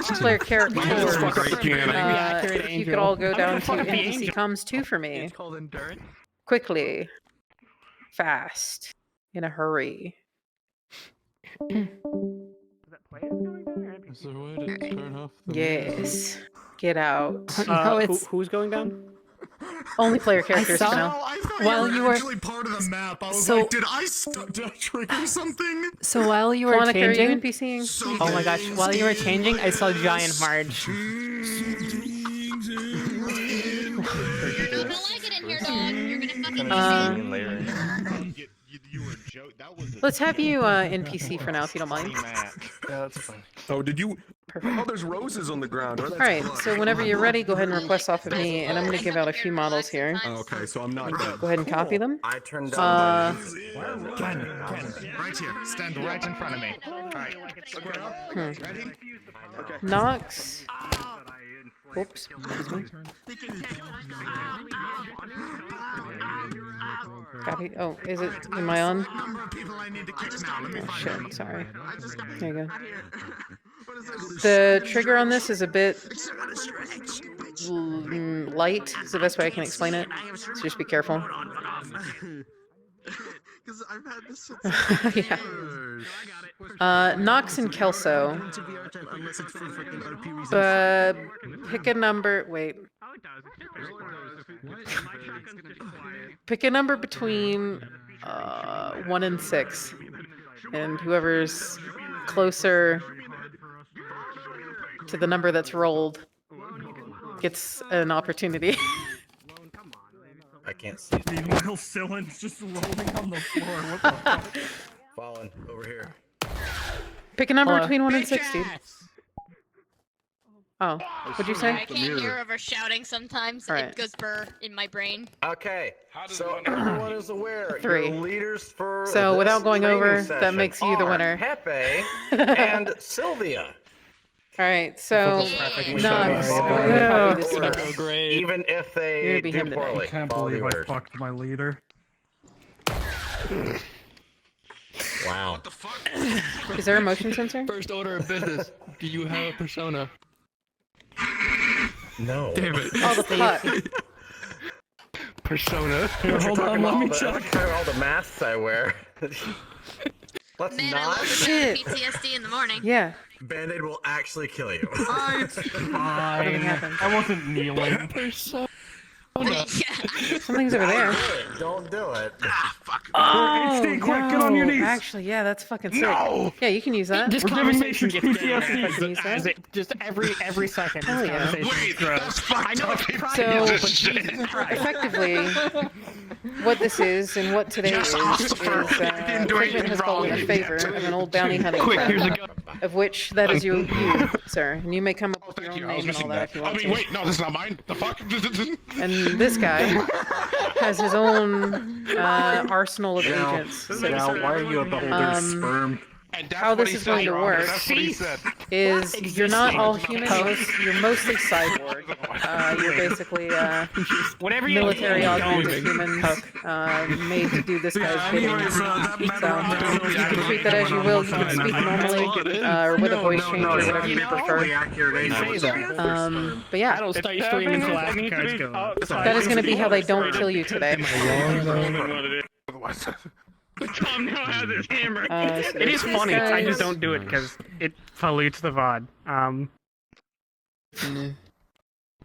Player character. Accurate If you could all go down to NPC comms 2 for me. It's called endurance. Quickly. Fast. In a hurry. Is that players going down or Is there a way to turn off the Yes. Get out. No, who's going down? Only player characters saw- for No, now. I thought While you you were were- actually part of the map. I was So- like, did I trigger something? So while you were Monica, are you changing, NPCing? So oh my gosh, while you were changing, I saw Giant Marge. People like it in here, dog. You're gonna fucking You were joke. That was. Let's have you NPC for now, if you don't mind. Yeah, that's fine. Oh, did you? Perfect. Oh, there's roses on the ground. Oh, that's Alright, blood. so whenever you're ready, go ahead and request off of me, and I'm going to give out a few models here. Oh, okay, so I'm not dead. Go ahead and copy them. I turned Uh, Ken, right here. Stand right in front of me. Alright. Ready? Okay. Nox. Oops. Excuse me. Copy. Oh, is it? Am I on? number of people I need to kick now. Let me Oh, find shit. them. Sorry. I just got There you go. What is this? The trigger on this is a bit Stretch. light. Is the best way I can explain it. So just be careful. Because I've had this since Yeah. years. Nox and Kelso. Unless it's for freaking OP reasons. Pick a number. Wait. Oh, it does. It's very close. My shotgun's gonna be quiet. Pick a number between 1 and 6, and whoever's closer to the number that's rolled gets an opportunity. I can't see. Meanwhile, Cylin's just rolling on the floor. What the fuck? Fallen over here. Pick a number Hello. between 1 and 6, dude. Oh, what'd you I say? can't hear over shouting sometimes. Alright. It goes burr in my brain. Okay. So everyone is aware. 3. Your leaders for So this without going training over, that session makes you the are winner. Pepe and Sylvia. Alright, so Yeah. Nox. Oh, Copy this Or one. great. Even if You're they gonna be do him today. poorly. I can't Follow the believe I orders. fucked my leader. Wow. Is there a motion sensor? First order of business. Do you have a persona? No. Damn it. Oh, the puck. Persona. Hold on, let me check. All the masks I wear. Let's Man, I not. love Shit. PTSD in the morning. Yeah. Band-Aid will actually kill you. Nothing Fine. happened. I wasn't kneeling. Persona. Yeah. Something's over there. Don't do it. Oh, stay quick, get on your no. knees. Actually, yeah, that's fucking sick. Yeah, you can use that. This We're giving conversation Matrix gets PTSD. I can use as that. it just every second. Hell This yeah. conversation grows. I know it's So, private, but Jesus Christ. effectively, what this is and what today is Figment has called in a favor of an old bounty hunting friend, of which that is you, sir. And you may come up with your own name and all that if you want to. wait, no, this is not mine. The fuck? And this guy has his own arsenal of agents. So to Now, speak. why are you a beholder Um, And that's How what this he is said, going to Your Honor. work That's what he said. is you're not all human. You're mostly cyborg. You're basically Whatever you military do, augmented don't. humans made to do this guy's bidding. Anyways, that So matter you can treat that as you will. You can speak normally or with a voice change or whatever you prefer. But yeah, That'll start streaming until after cards go. that is going to be how they don't kill you today. Tom now has his hammer. So It is these funny. I just guys- don't do it because it pollutes the VOD. And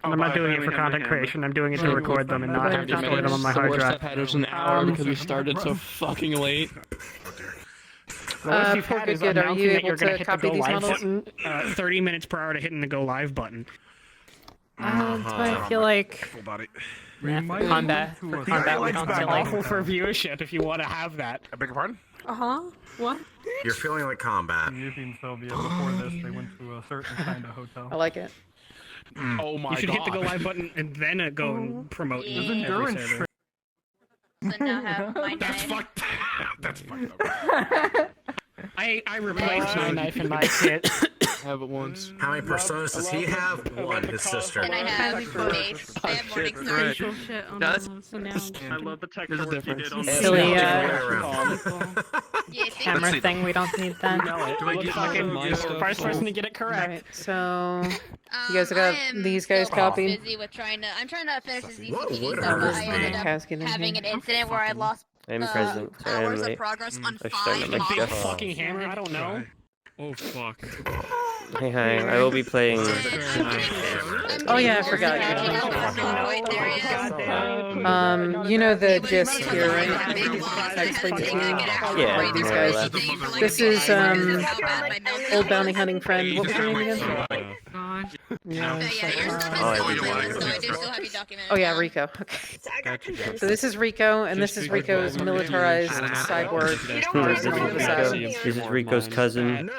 I'm not doing it for content creation. I'm doing it to record them and not have to store them on my The hard worst drive. I've had was an hour because we started so fucking late. The worst you've poor had good is good, are announcing you that able you're going to to hit the copy go these live models? button 30 minutes prior to hitting the go live button. I feel like Full body. Honda It's awful for viewership if you want to have that. I beg your pardon? What? You're feeling like combat. Using Sylvia before this, they went to a certain kind of hotel. I like it. Oh my You should god. hit the go live button and then go and promote Yeah. every Endurance server. So now have my That's name. fucked. That's fucked up. I replaced my my knife and my kit have it once. How many personas does he have? One, his sister. And I have Mace. I have Morningstar. Shit on That's- so now I love the There's a texture work you difference. did on silly Yeah, thank camera you. thing we don't need then. Do I get Fucking my stuff? first person to get it correct. Alright, so you guys got I am these guys still copied? busy with I'm trying to finish this What ECTV would stuff, but I I ended up Casket in having here. an incident where I lost I'm present. Sorry, I'm hours of late. progress on I started 5 my Big Yes. jobs. fucking hammer. I don't know. Oh fuck. Hey, hi. I will be playing. Oh, yeah, I forgot. You know the gist here, right? I explained it to you. Yeah, Like these more or guys. less. This is old bounty hunting friend. What was your name again? Yeah. Oh yeah, Rico. Okay. So this is Rico, and this is Rico's militarized cyborg person on the side. This is Rico's cousin.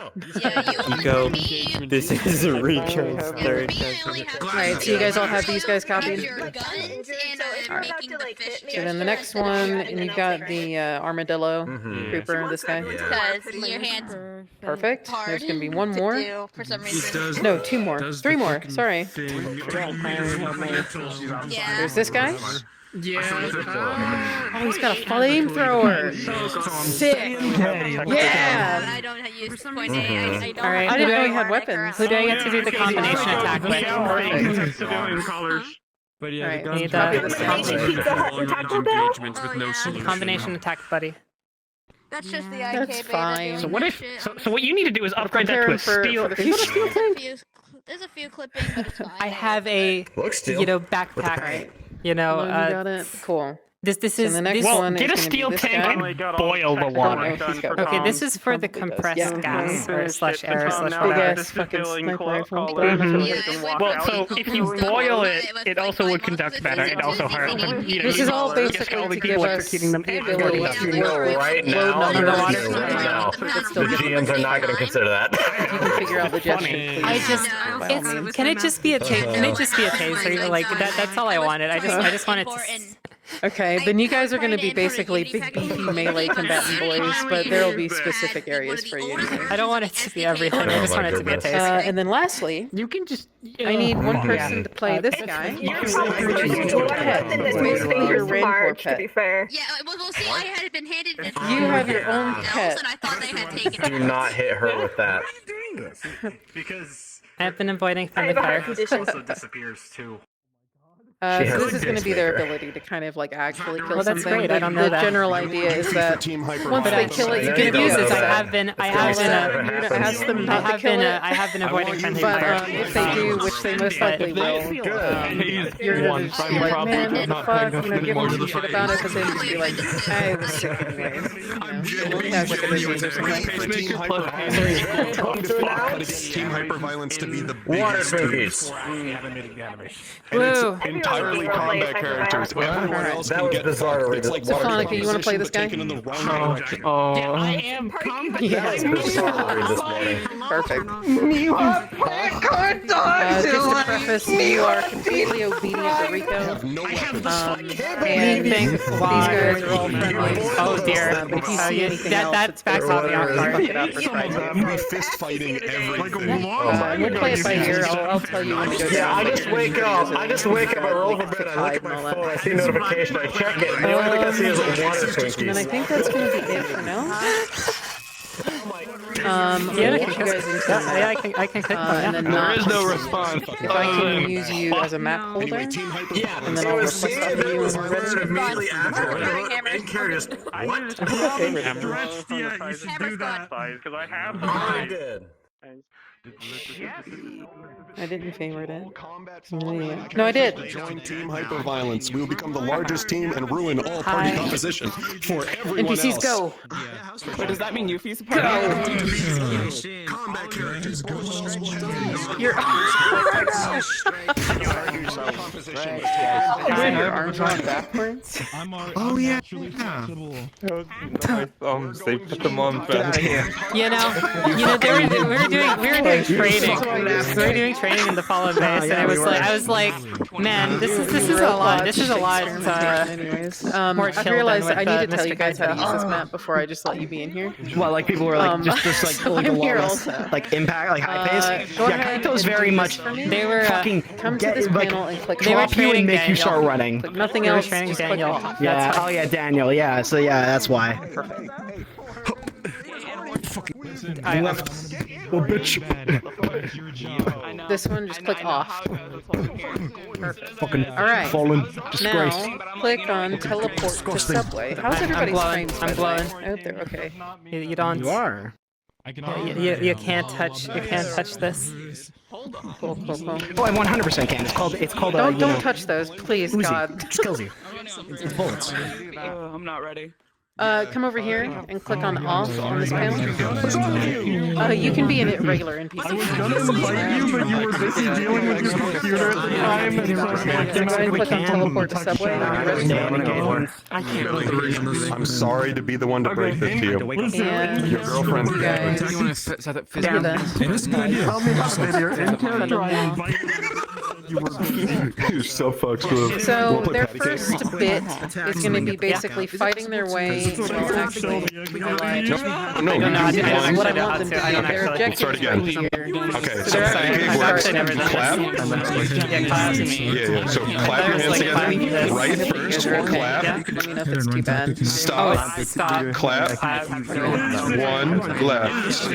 Rico. This is Rico's third cousin. Alright, so you guys all have these guys copied? Alright. So then the next one, and you've got the armadillo creeper, this guy. Because your hands Perfect. There's gonna be one more. do for some reason. No, two more. Three more. Sorry. Yeah. There's this guy. Yeah. Oh, he's got a flamethrower. Sick. Yeah. I don't use point A. I don't. Alright, I didn't know he had weapons. Who do I get to do the combination attack with? Civilian colors. But yeah, Alright, the guns need engagements with no solution. Combination attack, buddy. That's just the That's IK beta fine. doing So What their if? shit. So what you need to do is upgrade that Prepare to him a for steel. the future. There's a few clippings, but it's fine. I have a Looks still. backpack. Right. You know, You got it. Cool. this So is the next this, one get a is gonna be steel this tank guy. and boil the I don't know water. if he's got Okay, this weapons. is for the Probably does. compressed Yeah. gas or slash air slash Big whatever. ass fucking sniper rifle. But I'm not sure what it is. Well, so if you boil it, it also would conduct better. It also harms. This is all basically to give us the ability to You know right now, load you're numbers seeing right now. but The still get GMs are not going to consider that. If you can figure out the gesture, please. I just, by all means. can it just be a can it just be a taser? Like that's all I wanted. I just wanted to. Okay, then you guys are going to be basically big beefy melee combatant boys, but there will be specific areas for you. I don't want it to be everything. I just want it to be a taser. And then lastly, You can just. I need one person to play this guy. It's basically your rainbow pet. Yeah, well, see, I had been handed it. You have your own pet. And I thought they had taken Do not hit her with that. Because I've been avoiding friendly fire. also disappears too. So this is going to be their ability to kind of like actually kill Well, that's something. great, I don't know The that. general idea is that once they kill it, you Good can news use is it. I have been You're gonna ask them not to kill it. I have been avoiding friendly But fire. if they do, which they most likely will, you're gonna just be like, man, what the fuck, you know, give them some shit about it, but then just be like, I was sick anyways. You know, pass it to the news or something. Team Hyperviolence to be the Water biggest cookies. Woo! entirely combat characters. Everyone else That can was get bizarre. fucked. It's like So, Sonica, you wanna play this guy? taken in the wrong direction. I am Yes. Bizarre this morning. Perfect. Just to preface, you are completely obedient to Rico. No weapons. And these guys are all friendly. Oh dear. But if you see anything else, That it's backs off the fuck awkward. it up or try to. We'll be fist fighting everything. And we'll play it by ear. I'll tell you when to go Yeah, down. I just wake up. I roll over bed. I look at my phone. I see notification. I check it. The only thing I see is like water And then I cookies. think that's going to be it for now. Yeah, I'll I put can you guys into yeah, I can click and then There not. is no response. If I can use you as a map holder, Anyway, Team Hyperviolence. Yeah, and then so I'll as request soon that as from it you was when we're ready. worded immediately after, and Carrie just, what? What's your favorite? Yeah, you should do that. Because I have I did. I didn't favorite it. Combat Yeah. No, I did. Join Team Hyperviolence. We will become the largest team and ruin all party composition for everyone NPCs else. go. But does that mean Yuffie's Combat characters go. You're your arms on backwards. Oh yeah. My thumbs, they put them on back. You know, we were doing training. We were doing training in the Fallen Base, and I was like, man, this is a lot. This is a lot. Anyways, More I chill realized than I with, need to tell Mr. you guys how to use this Kaiser. map before I just let you be in here. Well, like people were like just like so like a I'm here lot also. of like impact, like high pace. Go Yeah, ahead Kaito's and very do much this for me. They were fucking Come to this like panel and click They were drop you training and make you Daniel. start running. Click nothing They were else. training Just Daniel. click Yeah. Oh yeah, Daniel. Yeah. So yeah, that's why. I left. Oh bitch. This one, just click off. Fucking Alright. fallen disgrace. Now, click on teleport to subway. How's everybody's blowing. frames? I'm by the way? blowing. I hope they're okay. You don't. You are. You can't touch. You can't touch this. Cool, cool, cool. Oh, I 100% can. It's called. Don't touch those, please, Uzi. God. Just kills you. It's bullets. I'm not ready. Come over here and click on off on this panel. You can be in it regular NPC. I was gonna invite you, but you were busy dealing with your computer at the time, and so Go ahead and click on teleport to subway. I'm sorry to be the one to break this to you. And Your girlfriend. you guys You want to set that do physically? that. tell me about your in-character. I invited you. Were busy. You're so fucked, Squib. So their first bit is going to be basically fighting their way. Well, actually, No, I don't know how to do one. this. what I I want them to don't do. Their actually. objective Start is again. right here. Okay, So so they're sorry, pancake I've works. actually never done Clap. Yeah, clap. Yeah. So clap your hands together. Right first. Clap. Let me know if it's too bad. Stop. Stop. Clap. One left.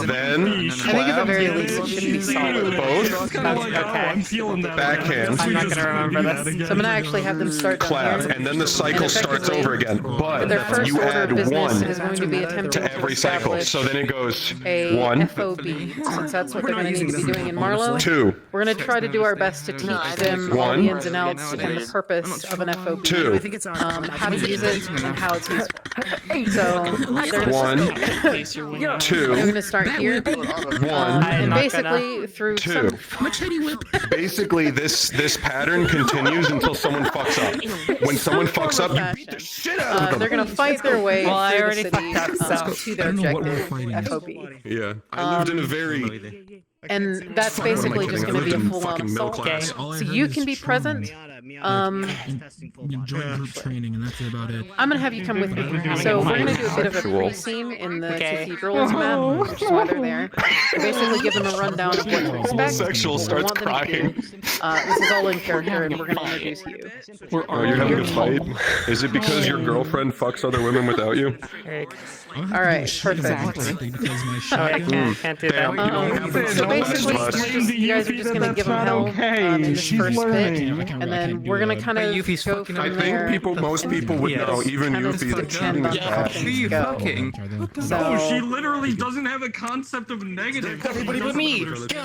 Then I think at the very least it should be solid. both. Okay. I'm feeling that. Backhand. I'm not gonna remember this. So I'm gonna actually have them start down Clap, here. and then the cycle starts over again. But Their first you order add of business one is going to be attempting to every cycle. establish So then it goes a 1, FOB, since that's what they're going to need to be doing in Marlow. 2, We're going to try to do our best to teach them all One. the ins and outs and the purpose of an FOB. 2, How to use it and how it's useful. So they're 1, they're 2, going to start here. 1, And not basically through 2. Basically, this pattern continues until someone fucks up. When someone fucks up, you beat the shit out of them. they're going to fight their way Well, I through already the city fucked up, so. to their objective, FOB. Yeah, I lived in a very And that's basically just going to be a full-on fucking middle assault. class. So you can be present. Join group training, and that's about it. I'm gonna have you come with me. So we're gonna do a bit of a pre-scene in the cathedral map, which is why they're there. So basically give them a rundown of what to expect. Homosexual what we starts want them to crying. do. This is all in character, and we're gonna introduce you. Oh, you're having a fight? Is it because your girlfriend fucks other women without you? All right, perfect. Because my Oh, I shotgun. can't do that. So basically, you guys are just gonna give them hell in this first bit, and then we're gonna kind of go from I there. think most people would know, even kind of Yuffie, that cheating is depend on how bad. things go. No, So, she literally doesn't have a concept of negative. Everybody but me. Sylvia.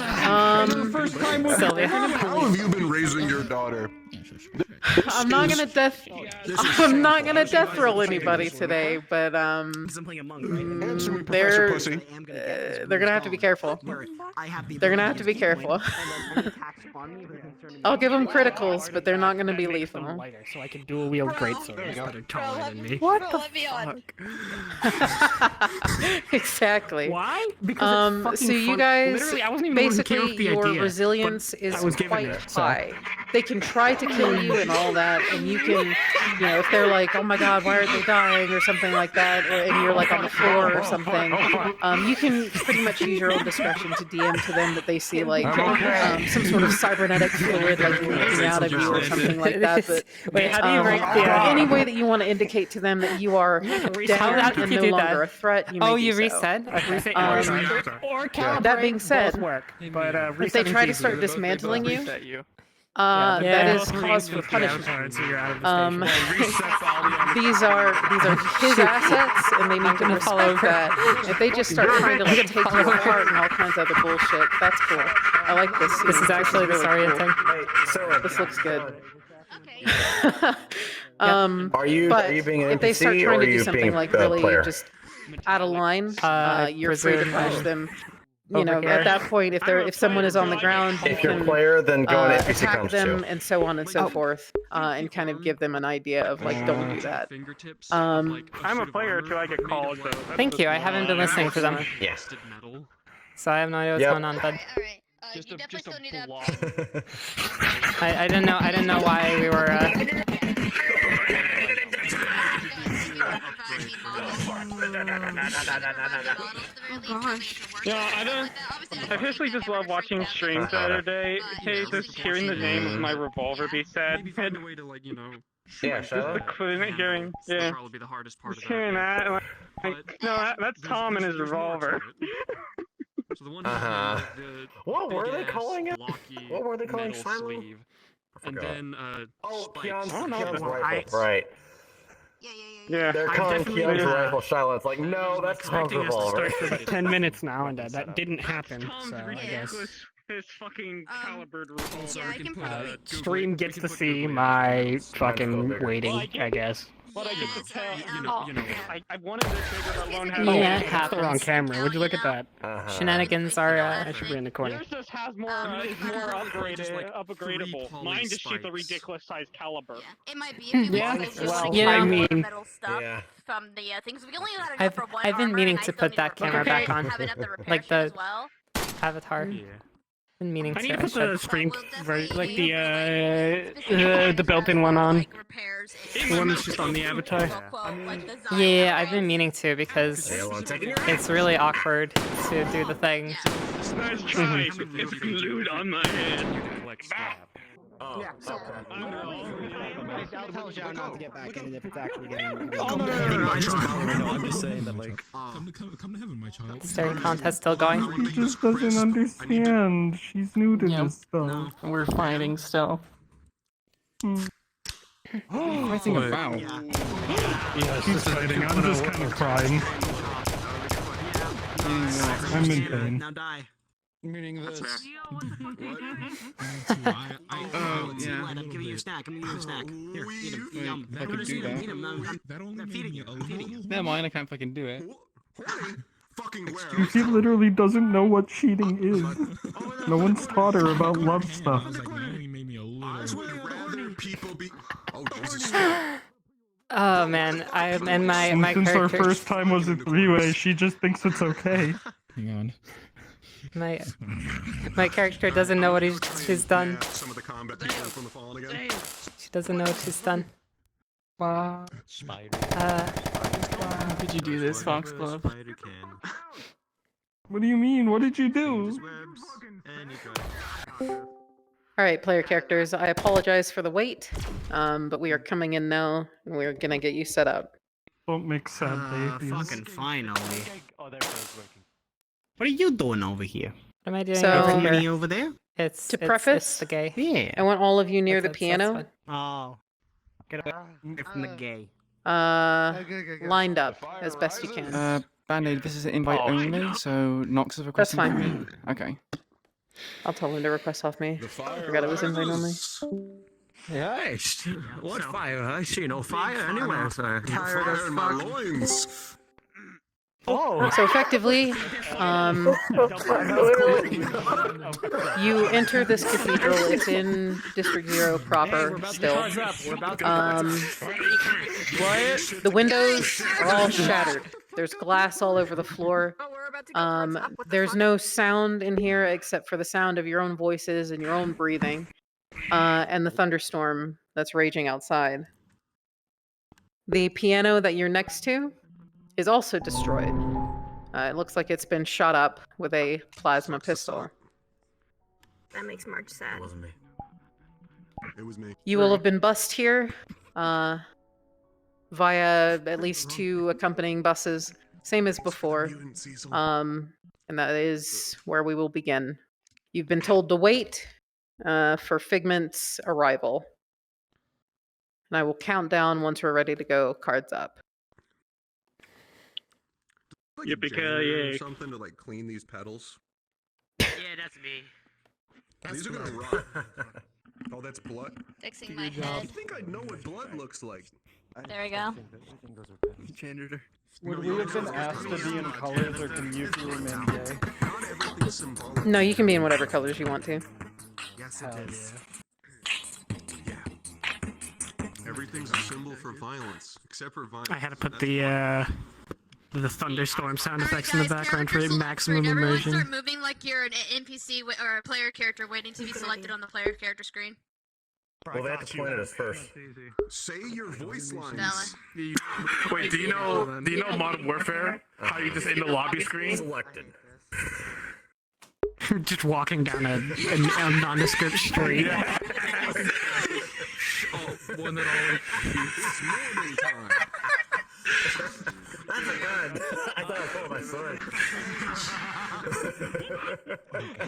How have you been raising your daughter? I'm not gonna death roll anybody today, but they're gonna have to be careful. They're gonna have to be careful. I'll give them criticals, but they're not gonna be lethal. So I can dual wield greatswords that are taller than me. What the fuck? Exactly. Why? Because it's fucking So you fun. guys, Literally, I wasn't even the one who came up basically, with the your idea, resilience but is I was given quite it, so. high. They can try to kill you and all that, and you can, if they're like, oh my god, why aren't they dying, or something like that, and you're like on the floor or something, you can pretty much use your own discretion to DM to them that they see like some sort of cybernetic fluid like leaking out of you or something like that. But Wait, how do you rank the? any way that you want to indicate to them that you are down how did and you no do longer that? a threat, you may Oh, do you so. reset? Okay. That being said, Both work, but if they try to start dismantling you, that is cause for punishment. These are his assets, and they need to respect that. If they just start trying to like take you apart and all kinds of other bullshit, that's cool. I like this. This is actually the really Saurian cool. thing. This looks good. Are you being an if they start NPC trying or to are do you something being like a really player? just out of line, you're free to punish them you know, here. at that point, if someone is on the ground, you If you're a can player, then go on NPC attack comms them too. and so on and so forth, and kind of give them an idea of like, don't do that. I'm a player till I get called, so... Thank you. I haven't been listening to them. Yeah. So I have no idea what's Yep. going on, bud. Alright, you definitely still need to I didn't know why we were. Yeah, I officially just love watching streams the other day. Hey, just hearing the name of my revolver be said. Maybe find a way to, like, you know... Yeah, Just shut the up. clue hearing, yeah. Probably be the hardest part Just of that. hearing that, and like, no, that's Tom and his revolver. So the one Uh-huh. the What were they big-ass, calling it? blocky What were they calling metal Silo? sleeve. And then Oh, spikes. Keon's rifle, right. Yeah, They're calling Keon's rifle Shiloh. It's like, no, that's Tom's revolver. for 10 minutes now, and that didn't happen, so I guess. His fucking calibered Also, we can put Stream gets to see my fucking waiting, I guess. But I get to tell, you know. I wanted this bigger, but won't have Yeah, it it's the wrong happens. camera. Would you look at that? Shenanigans are. I should be in the corner. Yours just has more, is more upgradable. Mine just shoots a ridiculous sized caliber. It might be if you Yeah, want to well, do I like mean, metal stuff yeah. from the things. We only got enough for one I've been armor, meaning and I to still put need that to camera repair back on, have enough to repair like shit the as well. avatar. Been meaning I to. need to I put the should. stream, like the built-in one on. The one that's just on the avatar. Yeah, I've been meaning to because it's really awkward to do the thing. Nice try. It's glued on my head. Yeah, I'll tell Zhao not to get back in if it's actually getting... I'm just saying that, like, come to heaven, my child. Staring contest still going. She just doesn't understand. She's new to this stuff. We're fighting still. Fighting about. She's fighting. I'm just kind of crying. I'm in pain. Now die. Meaning this. Oh, yeah. I'm giving you a snack. I'm giving you a snack. Here, eat him. Yum. I could do that. Eat him. That only I'm made feeding me you. a I'm feeding you. Never mind, I can't fucking do it. Fucking where? She literally doesn't know what cheating is. No one's taught her about love stuff. That only made me a little. I would rather people be. Oh Jesus. Oh man, and my Since our character. first time was a three-way, she just thinks it's okay. Hang on. My character doesn't know what she's done. Some of the combat people from the Fallen again. She doesn't know what she's done. How could you do this, Foxglove? What do you mean? What did you do? Alright, player characters, I apologize for the wait, but we are coming in now, and we're gonna get you set up. Don't make sad babies. Fucking finally. What are you doing over here? What am I doing So- over Over here? me over there? It's To preface- the gay. Yeah. I want all of you near the That's piano, fine. Oh. Get away from the gay. lined up as best you can. Band-Aid, this is an invite only, so Nox is requesting fine. from me. Okay. I'll tell him to request off me. I forgot it was invite only. Yeah, what fire? I see no fire anywhere, sir. Tired as my loins. Oh. So effectively, you enter this cathedral. It's in District 0 proper still. The windows are all shattered. There's glass all over the floor. There's no sound in here except for the sound of your own voices and your own breathing, and the thunderstorm that's raging outside. The piano that you're next to is also destroyed. It looks like it's been shot up with a plasma pistol. That makes March sad. It wasn't me. It was me. You will have been bussed here via at least 2 accompanying buses, same as before. And that is where we will begin. You've been told to wait for Figment's arrival. And I will count down once we're ready to go. Cards up. Like Yippee-ki-yay. or something to like clean these pedals. Yeah, that's me. These are gonna rot. Oh, that's blood. Fixing my I head. think I know what blood looks like. There we go. Would we have been asked to be in colors, or can you remain gay? everything's symbolic. No, you can be in whatever colors you want to. Yes, it is. Everything's a symbol for violence, except for violence. I had to put the thunderstorm sound effects in the background for maximum Everyone immersion. start moving like you're an NPC or a player character waiting to be selected on the player character screen. Well, they have to point at us first. Say your voice lines. Valid. Wait, do you know Modern Warfare? How you just in the lobby screen? Selected. Just walking down a nondescript street. Yeah. One that always it's morning time. That's a gun. I thought I was pulling my sword.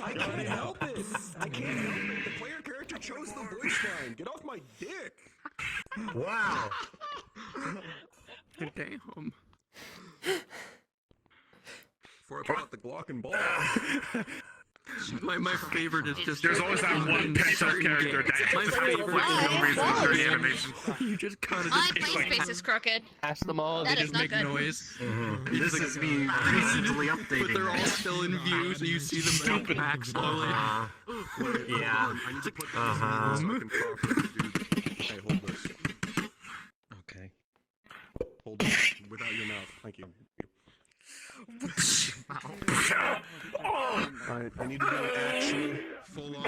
I can't help it. I can't help it. The player character chose the voice line. Get off my dick. Wow. Damn. Before I pull out the Glock and ball. My favorite is just there's always that one pixel character that my favorite for no reason is the animation. You just kind of My playing space is crooked. ask them all, That they is just not make good. noise. This is me recently updating. But they're all still in view, so you see them go back slowly. Yeah. I need to put this fucking proper, dude. Hey, hold this. Okay. Hold it without your mouth. Thank you. Alright, I need to do actually full on.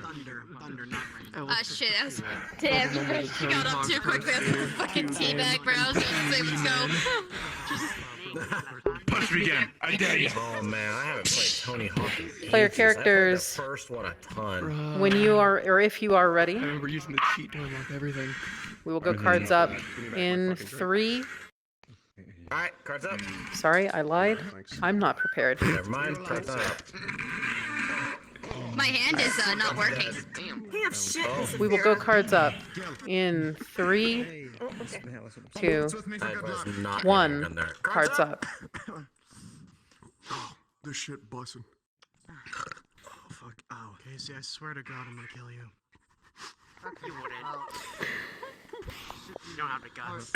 Thunder, not rain. Ah, shit, that was. Damn, you got up too quickly. I was like a fucking teabag, bro. I was gonna say, let's go. Push me again. I dare you. Oh man, I haven't played Tony Hawk in Player ages. characters. I played the first one a ton. When you are, or if you are ready, I remember using the cheat to unlock everything. we will go cards up in 3. Alright, cards up. Sorry, I lied. I'm not prepared. Never mind, cards up. My hand is not working. We will go cards up in 3, 2, That was not 1. on there. Cards up. This shit bussin'. Oh, fuck. Oh, Casey, I swear to God, I'm gonna kill you. You wouldn't. You don't have to guns.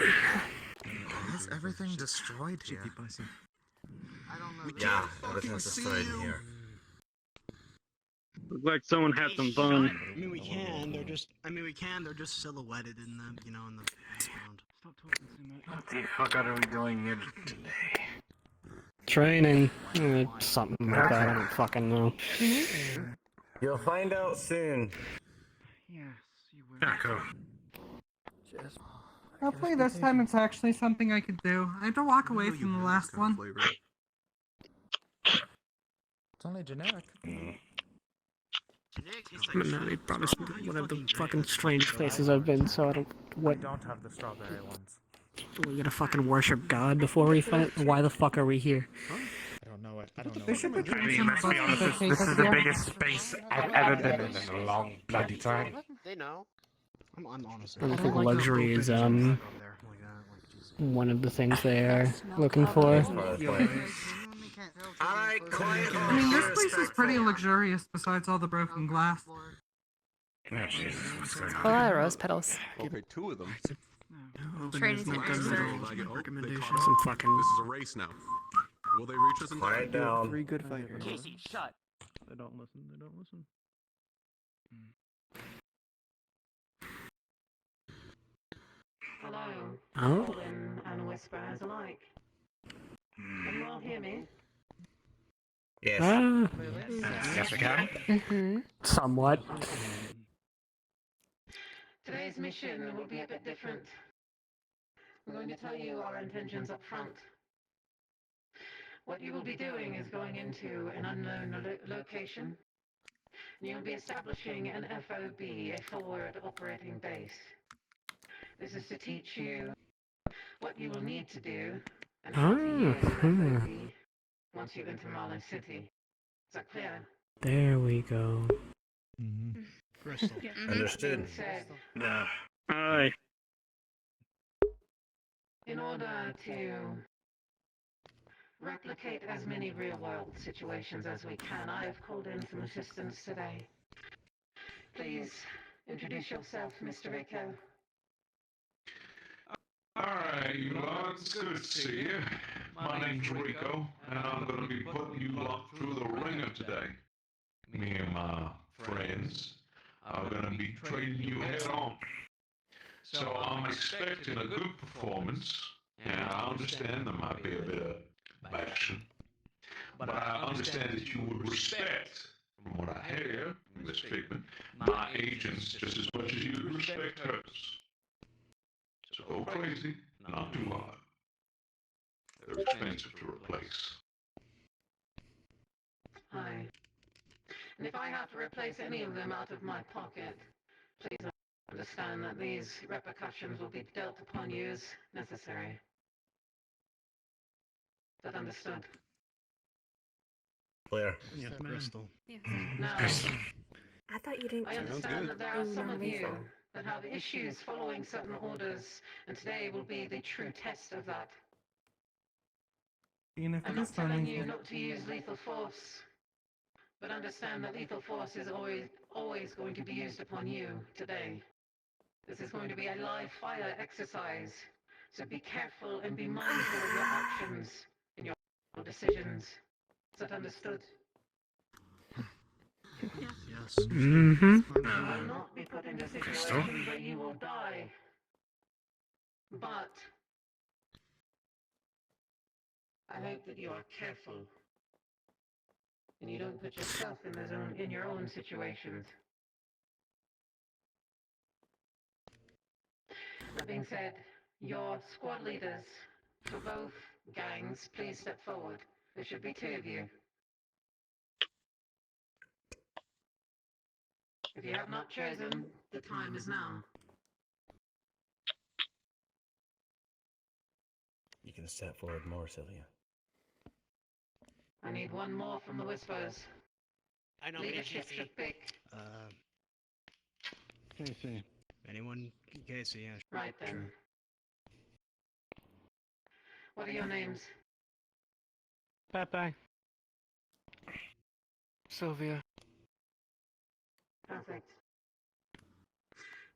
Is everything destroyed here? I don't know. Yeah, everything's destroyed in here. Looks like someone had some fun. I mean, we can. They're just. They're just silhouetted in the, in the background. What the fuck are we doing here today? Training. Something like that. I don't fucking know. You'll find out soon. Yes, you will. Yeah, go. Hopefully this time it's actually something I could do. I had to walk away from the last one. It's only generic. They brought us one of the fucking strange places I've been, so I don't. What? We don't have the strawberry ones. We gotta fucking worship God before we fight? Why the fuck are we here? I don't know it. I don't know. They should be I mean, some let's be honest, this is the biggest space I've ever been in a long bloody time. They know. I'm honest. I don't think luxury is one of the things they are looking for. Alright, quiet. I mean, this place is pretty luxurious besides all the broken glass. Oh, Jesus. What's going on? Hello, rose petals. Okay, 2 of them. Training's Some fucking. This is a race now. Will they reach us in time? Quiet down. 3 good fighters. Casey, shut. They don't listen. They don't listen. Hello. Oh. Golden and whispers alike. Can you all hear me? Yes. Yes, we can. Mm-hmm. Somewhat. Today's mission will be a bit different. I'm going to tell you our intentions up front. What you will be doing is going into an unknown location. You'll be establishing an FOB, a forward operating base. This is to teach you what you will need to do and how to use an FOB once you enter Marlow City. Is that clear? There we go. Understood. Yeah. Aye. In order to replicate as many real-world situations as we can, I have called in some assistance today. Please introduce yourself, Mr. Rico. Alright, you lot, it's good to see you. My name's Rico, and I'm going to be putting you lot through the ringer today. Me and my friends are going to be trading you head on. So I'm expecting a good performance, and I understand there might be a bit of bashing. But I understand that you would respect, from what I hear from this treatment, my agents just as much as you would respect hers. So go crazy, not too hard. They're expensive to replace. Hi. And if I have to replace any of them out of my pocket, please understand that these repercussions will be dealt upon you as necessary. Is that understood? Clear. Yeah, Crystal. Now, I thought you didn't. I understand that there are some of you that have issues following certain orders, and today will be the true test of that. Even if I'm it not is telling you funny. not to use lethal force, but understand that lethal force is always going to be used upon you today. This is going to be a live fire exercise, so be careful and be mindful of your actions and your decisions. Is that understood? Yes. Mm-hmm. You will not be put into situations where you will die. But I hope that you are careful and you don't put yourself in your own situations. That being said, your squad leaders for both gangs, please step forward. There should be 2 of you. If you have not chosen, the time is now. You can step forward more, Sylvia. I need 1 more from the Whispers. I know. Leadership should pick. Casey. Anyone? Casey, yeah. Right then. What are your names? Pepe. Sylvia. Perfect.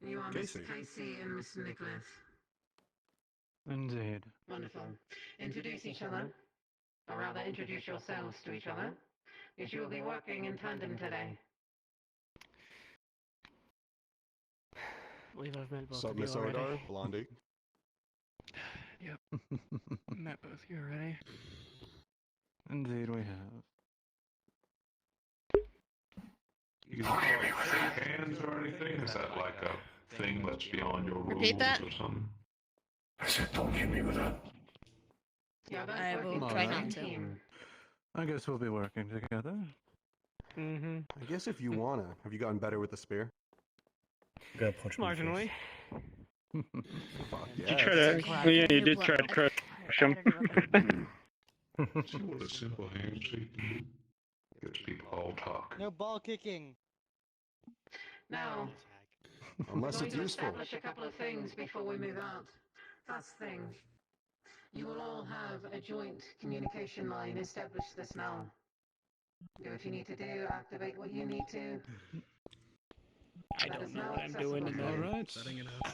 You are Miss Casey and Miss Nicholas. Indeed. Wonderful. Introduce each other, or rather introduce yourselves to each other, because you will be working in tandem today. I believe I've met both Sup, of you Miss already. Odar, Blondie. Yep. Met both of you already. Indeed, we have. You can shake hands or anything? Is that like a thing that's beyond your rules Repeat that. or something? I said, don't hit me with that. Yeah, that's I will working try as a not to. team. I guess we'll be working together. Mm-hmm. I guess if you wanna. Have you gotten better with the spear? Gotta punch me in the Marginally. Fuck You yeah. try to, yeah, you did try to crush him. See what a simple handshake can do? Gets people all talk. No ball kicking. Now, Unless we're going it's to useful. establish a couple of things before we move out. First thing, you will all have a joint communication line. Establish this now. Do what you need to do, activate what you need to. I don't know what I'm doing in there. Alright. Setting it up.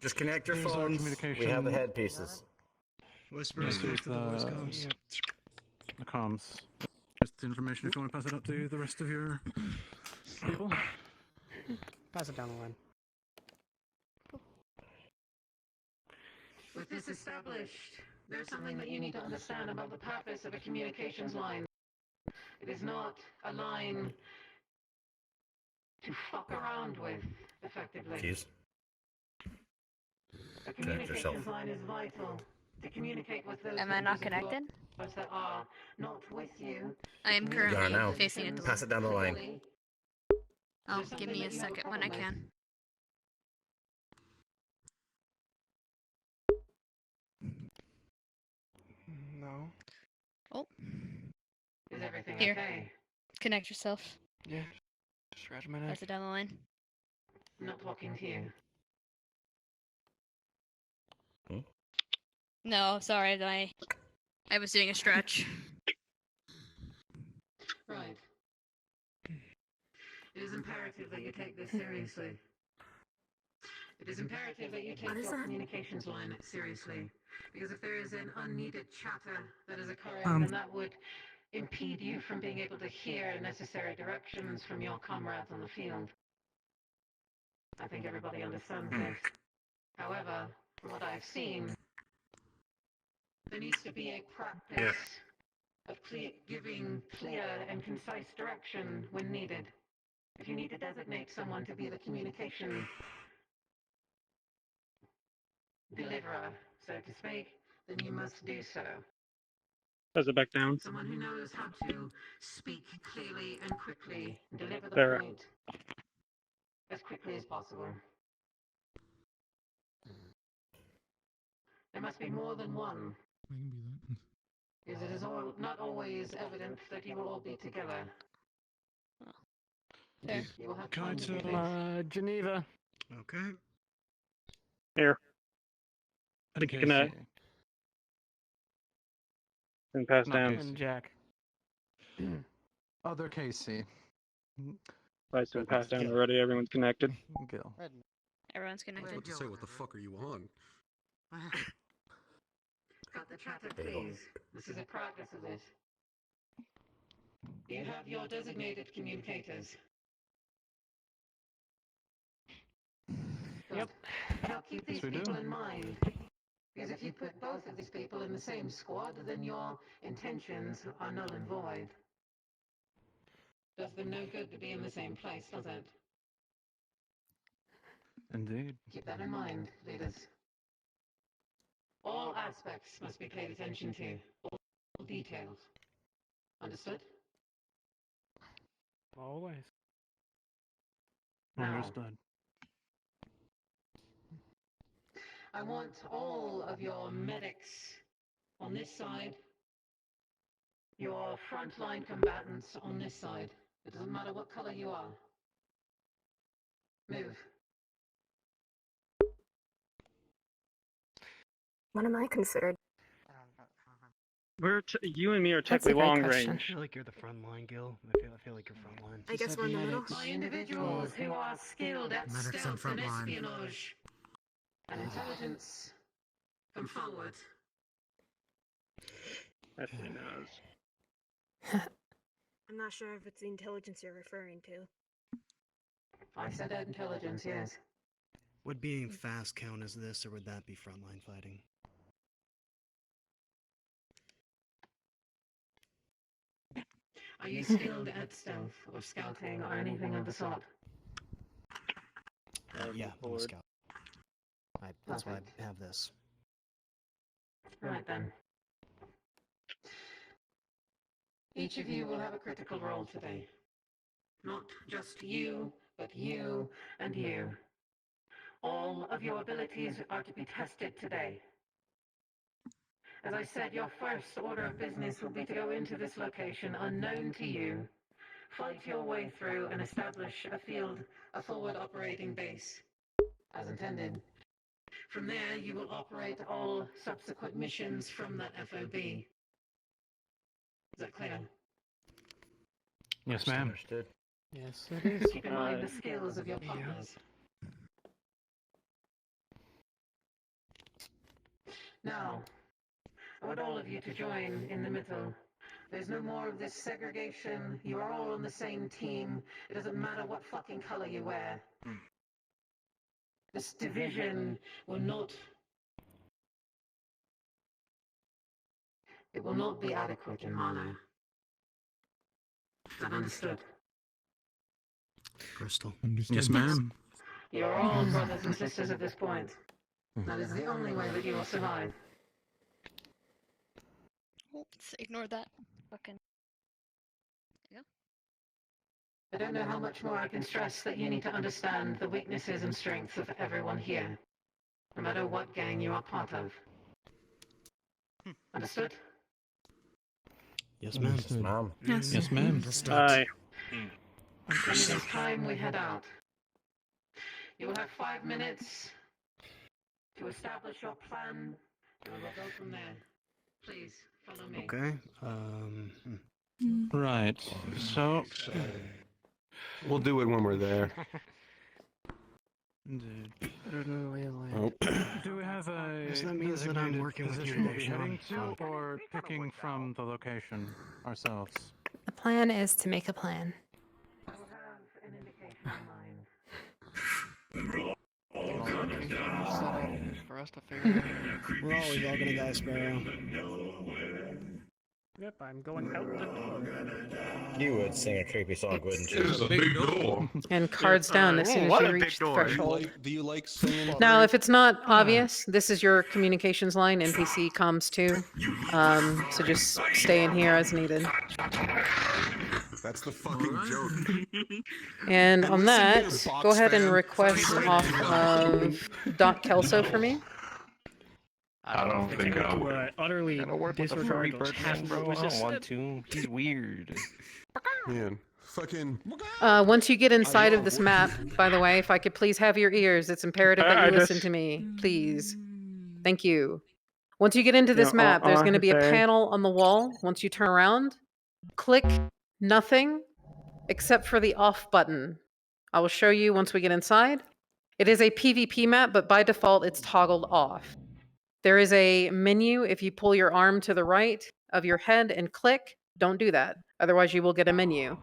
Just connect your Here's our phones. communication. We have the headpieces. Whispers, Yes, connect here's to the voice comms. the comms. Just the information if you want to pass it up to the rest of your people. Pass it down the line. With this established, there's something that you need to understand about the purpose of a communications line. It is not a line to fuck around with, effectively. Keys. A Connect yourself. communications line is vital to communicate with those Am I not connected? that are not with you. I am You are currently now. facing it. Pass it down the line. Oh, give me a second when I can. No. Oh, Is everything here. okay? Connect yourself. Yeah. Just right a minute. Pass it down the line. I'm not talking to you. No, sorry, I was doing a stretch. Right. It is imperative that you take this seriously. It is imperative that you take your communications line seriously, because if there is an unneeded chatter that is occurring, then that would impede you from being able to hear necessary directions from your comrades on the field. I think everybody understands this. However, from what I've seen, there needs to be a practice of giving clear and concise direction when needed. If you need to designate someone to be the communication deliverer, so to speak, then you must do so. Does it back down? Someone who knows how to speak clearly and quickly, deliver the There. point as quickly as possible. There must be more than one, because it is not always evident that you will all be together. Fair. You will have Can I time to do tell things. Geneva? Okay. Here. Okay. Can I? And pass down. And Jack. Other Casey. Right, so pass down already. Everyone's connected. Gil. Everyone's I was connected. about to say, what the fuck are you on? Cut the chatter, please. This is a practice of this. You have your designated communicators. Yep. Now keep these people in mind. Because if you put both of these people in the same squad, then your intentions are null and void. Does them no good to be in the same place, does it? Indeed. Keep that in mind, leaders. All aspects must be paid attention to. All details. Understood? Always. Now, Understood. I want all of your medics on this side, your frontline combatants on this side. It doesn't matter what color you are. Move. What am I considered? You and me are That's a technically great long question. range. I feel like you're the front line, Gil. I feel like you're front line. I guess we're in the middle. My individuals who are skilled at Medics in stealth front and line. espionage and intelligence, come forward. Everybody knows. I'm not sure if it's the intelligence you're referring to. I said intelligence, yes. Would being fast count as this, or would that be frontline fighting? Are you skilled at stealth or scouting or anything of the sort? Yeah, I'm a scout. That's why I have this. Right then. Each of you will have a critical role today. Not just you, but you and you. All of your abilities are to be tested today. As I said, your first order of business will be to go into this location unknown to you, fight your way through and establish a forward operating base, as intended. From there, you will operate all subsequent missions from that FOB. Is that clear? Yes, ma'am. Understood. Yes, it is. Keep in mind the skills of your partners. Now, I want all of you to join in the middle. There's no more of this segregation. You are all on the same team. It doesn't matter what fucking color you wear. This division will not... It will not be adequate in Marlow. Is that understood? Crystal. Yes, ma'am. You're all brothers and sisters at this point. That is the only way that you will survive. Let's ignore that. Fucking. There you I don't know how much more I can stress that you need to understand the weaknesses and strengths of everyone here, no matter what gang you are part of. Understood? Yes, ma'am. Yes, ma'am. Yes. Yes, ma'am. Aye. Then it is time we head out. You will have 5 minutes to establish your plan, and we will go from there. Please, follow me. Okay. Right. So, We'll do it when we're there. indeed. Oh. Do we have a So that means that I'm working with you position we'll today, be heading Sean. to, or picking from the location ourselves? The plan is to make a plan. For us to figure We're always all gonna die, Sparrow. Yep, I'm going out the door. You would sing a creepy song, wouldn't you? It's a big door. And cards down as soon as you reach the threshold. Do you like singing? Now, if it's not obvious, this is your communications line, NPC comms 2. So just stay in here as needed. That's the fucking joke. And on that, go ahead and request off of Doc Kelso for me. I don't think I would. Utterly disregard those bro. I don't want to. He's weird. Man, fucking. Once you get inside of this map, by the way, if I could please have your ears, it's imperative that you listen to me, please. Thank you. Once you get into this map, there's going to be a panel on the wall. Once you turn around, click nothing except for the off button. I will show you once we get inside. It is a PvP map, but by default, it's toggled off. There is a menu if you pull your arm to the right of your head and click. Don't do that. Otherwise, you will get a menu.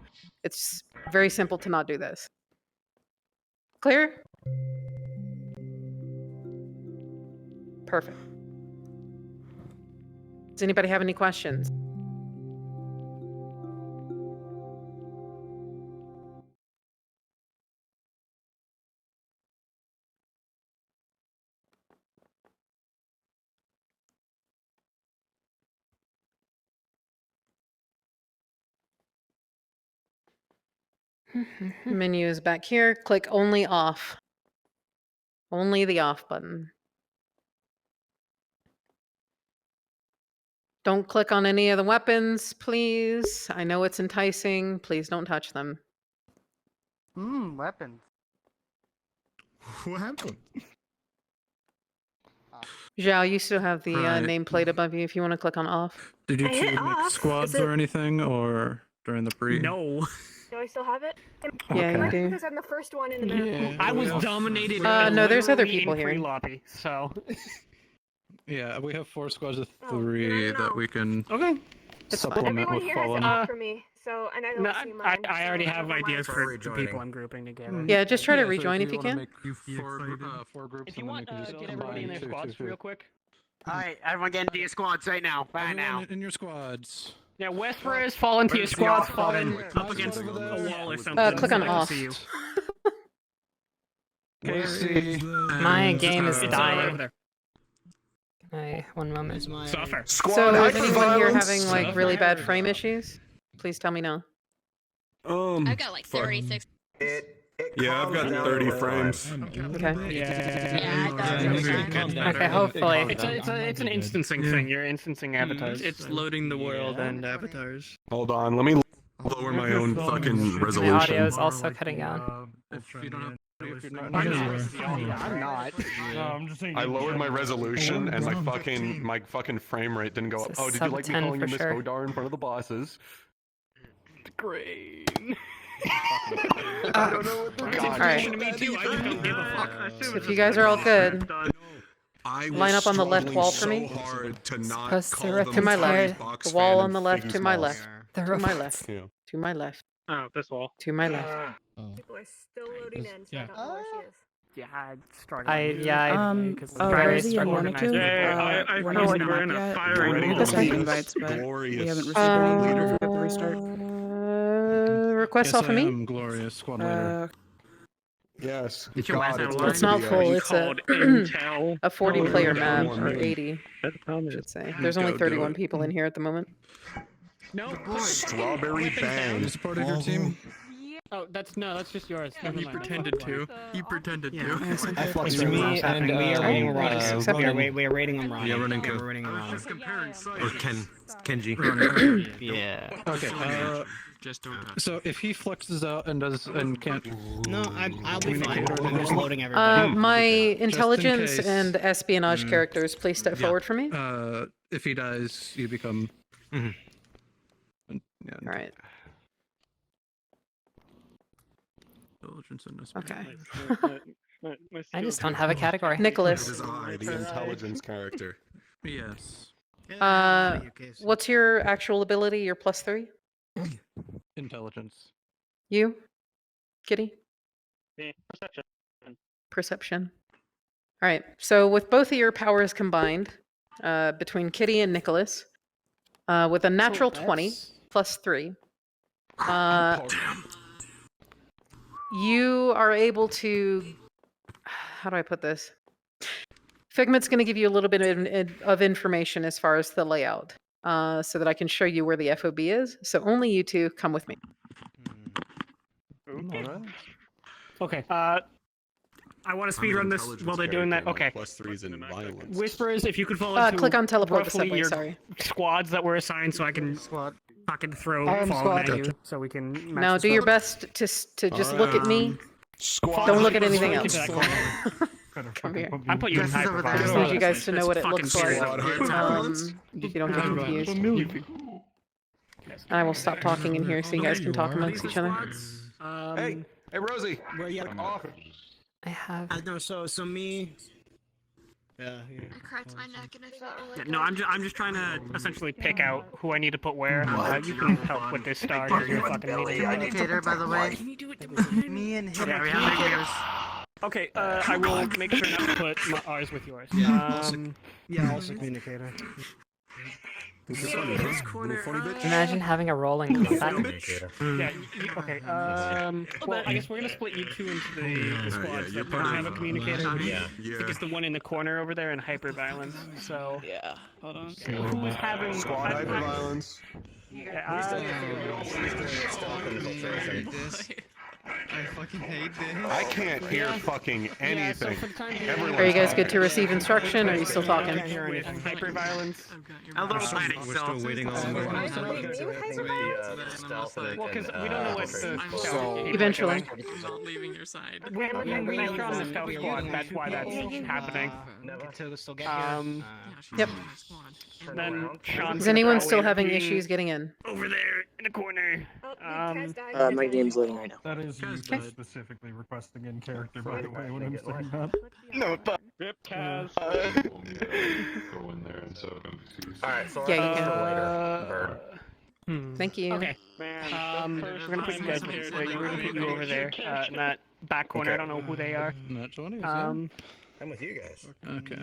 It's very simple to not do this. Clear? Perfect. Does anybody have any questions? Menu is back here. Click only off. Only the off button. Don't click on any of the weapons, please. I know it's enticing. Please don't touch them. Weapons. What happened? Zhao, you still have the Right. nameplate above you if you want to click on off. Did you I two hit make off. squads Is it- or anything, or during the pre? No. Do I still have it? Yeah, you do. Because I'm the first one in the map. I was dominated. No, there's other literally people in here. pre-lobby, so. Yeah, we have 4 squads of Oh, 3 no. that we can Okay. supplement Everyone with here has it fallen. up for me, so and I don't No, see mine. I already so have never mind. ideas for the rejoining. people I'm grouping together. Yeah, just try to so rejoin if you wanna can. Make 4 groups, If you and then want, can just get everybody in their combine squads real quick. Alright, everyone get into your squads right now. Right now. Everyone in your squads. Yeah, Westborough fall into your Where's the squads, off fall button? in up against a wall or something. Click on so I can off. see you. Casey. My game is It's dying. over there. Hey, one moment. Suffer. So is anyone here having like really bad frame issues? Please tell me no. I've got like 36. Yeah, I've got 30 frames. Okay. Okay, hopefully. It's an instancing thing. You're instancing avatars. It's loading the world and avatars. Hold on, let me lower my own fucking My audio resolution. is also cutting out. If you don't have, if you're not, I'm not. No, I'm just saying. I lowered my resolution and my fucking frame rate didn't go up. It's Oh, did you like me sub 10 calling you for Miss sure. Hodar in front of the bosses? Great. I don't know what the All right. To me too. I just don't give a fuck. So if you guys are all good, I was line up on the left struggling wall for me. so hard to not Supposed to call rip them To my Furry left. Fox The wall fan on the and left. Figgy To my Smalls. left. To my left. Yeah. To my left. Oh, this wall. To my left. People are still loading in, so I don't know where she is. Yeah, I'm struggling. Very struggling. Rosie, Yeah, I we're know not we're in a yet. firing Ready We'll to just make leave. invites, but we Glorious. haven't received any leader for the restart. Request yes, off I of me. am Glorious, squad leader. Yes. It's your God, last it's line. It's not going to be full. a- It's a Called Intel. a 40-player Oh, map, yeah. or 80, I should say. There's only Go do 31 it. people in here at the moment. No. Strawberry Bang. You supported your team? Oh, that's just yours. Never He mind. pretended to. He pretended to. It's me and we are rating Ron. Except We are rating him Ron. Yeah, running We're co. rating him Ron. Or Kenji. Yeah. Okay. Just don't touch. So if he flexes out and can't. No, I'll be fine. I'm just loading everybody. My intelligence case. and espionage characters, please step forward for me. If he dies, you become. All right. Intelligence and Okay. I just don't have a category. Nicholas. It is I, the intelligence character. Yes. What's your actual ability? Your +3? Intelligence. You? Kitty? Perception. Perception. All right. So with both of your powers combined, between Kitty and Nicholas, with a natural 20 +3, you are able to. How do I put this? Figment's going to give you a little bit of information as far as the layout, so that I can show you where the FOB is. So only you two come with me. Okay. I want to speedrun this while they're doing that. Okay. +3s in violence. Whispers, if you could fall into click on teleport to roughly subway, your sorry. squads that were assigned, so I can fucking throw fall at you, so we can. Match Now the do your spell. best to just look at me. Don't look at anything else. Come here. I'm putting you in I hyperviolet. just need you guys to know what it Fucking looks like. serious. If you don't get confused. And I will stop talking in here so you guys can talk amongst each other. Hey, Rosie. Where you at? Off. I have. No, so me. Yeah. I cracked my neck and I felt really good. No, I'm just trying to essentially pick out who I need to put where. You can help with this star. You're fucking Communicator, by the way. Me and him are communicators. Okay, I will make sure not to put ours with yours. Yeah, also communicator. Imagine having a rolling combat. Yeah, okay, well, I guess we're gonna split you two into the squads that don't have a communicator. Yeah. I think it's the one in the corner over there in hyperviolence, so... Yeah, hold on. Who is having... Squad hyperviolence. I fucking hate this. I can't hear fucking anything. Are you guys good to receive instruction, or are you still talking? Hyperviolence. We're still waiting on Well, because we don't know what the stealth... Eventually. I'm not leaving your side. We're on the stealth squad, that's why that's happening. Yep. Then Sean Is anyone still having issues getting in? over there in the corner. My game's loading right now. That is you specifically requesting in character, by the way, when I'm saying that. No, but Rip Kaz. Go in there and so confused. Alright, so Yeah, you can. Thank you. Okay. We're gonna put you guys we're gonna put you over there, in that back corner. I don't know who they are. Not 20, I'm with you guys. Okay.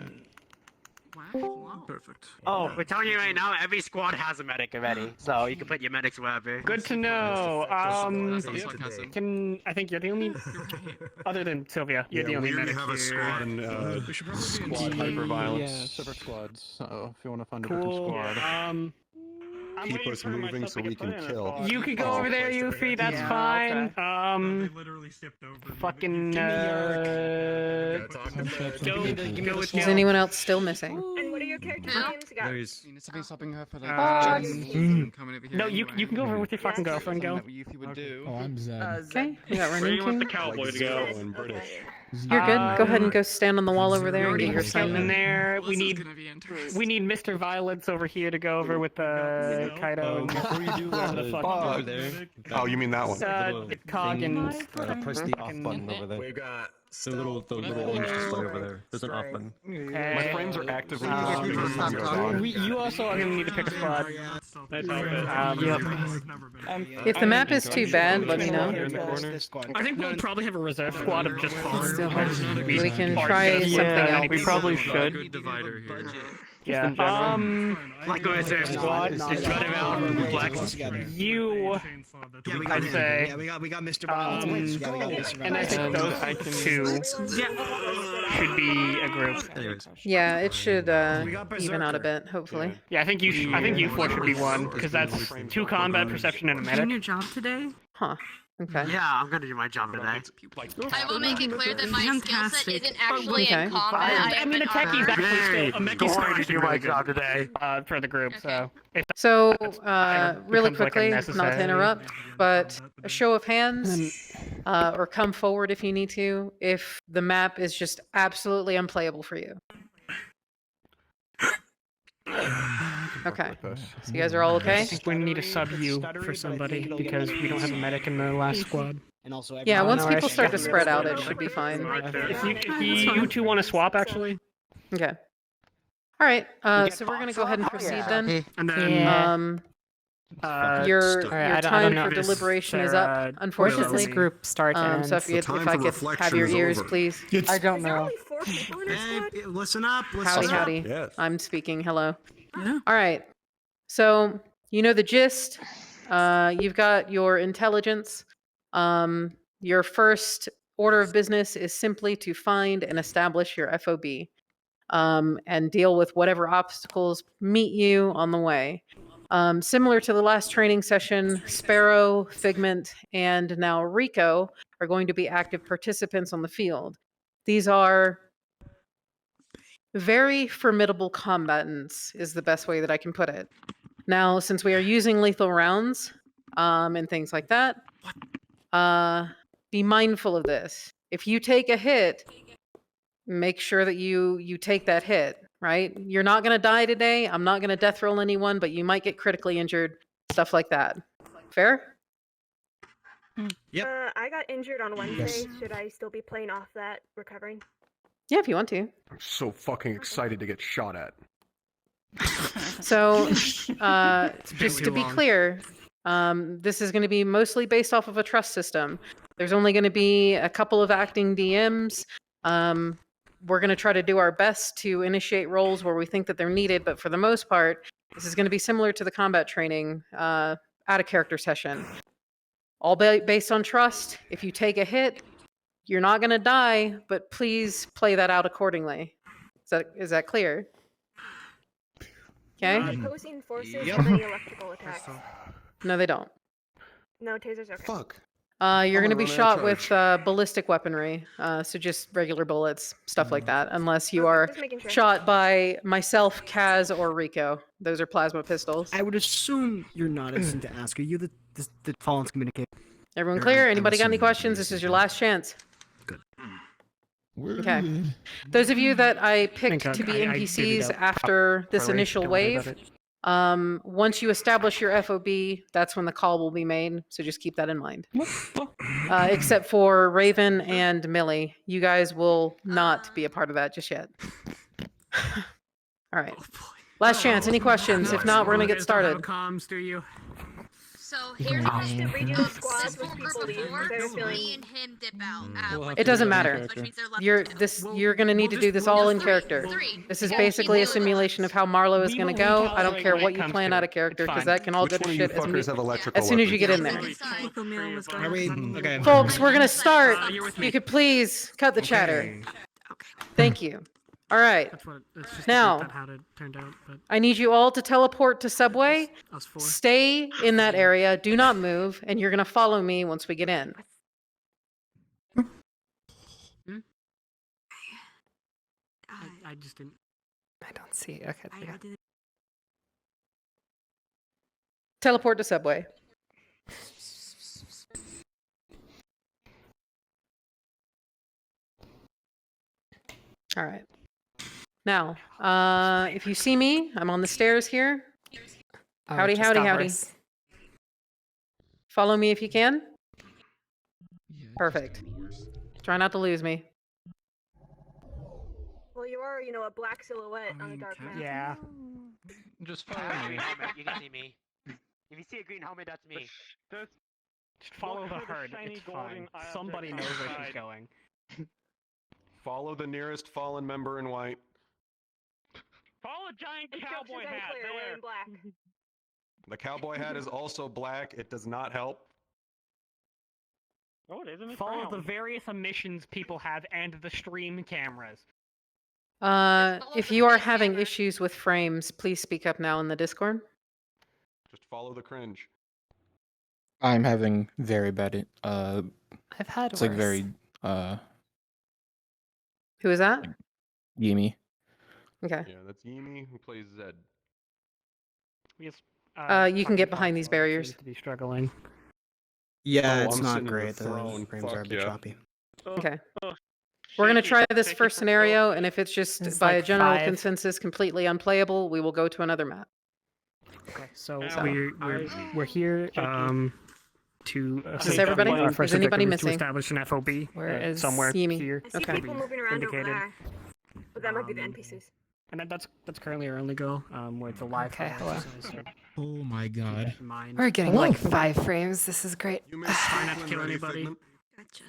Perfect. Oh, we're telling you right now, every squad has a medic already, so you can put your medics wherever. Good to know. I think you're the only, other than Sylvia, you're the only we already medic have a squad here. and We should probably squad hyperviolence. Yeah, separate squads. So if you want to find a different Cool. squad. I'm Keep waiting us for moving myself so to we get put can in a kill. spot. You could go over there, Yuffie. That's fine. literally skipped over. Fucking. Go with Is anyone else still missing? And what are your character names? You got Something stopping her for like coming over here. No, you can go over with your fucking girlfriend. Go. Oh, I'm Zed. Okay, we got Where do you want the Renington. cowboy to go? In British. You're good. Go ahead and go stand on the wall over there and get your In assignment. there, we need Mr. Violence over here to go over with Kaido and Before you do the fuck. over there. Oh, you mean that one? Cog and Press the off button over there. We've got The little orange display over there. There's an off button. My frames are actively you also are gonna need to pick a spot. If the map is too bad, let me know. I think we'll probably have a reserve squad of just fallen. We can try something else. We probably should. Good divider here. Yeah. like a reserve squad. It's right around Flex. You. I'd say. Yeah, we got Mr. Violence. Yeah, we got Mr. And I think those two should be a group. Yeah, it should even out a bit, hopefully. Yeah, I think you four should be one because that's 2 combat, perception, and a medic. your job today? Huh. Okay. Yeah, I'm gonna do my job today. I will make it clear that my skill set isn't actually Okay. in combat. I mean, a techie's actually still a mech is Going to do my job today. for the group. So. So, really becomes, like, quickly, not unnecessary. to interrupt, but a show of hands, or come forward if you need to, if the map is just absolutely unplayable for you. Okay, so you guys are all I okay? think we need a sub U for somebody because we don't have a medic in the last squad. And also, Yeah, everyone- once people start to spread out, it should be fine. If you two want to swap, actually. Okay. All right. So we're gonna go ahead and proceed then. And then your I don't time know. for deliberation is Sarah, up, where does unfortunately. this group start and So if, ends? if I could have your ears, please. I don't know. Hey, listen up. Howdy, Listen up. howdy. Yes. I'm speaking. Hello. Yeah. All right. So you know the gist. You've got your intelligence. Your first order of business is simply to find and establish your FOB, and deal with whatever obstacles meet you on the way. Similar to the last training session, Sparrow, Figment, and now Rico are going to be active participants on the field. These are very formidable combatants, is the best way that I can put it. Now, since we are using lethal rounds and things like that, be mindful of this. If you take a hit, make sure that you take that hit, right? You're not going to die today. I'm not going to death roll anyone, but you might get critically injured, stuff like that. Fair? Yep. I got injured on Wednesday. Should I still be playing off that recovering? Yeah, if you want to. I'm so fucking excited to get shot at. So, just to be clear, this is going to be mostly based off of a trust system. There's only going to be a couple of acting DMs. We're going to try to do our best to initiate roles where we think that they're needed, but for the most part, this is going to be similar to the combat training out of character session. All based on trust. If you take a hit, you're not going to die, but please play that out accordingly. Is that clear? Okay. Opposing forces have any electrical attacks? No, they don't. No, tasers are okay. Fuck. You're going to be running shot out of with ballistic weaponry, so just regular bullets, stuff like that, unless you Okay, are just making sure. shot by myself, Kaz, or Rico. Those are plasma pistols. I would assume you're not innocent to ask. Are you the Fallen's communicator? Everyone Yeah, clear? I'm Anybody got any assuming questions? he's This is your last chance. Good. Okay. Those of you that I picked Thank to God. be I figured NPCs out. after this Harley, initial don't worry about wave, it. once you establish your FOB, that's when the call will be made. So just keep that in mind. Except for Raven and Millie, you guys will not be a part of that just yet. All right. Last chance. Any questions? If not, we're gonna get started. Comms, do you? So here's Have to the redo the squads when Since people leave. before, They're me feeling and him dip out. It doesn't matter. Which means they're left You're two. you're gonna need to do this all in character. Three. This is Yeah, basically a keep simulation of how Marlowe is We gonna will go. I don't recalibrate care when what it you comes plan to out it. of character, It's because fine. that can all Which go to one of you shit fuckers have electrical as soon as you get in weapons? there. Are we? Okay. Folks, we're gonna start. You're with You me. could please cut the chatter. Thank you. All right. That's just Now, how it turned out. But I need you all to teleport to Subway. us four. Stay in that area. Do not move, and you're gonna follow me once we get in. I just didn't. I don't see. Okay. I yeah. didn't. Teleport to Subway. All right. Now, if you see me, I'm on the stairs here. Oh, Howdy, just howdy, got howdy. worse. Follow me if you can. Perfect. Try not to lose me. well, you are, a black silhouette on a dark map. Yeah. Just follow me. You can see me. If you see a green helmet, that's me. Just follow Look the for the herd. shiny It's golden fine. eye Somebody object knows where outside. she's going. Follow the nearest fallen member in white. Follow a giant Instructions cowboy hat. unclear, There. wearing black. The cowboy hat is also black. It does not help. Oh, it isn't. It's Follow the brown. various emissions people have and the stream cameras. If you are having issues with frames, please speak up now in the Discord. Just follow the cringe. I'm having very bad. I've had It's worse. like very Who is that? Yimi. Okay. Yeah, that's Yimi who plays Zed. Yes. You can get behind these barriers. Seems to be struggling. Yeah, Oh, it's I'm not sitting in the great. The throne. frames are a Fuck bit yeah. choppy. Okay. We're going to try this first scenario, and if it's just It's by a like general 5. consensus completely unplayable, we will go to another map. Okay, so So- we're here. to Is everybody? our Is first anybody objective missing? to establish an FOB Where is somewhere Yumi? here. I see Okay. people moving around over Indicated. there. But that might be the NPCs. And that's currently our only goal, where it's a live Okay, fire hello. exercise, so Oh my keep god. that in mind. We're getting like 5 frames. This is great. You may Try not signal to when kill ready, anybody. Figment. Gotcha.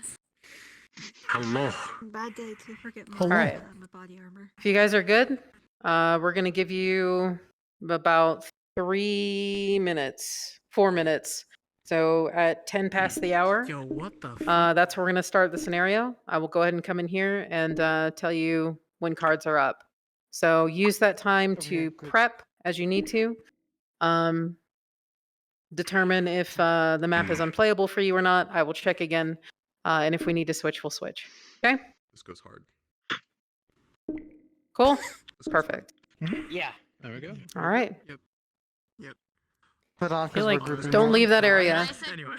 Hello. Bad day to forget my, All right. my body armor. If you guys are good, we're gonna give you about 3 minutes, 4 minutes. So at 10 past the hour, Yo, what the that's where we're gonna start the scenario. I will go ahead and come in here and tell you when cards are up. So use that time to prep as you need to. Determine if the map is unplayable for you or not. I will check again, and if we need to switch, we'll switch. Okay. This goes hard. Cool. Perfect. Yeah. There we go. All right. Put on I feel like Don't leave that area. Anyway.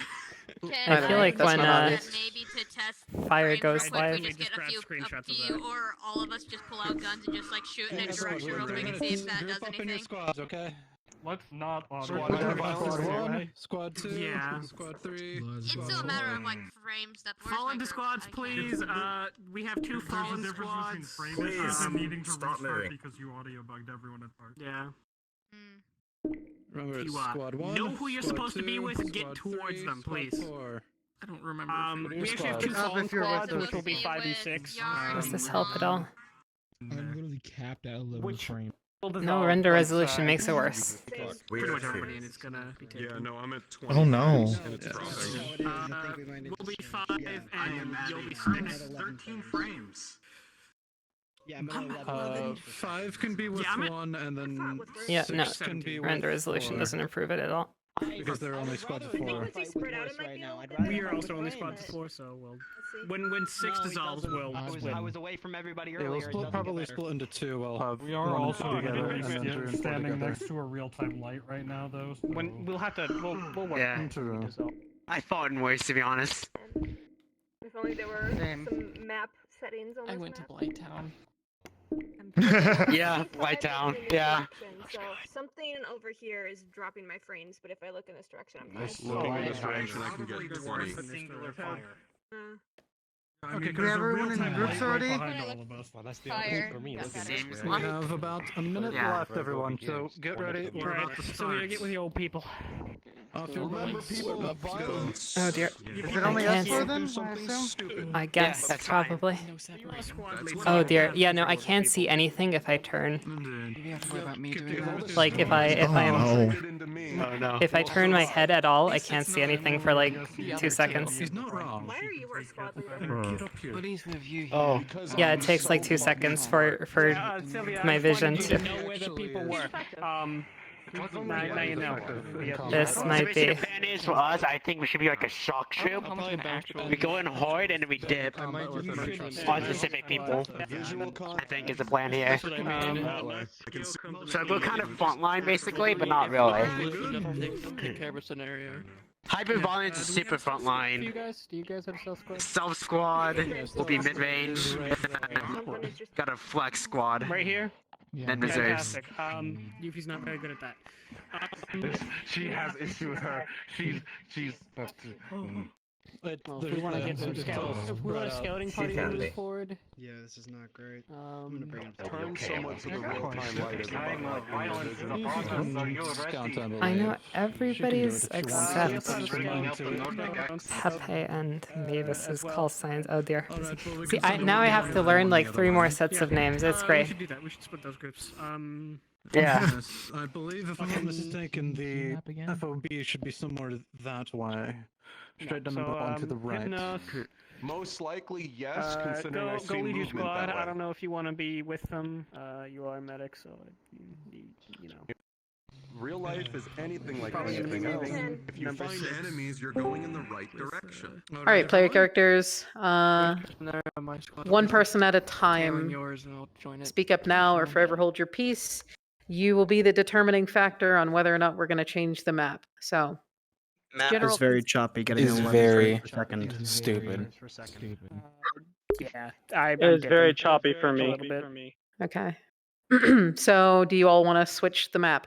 I feel like That's when not obvious. Maybe to test fire frames goes real quick, live. we just get Grab a few, screenshots of few or all of us just pull out guns and just like shoot in a direction real quick and see if that does anything. Squads, okay? Let's not Squad 1, Squad 2, Yeah. Squad 3. It's still a matter of like frames that we're Fall into squads, please. We have 2 fallen squads. Please, needing to stop restart moving. because you audio bugged everyone at first. Yeah. Remember, it's You, Squad 1. know who you're Squad supposed to be 2, with, get Squad towards 3, them, Squad please. 4. I don't remember. We actually have 2 squads. fallen If you're squads, with which will be us. 5 and 6. Does this help at all? I'm literally capped at 11 Which- frame. No, render resolution makes it worse. Pretty much everybody, and it's gonna be taken. Yeah, no, I'm at 20. Oh no. And it's dropping. We'll be 5 and you'll be 6. 13 frames. Yeah, I'm at 11. 5 can be with Yeah, I'm at- 1, and then Yeah, 6 no. can be with Render resolution 4, doesn't improve it at all. because they're only squads of 4. Once they spread out, it might be a little bit We are better. also only squads of 4, so we'll. Let's see. When 6 dissolves, we'll split. I was away from everybody Yeah, earlier. we'll it doesn't get probably better. split into 2. Well, We are one also together, and then 3 and 4 standing together. next to a real-time light right now, though. So... When we'll have to, we'll work. Yeah. to dissolve. I fought in worse, to be honest. If only there were some map settings on I this went to map. Blighttown. Yeah, Blighttown, yeah. So something over here is dropping my frames, but if I look in this direction, I'm Just fine. looking in this direction, I can get 20. Singular fire. Okay, do we have everyone in groups already? Well, that's the Fire. for me. Got That's better. We have about a minute Yeah. left, everyone, so get ready. We're Alright, about to so we start. gotta get with the old people. Off your Remember, butts. people, We're about to go. violence. Oh dear. Is it only us can't- four then? Do I something assume? stupid. I guess, that's fine. probably. No separate. Oh dear. Yeah, no, I can't see anything if I turn. Do we have to worry about me doing that? Like if I Oh. Get into me. Oh no. if I turn my head at all, I can't see anything for like 2 seconds. He's not wrong. Why are you our squad leader? Get up here. But he's with you. Oh. Because Yeah, I'm it takes like 2 so seconds for Sylvia, my I just wanted vision you to. know where the people were. Now you know. This might be. Advantage for us, I think we should be like a shock troop. We go in hard and then we dip on specific people. I think is the plan here. So we're kind of frontline basically, but not really. Take care of a scenario. Hyper violence is super frontline. Do you guys have self squad? Self squad will be mid range. Got a flex squad. Right here. Then reserves. Fantastic. Yuffie's not very good at that. She has issue with her. She's. Well, if we want to get some if we want a scouting party to move forward. Yeah, this is not great. I'm gonna bring him Turn someone to the real-time light. I know everybody's except Pepe and Mavis's call signs. Oh dear. See, now I have to learn like 3 more sets of names. It's We great. should do that. We should split those groups. Yeah. Yes, I believe if I'm not mistaken, the FOB should be somewhere that way. Straight down the bottom to the right. Most likely, yes, considering I Go see lead your movement squad. that way. I don't know if you want to be with them. You are a medic, so you know. Real life is anything like anything else. If you find enemies, you're going in the right direction. All right, player characters. My squad. One person at a Tailor time. yours and I'll join it. Speak up now or forever hold your peace. You will be the determining factor on whether or not we're going to change the map. So, Map general is very choppy. Getting Is 11 very per second. stupid. Yeah, I'm It was very dipping choppy for a me. little bit. okay. So, do you all want to switch the map?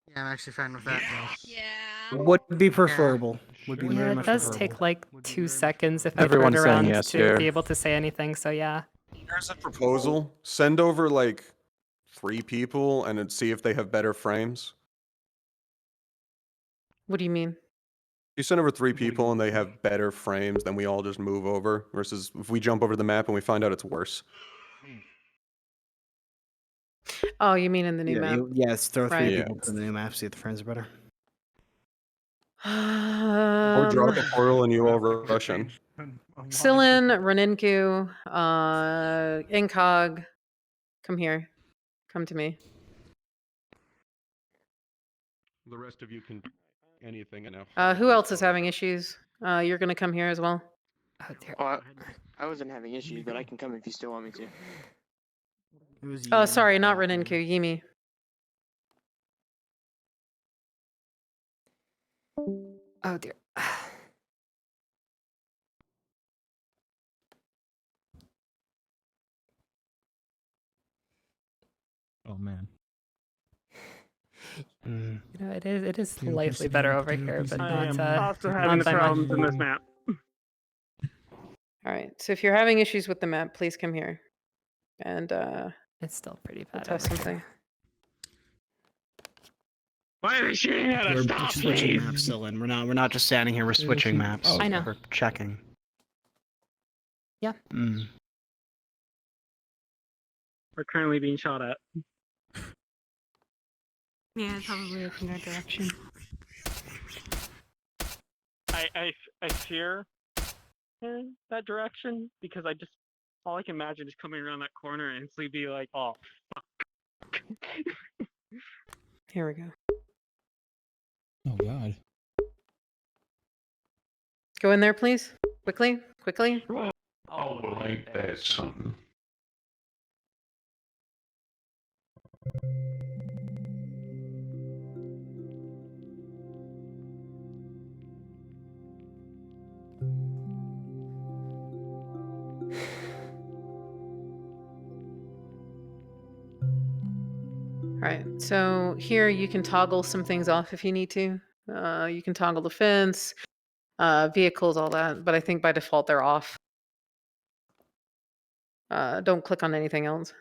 Yeah, I'm actually fine with that. Yeah. Would be preferable. Would be Yeah, very it much does preferable. take like 2 seconds if I turn Everyone's saying around yes to here. be able to say anything. So yeah. Here's a proposal. Send over like 3 people and then see if they have better frames. What do you mean? You send over 3 people and they have better frames, then we all just move over. Versus if we jump over the map and we find out it's worse. Oh, you mean in the new map? Yes, throw 3 Right. people to the new map, see if the frames are better. Or drop a portal and you all rush in. Sillin, Reninku, Incog, come here. Come to me. The rest of you can do anything enough. Who else is having issues? You're gonna come here as well. Oh, I wasn't having issues, but I can come if you still want me to. Oh, sorry, not Reninku, Yimi. Oh dear. Oh man. You know, it is slightly better over here, but I am not also having the that much. problems in this map. All right, so if you're having issues with the map, please come here. And it's still pretty we'll bad. test something. Why are they shooting at us? We're Stop, switching please. maps still in. We're not just standing here, we're switching maps. I know. We're checking. Yeah. Mm. We're currently being shot at. Yeah, it's probably looking that direction. I fear that direction because all I can imagine is coming around that corner and instantly be like, oh, fuck. Here we go. Oh god. Go in there, please. Quickly, quickly. Oh, well, ain't that something? All right, so here you can toggle some things off if you need to. You can toggle the fence, vehicles, all that, but I think by default they're off. Don't click on anything else.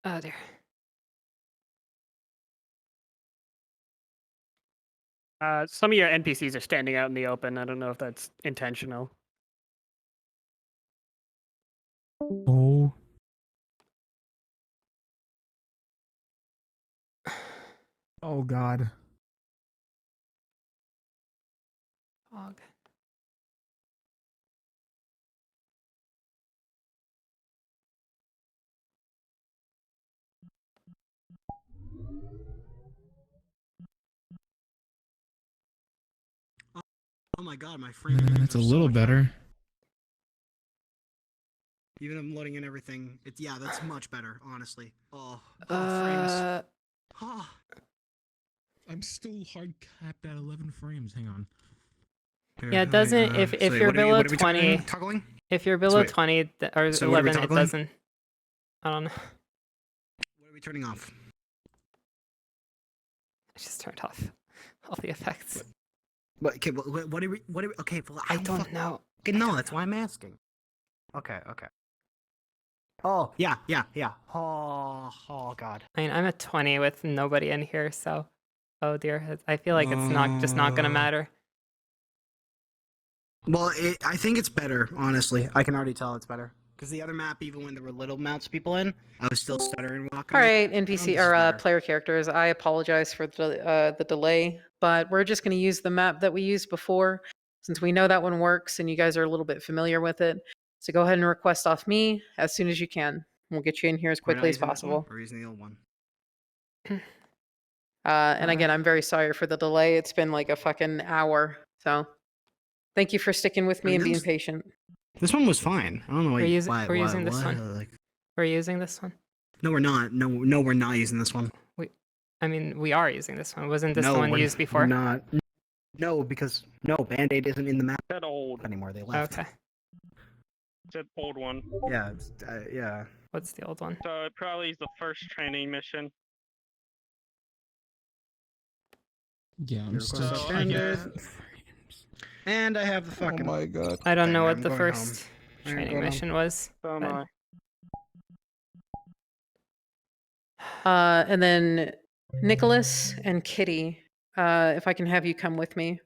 Oh dear. Some of your NPCs are standing out in the open. I don't know if that's intentional. Oh. Oh god. Fog. Oh my god, my frame. That's a little better. Even I'm loading in everything. Yeah, that's much better, honestly. Oh, frames. Oh. I'm still hard capped at 11 frames. Hang on. Yeah, it doesn't. If you're below 20, if you're below 20 or 11, it doesn't. I don't know. What are we turning off? I just turned off all the effects. But okay, what are we? Okay, well, I don't know. Okay, no, that's why I'm asking. Okay. Oh, yeah. Oh god. I mean, I'm at 20 with nobody in here, so oh dear. I feel like it's not gonna matter. Well, I think it's better, honestly. I can already tell it's better. Because the other map, even when there were little amounts of people in, I was still stuttering walking. All right, NPC or player characters, I apologize for the delay, but we're just going to use the map that we used before, since we know that one works and you guys are a little bit familiar with it. So go ahead and request off me as soon as you can. We'll get you in here as quickly as possible. Or using the old one. And again, I'm very sorry for the delay. It's been like a fucking hour. So thank you for sticking with me and being patient. This one was fine. I don't know why. We're using this one. We're using this one. No, we're not. No, we're not using this one. I mean, we are using this one. Wasn't this the one used before? Not. No, because Band-Aid isn't in the map that old anymore. They left. Okay. It's an old one. Yeah, yeah. What's the old one? So it probably is the first training mission. Yeah, I'm still. And I have the fucking. Oh my god. I don't know thing. what I'm the going first home. training mission was. So am but- I. And then Nicholas and Kitty, if I can have you come with me.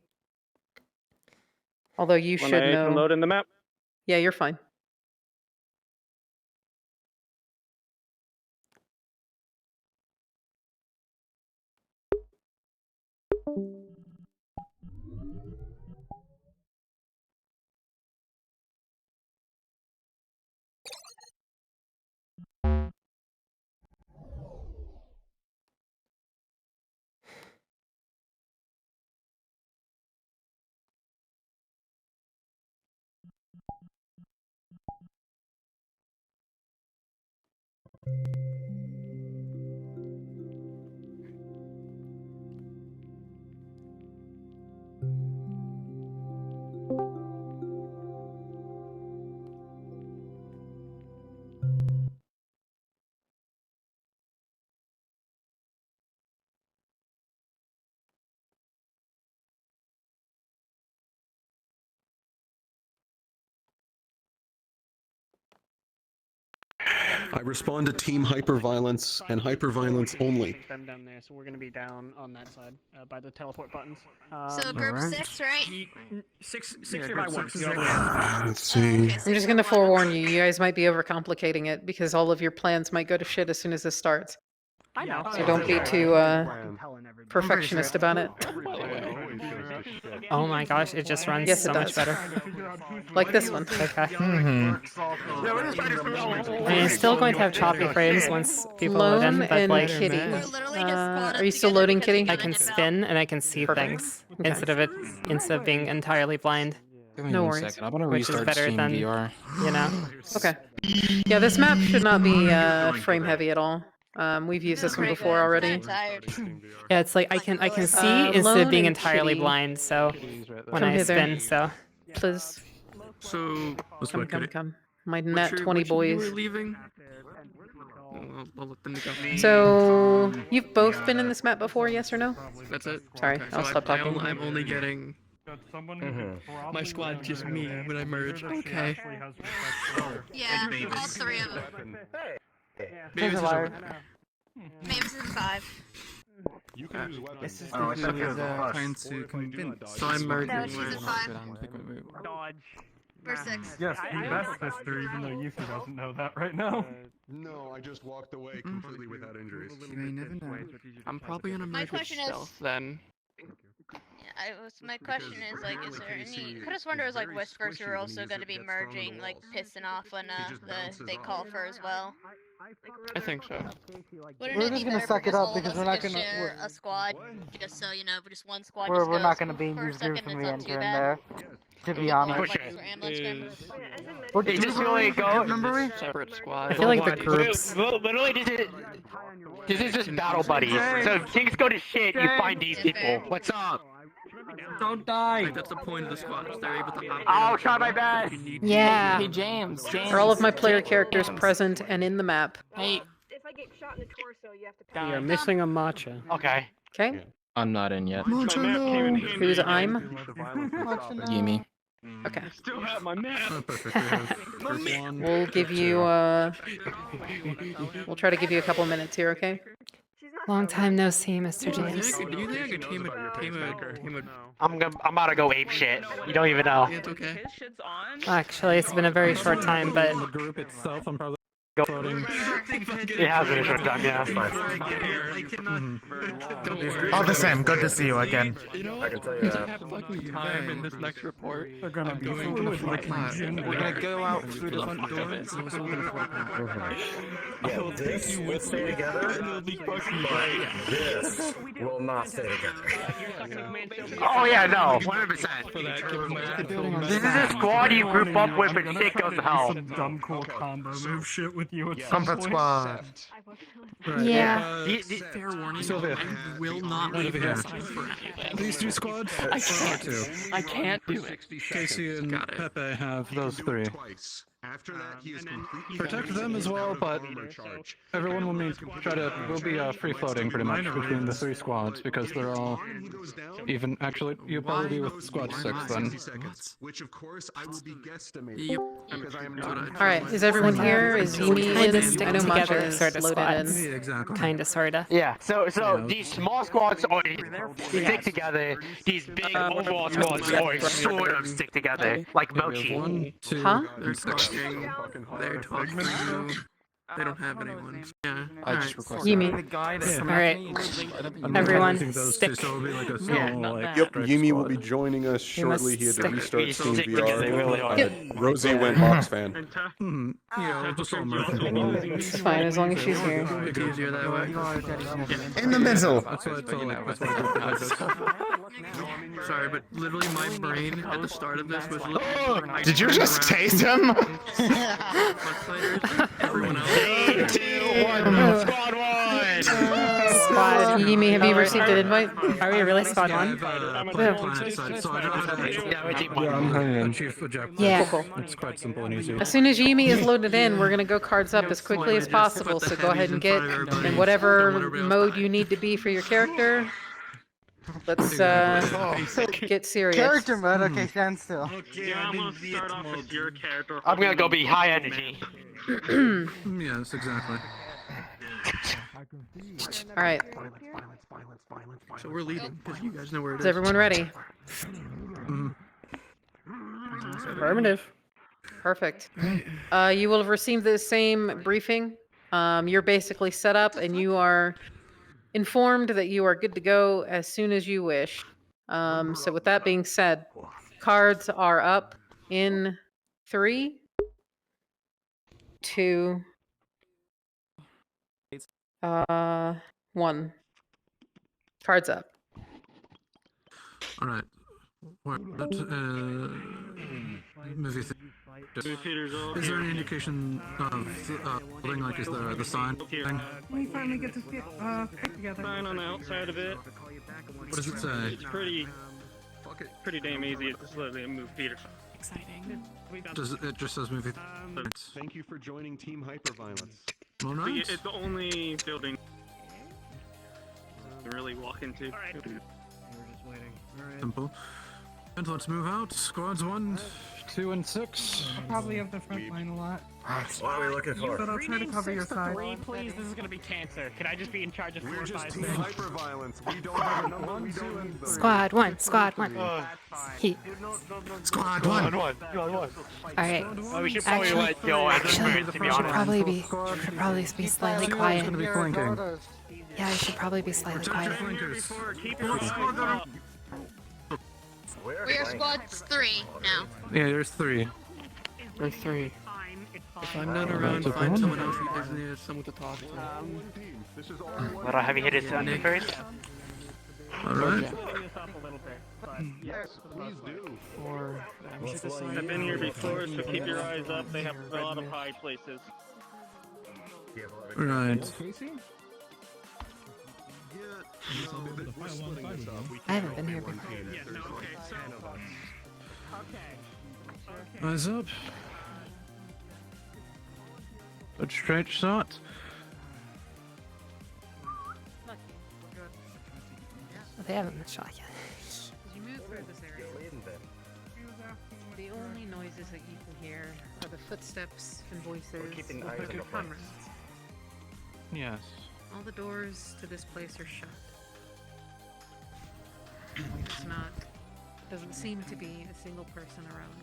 Although you When should I know. can load in the map. Yeah, you're fine. I respond to team hyperviolence and hyperviolence only. Them down there, so we're gonna be down on that side by the teleport buttons. So group 6, right? Six Yeah, here by group one. six is Get over there. there. Let's see. I'm just gonna forewarn you. You guys might be overcomplicating it because all of your plans might go to shit as soon as this starts. I know. So don't be too perfectionist about it. Oh my gosh, it just runs Yes, it so much does. better. Like this one. Okay. I mean, it's still going to have choppy frames once people load in, Lone but and like, Kitty. Are you still loading, Kitty? I can spin and I can see things instead of being entirely blind. Give me No one worries. second. I'm gonna Which is restart better Steam than, VR. you know. Okay. Yeah, this map should not be frame heavy at all. We've used this one before already. Yeah, it's like I can see instead Lone of being and entirely Kitty. blind. So when Come I hither. spin, so Please. So, Come. My what's net your- 20 which of you boys. were leaving? I'll let them go. So, you've both been in this map before, yes or no? That's it. Sorry, Okay, I'll so stop talking. I'm only getting. My squad, just me when I merge. Okay. Yeah, all 3 of them. Maybe this is Mavis is 5. You can use weapons. This is trying to convince. So I'm merging. No, she's a 5. Dodge. We're 6. Yes, the best sister, even though Yuffie doesn't know that right now. No, I just walked away completely without injuries. You may never know. I'm probably gonna My merge with question is- stealth then. My question is, like, is there any... Could have sworn there was, like, whispers who are also going to be merging, like, pissing off when, they call for as well. I think so. Wouldn't We're it just be gonna better suck for it up all of because us we're not to gonna- share a squad, just so, you know, just one squad We're just not goes gonna be in for a these second, groups when it's we not too enter in bad. there. To be honest. Like, for ambulance scrambles. What They do just we really go. remember we? Separate squad. I feel like the groups. Literally, this is just battle buddies. So if things go to shit, you find these people. What's up? Don't die. Like, that's the point of the squad. Is they're able to. I'll try my best. Yeah. Hey James. Are all of my player characters present and in the map? Hey. If I get shot in the torso, you have to You're missing a matcha. Okay. Okay. I'm not in yet. Who's I'm? Gimme. Okay. Still have my map. We'll give you, we'll try to give you a couple minutes here, okay? Long time no see, Mr. James. Do you think I could tame a I'm about to go ape shit. You don't even know. It's okay. Actually, it's been a very short time, but The group itself, I'm probably Go. voting. It has been a short time, yeah. Oh, the same. Good to see you again. You know what? I have fucking time in this next report. They're gonna be going to the front class. We're gonna go out through the front door. This will stay together. This will not stay together. Oh yeah, no, 100%. This is a squad you group up with and shit goes to hell. Some dumb cool combo move shit with you at some Comfort point. squad. yeah. Fair warning. Sylvia. I will not leave this side for anything. These two squads? I can't. I can't do it. Casey and Pepe have those 3. After that, he is completely Protect them as well, but everyone will be free floating pretty much between the 3 squads because they're all even. Actually, you'll probably be with squad 6 then. Which of course I will be guesstimating because I am not. All right, is everyone here? Is Yumi Kind in? of stick I know together, Masha is sort of loaded squads. in. Exactly. Kinda, sorta. Yeah. So these small squads always stick together. These big overall squads always sort of stick together, like Mochi. 1, 2, Huh? and 6. They're talking to you. They don't have anyone. Yeah. I just requested. Yumi. Alright. Everyone, stick. Yep, Yumi will be joining us shortly. He had to restart Team VR. Yep. Rosie went Box fan. It's fine as long as she's here. It's easier that way. In the middle. That's what I told Sorry, but literally my brain at the start of this was literally... Did you just taste him? Everyone else. 3, 2, 1, squad 1! Squad, Yumi, have you received an invite? Are we really squad 1? Yeah. Cool. It's quite simple and easy. As soon as Yumi is loaded in, we're gonna go cards up as quickly as possible. So go ahead and get in whatever mode you need to be for your character. Let's get serious. Character mode. Okay, stand still. Yeah, I'm gonna start off with your character. I'm gonna go be high energy. Yes, exactly. All right. So we're leading because you guys know where it is. Is everyone ready? Affirmative. Perfect. You will have received the same briefing. You're basically set up and you are informed that you are good to go as soon as you wish. So with that being said, cards are up in 3, 2, 1. Cards up. All right. Movie is there any indication of building, like, is there the sign thing? We finally get to pick together. Sign on the outside of it. What does it say? It's pretty damn easy. It's just literally a move Peter. Exciting. It just says movie? Thank you for joining Team Hyperviolence. All right. It's the only building you can really walk into. We're just waiting. Alright. Simple. And let's move out. Squads 1, 2, and 6. Probably up the front line a lot. What are we looking for? But I'll try to cover your side. 3, please. This is gonna be cancer. Could I just be in charge of 4 We're or just 5 Team things? Hyperviolence. We don't have a number. We don't need the... Squad 1, squad 1. He. Squad 1. Alright. Well, we should probably let Joe as a bird, to be should honest. probably be slightly quiet. Gonna be flanking. Yeah, I should probably be slightly quiet. Keep your eyes up. We are squad 3 now. Yeah, there's 3. There's 3. If I'm not around, find someone else who doesn't need someone to talk to. Let our heavy hitters on first. All right. Yes, please do. I've been here before, so keep your eyes up. They have a lot of high places. Right. I haven't been here before. Eyes up. A straight shot. They haven't been shot yet. As you move through this area, the only noises that you can hear are the footsteps and voices of your comrades. Yes. All the doors to this place are shut. Doesn't seem to be a single person around.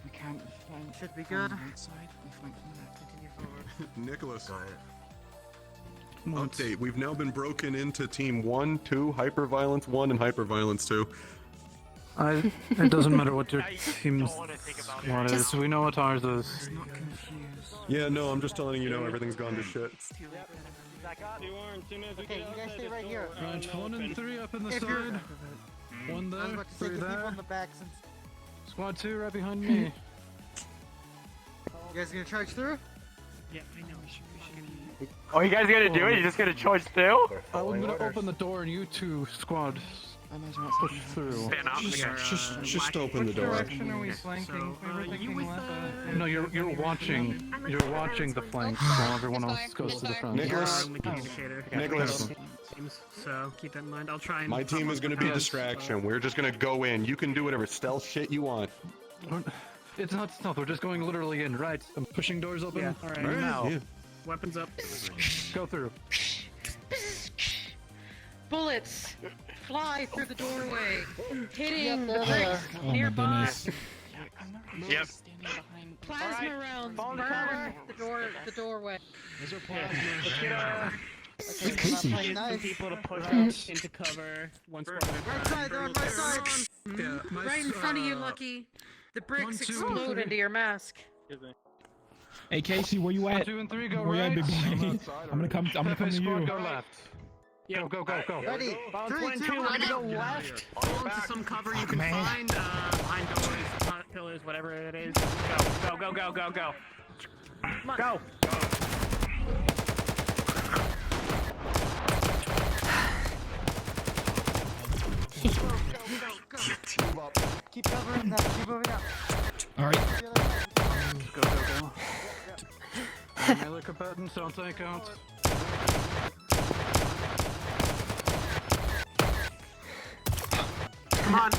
We can't flank. Should be good. Outside. We flank from the left. Continue forward. Nicholas. Update. We've now been broken into Team 1, 2, Hyperviolence 1, and Hyperviolence 2. It doesn't matter what your team's squad is. We know what ours is. Yeah, no, I'm just telling you now everything's gone to shit. Okay, you guys stay right here. Right, 1 and 3 up in the If you're- side. 1 I was there, about to say 3 the people there. in the back since Squad 2 right behind me. you guys gonna charge through? Yeah, I know. We should Oh, you guys gonna do it? You're just gonna charge through? I'm gonna open the door and you 2 squad Push through. Just open the door. Direction are we flanking? We were thinking left. No, you're watching the flanks while everyone else goes to the front. Nicholas? Nicholas? So keep that in mind. I'll try and. My team is going to be a distraction. We're just going to go in. You can do whatever stealth shit you want. It's not stealth. We're just going literally in, right? I'm pushing doors open. Yeah. All right. Now. Yeah. Weapons up. Go through. Bullets fly through the doorway, hitting Yep, the bricks oh my nearby. goodness. Yep. Plasma rounds burn the doorway. Let's get Casey. some people to push us into cover. One squad at a time. Right in front of you, Lucky. The bricks explode into your mask. Hey Casey, where you at? 1, 2, and 3, go Where you at, right. big boy? I'm gonna come to Squad, you. go left. Yeah. Go. Ready? 3, 2, 1, go left. Go into some cover you can find. Behind doors, pillars, whatever it is. Go. Go. Keep covering that. Keep moving up. All right. Go. Melee combatants don't take out. Come on.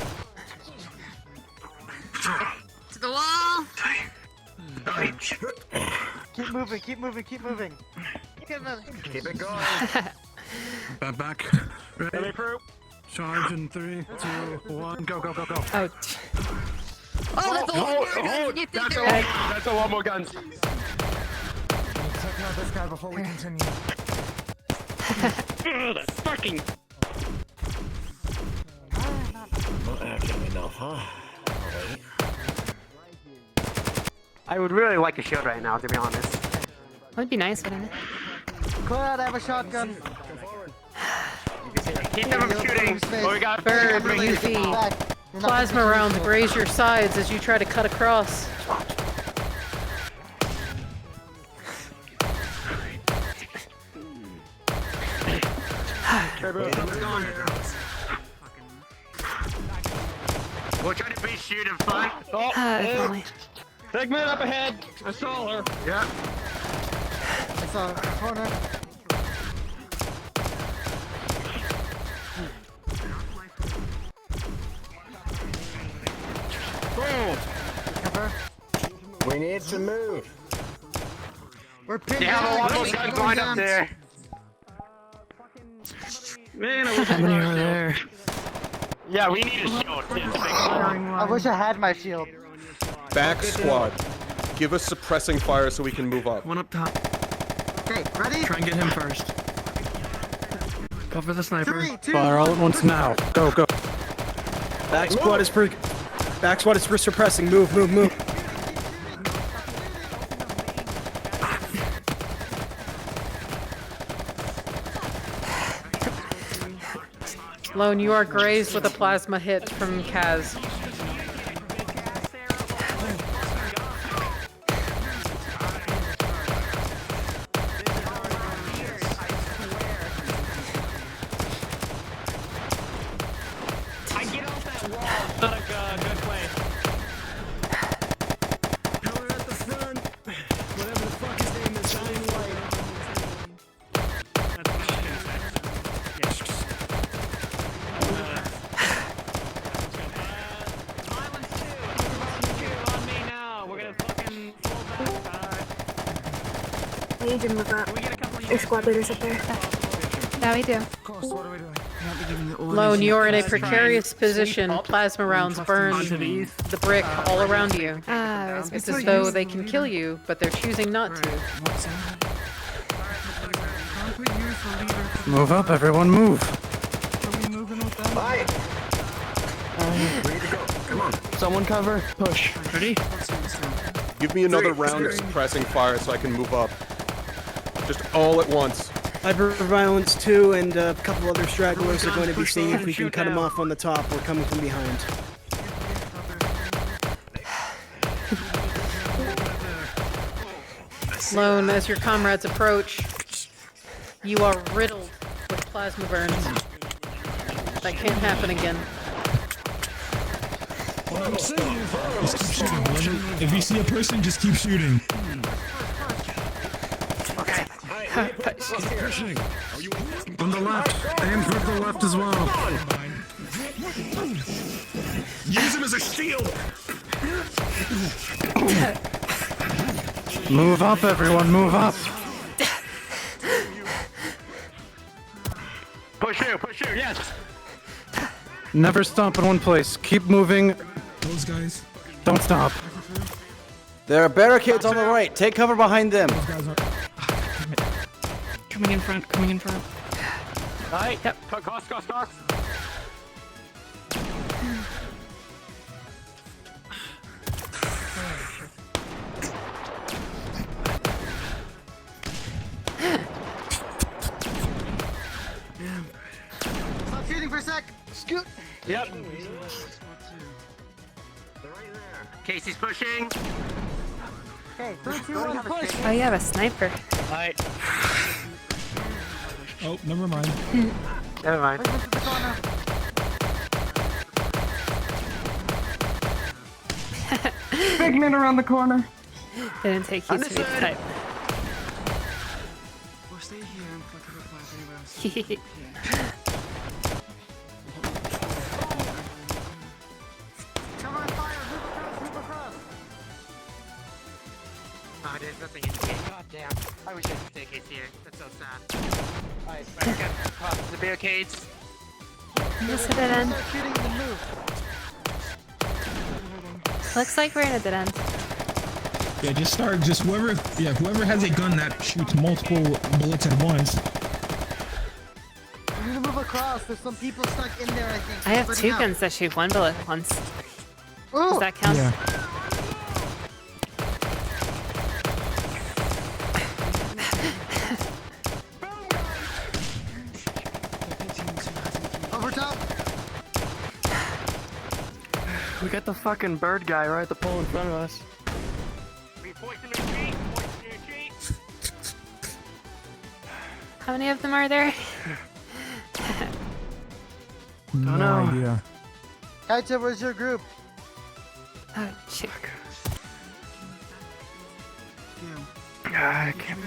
To the wall. Keep moving. Keep moving. Keep it going. Back. Ready, Ready? crew? Charge in 3, 2, 1, go. Oh, That's a lot more guns. Check out this guy before we continue. That's fucking. Not accurate enough, huh? Alright. I would really like a shield right now, to be honest. would be nice, wouldn't it? Clear out, I have a shotgun. Keep them from shooting. Oh, we got Burn, UV. Plasma rounds graze your sides as you try to cut across. We're trying to be shooting fun. Finally. Segment up ahead. I saw her. Yeah. I saw a corner. Cover. We need to move. We're pinned They have a lot down. of guns lined up there. Man, I wish How many are there? Yeah, we need a shield. I wish I had my shield. Back squad. Give us suppressing fire so we can move up. One up top. Okay, ready? Try and get him first. Cover the sniper. 3, 2, Fire all at once now. Go. Back squad is for suppressing. Move. Lone, you are grazed with a plasma hit from Kaz. I get off that wall. Not a good play. Pillar at the front. Whatever the fuck his name is, Dying White. That's what I was gonna say. On me now. We're gonna fucking fall back. We need to move up. We get a couple There's squad leaders up there. Yeah, we do. Of course, what are we doing? Lone, you are in a precarious position. Plasma rounds burn the brick all around you. It's as though they can kill you, but they're choosing not to. Move up, everyone, move. Are we moving with them? Ready to go. Come on. Someone cover. Push. Ready? Give me another round of suppressing fire so I can move up. Just all at once. Hyperviolence 2 and a couple other stragglers are going to be seeing if we can cut them off on the top. We're coming from behind. Lone, as your comrades approach, you are riddled with plasma burns. That can't happen again. What I'm saying is, just keep shooting. If you see a person, just keep shooting. Pushing. On the left. Aim for the left as well. Use him as a shield. Move up, everyone. Move up. Push you, yes! Never stop in one place. Keep moving. Those guys. Don't stop. There are barricades on the right. Take cover behind them. Coming in front, coming in front. Right, yep. Cross. Stop shooting for a sec. Scoot. Yep. Casey's pushing. Okay, 3, 2, 1, push. Oh, you have a sniper. Alright. Oh, never mind. Never mind. Figment around the corner. Didn't take you to be the type. We'll stay here and fuck it up if anybody else. Cover and fire. Move across. Oh, there's nothing in here. God damn. I wish I could staircase here. That's so sad. Alright, we gotta cross the barricades. This is a dead end. Start shooting and move. Looks like we're in a dead end. Yeah, just whoever has a gun that shoots multiple bullets at once. We need to move across. There's some people stuck in there, I think. I have Spreading two out. guns that shoot one bullet at once. Ooh. Does that count? Yeah. Over top. We got the fucking bird guy right at the pole in front of us. How many of them are there? No idea. Kaita, where's your group? Oh, shit.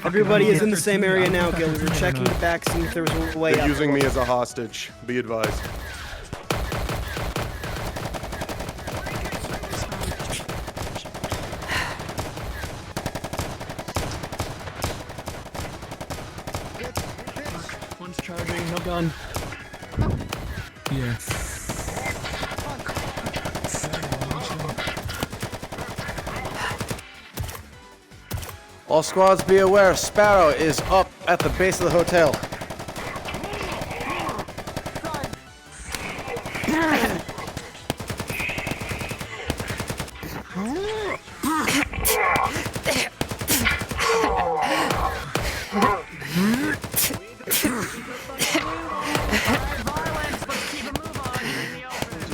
Everybody is in the same area now, Gilly. We're checking the back, seeing if there was a way They're up. using me as a hostage. Be advised. One's charging, no gun. Yeah. All squads be aware, Sparrow is up at the base of the hotel.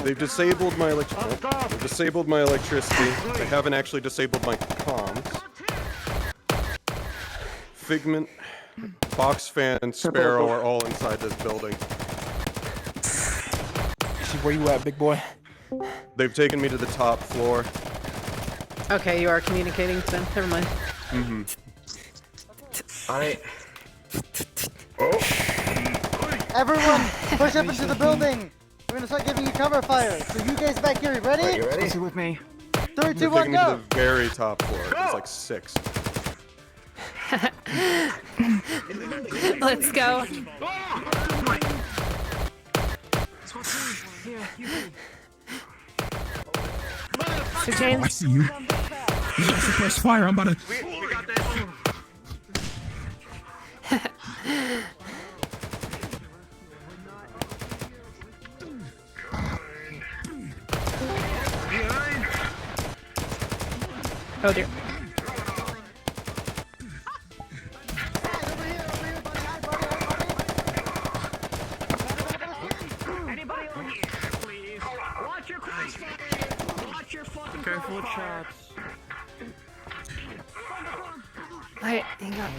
They've disabled my electricity. They haven't actually disabled my comms. Figment, Box Fan, and Sparrow are all inside this building. Where you at, big boy? They've taken me to the top floor. Okay, you are communicating then. Never mind. Mm-hmm. Alright. Everyone, push up into the building. We're gonna start giving you cover fire. So you guys back here, ready? Right, you ready? Stay with me. 3, 2, They're 1, taking me to go. the very top floor. It's like 6. Let's go. So Oh, I James, see you. You got suppress fire. I'm about to. oh dear. Anybody over here, please? Watch your crossfire! Watch your fucking Careful with shots. Alright, hang on.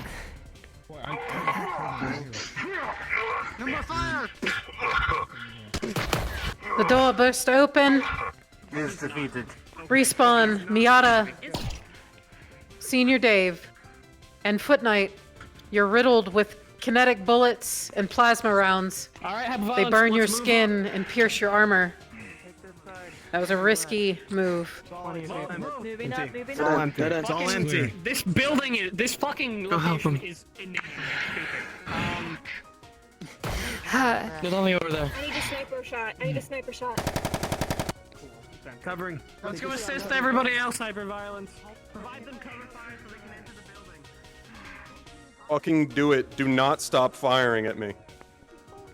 No more fire. The door burst open. Is defeated. Respawn, Miata, Senior Dave, and Foot Knight. You're riddled with kinetic bullets and plasma rounds. Alright, have They violence. burn your Let's move skin and pierce your armor. That was a risky move. Moving up, moving It's all up. empty. It's all empty. This building is, this fucking location is stupid. There's only over there. I need a sniper shot. I need a sniper shot. Covering. Let's go assist everybody else, hyper-violence. Provide them cover fire so they can enter the building. Fucking do it. Do not stop firing at me.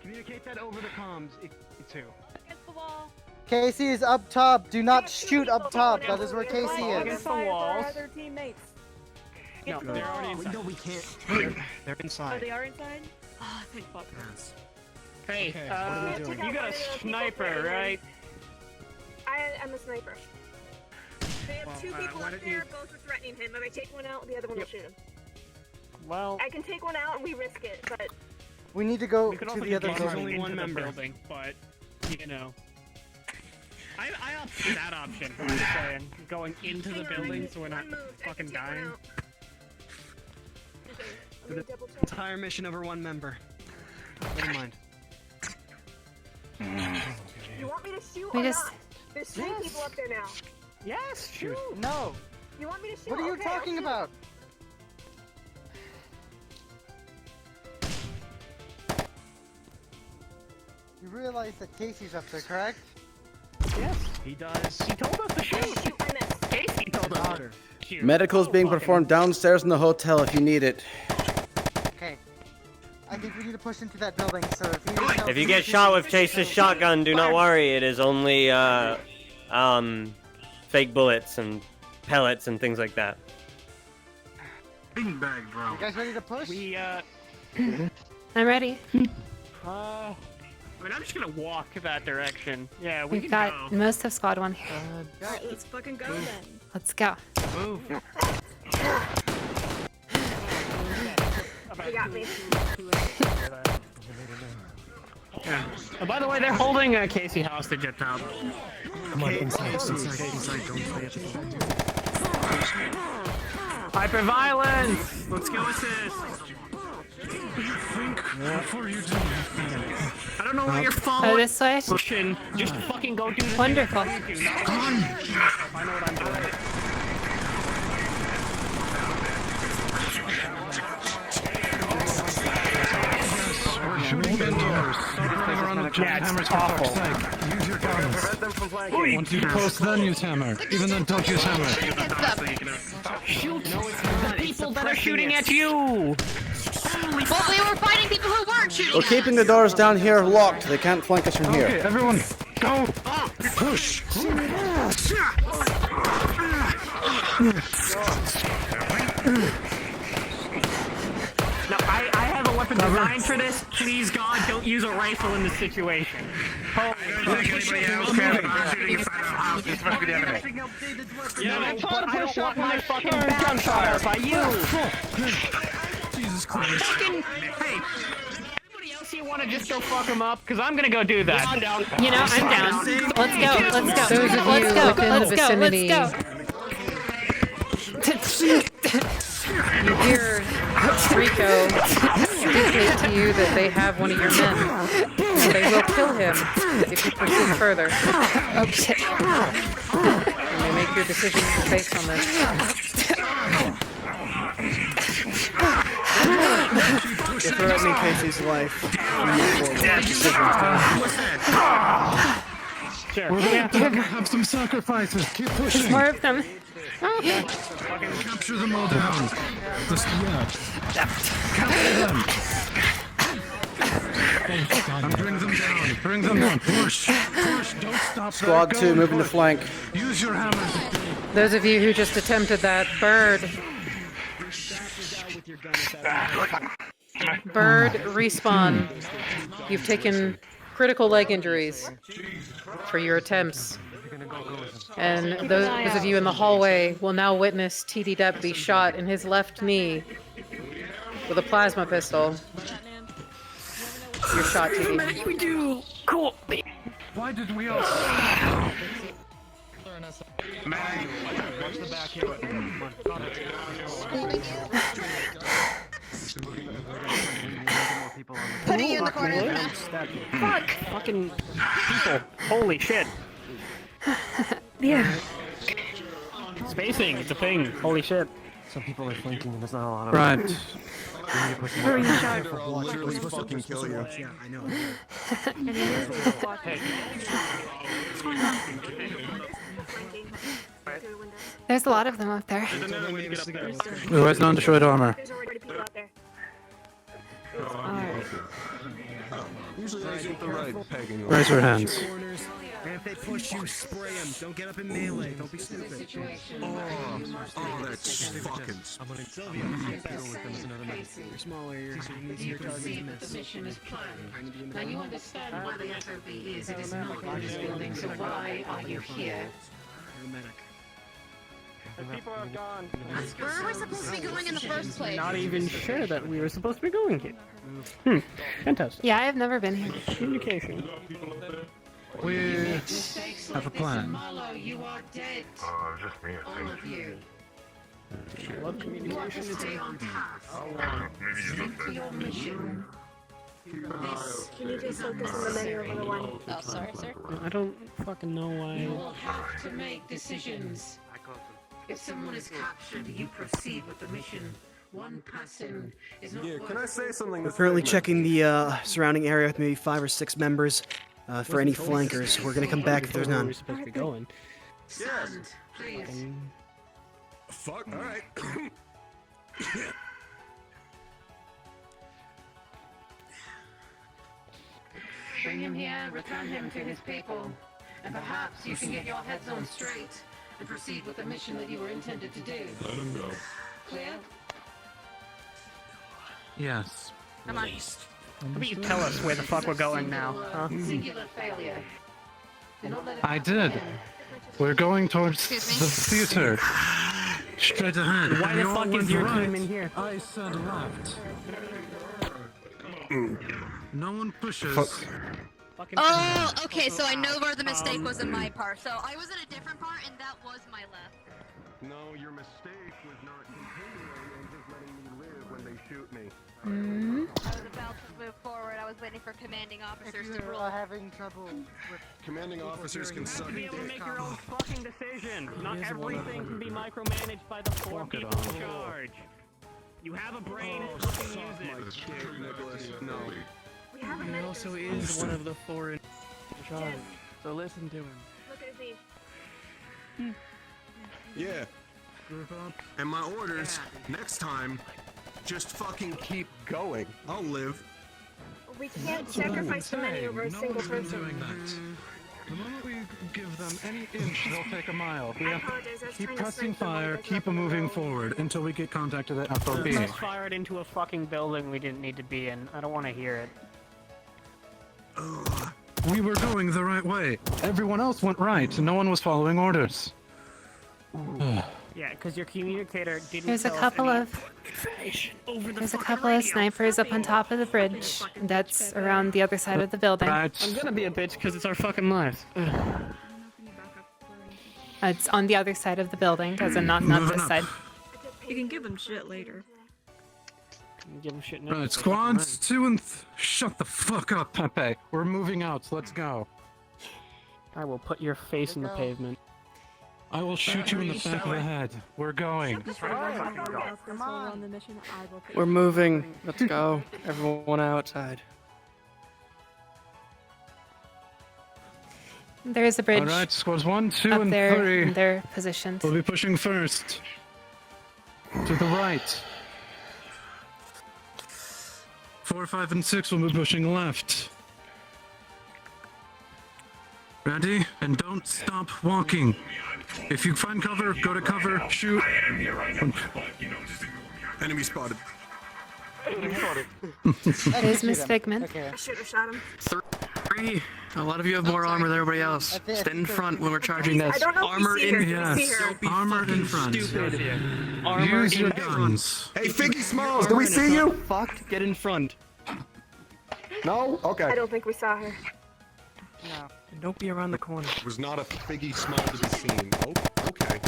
Communicate that over the comms, too. Against the wall. Casey is up top. Do not shoot up top. That is where Casey Against is. the walls. Other teammates. No, they're already inside. No, we can't. They're Oh, inside. they are inside? Oh, thank fuck. Yes. Hey, Okay, what are we doing? you got a sniper, right? I'm a sniper. They have two people up there, both are threatening him. If I take one out, the other one will shoot him. Well, I can take one out and we risk it, but We need to go we could to also the other get building. only one member building, but you know. I opt for that option. I'm just saying, going into the building so we're not fucking dying. For the entire mission over one member. Never mind. you want me to shoot We or just- not? There's three people up there now. Yes, shoot. No. You want me to shoot? What are you Okay, I'll talking shoot. about? You realize that Casey's up there, correct? Yes, he does. He told us to shoot. Casey told us to shoot. Medical's being performed downstairs in the hotel if you need it. Okay. I think we need to push into that building, so if you need help, If you get shot with Chase's shotgun, do not worry. It is only fake bullets and pellets and things like that. Bing bag, bro. You guys ready to push? We I'm ready. I mean, I'm just gonna walk that direction. Yeah, we We've can got go. most of squad one here. Alright, let's fucking go then. Let's go. Move. You got me. Yeah. Oh, by the way, they're holding Casey hostage at top. Come on, inside. Don't stay at the Hyper-violence! Let's go assist! Before you do I don't know why you're following. Oh, this way? Pushing. Just fucking go do the Wonderful. Thing I know what I'm doing. We're shooting mentors. Stop running around the hammers for fuck's sake. Use your guns. Once you post, then use hammer. Even then, don't use hammer. Shoot the people that are shooting at you! Well, we were fighting people who weren't shooting We're at keeping the doors down here locked. They can't flank us from Okay, here. everyone, go! Push! No, I have a weapon designed for this. Please, God, don't use a rifle in this situation. Holy Yeah, I don't want my fucking backfire by you! Jesus Christ. Fucking, hey, anybody else you want to just go fuck him up? Because I'm gonna go do that. I'm down. You know, I'm down. Let's go. Let's go. Those of you Let's go. within the Let's go. vicinity, Let's go. you hear Rico indicate to you that they have one of your men. And they will kill him if you proceed further. Okay. You may make your decision based on this. You're threatening Casey's life. Sure. We're going to have some sacrifices. Keep pushing. There's more of them. Capture them all down. Just, capture them. And bring them down. Bring them down. Push. Push. Don't stop. Squad 2 moving to flank. Use your hammers. Those of you who just attempted that, Bird, respawn. You've taken critical leg injuries for your attempts. And those of you in the hallway will now witness TD Depp be shot in his left knee with a plasma pistol. You're shot, TD. We do. Cool. Why did we all? Man, watch the back here. Putting you in the corner. Fuck! Fucking people. Holy shit. Yeah. Spacing, it's a thing. Holy shit. Some people are flanking and there's not a lot of Right. them. We need to push them Hurry, back. Shard. They're all literally fucking kill you. Yeah, I know. There's a lot of them up there. Who has non-destroyed armor? There's already people out there. Usually I get the right pegging. Raise your hands. And if they push you, spray them. Don't get up in melee. Don't be stupid. Oh, that's fucking. I'm gonna Sylvia. You're smaller. Your target miss. Now you understand why the FOB is. It is not in this building, so why are you here? You're a medic. The people are gone. Where are we supposed to be going in the first place? Not even sure that we were supposed to be going here. Fantastic. Yeah, I've never been here. Communication. We have a plan. You are dead. Just me, I All of you. Love You are to stay on task. Stick to your mission. This Can you just focus on the menu over the one? Oh, sorry, sir. I don't fucking know you why. will have to make decisions. If someone is captured, you proceed with the mission. One person is not. Yeah, can I say something? We're currently checking the surrounding area with maybe 5 or 6 members for any flankers. We're gonna come back if there's none. We're supposed to be going. Stand, please. Fuck. All right. Bring him here, return him to his people, and perhaps you can get your heads on straight and proceed with the mission that you were intended to do. Let him go. Clear? Yes. Come on. How about you tell us where the fuck we're going now, huh? Singular failure. Do not let it I did. We're going towards the Excuse me? theater. Straight ahead. Why the You all fuck went is your right. team in here? I said left. No one pushes. Oh, okay, so I know where the mistake was in my part. So I was in a different part, and that was my left. No, your mistake was not continuing and just letting me live when they shoot me. I was about to move forward. I was waiting for commanding officers to You're rule. having trouble with Commanding officers can suck Be able to dick. make your own fucking decision. Not everything can be micromanaged by the 4 people in charge. You have a brain, fucking use it. Dick, Nicholas. No. We have a He medic. also is one of the 4 in charge, so listen to him. Look at his knee. Yeah. And my orders, next time, just fucking keep going. I'll live. We can't sacrifice the menu over a No single one's been person. doing that. The moment we give them any inch, they'll take a mile. We I have apologize, I was keep trying to pressing snipe them while fire, you guys keep were up in the moving road. forward until we get contact with the FOB. Let's fire it into a fucking building we didn't need to be in. I don't want to hear it. We were going the right way. Everyone else went right. No one was following orders. Yeah, because your communicator didn't There's a tell us couple any of information over the there's a fucking couple of radio. snipers up on top of the bridge. That's around the other side of the building. I'm gonna be a bitch because it's our fucking lives. It's on the other side of the building, as in not this side. You can give them shit later. Give them shit now. Right, squads 2 and shut the fuck up, Pepe. We're moving out. Let's go. I will put your face in the pavement. I will shoot you in the back of the head. We're going. We're moving. Let's go. Everyone outside. There is a bridge Alright, squads 1, 2, up and there 3. in their positions. We'll be pushing first. To the right. 4, 5, and 6 will be pushing left. Ready? And don't stop walking. If you find cover, go to cover, shoot. Enemy spotted. It is Miss Figment. I should have shot him. 3. A lot of you have more armor than everybody else. Stand in front when we're charging this. I don't know if Armor we see in her. Do we see Yes, her? Don't be armor in fucking front. stupid. Armor Use in your front. guns. Hey, Figgy Smalls, do Armor we in see front. you? Fuck, get in front. No? I Okay. don't think we saw her. No. Don't be around the corner. It was not a figgy smile to be seen. Oh, okay.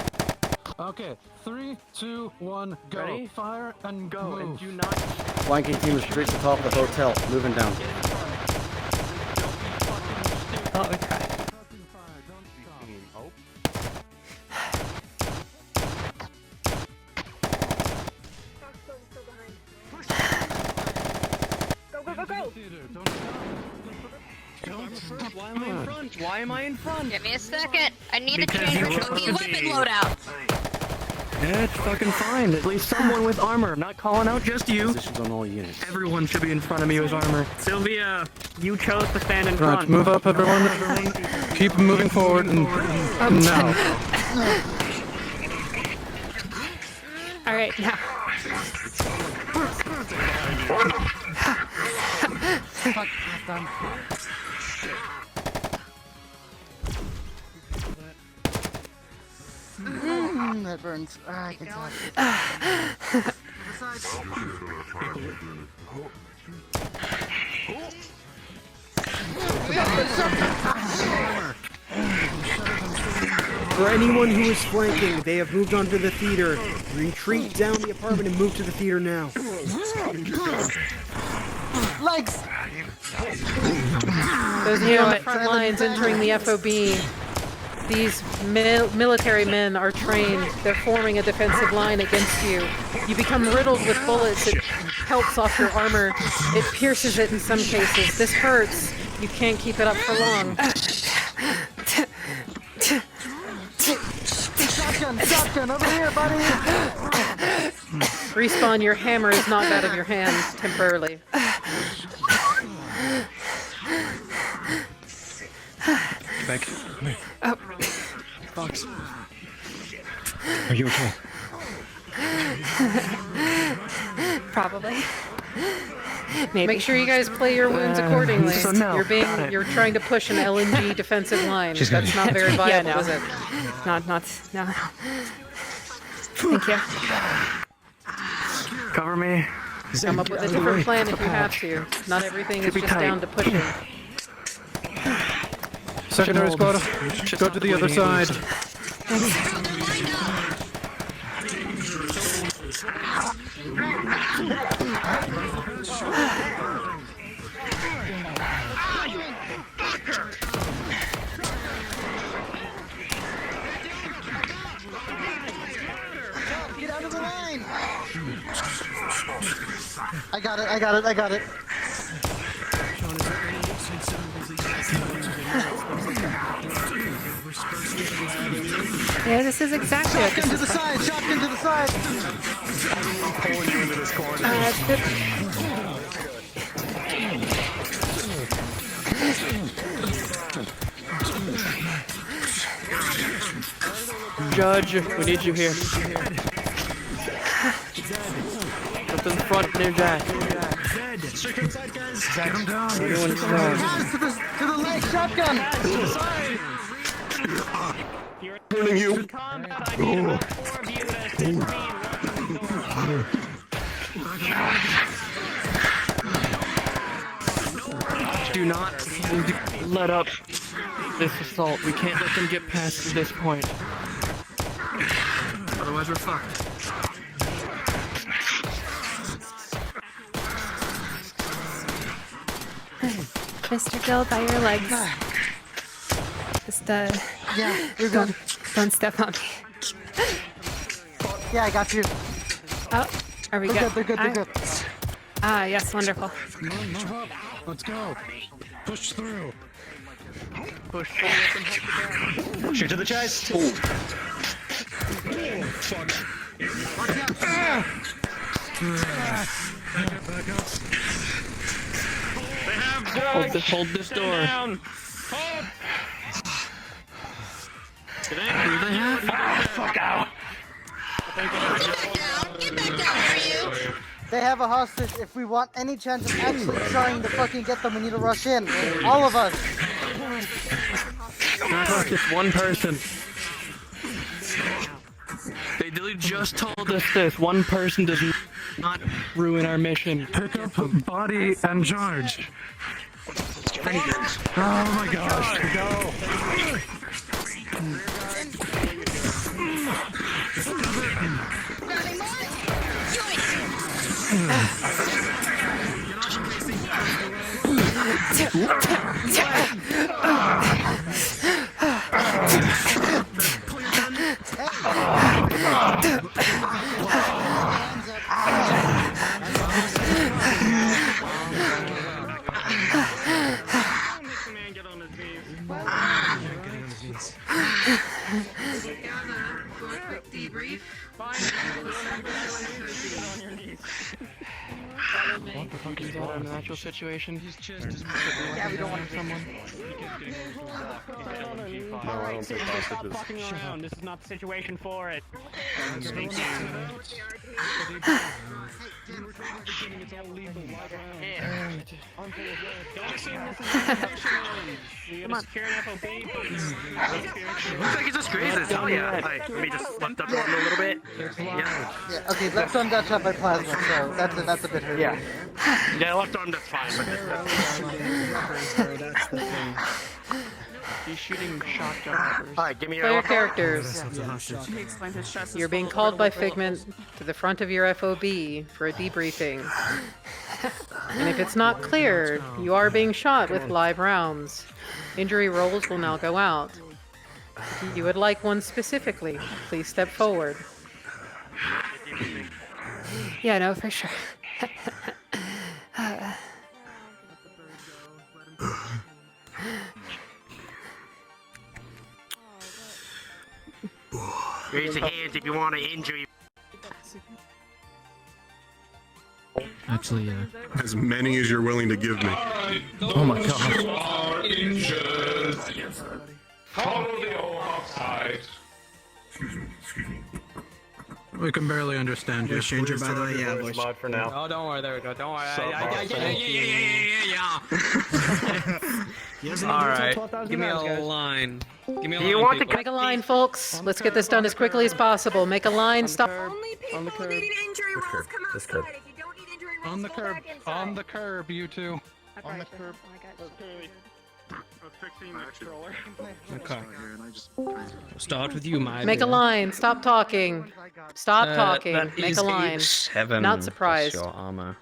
Okay, 3, 2, 1, go. Ready? Fire and Go, move. and do not... Flanking team is reached the top of the hotel. Moving down. Oh, okay. Oh. Go, go, go, go! Why am I in front? Why am I in front? Give me a second. I need to Because change you my were supposed to weapon be. loadout. Yeah, it's fucking fine. At least someone with armor. Not calling out just you. Positions on all units. Everyone should be in front of me with armor. Sylvia, you chose to stand in Right, front. move up, everyone. Keep moving forward and now. All right, now. Fuck, it's done. That burns. Ah, I can tell. For anyone who is flanking, they have moved onto the theater. Retreat down the apartment and move to the theater now. Legs! Those of you on the front lines entering the FOB, these military men are trained. They're forming a defensive line against you. You become riddled with bullets. It pelts off your armor. It pierces it in some cases. This hurts. You can't keep it up for long. Shotgun, over here, buddy! Respawn, your hammer is knocked out of your hand temporarily. Back. Oh. Fox. Are you okay? Probably. Maybe. Make sure you guys play your wounds accordingly. So no, You're trying to push an LNG defensive line. That's not very viable, Yeah, no. is it? No. Thank you. Cover me. Come up with a different plan if you have to. Not everything is just down to pushing. Secondary squad, go to the other side. Get out of the line! I got it. Yeah, this is exactly what this Shotgun to is. the side! Shotgun to the side! I'm pulling you into this corner. Judge, we need you here. Up in the front near Jack. Check inside, guys. Get him down. Guys, to the leg! Shotgun! Turning you. Do not let up this assault. We can't let them get past this point. Otherwise we're fucked. Mr. Gill, by your legs. Just, Yeah, you're don't, good. don't step on me. Yeah, I got you. Oh, are we They're good? good, they're good, they're good. Ah, yes, wonderful. Come on, move up. Let's go. Push through. Push forward. Shoot to the chest. Oh, fuck. Back up. Hold this door. Down. Do they have? Fuck out. Get back down, are you? They have a hostage. If we want any chance of actually trying to fucking get them, we need to rush in. All of us. Not just one person. They literally just told us this. One person does not ruin our mission. Pick up body and charge. Oh my gosh, go! What the fuck is that in an actual situation? His chest is we don't want someone. Alright, so just stop fucking around. This is not the situation for it. Thank you. Don't assume this is a Come on. security FOB. Looks like he just grazes. Hell yeah. Alright, let me just lift up the arm a little bit. Yeah. Yeah, okay, left arm got shot by plasma, so that's a bit hurt. Yeah. Yeah, left arm, that's fine. That's the thing. He's shooting shotgun peppers. Alright, give me your Player characters. He explained his chest is You're being full of called by little Figment to the front of your FOB for a debriefing. And if it's not cleared, you are being shot with live rounds. Injury rolls will now go out. If you would like one specifically, please step forward. Yeah, no, for sure. Raise your hands if you want an injury. Actually, yeah. As many as you're willing to give me. Oh my god. Are injured. Follow the offside. We can barely understand you. Voice changer, by the way, yeah, voice mod for now. Oh, don't worry, there we go. Don't worry. Alright, give me a line. Give me a line. You want to Make a line, folks. Let's get this done as quickly as possible. Make a line. Stop. Only people needing injury rolls come outside. If you don't need injury rolls, On the go curb. back inside. On the curb, you two. On the curb. Fixing the controller. Okay. Start with you, my Make a dear. line. Stop talking. Stop talking. That Make is a line. 7 Not plus surprised. Your armor.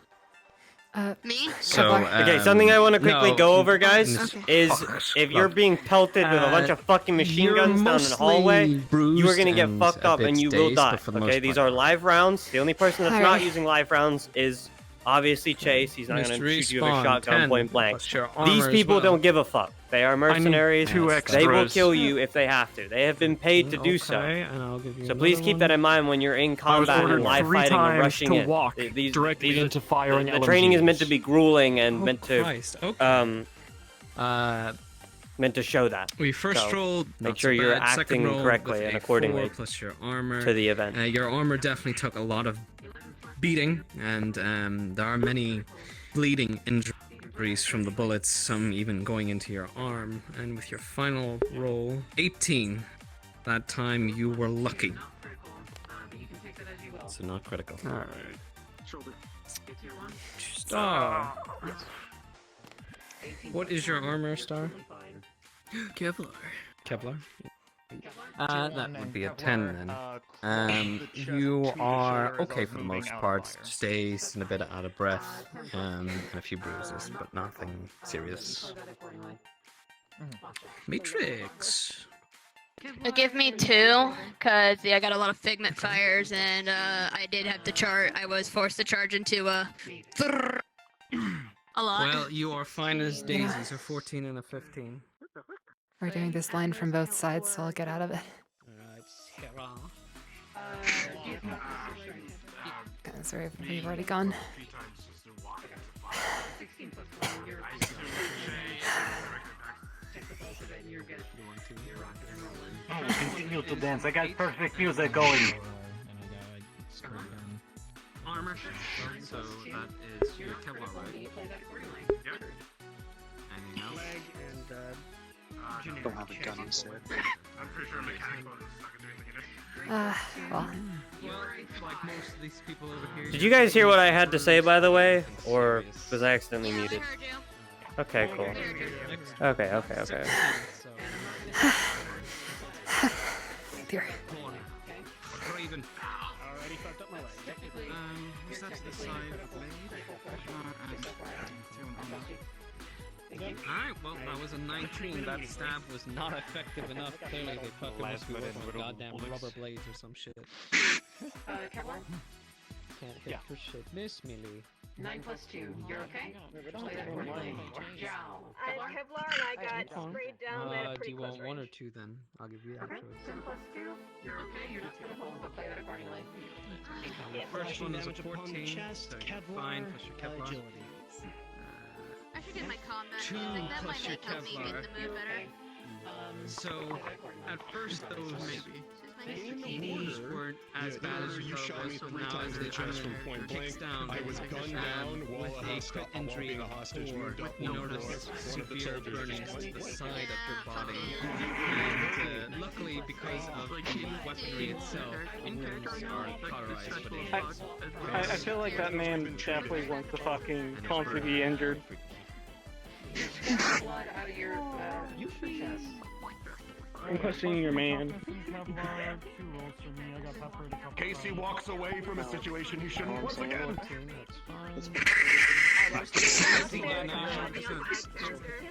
Me? So, Okay, something I want to quickly no, go over, guys, Okay. is if you're being pelted with a bunch of fucking machine guns down in the hallway, you are gonna get fucked up and you will die. Okay, these are live rounds. The only person that's not using live rounds is obviously Chase. He's not gonna shoot you with a shotgun point blank. These people don't give a fuck. They are mercenaries. They will kill you if they have to. They have been paid to do so. And I'll give you So please keep that in mind when you're in combat and live fighting and rushing in. Walk directly into firing the training is meant to be grueling and meant to meant to show that. We first So rolled. make sure you're acting correctly and accordingly plus your armor to the event. Your armor definitely took a lot of beating, and there are many bleeding injuries from the bullets, some even going into your arm. And with your final roll, 18, that time you were lucky. So not critical. Alright. Star. What is your armor, Star? Kevlar. Kevlar. That would be a 10 then. You are okay for the most part. Just days and a bit out of breath, and a few bruises, but nothing serious. Matrix. Give me 2, cause I got a lot of Figment fires, and I did have to charge. I was forced to charge into a lot. Well, you are fine as daisies. A 14 and a 15. We're doing this line from both sides, so I'll get out of it. Sorry, we've already gone. I will continue to dance. I got perfect music going. Armor. So that is your Kevlar, right? Yep. Anything else? Don't have a gun on set. I'm pretty sure mechanical is not gonna do anything. Well. Like most of these people over here. Did you guys hear what I had to say, by the way? Or was I accidentally muted? Okay, cool. Okay. Dear. Raven. Already fucked up my leg. Steps to the side of the blade. Alright, well, that was a 19. That stab was not effective enough. Clearly, they fucking must be working with goddamn rubber blades or some shit. Kevlar? Can't hit for shit. Miss Millie. 9 plus 2. You're okay? I have Kevlar and I got sprayed down at a Do pretty you close want 1 or range. 2 then? I'll give you that choice. 10 plus 2. You're okay. You're just gonna hold the play that accordingly. The first one is a 14, so you're fine, plus your Kevlar. I should get my combat 2 music. That plus might your help me get Kevlar. the move better. So, at first those knees weren't as bad as you thought it was, so now as the armor kicks down, with a crit injury of 4, you notice severe burnings to the side of your body. And luckily, because of the weaponry itself, wounds are cauterized, but injured. I feel like that man definitely wants to fucking constantly be injured. Blood out of your chest. I'm questioning your man. Casey walks away from a situation he shouldn't once again.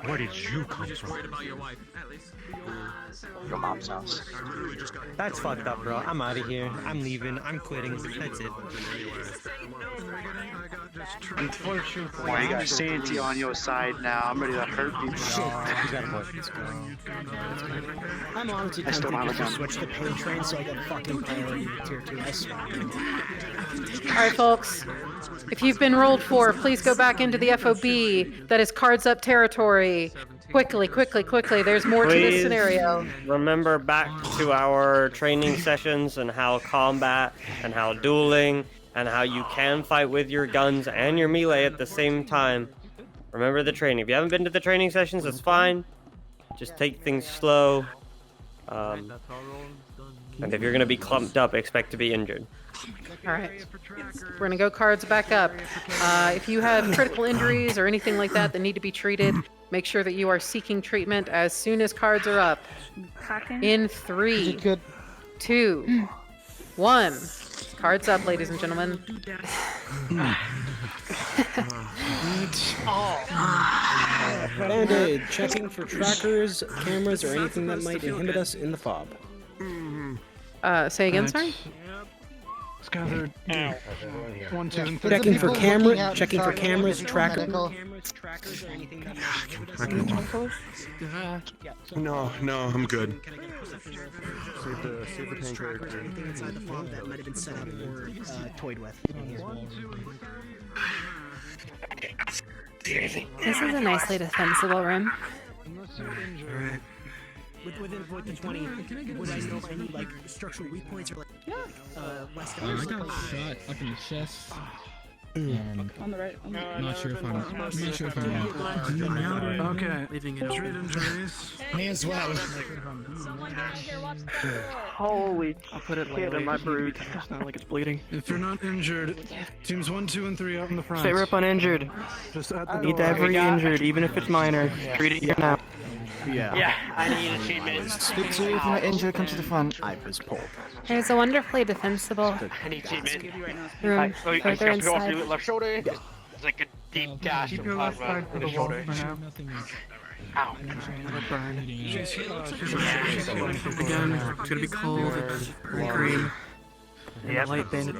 Where did you come Just from? worried about your wife, at least. Your mom's house. That's fucked up, bro. I'm out of here. I'm leaving. I'm quitting. That's it. Unfortunately, I got Santy on your side now. I'm ready to hurt people. I'm honestly I still tempted have a to gun. switch to pain train so I get fucking priority with tier 2. I swear. Alright, folks. If you've been rolled for, please go back into the FOB. That is cards up territory. Quickly. There's more to this scenario. Remember back to our training sessions and how combat and how dueling and how you can fight with your guns and your melee at the same time. Remember the training. If you haven't been to the training sessions, that's fine. Just take things slow. And if you're going to be clumped up, expect to be injured. Alright. We're gonna go cards back up. If you have critical injuries or anything like that that need to be treated, make sure that you are seeking treatment as soon as cards are up. In 3, 2, 1. Cards up, ladies and gentlemen. Band-Aid, checking for trackers, cameras, or anything that might inhibit us in the fob. Say again, sorry? Gathered. 1, 2, and 3. Checking for cameras, trackers, No, I'm good. Save the pancreas. Anything inside the fob that might have been set up or toyed with. This is a nicely defensible room. Alright. Within the 20, would I know if I need like structural weak points or like West I got shot up in the chest. And On the right. not sure if I'm Okay. Leaving it Treat injuries. Me as well. Holy, I'll put it in my brood. It's not like it's bleeding. If you're not injured, teams 1, 2, and 3 out in the front. Stay up uninjured. Just at the Need door. every injured, even if it's minor. Treat it here now. Yeah, I need a treatment. Speak to if you're not injured, come to the front. I was pulled. There's a wonderfully defensible I need treatment. room So I further just go off inside. your left shoulder. It's like a deep gash. Keep your left side to the wall for now. Ow. Again, it's gonna be cold. It's green. Yep. Light bandit.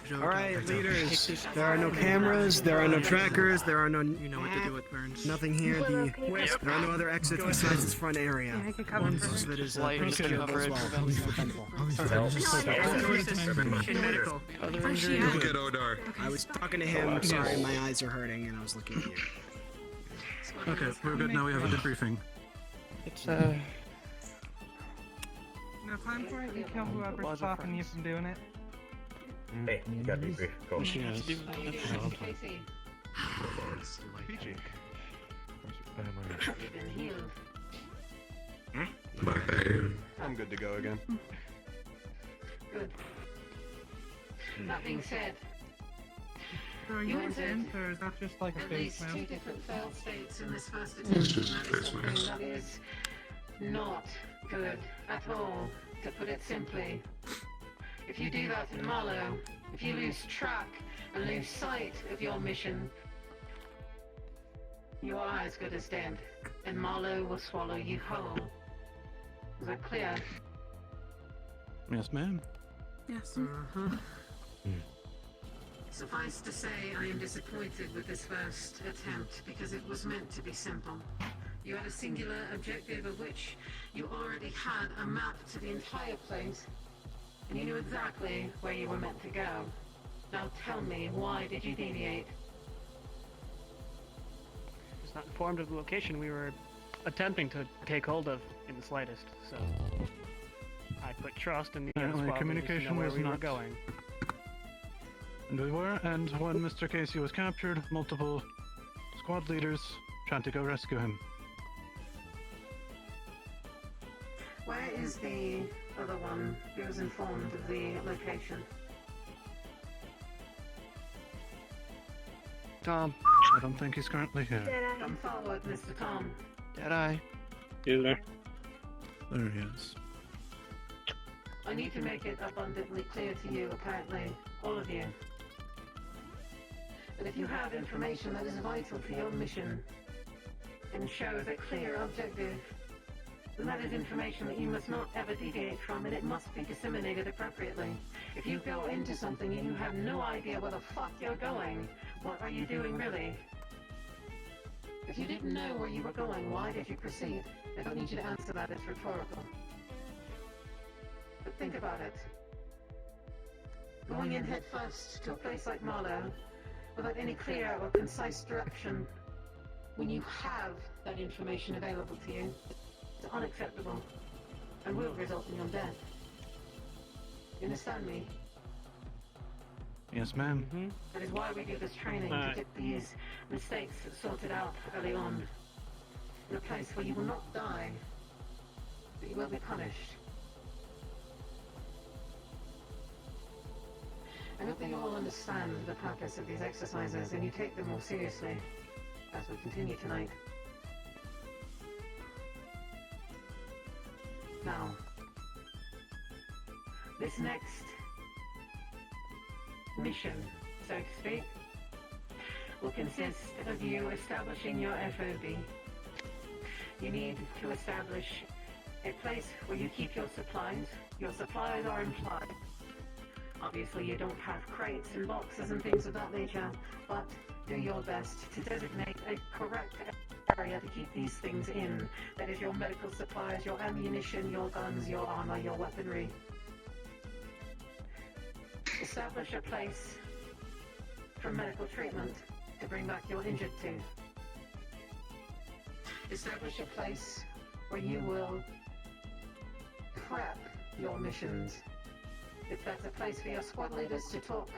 Alright, leaders. There are no cameras, there are no trackers, there are no. You know what to do with burns. Nothing here. There are no other exits besides this front area. I can cover So that is Light pretty secure as coverage. well. At least defensible. Other injury. Look at Odar. I was talking to him. Sorry, my eyes are hurting, and I was looking at you. Okay, we're good now. We have a debriefing. It's No time for it. You kill whoever's stopping you from doing it. Hey, you got debrief. Go. I'm good to go again. Good. That being said, So are you intense, or is that just like a At face least 2 mask? different failed states in this first attempt. It's just and that a is face something mask. that is not good at all, to put it simply. If you do that in Marlow, if you lose track and lose sight of your mission, you are as good as dead, and Marlow will swallow you whole. Is that clear? Yes, ma'am. Yes. Suffice to say, I am disappointed with this first attempt because it was meant to be simple. You had a singular objective of which you already had a map to the entire place, and you knew exactly where you were meant to go. Now tell me, why did you deviate? Was not informed of the location we were attempting to take hold of in the slightest, so I put trust in the other Apparently squad leaders to know communication where was we were not- going. And we were, and when Mr. Casey was captured, multiple squad leaders tried to go rescue him. Where is the other one who was informed of the location? Tom. I don't think he's currently here. Come forward, Mr. Tom. Deadeye. There. There he is. I need to make it abundantly clear to you, apparently, all of you, that if you have information that is vital to your mission and shows a clear objective, then that is information that you must not ever deviate from, and it must be disseminated appropriately. If you go into something and you have no idea where the fuck you're going, what are you doing really? If you didn't know where you were going, why did you proceed? I don't need you to answer that, it's rhetorical. But think about it. Going in head first to a place like Marlow, without any clear or concise direction, when you have that information available to you, it's unacceptable and will result in your death. You understand me? Yes, ma'am. That is why we do this training, to get these mistakes sorted out early on. In a place where you will not die, but you will be punished. I hope that you all understand the purpose of these exercises and you take them more seriously as we continue tonight. Now, this next mission, so to speak, will consist of you establishing your FOB. You need to establish a place where you keep your supplies. Your supplies are implied. Obviously, you don't have crates and boxes and things of that nature, but do your best to designate a correct area to keep these things in. That is your medical supplies, your ammunition, your guns, your armor, your weaponry. Establish a place for medical treatment to bring back your injured to. Establish a place where you will prep your missions. If that's a place for your squad leaders to talk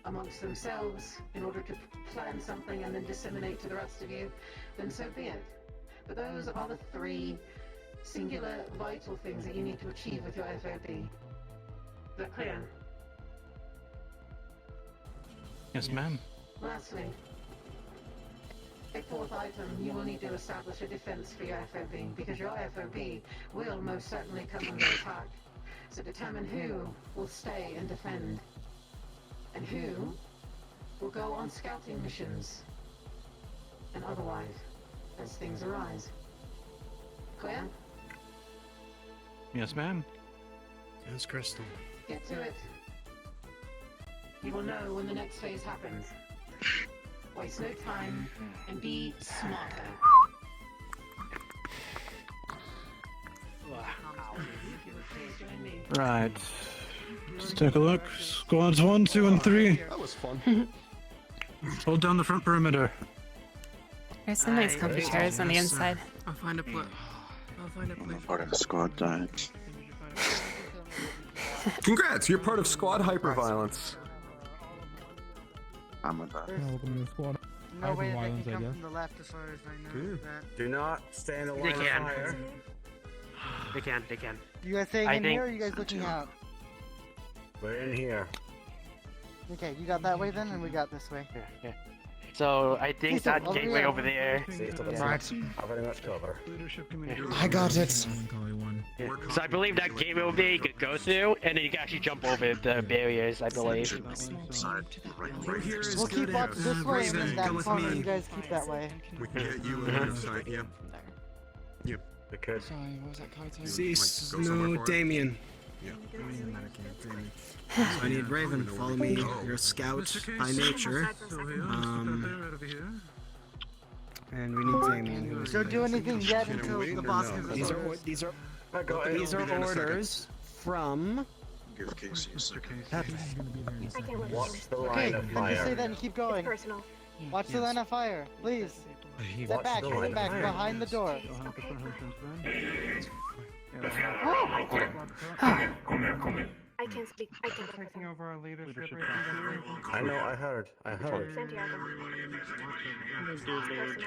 amongst themselves in order to plan something and then disseminate to the rest of you, then so be it. But those are the 3 singular vital things that you need to achieve with your FOB. Is that clear? Yes, ma'am. Lastly, a 4th item, you will need to establish a defense for your FOB, because your FOB will most certainly come under attack. So determine who will stay and defend, and who will go on scouting missions, and otherwise, as things arise. Clear? Yes, ma'am. Yes, Crystal. Get to it. You will know when the next phase happens. Waste no time, and be smarter. Right. Let's take a look. Squads 1, 2, and 3. That was fun. Hold down the front perimeter. There's some nice comfy chairs on the inside. I'll find a place. I'll find a place. Part of the squad died. Congrats, you're part of Squad Hyperviolence. I'm with that. Welcome to the squad. No way that they Violence, can I come guess. from the left as far as I know. That. Do not stay in the They line of can. fire. They can. They can. You guys staying I in think- here or are you guys looking out? We're in here. Okay, you got that way then, and we got this way. Yeah. So I think Lisa, that over gateway here. over there. Right. Very much cover. I got it. So I believe that gateway over there you could go through, and then you can actually jump over the barriers, I believe. We'll keep up this way, and then that corner you guys keep that way. We can get you on the side, yeah. Yep. Because. Sorry, what was that card saying? Cease, no, Damien. Yeah. So I need Raven, follow me. You're a scout by nature. And we need Damien. Who is Don't do anything yet until the boss comes. These are orders from. Watch the line of fire. Just say that and keep going. Watch the line of fire, please. Step back, behind the door. I can't speak. I can't Taking over our leadership. I know, I heard. Santiago.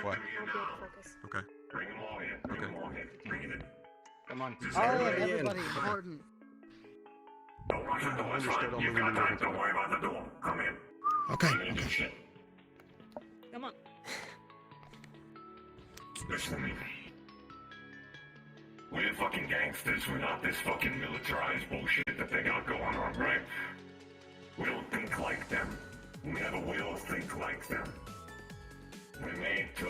What? Okay. Come on. Alright, everybody, important. Don't watch the door, it's fine. You got time. Don't worry about the door. Come in. Okay. Come on. Listen to me. We're fucking gangsters. We're not this fucking militarized bullshit that they got going on, right? We don't think like them. We never will think like them. We're made to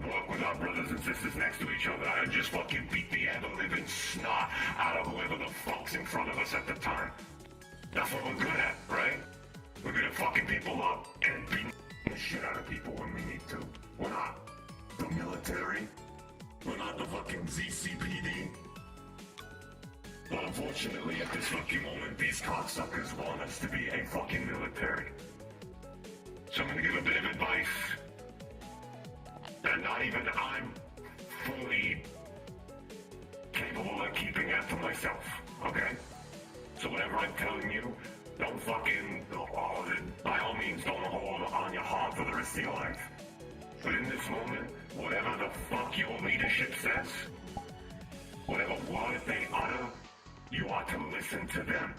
work with our brothers and sisters next to each other and just fucking beat the ever-living snot out of whoever the fuck's in front of us at the time. That's what we're good at, right? We're good at fucking people up and beating the shit out of people when we need to. We're not the military. We're not the fucking ZCPD. But unfortunately, at this fucking moment, these cocksuckers want us to be a fucking military. So I'm gonna give a bit of advice that not even I'm fully capable of keeping it to myself, okay? So whatever I'm telling you, don't fucking, by all means, don't hold on your heart for the rest of your life. But in this moment, whatever the fuck your leadership says, whatever word they utter, you ought to listen to them.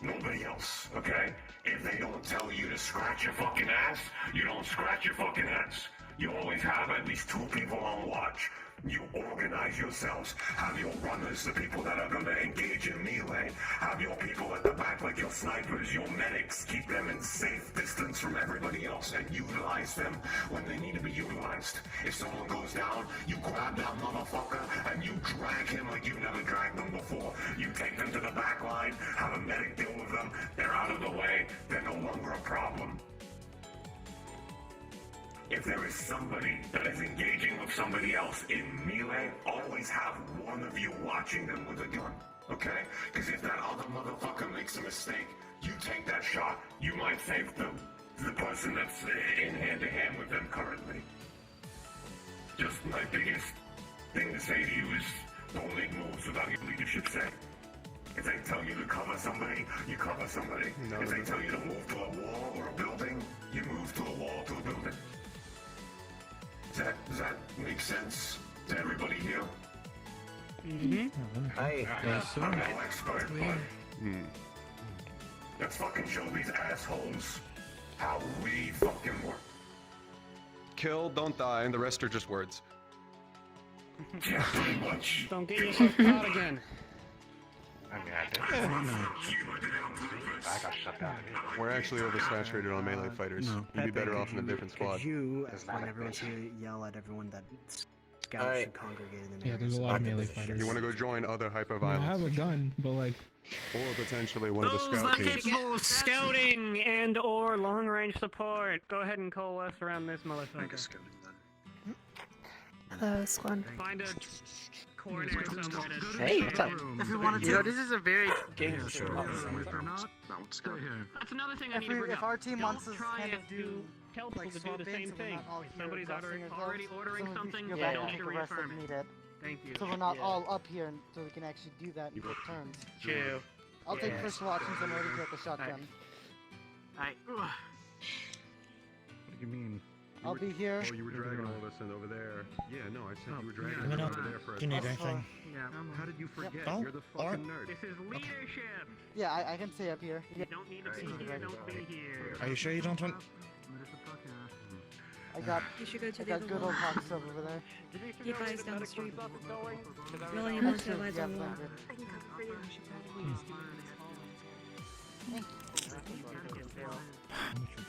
Nobody else, okay? If they don't tell you to scratch your fucking ass, you don't scratch your fucking ass. You always have at least 2 people on watch. You organize yourselves. Have your runners, the people that are gonna engage in melee. Have your people at the back like your snipers, your medics. Keep them in safe distance from everybody else and utilize them when they need to be utilized. If someone goes down, you grab that motherfucker and you drag him like you've never dragged them before. You take them to the back line, have a medic deal with them. They're out of the way. They're no longer a problem. If there is somebody that is engaging with somebody else in melee, always have one of you watching them with a gun, okay? Because if that other motherfucker makes a mistake, you take that shot, you might save the person that's in hand-to-hand with them currently. Just my biggest thing to say to you is don't make moves without your leadership say. If they tell you to cover somebody, you cover somebody. If they tell you to move to a wall or a building, you move to a wall to a building. Does that make sense to everybody here? Mm-hmm. I'm no expert, but let's fucking show these assholes how we fucking work. Kill, don't die, and the rest are just words. Yeah, pretty much. Don't get yourself caught again. I got shut down. We're actually oversaturated on melee fighters. You'd be better off in a different squad. Could you, when everyone's here, yell at everyone that scouts should congregate in the Yeah, there's a lot of melee fighters. You want to go join other hyper I violence? have a gun, but like. Or potentially one of the Those scout that teams. capable of scouting and or long range support, go ahead and coalesce around this motherfucker. Hello, squad. Find a corner somewhere to Hey, what's up? If you wanted to- You know, this is a very game show. That's another thing I need to bring If up. our team Don't wants us try kind and of do tell people like to do swap the in, same so we're thing. not all If here somebody's aggressing ourselves, already ordering some of you something, can go they back don't and need to take a rest if reaffirm it. needed. Thank you. So we're not all up here, so we can actually do that and take turns. True. I'll take first watch since I'm already here with the shotgun. Alright. What do you mean? I'll be here. Oh, you were dragging all of us in over there. Yeah, no, I said you were dragging Let me us know over there for if you need anything. Yeah. How did you forget? Oh, You're the fucking nerd. This is leadership. Yeah, I can stay up here. You don't need to be here. Don't be here. Are you sure you don't want? I got. You should go to I the got other good one. old hot stuff over there. He buys down the street. We only need one to lights on the wall. I can cover for you.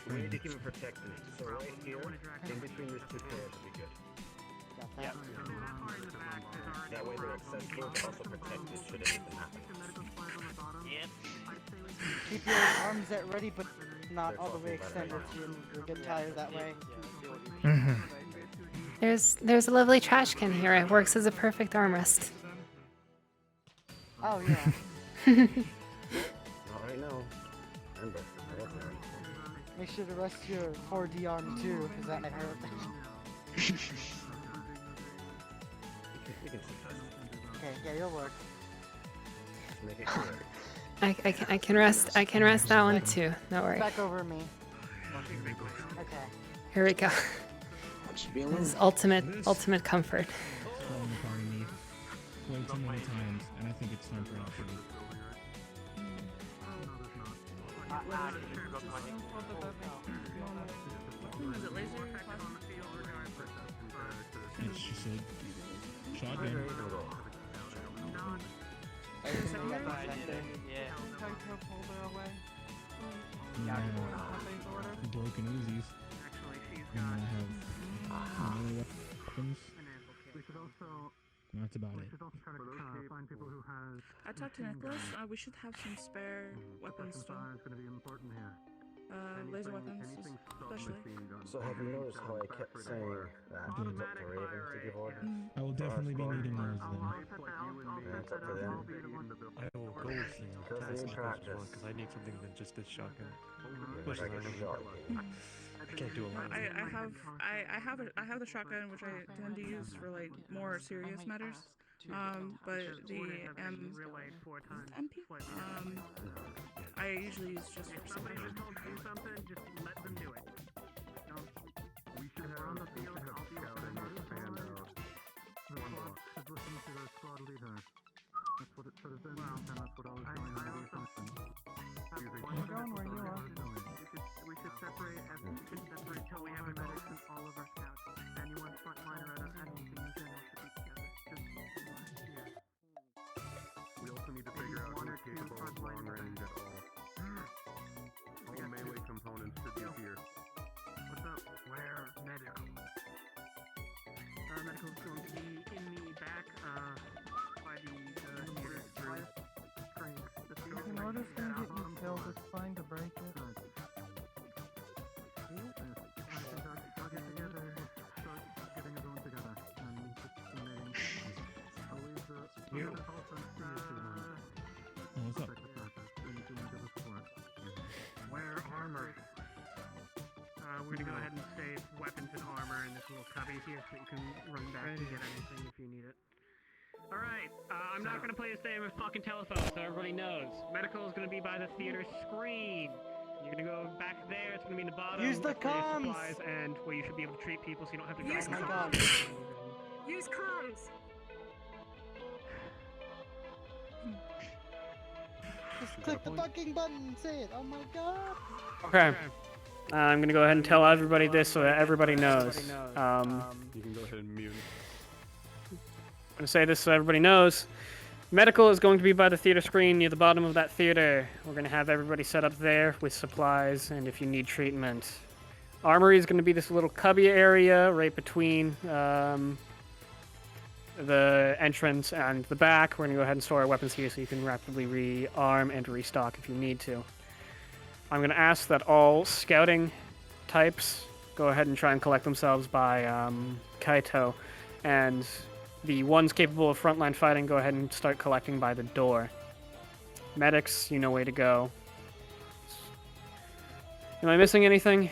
We need to keep him protected. So right here, in between these two pairs would be good. Yep. That way they're accessible, but also protected should anything happen. Yep. Keep your arms at ready, but not all the way extended so you'll get tired that way. There's a lovely trash can here. It works as a perfect armrest. Oh yeah. Not right now. Remember, Make sure to rest your 4D arm too, because that might hurt. Okay, yeah, you'll work. Make it clear. I can rest that one too. Don't worry. Back over me. Okay. Here we go. This is ultimate comfort. Pardon me. Way too many times, and I think it's time for an upgrade. Is it laser? It's just a shotgun. Broken Uzis. And I have melee weapons. That's about it. I talked to Nicholas. We should have some spare weapons still. Laser weapons, especially. So have you noticed how I kept saying that it's up to Raven to give orders? I will definitely be needing those then. Yeah, it's up to them. I will go with you. Because I need something than just this shotgun. Especially I can't do a lot. I have the shotgun, which I tend to use for like more serious matters. But the MP, I usually use just for Somebody just told you something, just let them do it. We should have on the field help scout and expand out. One block. Should listen to the squad leader. That's what it should have been, and that's what I was going to do. I'm going where you are. We should separate till we have a medic in all of our scouts. Anyone frontliner and anything in general should be together. We also need to figure out who's capable of long range at all. All melee components should be here. What's up? Where medical? Medical's going to be in the back, by the theater screens. In order for you to get you killed, it's fine to break it. I'll get together, start getting everyone together, and just submitting. I'll leave the elephant to you two then. What's up? Where armor? We're gonna go ahead and save weapons and armor in this little cubby here so you can run back and get anything if you need it. Alright, I'm not gonna play the same with fucking telephone so everybody knows. Medical is gonna be by the theater screen. You're gonna go back there, it's gonna be in the bottom. Use the that's where your comms! supplies and where you should be able to treat people so you don't have to Use drive comms! Use comms! Just click the fucking button and say it. Oh my god. Okay. I'm gonna go ahead and tell everybody this so that everybody knows. You can go ahead and mute. I'm gonna say this so everybody knows. Medical is going to be by the theater screen near the bottom of that theater. We're gonna have everybody set up there with supplies and if you need treatment. Armory is gonna be this little cubby area right between the entrance and the back. We're gonna go ahead and store our weapons here so you can rapidly rearm and restock if you need to. I'm gonna ask that all scouting types go ahead and try and collect themselves by Kaito, and the ones capable of frontline fighting go ahead and start collecting by the door. Medics, you know where to go. Am I missing anything?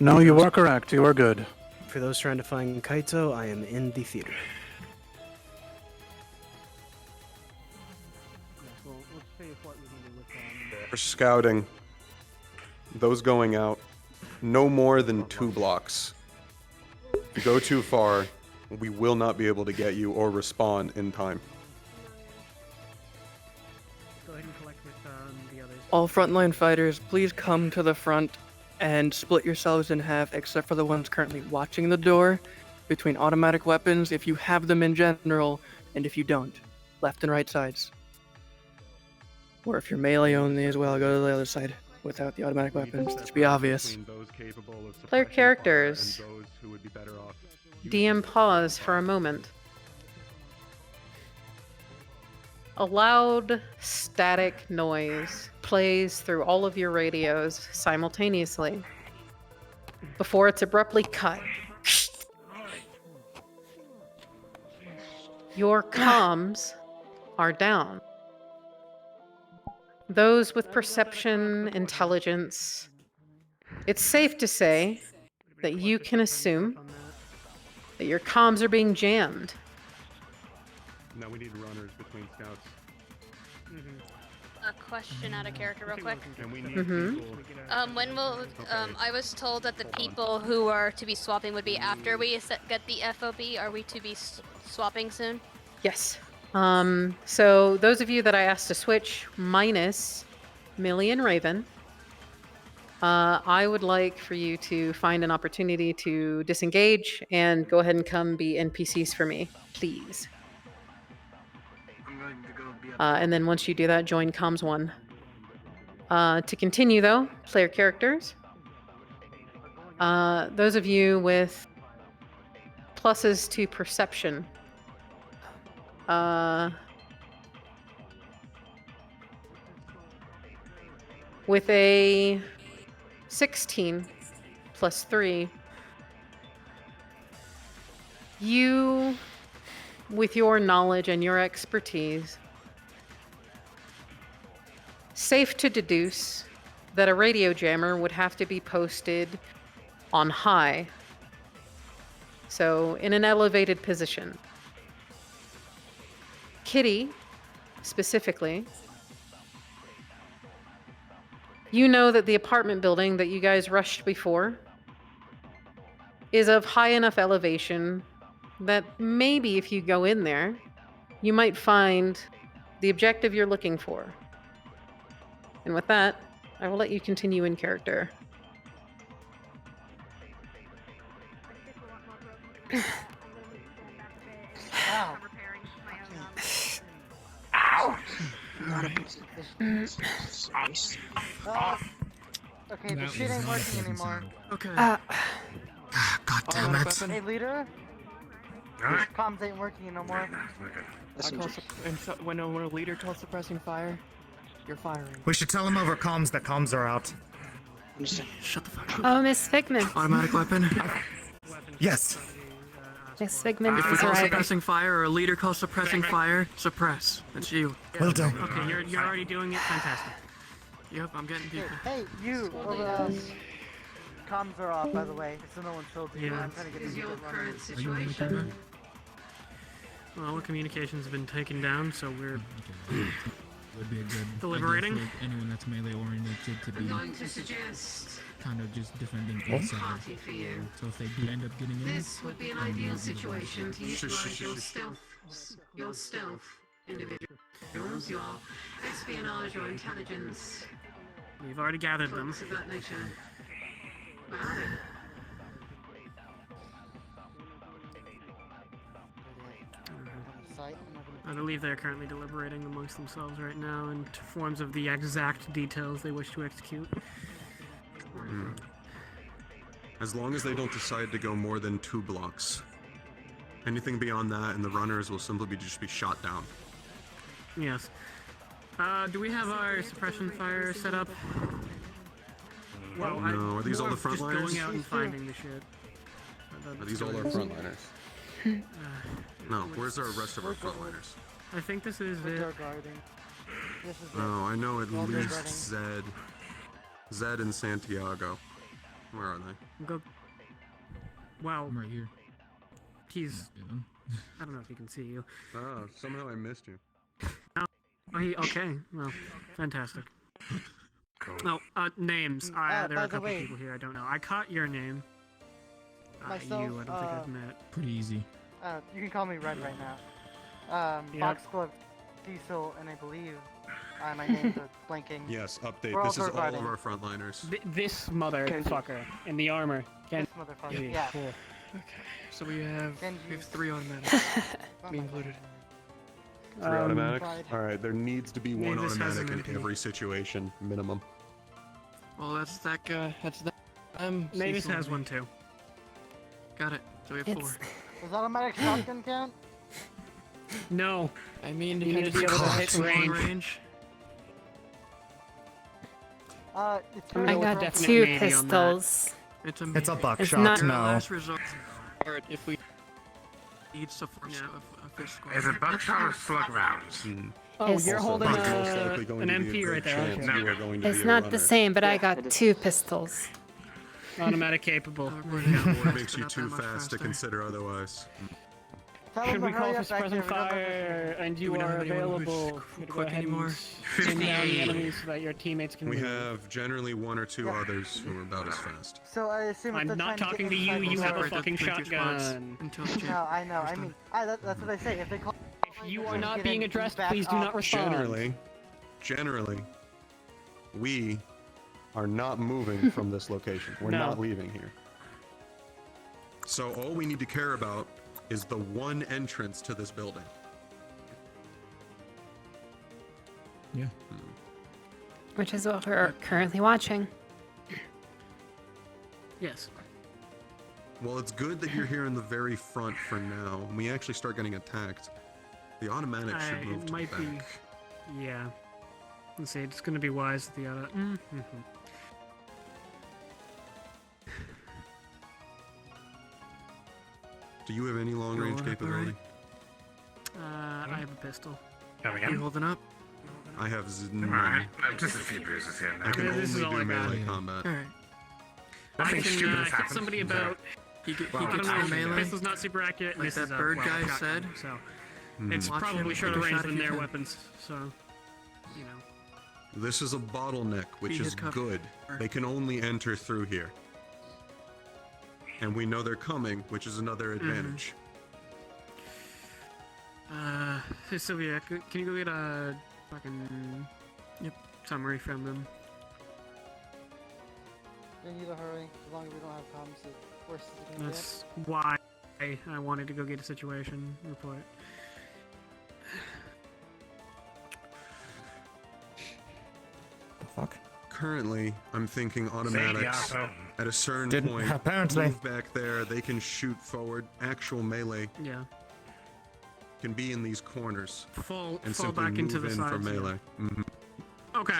No, you are correct. You are good. For those trying to find Kaito, I am in the theater. We'll see what we can do with For scouting, those going out, no more than 2 blocks. If you go too far, we will not be able to get you or respond in time. Go ahead and collect with the others. All frontline fighters, please come to the front and split yourselves in half, except for the ones currently watching the door, between automatic weapons, if you have them in general, and if you don't, left and right sides. Or if you're melee only as well, go to the other side without the automatic weapons. This should be obvious. Player characters. DM pause for a moment. A loud, static noise plays through all of your radios simultaneously before it's abruptly cut. Your comms are down. Those with perception, intelligence, it's safe to say that you can assume that your comms are being jammed. Now we need runners between scouts. A question out of character real quick. And we need When will, I was told that the people who are to be swapping would be after we get the FOB. Are we to be swapping soon? Yes. So those of you that I asked to switch, minus Millie and Raven, I would like for you to find an opportunity to disengage and go ahead and come be NPCs for me, please. And then once you do that, join Comms 1. To continue though, player characters. Those of you with pluses to perception. With a 16 plus 3, you, with your knowledge and your expertise, safe to deduce that a radio jammer would have to be posted on high, so in an elevated position. Kitty, specifically, you know that the apartment building that you guys rushed before is of high enough elevation that maybe if you go in there, you might find the objective you're looking for. And with that, I will let you continue in character. Ow. Ow! Okay, the shit ain't working anymore. Okay. God damn it. Hey, leader? Comms ain't working no more. When a leader calls suppressing fire, you're firing. We should tell him over comms that comms are out. Shut the fuck up. Oh, Miss Figment. Automatic weapon? Yes. Miss Figment If we is call arriving. suppressing fire or a leader calls suppressing fire, suppress. That's you. Will do. Okay, you're already doing it. Fantastic. Yep, I'm getting people. Hey, you over comms are off, by the way, so no one told you. Yeah. I'm trying to get Are you willing to do that? Well, all communications have been taken down, so we're Would be a good deliberating. idea for anyone that's melee oriented to be going to suggest kind of just defending a inside. party for you. So if they do end up getting in, This would be an ideal situation to utilize your stealth individuals, your espionage or intelligence. We've already gathered them. Folks of that nature. I believe they're currently deliberating amongst themselves right now in forms of the exact details they wish to execute. As long as they don't decide to go more than 2 blocks. Anything beyond that and the runners will simply just be shot down. Yes. Do we have our suppression fire set up? Well, No, are these all the just frontliners? going out and finding the shit. Are these all our frontliners? No, where's our rest of our frontliners? I think this is it. No, I know at Well, least guarding. Zed and Santiago. Where are they? Go. Well, I'm right here. he's. I don't know if he can see you. Oh, somehow I missed you. Oh, okay. Well, fantastic. No, names. There are by a the couple way- people here I don't know. I caught your name. Myself, You, I don't think I've met. Pretty easy. You can call me Red right now. Yep. Foxglove, Diesel, and I believe my name's blanking. Yes, update. We're This is also all of guarding. our frontliners. This motherfucker in the armor. This motherfucker, yeah. Cool. Okay, so we have 3 automatics, me included. 3 automatics? Alright, there needs to be 1 Maybe this has automatic an in MP. every situation, minimum. Well, that's that guy. That's that. Mavis Cecil, has me. one too. Got it. So we have 4. Does automatic shotgun count? No. I mean, You need to be able to hit range. It's I got definite 2 maybe on that. pistols. It's a It's a buckshot, not- no. no. Last resort. Or if we need so for a fish squad. Is it buckshot or slug rounds? Oh, Is- you're holding Most likely going an to be a MP good right there. chance Okay. you are going to It's be a not the runner. same, but I got 2 pistols. Automatic capable. What makes you too fast to consider otherwise? Should we call for present fire and you we not are have anyone who's available to go quick ahead anymore? and pin down the enemies so that your teammates can We move? have generally 1 or 2 others who are about as fast. So I assume if I'm they're not trying talking to to get you, inside you the have a door- fucking shotgun. No, I know. I mean, that's what I say. If they call, If you are not get being in, addressed, back please do up. not respond. Generally, we are not moving from this location. We're No. not leaving here. So all we need to care about is the 1 entrance to this building. Yeah. Which is what we're currently watching. Yes. Well, it's good that you're here in the very front for now. When we actually start getting attacked, the automatic should move It to might the be. back. Yeah. Let's see. It's gonna be wise that the auto. Do you have any long-range Going up capability? I have a pistol. You holding up? I have Alright, just a few bruises here and I can there. This is only all do I got. melee combat. Alright. Nothing I can stupid has hit happened. somebody about. He I gets don't the know. melee. Pistol's not super accurate. Like This that is a bird well, guy shotgun, said. So Hmm. it's Watch probably him, shorter take a range shot if than you their can. weapons. So, you know. This is a bottleneck, which He is hit cover. good. They can only enter through here. And we know they're coming, which is another advantage. Hey Sylvia, can you go get a fucking summary from them? They need to hurry. As long as we don't have comms, the worst is gonna That's why I wanted to go get a situation report. The fuck? Currently, I'm thinking automatics. Yasso. At a certain Didn't- point, apparently. move back there. They can shoot forward. Actual melee Yeah. can be in these corners Fall and fall simply back move into the in sides. for melee. Yeah. Okay.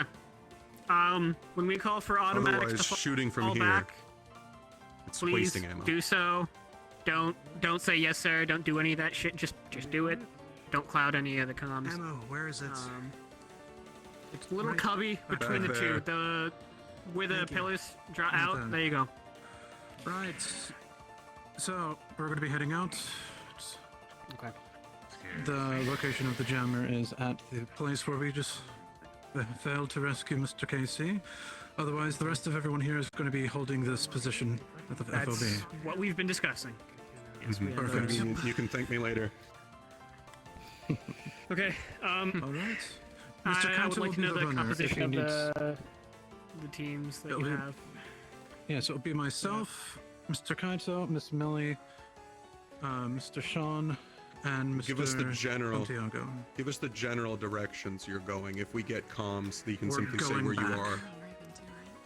When we call for automatics Otherwise, to shooting from fall here, back, it's please wasting ammo. do so. Don't say yes, sir. Don't do any of that shit. Just do it. Don't cloud any of the comms. Ammo, where is it? It's a little Right cubby between the back two. there. The where the Thank you. pillars draw Well out. done. There you go. Right. So we're going to be heading out. Okay. The location of the jammer is at the place where we just failed to rescue Mr. Casey. Otherwise, the rest of everyone here is going to be holding this position at the That's FOB. what we've been discussing. Yes, we have Perfect. those. You can thank me later. Okay. All right. Mr. I would Counsel like to will know be the runner if composition he of needs- the teams that It'll you be- have. Yes, it'll be myself, Mr. Kaito, Miss Millie, Mr. Sean, and Mr. Give us the general. Santiago. Give us the general directions you're going. If we get comms, you can We're simply say going where you back. are.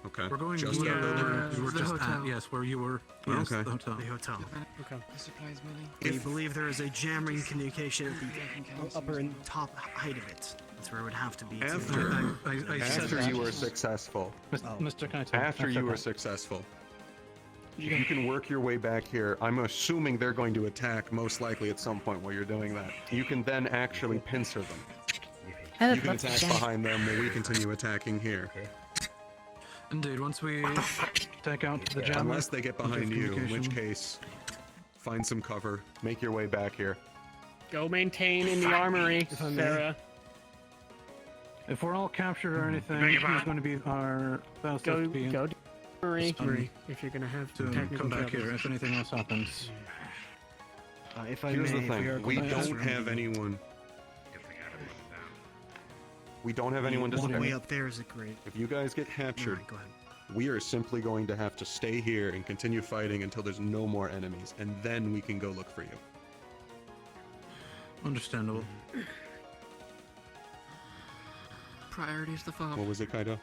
Okay. We're going just yeah, that building. we were The just hotel. at, yes, where you were. Yes, Okay. the hotel. The hotel. Okay. We believe there is a jammering communication at the upper and top height of it. That's where it would have to be. to- After, I said after that. you were successful. Mr. Kaito. After I you said were that. successful. You can work your way back here. I'm assuming they're going to attack most likely at some point while you're doing that. You can then actually pincer them. I You would can love to attack check. behind them while we continue attacking here. Indeed, once we take out the jammer. Unless they get we'll give behind you, in which communication. case, find some cover, make your way back here. Go maintain in the armory, Sarah. If we're all captured or anything, Beg your he's pardon? going to be our best Go, SP. go, Marie. If you're gonna have To technical come back troubles. here if anything else happens. If I Here's may, the if we are thing. We going to don't have anyone. We don't have anyone to Walkway spare. up there is a great. If you guys get captured, Alright, go ahead. we are simply going to have to stay here and continue fighting until there's no more enemies, and then we can go look for you. Understandable. Priorities the phone. What was it, Kaido?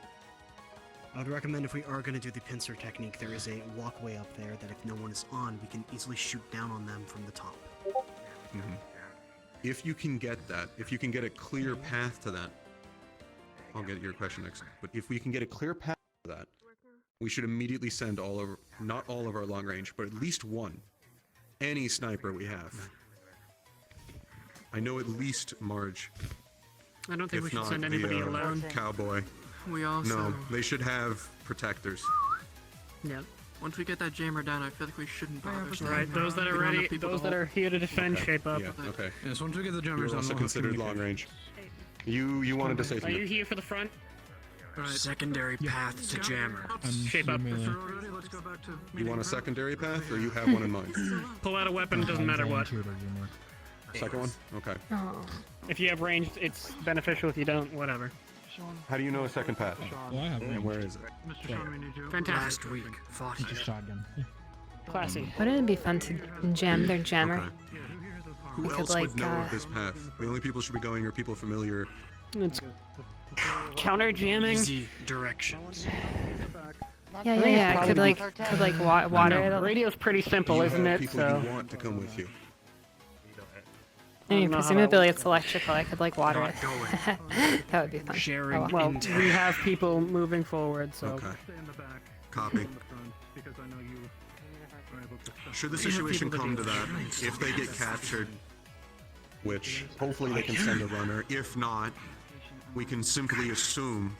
I would recommend if we are going to do the pincer technique, there is a walkway up there that if no one is on, we can easily shoot down on them from the top. Mm-hmm. If you can get that, if you can get a clear path to that, I'll get your question next. But if we can get a clear path to that, we should immediately send all of, not all of our long range, but at least one, any sniper we have. I know at least Marge. I don't think if we should not send the, anybody alone. Cowboy. We also. No, they should have protectors. Yeah. Once we get that jammer down, I feel like we shouldn't bother. Right, those that are ready, those that are here to defend, shape up. Yeah, okay. Yes, once we get the You're jammers on, also we'll have considered long range. You wanted to say Are you something. here for the front? Secondary path to jammer. Shape up. Let's go back to You want a secondary path, or you have one in mind? Pull out a weapon, doesn't matter what. Second one? Okay. If you have range, it's beneficial. If you don't, whatever. How do you know a second path? Well, I have And where is it? Mr. Sean, we need you. Fantastic. Last week, fought It's a shotgun. Classy. Wouldn't it be fun to jam their jammer? Okay. Who We could, else like, would know of this path? The only people should be going are people familiar. It's counter jamming. Easy directions. Yeah. I could like water it. Radio's pretty simple, You isn't have it? people So. who want to come with you. I mean, know how presumably that it's electrical. I could like water it. That would be fun. Sharing Oh, Well, intel. we have people moving forward, so. Okay. Stay in the back. Copy. In the front, because I know you are able to. Should the We have situation people to come do to that, if they get captured, which hopefully they can send a runner, if not, we can simply assume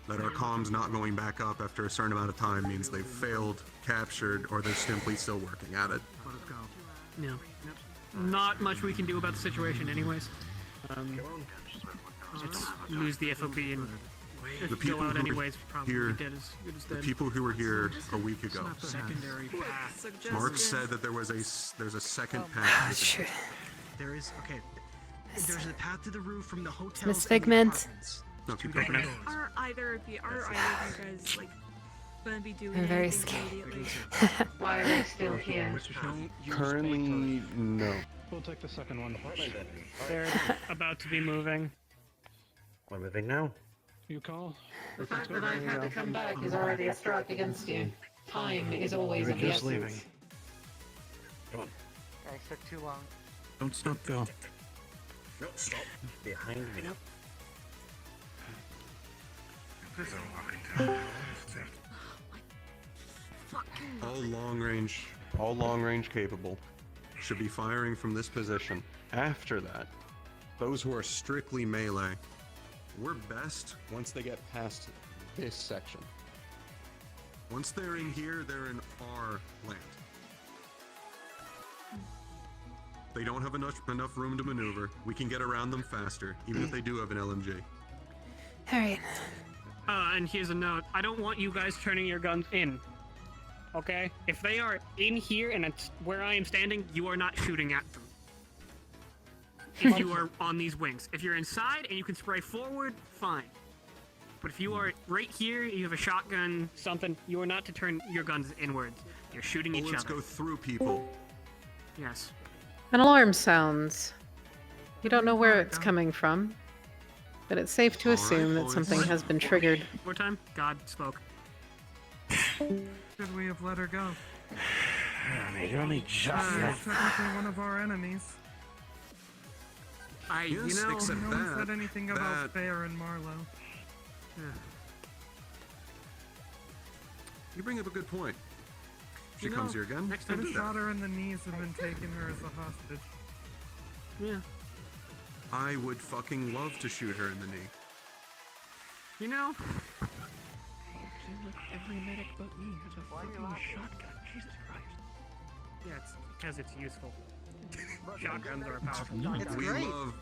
that our comms not going back up after a certain amount of time means they've failed, captured, or they're simply still working at it. Let us go. Yeah. Not much we can do about the situation, anyways. Let's lose the FOB and The go people out who were anyways. Probably here, dead as good as the dead. people who were here a week ago, Secondary path. Mark said that there's a second path. Shoot. There is, okay. There's a path to the roof from the hotels. Miss and the Figment. apartments. No, keep going. Are either of you guys like gonna be doing I'm very anything scared. immediately? Why are they still here? Currently, no. We'll take the second one. They're about to be moving. We're moving now. You call? The fact that I've had to come back is already a strike against you. Time is always of the Just leaving. essence. Come on. Guys took too long. Don't stop, Phil. No, stop. Behind me. All long range capable should be firing from this position. After that, those who are strictly melee, we're best once they get past this section. Once they're in here, they're in our land. They don't have enough room to maneuver. We can get around them faster, even if they do have an LMG. Alright. And here's a note. I don't want you guys turning your guns in. Okay? If they are in here and it's where I am standing, you are not shooting at them. If you are on these wings. If you're inside and you can spray forward, fine. But if you are right here, you have a shotgun, something, you are not to turn your guns inwards. You're shooting each Bullets other. go through people. Yes. An alarm sounds. You don't know where it's coming from, but it's safe to assume that something has been triggered. More time? God spoke. Should we have let her go? You're only just Technically one of our enemies. Yes, except no one said anything that- about Fair and Marlowe. You bring up a good point. If she You comes know, here again, Next don't time do shot that. her in the knees and then taken her as a hostage. Yeah. I would fucking love to shoot her in the knee. You know? Every medic but me has a fucking shotgun. Jesus Christ. Yeah, it's because it's useful. Shotguns are powerful.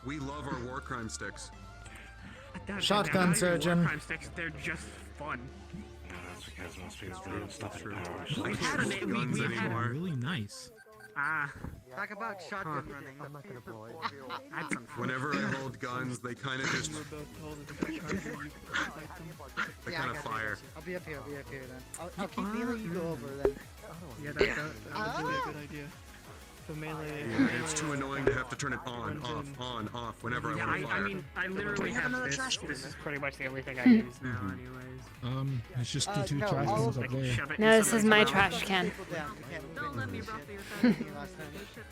We love our war crime sticks. Shotgun surgeon. They're just fun. That's because most people don't stop it. We had guns anymore. Really nice. Talk about shotgun running. That's Whenever I hold guns, they kind of just they kind of fire. I'll be up here. then. I'll keep melee. You go over then. Yeah, that would be a good idea. The melee. Yeah, it's too annoying to have to turn it on, off whenever I want to fire. I mean, I literally have this. This is pretty much the only thing I use now, anyways. It's just the two trash cans up there. No, this is my trash can. Don't let me ruffle your feathers.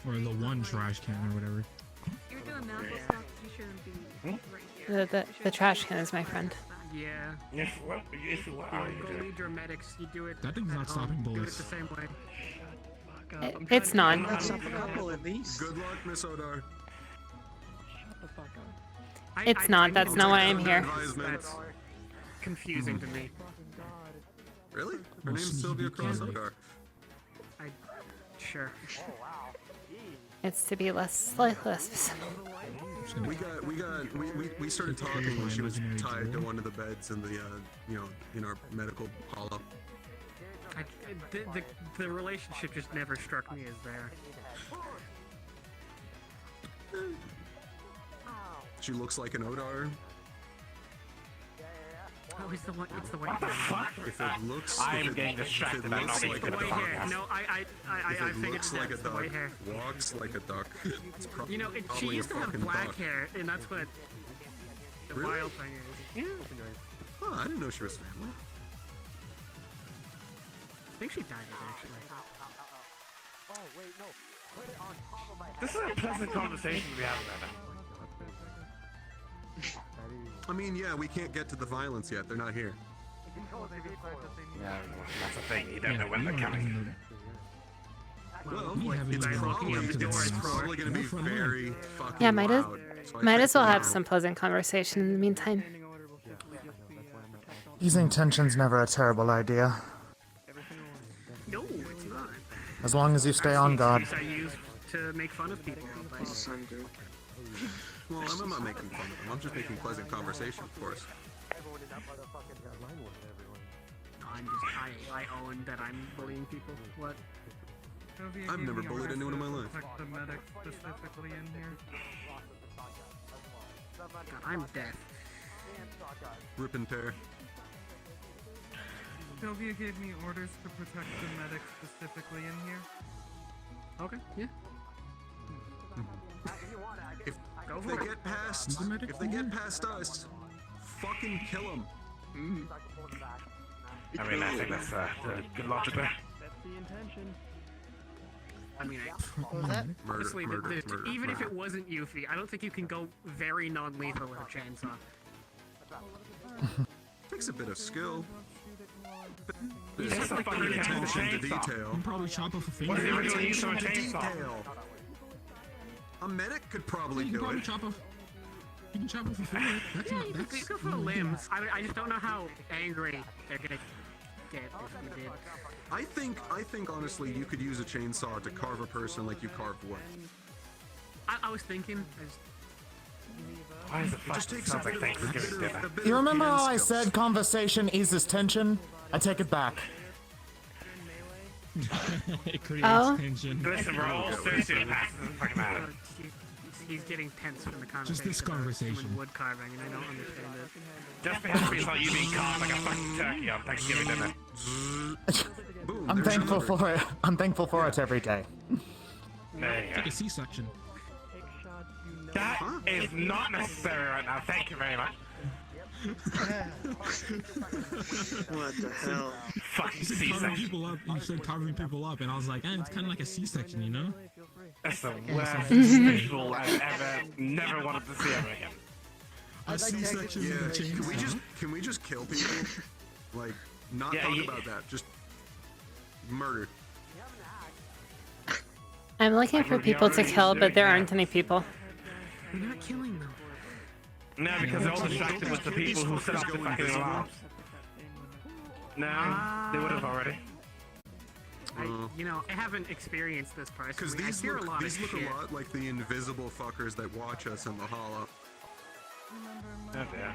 Or the one trash can or whatever. You're doing medical stuff. You shouldn't be right here. The trash can is my friend. Yeah. Yes, what? Yes, what are you Go doing? lead your medics. You do it. That thing's not stopping bullets. Do it the same way. It's not. Good luck, Miss Odar. It's not. That's not why I'm here. That's confusing to me. Really? Her name's Sylvia Cross Odar. Sure. It's to be less visible. We started talking when she was tied to one of the beds in the in our medical hall-up. The relationship just never struck me as there. She looks like an Odar. Oh, it's the white hair. If it looks, I'm getting distracted. I'm not even gonna talk. No, I figured looks like a that's the duck, white hair. walks like a duck. It's You know, she probably used a to have fucking black duck. hair, and that's what the Really? wild thing is. Yeah. Oh, I didn't know she was family. I think she dyed it actually. This is a pleasant conversation we have about I mean, yeah, we can't get to the violence yet. They're not here. Yeah, that's the thing. You don't know when they're coming. Well, it's probably going to be very fucking Yeah, might as loud. So I might think as well we have know. some pleasant conversation in the meantime. Easing tension's never a terrible idea. No, it's not. As long as you stay on guard. I use to make fun of people. Well, I'm not making fun of them. I'm just making pleasant conversation, of course. I own that I'm bullying people. What? I've never bullied anyone in my life. The medic specifically in here. God, I'm deaf. Rip and tear. Sylvia gave me orders to protect the medic specifically in here. Okay, yeah. If they get past us, fucking kill them. I mean, I think that's the good logic there. That's the intention. I mean, Murder, honestly, murder, even murder. if it wasn't Yuffie, I don't think you can go very non-lethal with a chainsaw. Takes a bit of skill. He's just a fucking attention to chainsaw. detail. You can probably chop off a finger. What's the original use of a Attention to chainsaw? detail. A medic could probably You can do probably it. chop off. You can chop off a finger. That's Yeah, not. you That's. could go for limbs. I just don't know how angry they're gonna get if you did. I think honestly, you could use a chainsaw to carve a person like you carve wood. I was thinking. Why is it fucking sounds like Thanksgiving dinner? You remember how I said conversation eases tension? I take it back. It creates Oh. tension. Listen, we're all sociopaths. Doesn't fucking matter. He's getting tense from the conversation. Just this about conversation. human wood carving, and I don't understand it. Just because it's like you being carved like a fucking turkey on Thanksgiving dinner. I'm thankful for it. I'm thankful for it every day. There you Take go. a C-section. That is not necessary right now. Thank you very much. What the hell? Fucking You said carving C-section. people up. You said carving people up, and I was like, it's kind of like a C-section, you know? That's the worst visual I've ever, never wanted to see ever again. A C-section Yeah, with a chainsaw. can we just kill people? Like, not Yeah, talk you- about that. Just murder. I'm looking for people to kill, but there aren't any people. You're not killing them. No, because they're all distracted with the people who set up the fucking alarms. No, they would have already. I haven't experienced this personally. Because I these hear look, a lot these of look shit. a lot like the invisible fuckers that watch us in the hollow. Oh, yeah.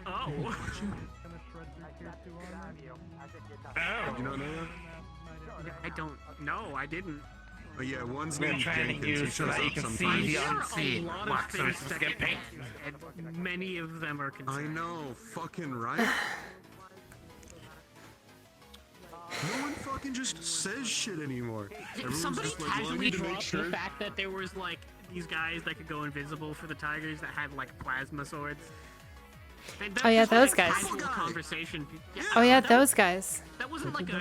Oh. Oh. You don't know that? I don't. No, I didn't. Oh yeah, one's We're named training Jenkins. you He so shows that you up can see sometimes. the There are unseen. a lot What, of so things it's that get get paid? banned, and many of them are I concerning. know, fucking right. No one fucking just says shit anymore. If Everyone's somebody just like, well, I casually need to make dropped sure. the fact that there was like these guys that could go invisible for the Tigers that had like plasma swords. Oh yeah, just, like, those a guys. casual conversation. Yeah, Oh yeah, that those guys. That wasn't like a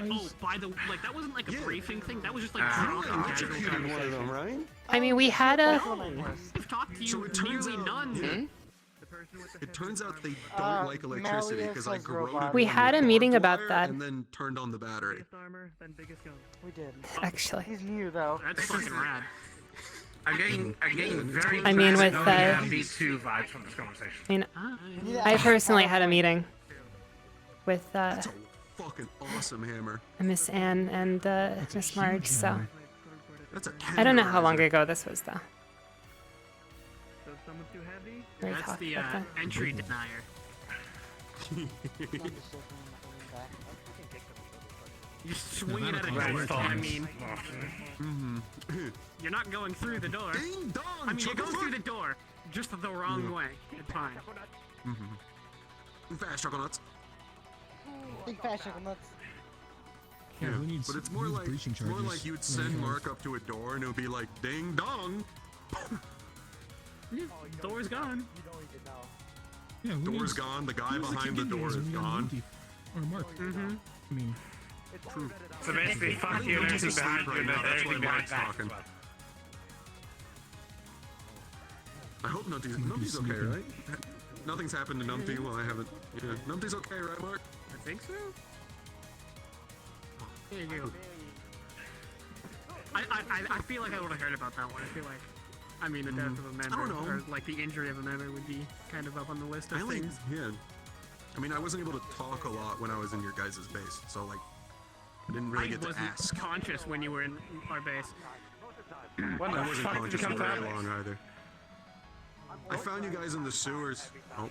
that wasn't like a briefing thing. That was just like dropping You casual electrocuted one of them, conversation. right? I mean, we had a. I've talked to you So it turns nearly out, none. It turns out they don't like electricity because I corroded We one had with a meeting barbed about wire that. and then turned on the battery. We did. Actually. He's new though. That's fucking rad. I'm getting very. I mean, with V2 vibes from this conversation. I mean, I personally had a meeting with Fucking awesome hammer. Miss Anne and Miss Marge. So That's a I don't know how long ago this was though. We That's talked the about that. entry denier. You swing it at a door. I mean, you're not going through the door. Ding dong! I mean, you're going through the door, just the wrong way. It's fine. Fast chocolate. Big fast sugar nuts. Yeah, who needs- but it's who more needs like breaching more charges? like you'd send Mark up to a door and it would be like ding dong. Door's gone. Yeah, who Door's needs- gone. The guy who needs to behind keep the getting door these is when we got gone. Monty? Or Mark. I mean, True. So basically, fuck you and Monty's everything behind asleep you right and now. That's why everything behind Mark's that. talking. I hope Numpty's okay, sleeping. right? Nothing's happened to Numpty. Well, I haven't. Yeah, Numpty's okay, right, Mark? I think so. There you go. I feel like I would have heard about that one. I feel like, I mean, the death of a member, I don't know. or like the injury of a member would be kind of up on the list of things. Yeah. I mean, I wasn't able to talk a lot when I was in your guys' base, so like, I didn't really get to wasn't ask. conscious when you were in our base. What I the wasn't fuck did you conscious come for to very our long either. I found you guys in the sewers. Oh.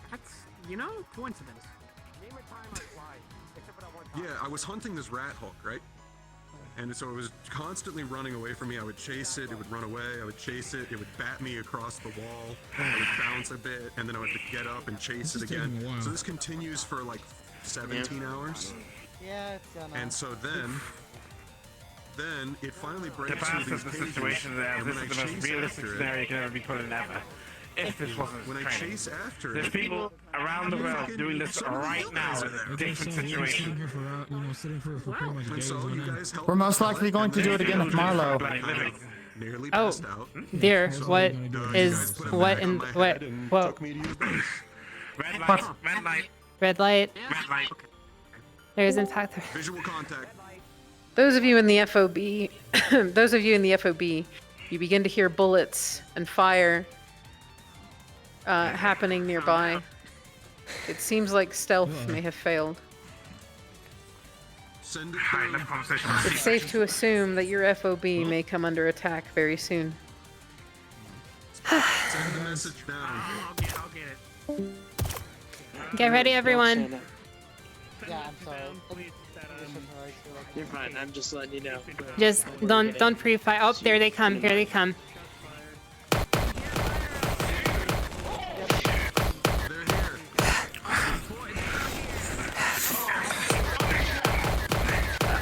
That's, you know, coincidence. Yeah, I was hunting this rat hawk, right? And so it was constantly running away from me. I would chase it, it would run away, I would chase it, it would bat me across the wall, I would bounce a bit, and then I would have to get up and chase This it is taking again. a while. So this continues for like 17 hours. Yeah, it's gonna. And so then it finally The breaks balance through of these the cages, situation there, and this when is I the most chase realistic after scenario it, you can ever be put in ever. If this wasn't when I training. chase after There's it, people around the world doing this right now in different situations. Sitting for pretty much days on end. We're most likely going to do it again with Marlowe. nearly Oh, passed out. dear, what You is guys put it what back in on my what? head and Whoa! took me to your base. Red light, red light, Red light. red light. There is in fact. Visual contact. Those of you in the FOB, those of you in the FOB, you begin to hear bullets and fire happening nearby. It seems like stealth may have failed. Send it Hi, enough conversation. It's safe to assume that your FOB may come under attack very soon. Send the message down. I'll get it. Get ready, everyone. Yeah, I'm sorry. You're fine. I'm just letting you know. Just don't pre-fire. Oh, there they come. Here they come.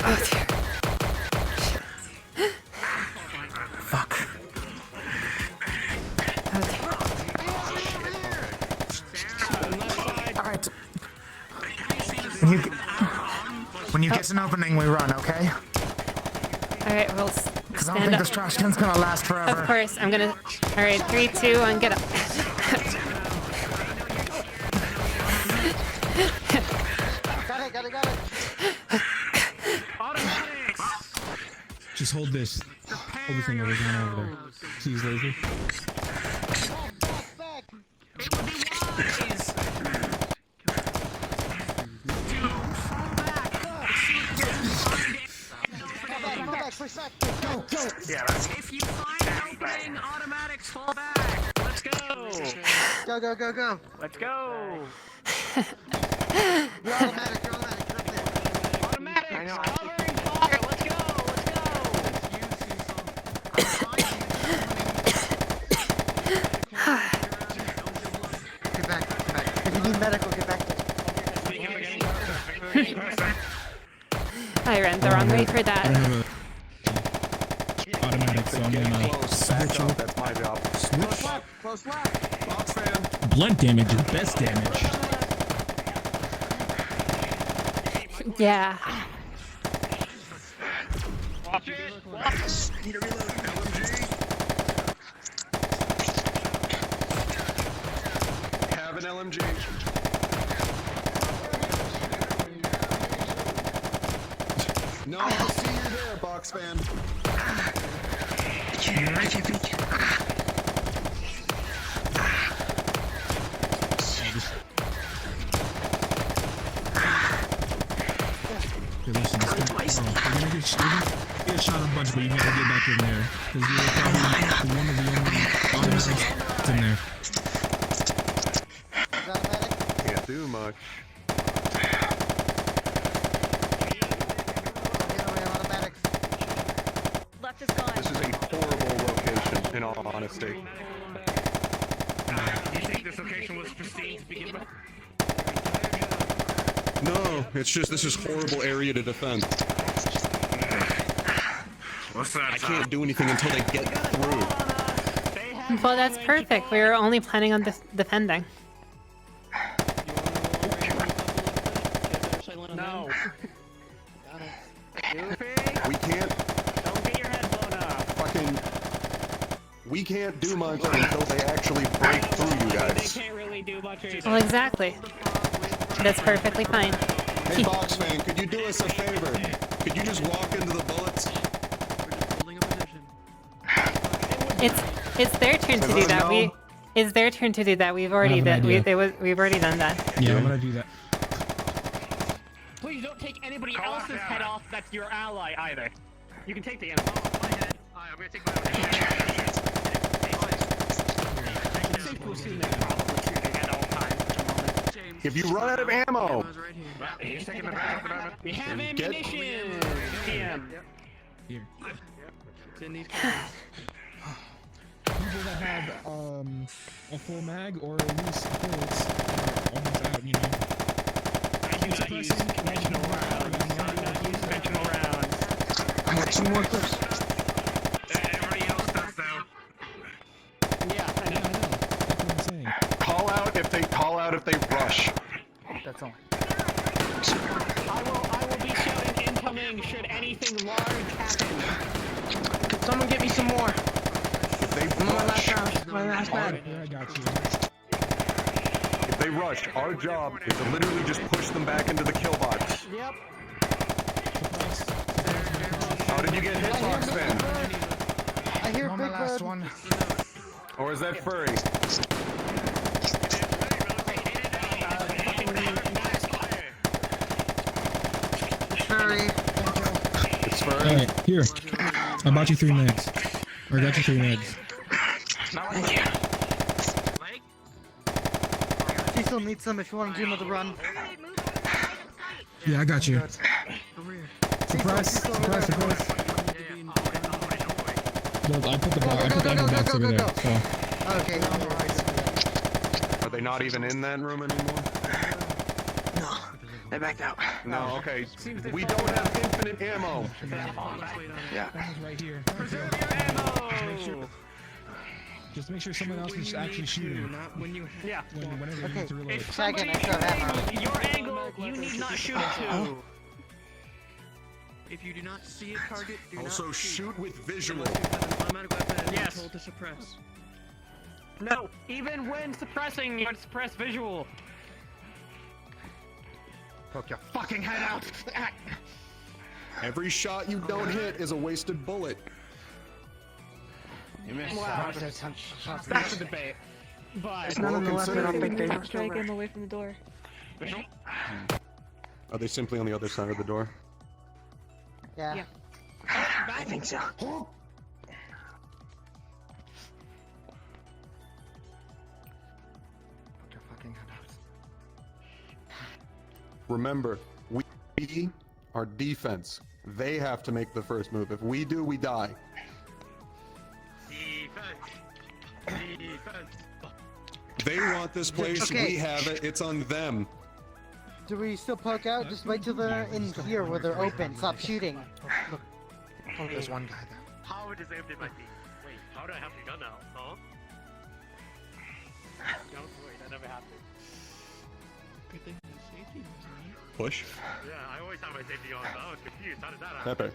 Oh dear. Fuck. Alright. When you get an opening, we run, okay? All right, we'll Because I don't stand think up. this trash can's gonna last forever. Of course, I'm gonna. All right, 3, 2, 1, get up. Got it. Just hold this. Hold this thing over there. See his laser? Come back for a sec. Go, go! Yeah, if you find an opening, automatics fall back. Let's go. Go, go, go, go! Let's go. You're automatic, you're automatic, get up there. Automatics, covering fire. Let's go. Get back, get back. If you need medical, get back there. I ran the wrong way for I that. don't have a automatic, so I'm gonna switch over. That's my job. Switch. Close left. Box fan. Blunt damage is best damage. Yeah. Watch it. Watch. Need to reload. LMG. Have an LMG. No, I see you there, box fan. Okay, listen, we're gonna get shot a bunch, but you gotta get back in there. Because you're probably one of the only automatics in there. Can't do much. Left is gone. This is a horrible location, in all honesty. You think this location was pristine to begin with? No, it's just this is horrible area to defend. What's that? I can't do anything until they get through. Well, that's perfect. We were only planning on defending. No. We can't. Don't get your head blown off. Fucking. We can't do much until they actually break through, you They guys. can't really do much. Well, exactly. That's perfectly fine. Hey, box fan, could you do us a favor? Could you just walk into the bullets? It's their turn to do that. It's their turn to do that. We've already we've already done that. Yeah, I'm gonna do that. Please don't take anybody else's head off that's your ally either. You can take the enemy. My head. Alright, I'm gonna take my own head. It's safe to assume they're probably shooting at all times at the moment. If you run out of ammo, He's taking the back at the moment. We have ammunition! PM. Here. It's in these People that have a full mag or at least bullets are almost out, you know. I do not use conventional rounds. I do not use conventional rounds. I have 2 more clips. Everybody else does though. Yeah, I know. That's what I'm saying. call out if they rush. That's all. I will be shouting incoming should anything large happen. Someone get me some more. If they My last rush, round. My last round. Here, I got you. if they rush, our job is to literally just push them back into the kill box. Yep. How did you get hit, box fan? I hear Big Bird. Or is that furry? Furry. It's furry. Alright, here. I bought you 3 mags. Or I got you 3 mags. Cecil needs some if you want to do another run. Yeah, I got you. Surprise! Surprise! Surprise! Look, I put the ammo box over there. So. Okay, Are they not even in that room anymore? no. They backed out. No, okay. We don't have infinite ammo. Yeah. Right here. Preserve your ammo! Just make sure someone else is actually shooting. Yeah. Whenever you need to reload. If Second, somebody's I still have shooting your angle, you need not shoot it to. If you do not see a target, do Also, not shoot with visual. automatic weapon and Yes. told to suppress. No, even when suppressing, you have to suppress visual. Poke your fucking head out. Every shot you don't hit is a wasted bullet. You missed. Wow. That's a debate. But None on the left, I don't think they Strike him away from the door. Are they simply on the other side of the door? Yeah. I think so. Remember, we are defense. They have to make the first move. If we do, we die. They want this place. Okay. We have it. It's on them. Do we still poke out? Just wait till they're in here where they're open. Stop shooting. Look, there's one guy there. How deserved it might be. Wait, how do I have the gun now? Huh? Don't worry, that never happened. Good thing the safety was on. Push. Yeah, I always have my safety on, so I was confused. How did that happen? Pepe.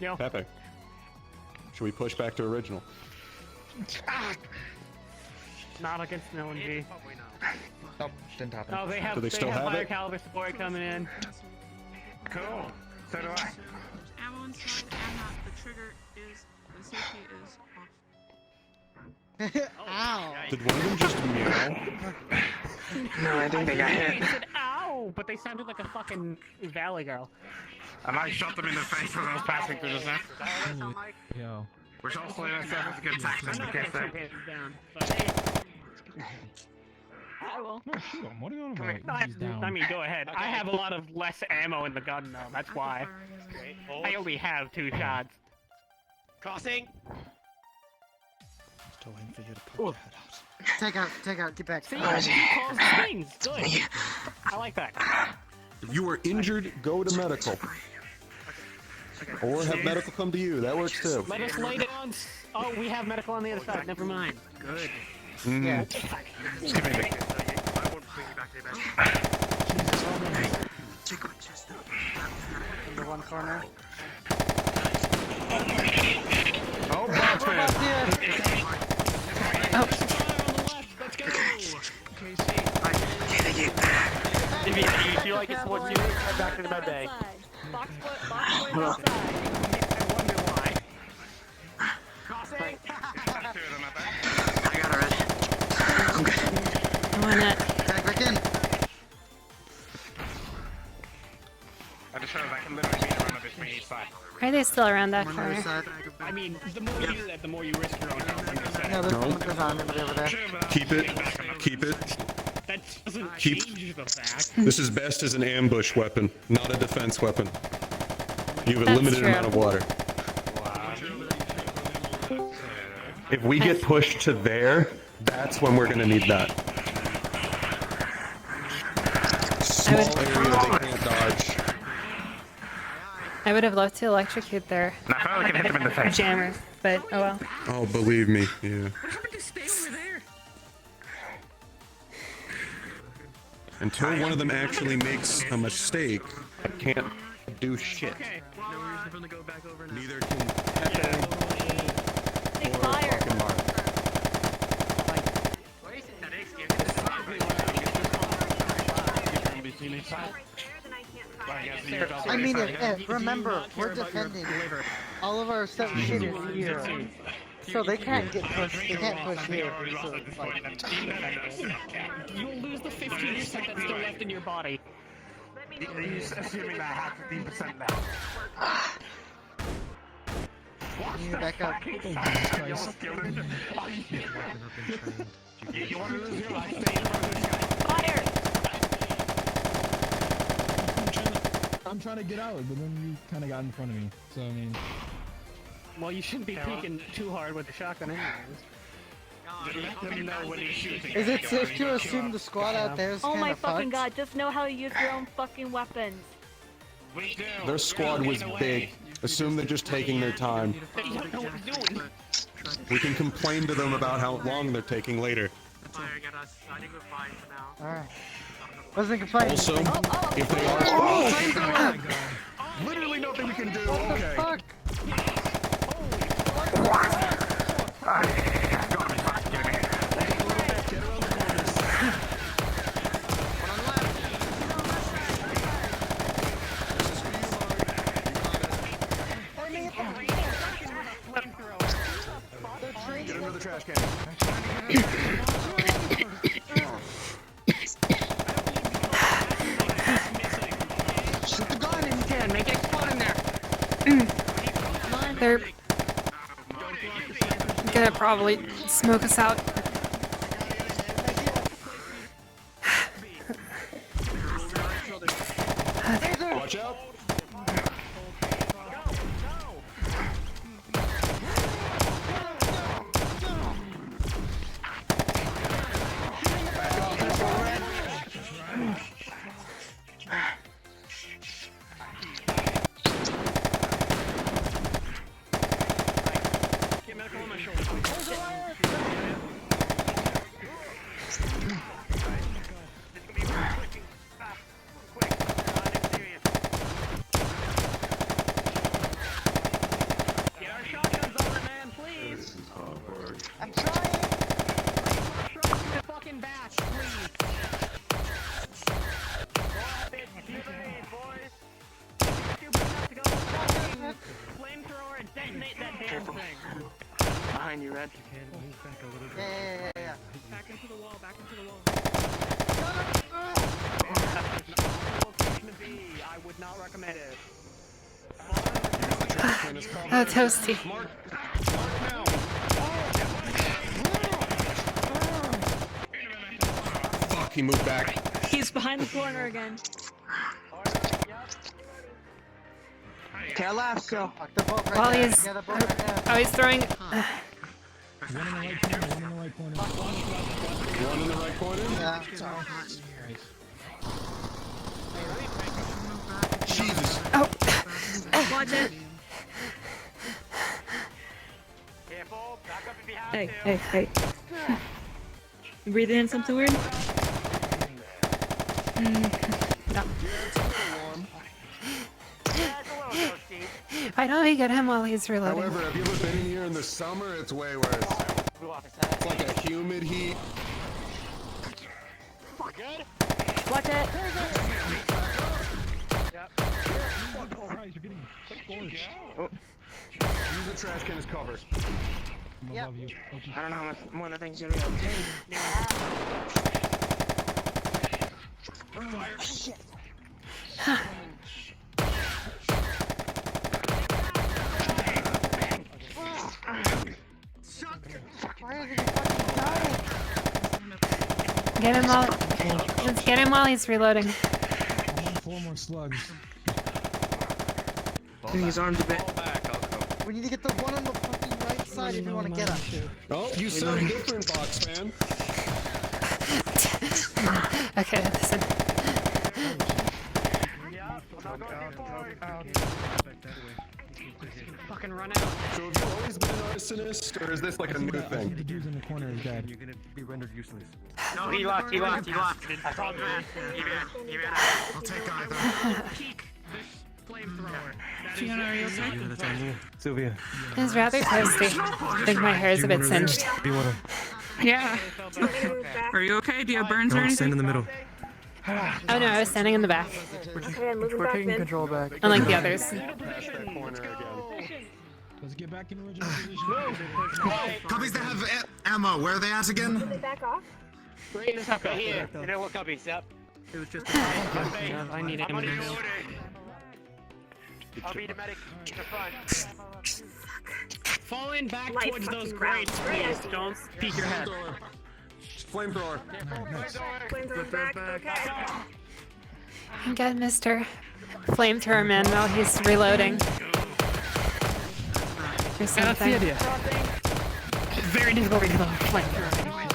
Yo. Pepe. Should we push back to original? Not against an LNG. Nope, didn't happen. No, they have. Do they still have fire it? caliber support coming in. Cool. So do I. Ammo inside and that the trigger is, the safety is off. Ow! Did one of them just meow? No, I think they got They hit. said ow, but they sounded like a fucking valley girl. And I shot them in the face when I was passing through the net. Yo. Which also in itself is a good tactic, I'm I not guess. gonna shoot hands down, but I will. No, shoot him. What are you on I mean, about? He's down. I mean, go ahead. I have a lot of less ammo in the gun, though. That's why. I only have 2 shots. Crossing! Still waiting for you to put your head out. Take out, get back. See, he calls the things. Good. I like that. If you are injured, go to medical. Or have medical come to you. That works too. Let us lay down. Oh, we have medical on the other side. Never mind. Good. Yeah. Just give me the I won't bring you back to the bench. In the one corner. Oh, Bob's here. Let's go! If you feel like it's towards you, head back to the med bay. Box foot outside. I wonder why. Crossing! I got it ready. I'm good. Come on, Nat. Back in. I just realized I can literally beat around a bit from each side. Are they still around that On the other corner? side. I mean, the more you do that, the more you risk your own health. I'm just saying. No, there's not anybody over there. Keep it. Keep it. That doesn't Keep- change the fact. This is best as an ambush weapon, not a defense weapon. You have a That's limited true. amount of water. If we get pushed to there, that's when we're gonna need that. Small area they can't dodge. I would have loved to electrocute their And I finally can hit them in the face. jammer, but oh well. Oh, believe me, yeah. What happened to stay over there? Until one of them actually makes a mistake, I can't do shit. Okay. Neither can Pepe or fucking Mark. I mean, remember, we're defending. All of our stuff shit is here. So they can't get pushed. They can't push here. So it's like, You'll lose the 15% that's still left in your body. Are you assuming that I have 15% left? you need to back up. You almost killed him. Oh, you want to lose your life? Stay in front of this guy. Fire! I'm trying to get out, but then you kind of got in front of me. So, I mean... Well, you shouldn't be peeking too hard with the shotgun anyways. Let them know when he's shooting. Is it safe to assume the squad out there is Oh kind my of fucking fucked? god, just know how to use your own fucking weapons. We do. Their squad was big. Assume they're just taking their time. They don't know what they're doing. We can complain to them about how long they're taking later. Firing at us. I think we're fine for now. Alright. Wasn't complaining. Also, if they are... Oh, Literally nothing we can do. what the Okay. fuck? Get another trash can. Shoot the gun if you can. Make it explode in there. They're gonna probably smoke us out. Watch out. I'm trying. The fucking batch, please. Flamethrower and detonate that damn thing. Behind you, Red. Yeah. Back into the wall, back into the wall. I would not recommend it. Oh, Toasty. Fuck, he moved back. He's behind the corner again. Tail left, so. While he's... Oh, he's throwing... One in the right corner, one in the right corner. One in the right corner? Yeah. Jesus. Oh. Watch it. Hey. You breathing in something weird? No. Why don't we get him while he's reloading? However, have you ever been in here in the summer? It's way worse. It's like a humid heat. Watch it. Use the trash can as cover. Yeah. I don't know how much one of the things you're gonna Shit. Why is he fucking dying? Get him while... Let's get him while he's reloading. I'm on 4 more slugs. Moving his arms a bit. We need to get the one on the fucking right side if you want to get us. Oh, you sound different, Box Man. Okay, listen. Fucking run out. So have you always been an arsonist, or is this like a new The thing? dude's in the corner is dead. You're gonna be rendered useless. No, he left. I called him. He ran out. I'll take either. Peek this flamethrower. Fiona, are you okay? Yeah, that's on you. Sylvia. It's rather toasty. I think my hair is a bit singed. Do you wanna? Yeah. Are you okay? Do you have burns or Don't stand in anything? the middle. Oh no, I was standing in the back. Okay, I'm moving We're back taking in. control back. Unlike the others. Let's get back in original position. Cubbies that have ammo, where are they at again? They back off. Bring this up right here. You know what cubbies up? It was just. Yeah, I need I'm on your ammo. order. I'll be the medic in the front. Fall in back Life towards those fucking grates, rounds. please. Don't peek your head. Flamethrower. Flamethrower back. Okay. Get Mr. Flamethrower Man while he's reloading. Or something. That's the idea. Very difficult to reload flamethrower anyway.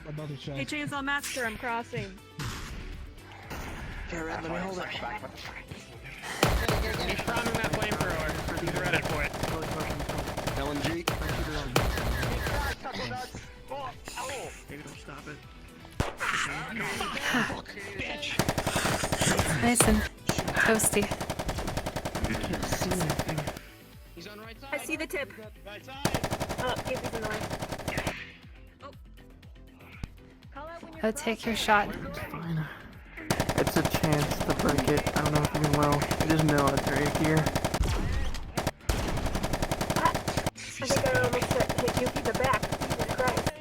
Another shot. Hey, Chainsaw Master, I'm crossing. Okay, Red, let me hold it. He's priming that flamethrower. He's ready for it. LNG. Maybe don't stop it. Nice and toasty. He's on right side. I see the tip. Right side. Oh, he's in the way. Oh, take your shot. Fine. It's a chance to break it. I don't know if you will. It is military here. I think I almost hit you in the back. Jesus Christ.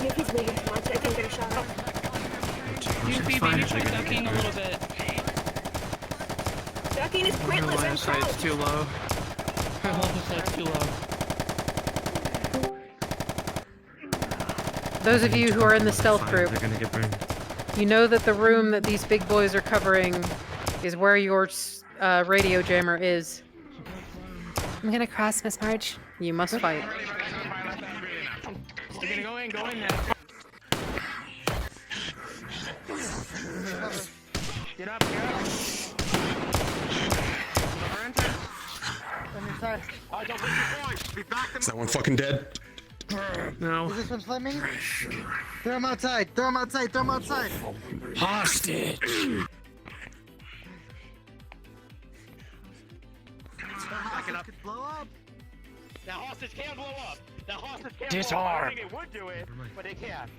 Yuki's moving too much. I can't get a shot off. Doofy, maybe try ducking a little bit. Ducking is pointless. Line I'm of sight's crouched. too low. Line of sight's too low. Those of you who are in the stealth group, They're gonna get burned. you know that the room that these big boys are covering is where your radio jammer is. I'm gonna cross, Miss Marge. You must fight. You're gonna go in now. Get up, get up. Is that one fucking dead? No. Is this one Fleming? Throw him outside! Throw him outside! Throw him outside! Hostage. Could blow up. That hostage can blow up. That hostage can Disarm. blow up. I think it would do it, but it can't.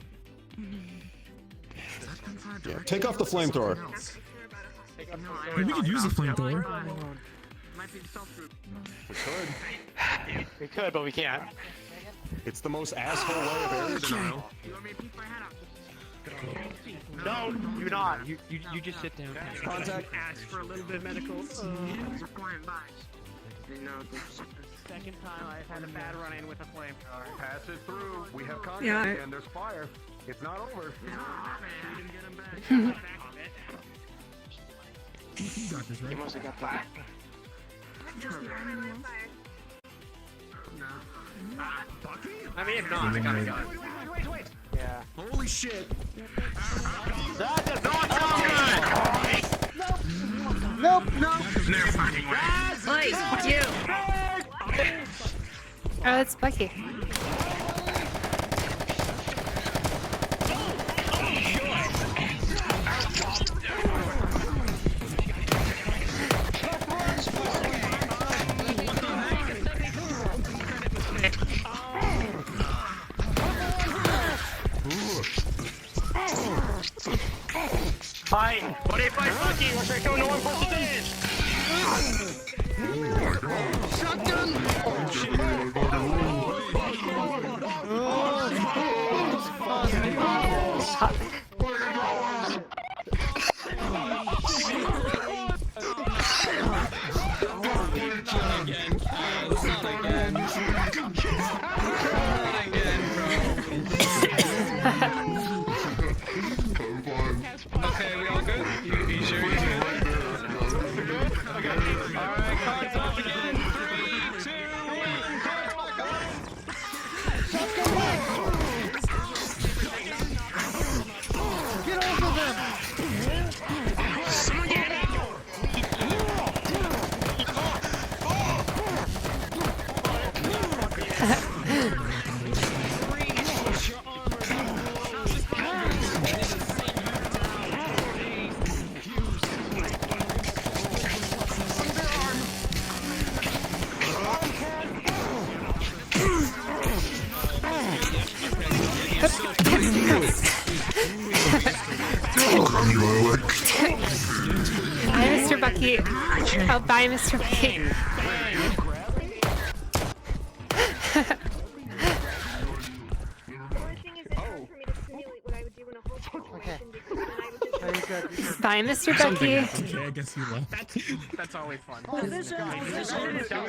Yeah, take off the flamethrower. Hey, we could use a flamethrower. We could. We could, but we can't. It's the most asshole way of air denial. No, do not. You just sit down. Contact. Ask for a little bit of medical. Second time I've had a bad run-in with a flamethrower. Pass it through. We have contact Yeah. and there's fire. It's not over. You got this, right? You must have got that. I mean, if not, I gotta go. Wait. Yeah. Holy shit. That does not sound good! Nope, nope. Never fucking way. Oi, you! Oh, it's Bucky. Hi, what if I fuck you? Or should I go no one pushes in? Shotgun! Okay, we all good? You sure you're good? Okay. Alright, cards off again. 3, 2, 1, cards back on. Get off of them! Someone get Bye, Mr. Bucky. Oh, bye, Mr. Bucky. Bye, Mr. Bucky. Okay, I guess you left. That's always fun. It was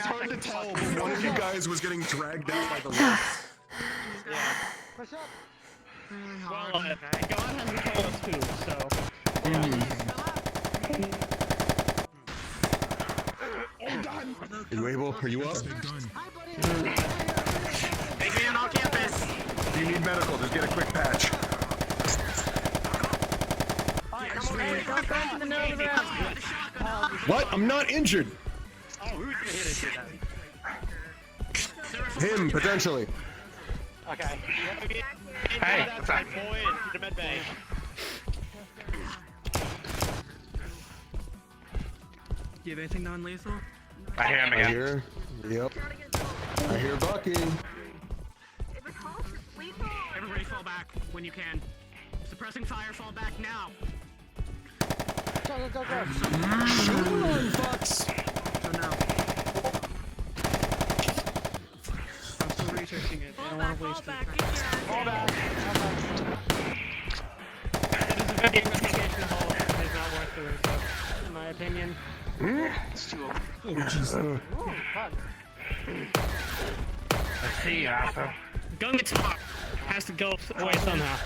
hard to tell, but one of you guys was getting dragged out by the lights. Push up! Well, God has told us too, so. Are you able? Are you up? Take me in on campus. If you need medical, just get a quick patch. What? I'm not injured. Oh, who's gonna hit it? Him, potentially. Okay. Hey, what's up? Pull in to the med bay. Do you have anything non-lethal? I hear him I again. hear. Yep. I hear Bucky. Everybody fall back when you can. Suppressing fire, fall back now. Go, go, go, go! Fucks. So now. I'm still researching it. I don't want to waste it. Fall back. The investigation hole is not worth doing so, in my opinion. It's too Oh, jeez. Let's see, Arthur. Gun guitar has to go away somehow.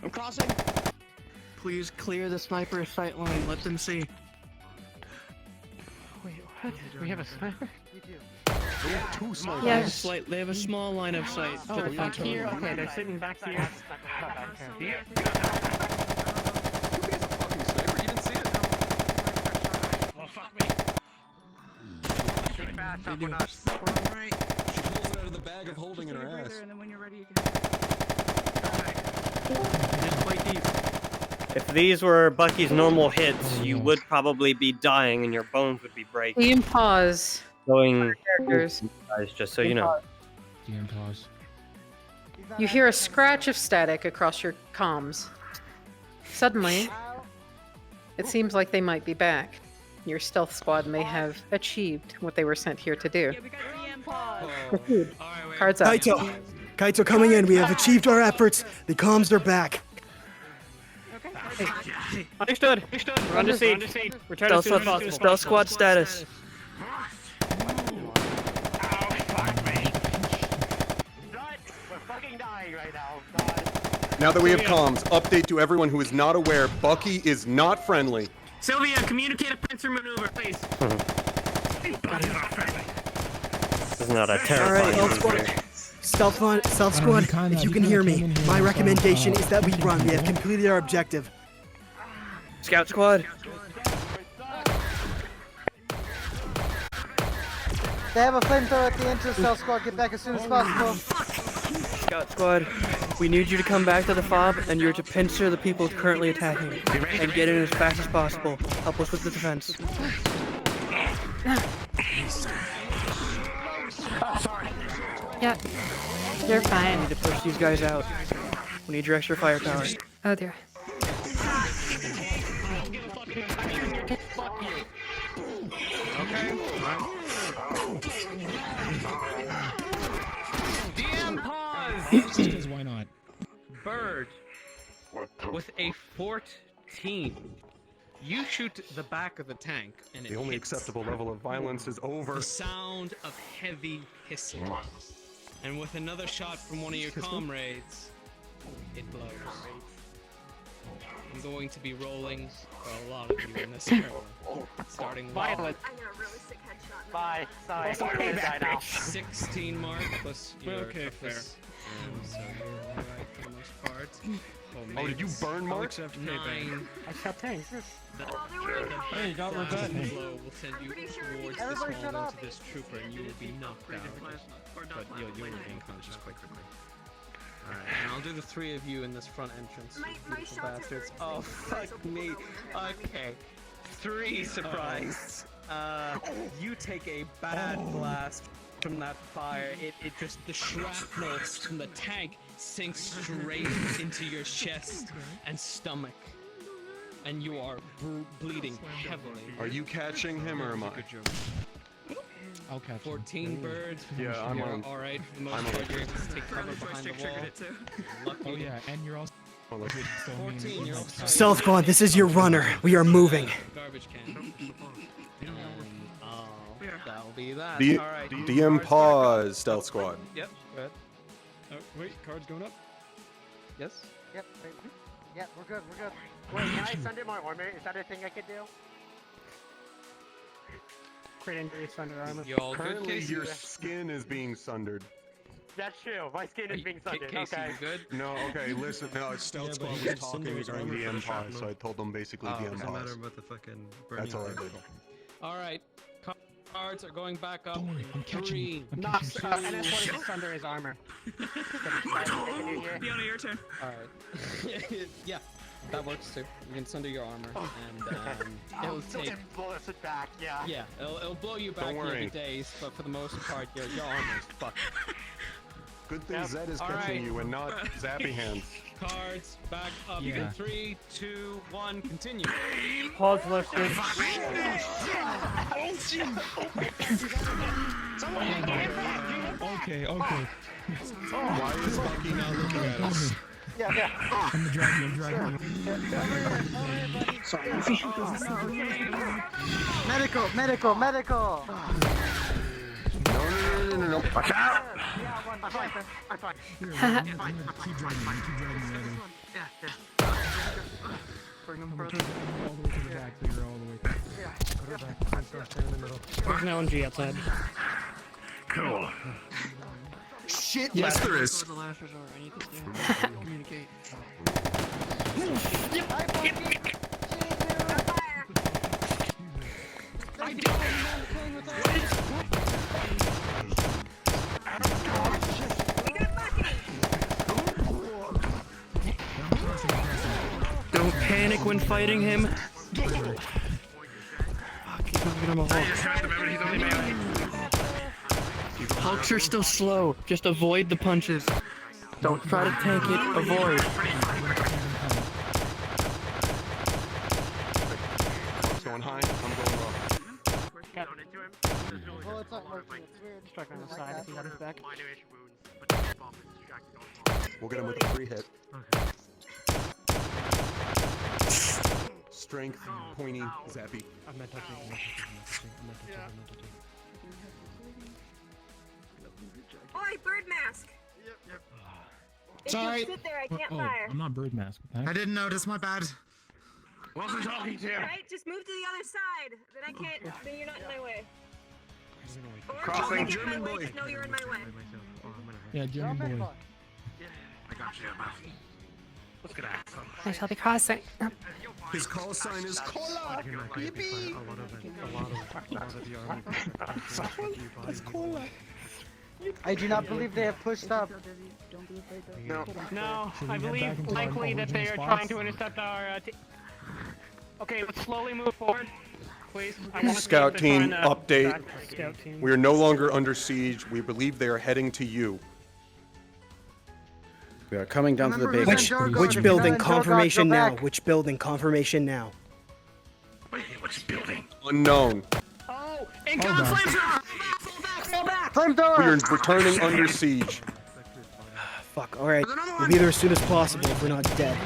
I'm crossing. Please clear the sniper sight line. Let them see. Wait, what? We have a sniper? We have 2 snipers. Yes. They have a small line of sight. Oh, to the back front. here? Okay, they're sitting back here. Well, fuck me. She pulls it out of the bag of holding in her ass. And then when you're ready, you can. If these were Bucky's normal hits, you would probably be dying and your bones would be breaking. DM pause. Going characters. guys, just so you know. DM pause. You hear a scratch of static across your comms. Suddenly, it seems like they might be back. Your stealth squad may have achieved what they were sent here to do. Proceed. Cards up. Kaito coming in. We have achieved our efforts. The comms are back. Understood. We're under siege. Return as soon as possible. Stealth squad status. Now that we have comms, update to everyone who is not aware, Bucky is not friendly. Sylvia, communicate a pincer maneuver, please. This is not a terrifying Alright, Stealth squad, if you can hear me, my recommendation is that we run. We have completed our objective. Scout squad. They have a flamethrower at the entrance, cell squad. Get back as soon as possible. Scout squad. We need you to come back to the fob, and you're to pincer the people currently attacking, and get in as fast as possible. Help us with the defense. Yeah, you're fine. We need to push these guys out. We need your extra firepower. Oh dear. DM pause! Because why not? Bird with a 14. You shoot the back of the tank, and it The only hits. acceptable level of violence is over. The sound of heavy hissing. And with another shot from one of your comrades, it blows. I'm going to be rolling for a lot of you in this round. Starting Violent. I got a really sick headshot. Bye. Sorry. Also, I'm gonna die now. 16 mark plus your Okay, toughness. So you're alright for the most part. Oh, did you burn Mark? 9. I shot tanks. Hey, you got blast revenge. blow will send you towards Everybody this shut wall up. into this trooper, and you will be knocked out. But you'll regain conscious quickly. Alright, and I'll do the 3 of you in this front entrance. My Beautiful shots are bastards. very Oh, expensive, fuck me. Okay. 3 surprise. You take a bad blast from that fire. It just, the shrapnel from the tank sinks straight into your chest and stomach. And you are bleeding heavily. Are you catching him or am I? I'll catch 14 birds. Yeah, I'm You're on. alright for the most I'm part. on. You're able to take cover behind the wall. Lucky. Oh yeah, and you're also. Oh, look. 14, you're also Stealth squad, this is your runner. We are moving. garbage can. That'll be that. D- Alright. DM pause, stealth squad. Yep, go ahead. Oh, wait, cards going up? Yes? Yep. Yep. We're good. We're good. Wait, can I send in my armor? Is that a thing I could do? Crit injury, thunder armor. You all good, Currently, Casey? your skin is being sundered. That's true. My skin is being sundered. Casey, Okay. you good? No, okay, listen. No, stealth squad was talking during DM pause, so I told them basically DM Doesn't matter pause. about the fucking That's all I did. Alright. Cards are going back up. Don't worry, I'm catching. 3. I'm No, catching. and then what is under his armor? Fiona, your turn. Alright. Yeah, that works too. You can sunder your armor, and it'll take. blow us back. Yeah. Yeah, it'll blow you back Don't maybe worry. days, but for the most part, your armor is fucked. Good thing Yep. Zed is All catching right. you and not zappy hands. Cards back up. Yeah. In 3, 2, 1, continue. Pause lifted. Okay. Why is Bucky not looking at us? Yeah. I'm dragging. Sorry. Medical. No. Watch out! I'm fine. Keep dragging me. Bring them I'm further. all the way to the back, so you're all the way. Go to the back. Stand in the middle. There's an LNG outside. Cool. Shit, yes there is. The last resort. I need to stay home. Communicate. Don't panic when fighting him. Fuck, he's not gonna Hulks are still slow. Just avoid the punches. Don't try to tank it. Avoid. It's going high. I'm going low. Well, it's not working. It's weird. Struck on the side if he got his back. We'll get him with a free hit. Strength, pointy, zappy. I'm not touching. Oi, bird mask! If Sorry. you sit there, I can't Oh, fire. I'm not bird mask. I didn't notice. My bad. Wasn't talking to you. Right? Just move to the other side. Then I can't. Then you're not in my way. Or Crossing. don't get in my way. Just know you're in my way. Yeah, German boy. I got you. Look at that. I shall be crossing. His call sign is Cola. Yippee. That's cool. I do not believe they have pushed up. No, Should we I head believe back into our likely that they are original trying spots? to intercept our. Okay, let's slowly move forward, please. I want to see Scout if they're team trying to update. attack Scout team. We are no longer under siege. We believe they are heading to you. We are coming down to the Remember, big. we're in Jorgard. Which If you're building? not in Jorgard, Confirmation go now. back. Which building? Confirmation now. Which building? Unknown. Oh, incoming flamethrower! Flamethrower! We are returning under siege. Fuck. All right. We'll be there as soon as possible if we're not dead.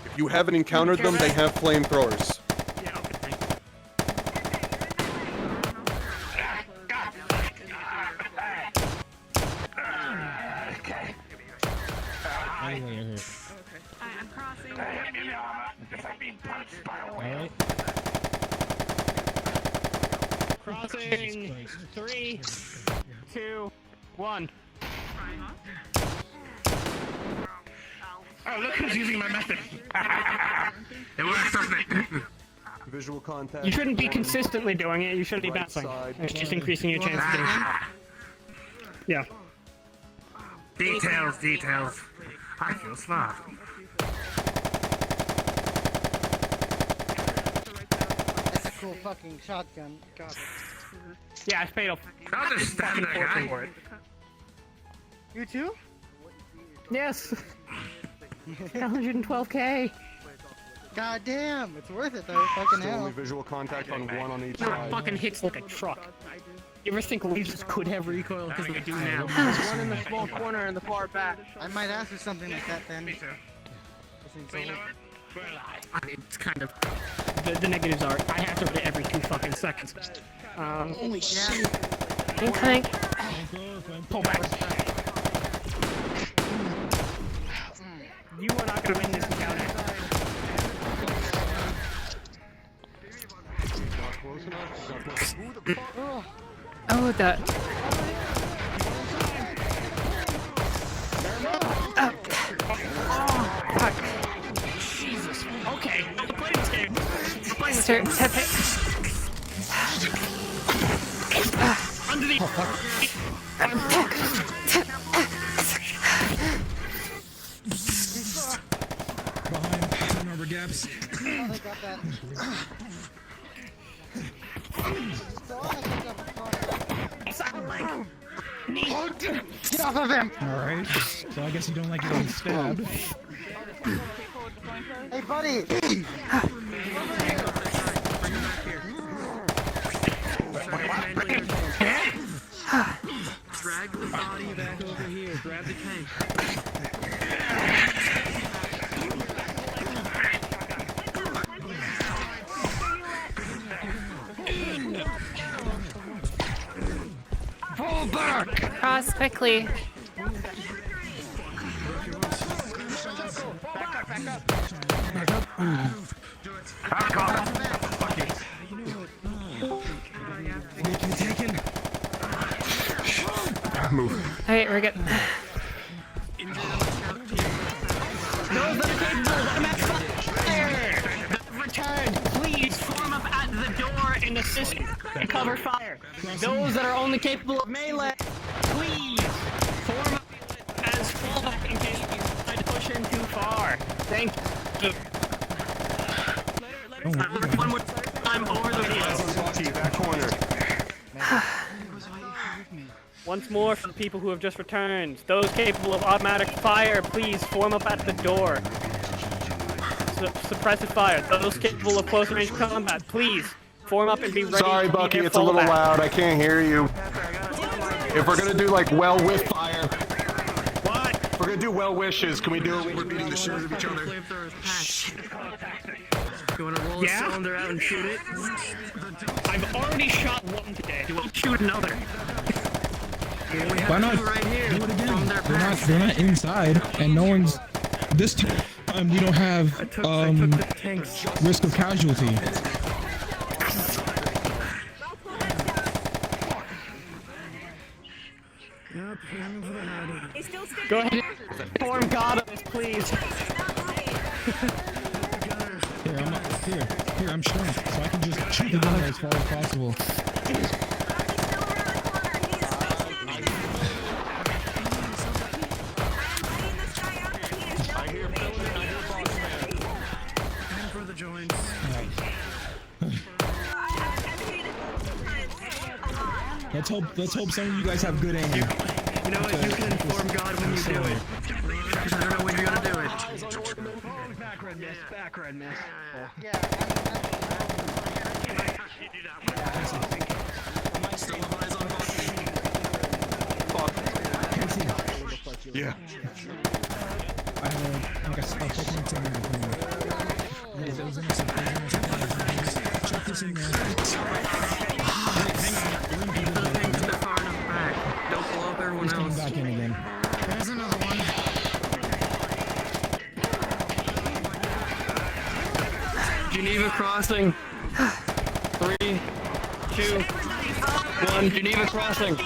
If you haven't encountered them, they have flamethrowers. Anyway, I heard. I'm crossing. Alright. Crossing. 3, 2, 1. Oh, look who's using my method. It works, doesn't it? Visual contact. You shouldn't be consistently doing it. You should be Right bouncing. side. It's just increasing your chance of doing it. Yeah. Details. I feel smart. That's a cool fucking shotgun. God. Yeah, it's fatal. I'll just stand there, guy. For it. You too? Yes. 112k. God damn, it's worth it though. Fucking Still hell. only visual contact on one on each It side. fucking hits like a truck. You ever think lasers could have recoil? Because they do now. There's one in the small corner in the far back. I might ask for something like that then. Me too. It's kind of. The negatives are I have to read it every 2 fucking seconds. Holy shit. Incoming. Pull back. You are not gonna win this encounter. Oh, that. Jesus. Okay. Play this game. Play this Start game. tap it. Under the. Behind turn harbor gaps. Oh, they got that. So I got that. Get off of him! Alright. So I guess you don't like getting stabbed. Hey, buddy! Drag the body back over here. Grab the tank. Pull back! Cross quickly. Move. Alright, we're good. Those that are capable of automatic fire! Return, please form up at the door and assist and cover fire. Those that are only capable of melee, please form up as fallback in case you try to push in too far. Thank you. One more time over the wheel. Back corner. Once more for the people who have just returned. Those capable of automatic fire, please form up at the door. Suppressive fire. Those capable of close range combat, please form up and be ready. Sorry, to be Bucky, near it's a little fallback. loud. I can't hear you. If we're gonna do like well with fire. What? If we're gonna do well wishes, can we do it? We're beating the shit out of each other. You wanna roll a cylinder out and shoot it? I've already shot one today. Do I shoot another? Why not do it again? They're not inside, and no one's. This time we don't have risk of casualty. Go ahead. Form God of us, please. Here, I'm strong, so I can just shoot the gun as far as possible. Let's hope some of you guys have good aim. You know what? You can inform God when you do it. Because I don't know when you're gonna do it. Back red miss. Back red miss. Yeah. I have a Pokemon team in the corner. Check this in there. Don't blow up everyone else. Back in again. There's another one. Geneva Crossing. 3, 2, 1. Geneva Crossing.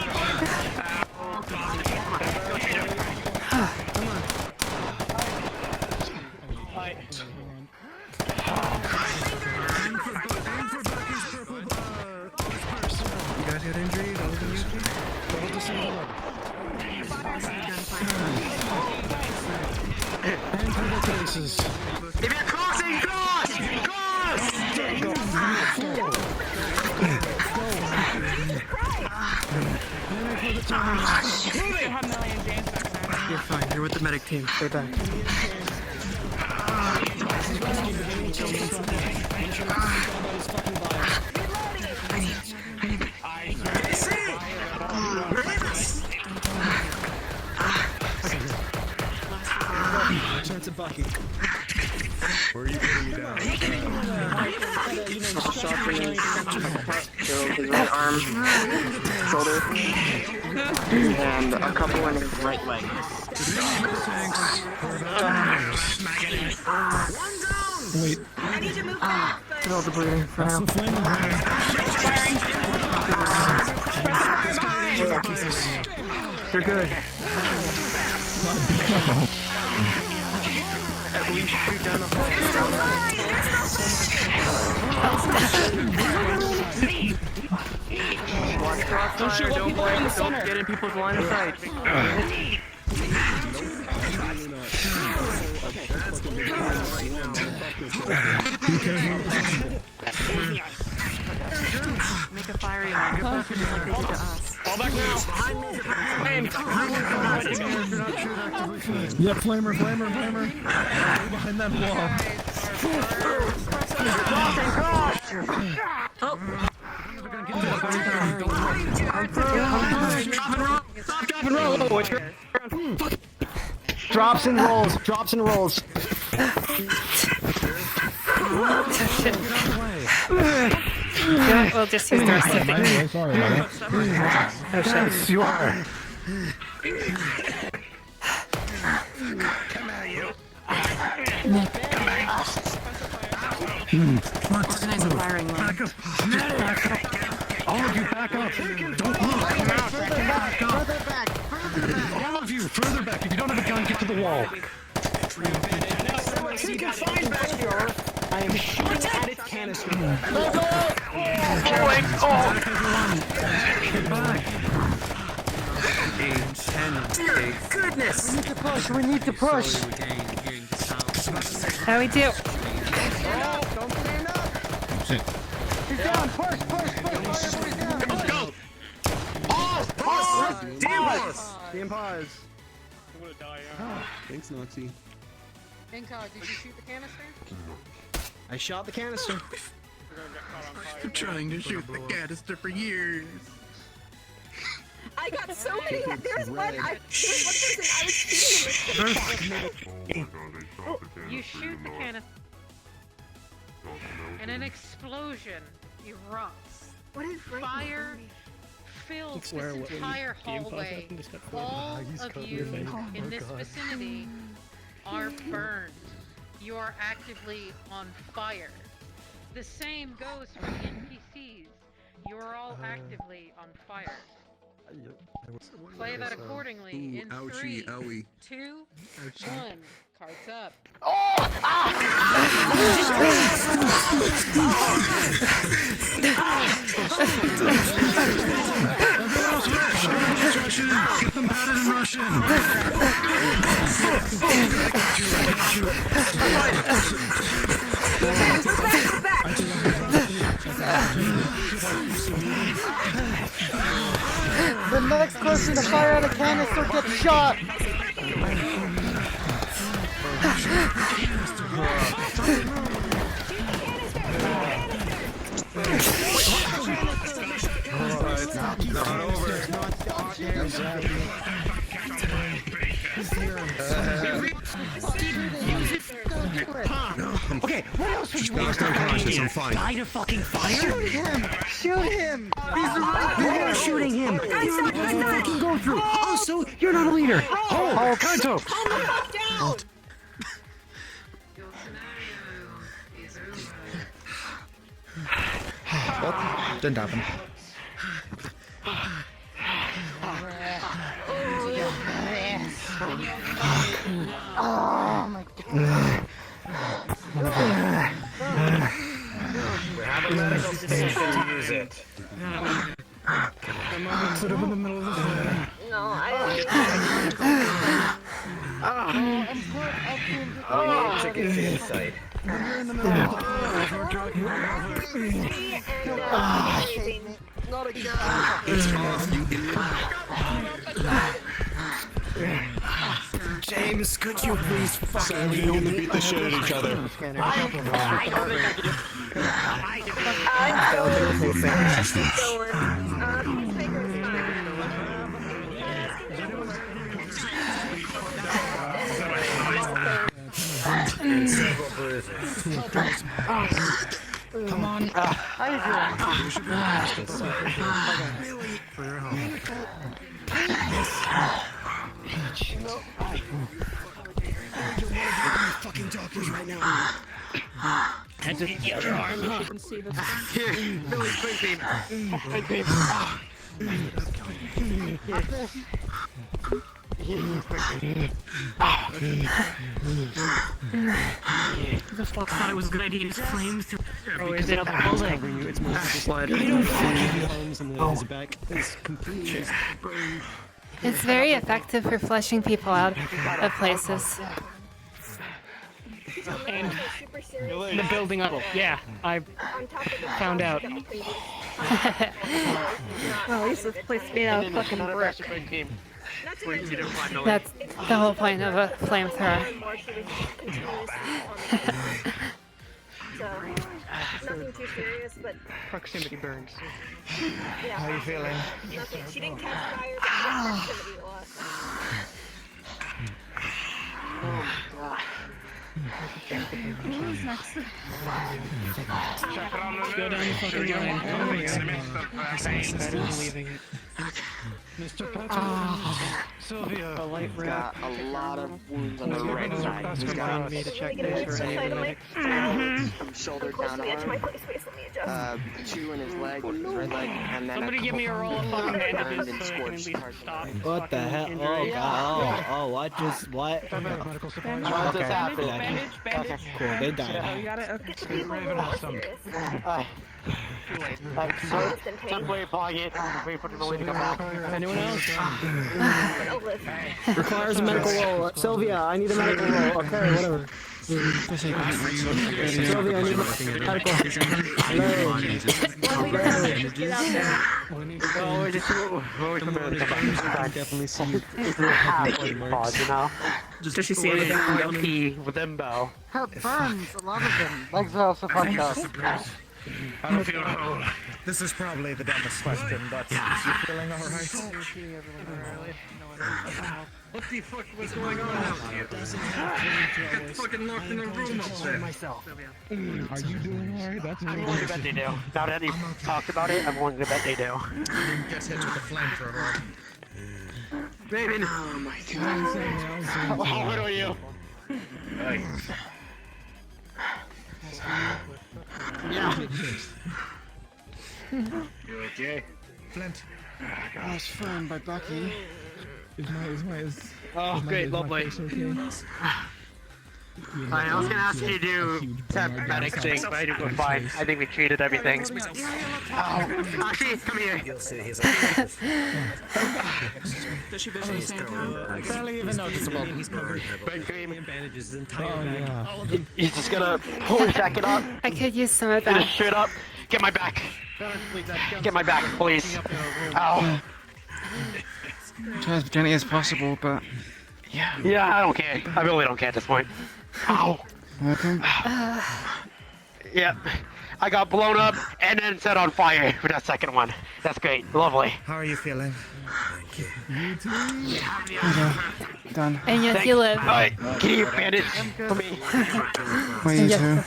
You guys got injuries? All of you? If you're crossing, cross! Cross! You're fine. You're with the medic team. Stay back. Turn to Bucky. Where are you putting me down? Shot in his right arm, shoulder, and a couple in his right leg. Wait. Get all the bleeding for now. The flaming You're good. At least shoot down the hole. Don't shoot people in the center. Don't get in people's line of sight. Make a fiery line. Get back in the to us. Fall back now. Yeah, flamer. Stay behind that wall. Drops and rolls. Yeah, we'll just use the rest of it. Sorry about that. Oh shit. You are. Come at you. Firing back up. All of you back up. Don't move. Further back. All of you further back. If you don't have a gun, get to the wall. Take a fine backyard. I am shooting at its canister. Dear goodness! We need to push. How we do? Don't stand up. Shit. He's down. Push. Everybody's down. Go. Pause. Damn pause. Thanks, Noxie. Incog, did you shoot the canister? I shot the canister. I'm trying to shoot the canister for years. I got so many. There's one person I was shooting with. You shoot the canister, and an explosion erupts. What is Fire fills this entire hallway. All of you in this vicinity are burned. You are actively on fire. The same goes for the NPCs. You are all actively on fire. Play that accordingly in Ouchie, 3, owie. 2, 1. Cards up. Get them padded and Russian. The next person to fire at a canister gets shot. It's not over. Okay, what else would Just you want? bounced unconscious, I'm fine. Die to fucking fire? Shoot him! He's the right there shooting him! He's not fucking go through! Oh, so you're not a leader! Oh, Kaito! Down! Well, didn't happen. Oh my We have a medical station to use it. Sit up in the middle of the floor. No, I don't. We need to get to the site. You're in the middle of the Not again! It's off, you idiot. James, could you please fucking We only beat the shit out of each other. And several bruises. Come on. How you doing? For your home. Fucking doctors right now. And to the other arm. Here, Billy, quick beam. Quick beam. The fuck thought it was a good idea to flame through. Oh, is it up the building? It's multiple slide. His back is completely burned. It's very effective for flushing people out of places. And the building up. Yeah, I found out. Well, at least this place made out of fucking brick. That's the whole point of a flamethrower. So, nothing too serious, but Proximity burns. yeah. How are you feeling? Nothing. She didn't catch fire, but proximity loss. Who's next? Go down the fucking line. Leaving it. Mr. Patrick. Sylvia. A light red. Got a lot of wounds on the right side. He's got me to check this or any of the from shoulder down arm, 2 in his leg, his right leg, and then Somebody give me a roll of fucking bandages so I can at least stop. What the hell? Oh god. Oh, what just what? What just happened? Bandage. Cool, they Oh, died. you got it? Okay. Temporary pocket. Wait for the Millie to come back. Anyone else? Requires a medical roll. Sylvia, I need a medical roll. Okay, whatever. Sylvia, I need a medical. Definitely see you. Does she see anything? With them bow. Her burns, a lot of them. Legs are also fucked up. I don't feel well. This is probably the dumbest question, but you feeling alright? What the fuck was going on out here? I got fucking locked in a room up there. Are you doing alright? That's I'm willing to bet they do. Now that you've talked about it, I'm willing to bet they do. Gets hit with the flamethrower. Raven! Oh my god. How good are you? Yeah. You okay? Flint. I was framed by Bucky. Oh, great, lovely. I was gonna ask you to do that medic thing, but I didn't go fine. I think we treated everything. Oh, actually, come here. Does she visually stand out? Barely even noticeable. He's just gonna pull his jacket up. I could use some of Get that. his shirt up. Get my back. Get my back, please. Ow. Try as gently as possible, but Yeah, I don't care. I really don't care at this point. Ow. okay. Yep. I got blown up and then set on fire for that second one. That's great. Lovely. How are you feeling? Done. And yes, you live. Alright, can you bandage for me? Where are you two?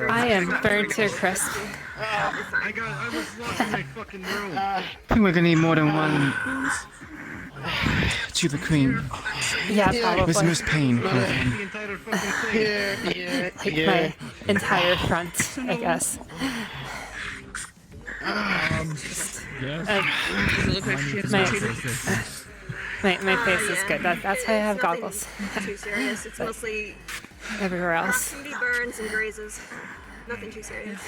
I am burned to a crisp. I was locked in my fucking room. I think we're gonna need more than one to the queen. Yeah, With probably. most pain. The entire fucking thing. Like my entire front, I guess. Yes. Does it look like she has cheated? My face is good. That's why I have goggles. Too serious. It's mostly Everywhere else. proximity burns and grazes. Nothing too serious.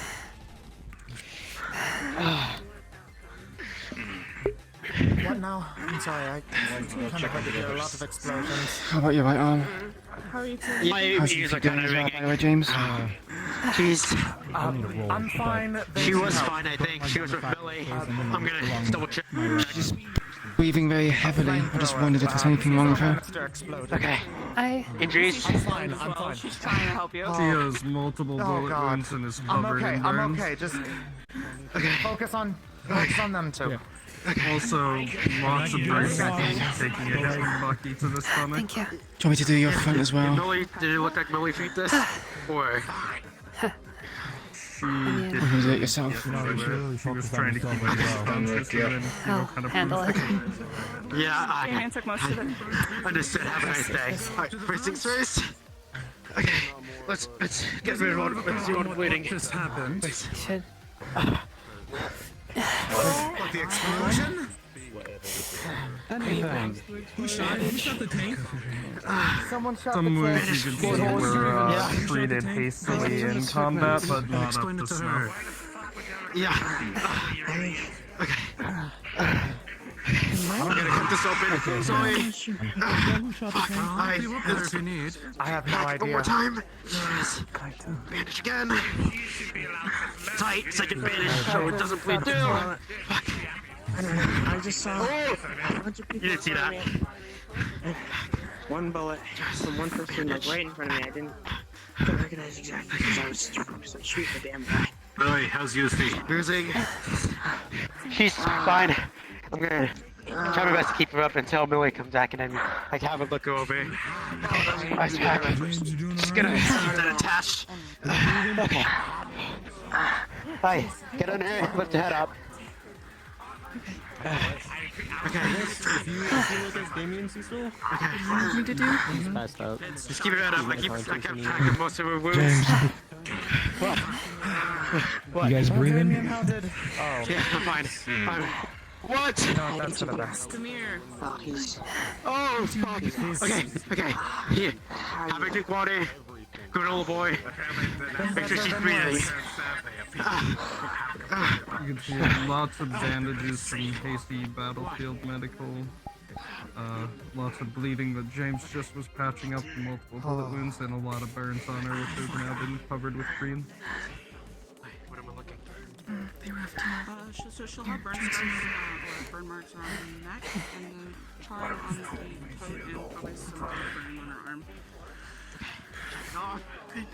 What now? I'm sorry, I kind of heard there were a lot of explosions. How about your right arm? How are you two? My How's ears she are doing kind of as well, by ringing. the way, James? She's. I'm fine. She was fine, I think. She was with Millie. I'm gonna double check. She's breathing very heavily. I just wondered if there's anything wrong with her. Okay. Injuries? I'm fine. She's trying to help you. He has multiple bullet wounds and is covered in burns. I'm okay. Just focus on them two. Also, lots of burns taking a hit from Bucky to the stomach. Thank you. Do you want me to do your front as well? Millie, did it look like Millie feet this? Or? She Or can you do it yourself? She was trying to keep it unconscious and then, I'll kind of handle it. Yeah, Your hand took most of it. Understood. Have a nice day. Alright, first things first. Okay, let's get rid of all. Let's do all the bleeding. What just happened? Should. What, the explosion? Who shot the tank? Someone shot Some the wounds tank. you can see were treated hastily in combat, but not up to snuff. Yeah. Okay. gotta cut this open. Sorry. I have no idea. One more time. Yes. Bandage again. Tight, second bandage, so it doesn't bleed through. I just saw a bunch of people. You didn't see that. One bullet from one person like right in front of me. I didn't recognize exactly because I was focused on shooting the damn guy. Billy, how's USP? Bruising. She's fine. I'm gonna try my best to keep her up until Millie comes back and then I can have a look over. Just gonna keep that attached. Okay. Hi. Get under here. Lift your head up. Okay. If you look at Damien Cecil, what do you want me to do? He's passed out. Just keep her head up. I kept track of most of her wounds. You guys breathing? Yeah, I'm fine. What? No, that's for the best. Come here. Oh, fuck. Okay. Here. Have a drink water. Good old boy. Make sure she's breathing. You can see lots of bandages from hasty battlefield medical. Lots of bleeding that James just was patching up from multiple bullet wounds and a lot of burns on her, which have now been covered with green. What am I looking? They left so she'll have burn scars or burn marks around her neck, and then charred on the coat, and probably some burn on her arm. Oh, good.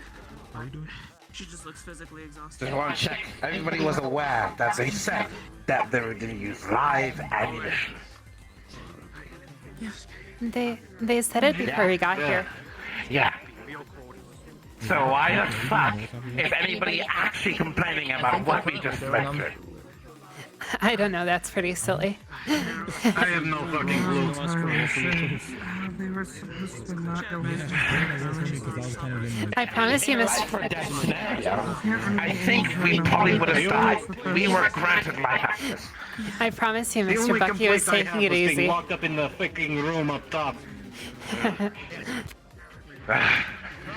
How are you doing? She just looks physically exhausted. Just want to check. Everybody was aware that they said that they were going to use live ammunition. They said it before we got here. Yeah. So why the fuck is anybody actually complaining about what we just went through? I don't know. That's pretty silly. I have no fucking clue. They were supposed to not go I promise you, Mr. For that scenario, I think we probably would have died. We were granted life access. I promise you, Mr. Bucky was taking it easy. Locked up in the freaking room up top.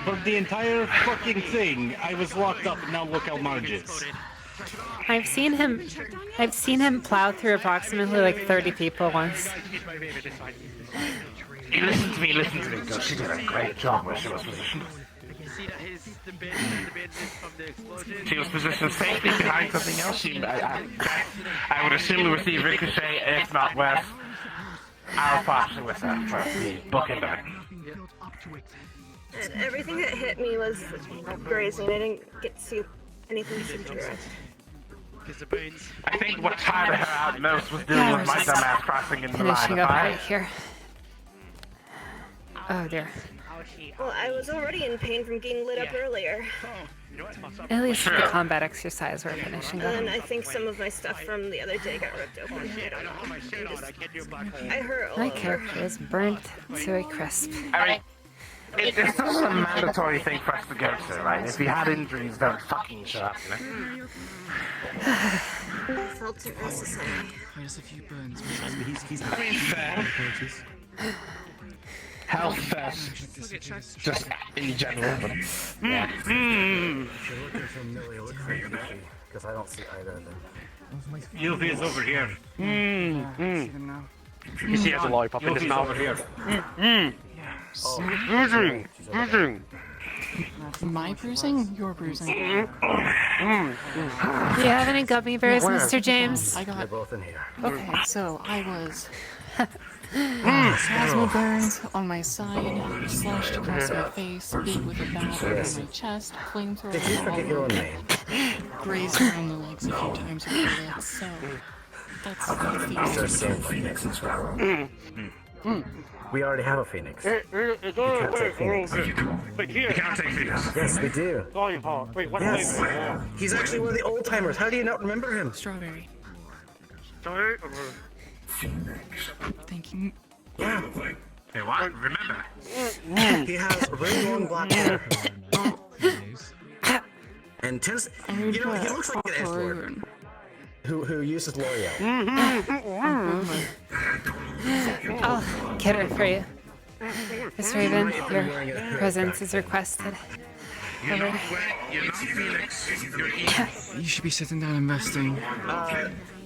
For the entire fucking thing, I was locked up, and now look how Marge is. I've seen him plow through approximately like 30 people once. Listen to me, girl. She did a great job where she was positioned. She was positioned safely behind something else. I would assume we received ricochet, if not worse. I'll pass it with her for the book and back. Everything that hit me was grazing. I didn't get to see anything severe. I think what tired her out most was dealing with my dumbass crossing in the line of Finishing up fire. right here. Oh dear. Well, I was already in pain from getting lit up earlier. At least the combat exercise we're finishing up. And I think some of my stuff from the other day got ripped open. I don't know. I hurt all My over. character is burnt to a crisp. I mean, it's not a mandatory thing for us to go to, right? If you had injuries, don't fucking show up, you know? I felt it necessary. There's a few burns. I mean, fair. Health first. Just in general, but... Yeah. Because I don't see either of them. Yuffie is over here. You see, has a lollipop in his mouth over here. My bruising? Your bruising. Do you have any gummy bears, Mr. James? I got. They're both in here. Okay, so I was. Plasma burns on my side, slashed across my face, beat with a bat over my chest, flamethrower. Did you forget your own name? Grazed around the legs a few times with the lid, so that's the Same Phoenix as well. We already have a Phoenix. You can't take Phoenix. You can't take Phoenix. Yes, we do. Wait, what Yes. flavor? He's actually one of the old timers. How do you not remember him? Strawberry. Sorry? Thank you. Yeah. Hey, what? Remember? He has really long black hair. And tends, you know, he looks like an F-word who uses L'Oreal. I'll get her for you. Miss Raven, your presence is requested. You're not Phoenix. You're Eve. You should be sitting down and resting.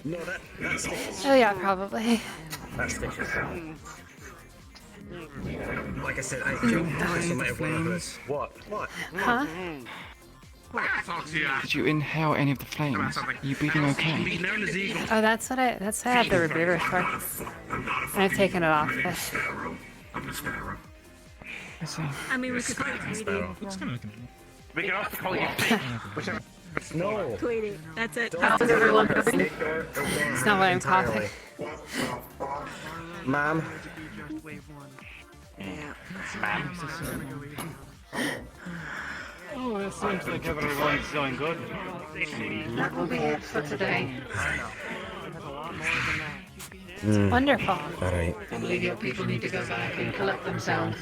No, that sticks. Oh yeah, probably. That stitches. Like I said, I think this might have one of us. What? What? Huh? Did you inhale any of the flames? Are you breathing okay? Oh, that's what I have the rebreather for. And I've taken it off. I see. I mean, we could probably tweet it. We can also call you Fake, whichever. No. Tweet it. That's it. How's everyone doing? It's not why I'm coughing. Mom. Ma'am. Oh, it seems like everyone's going good. That will be it for today. It's wonderful. Alright. I believe your people need to go back and collect themselves.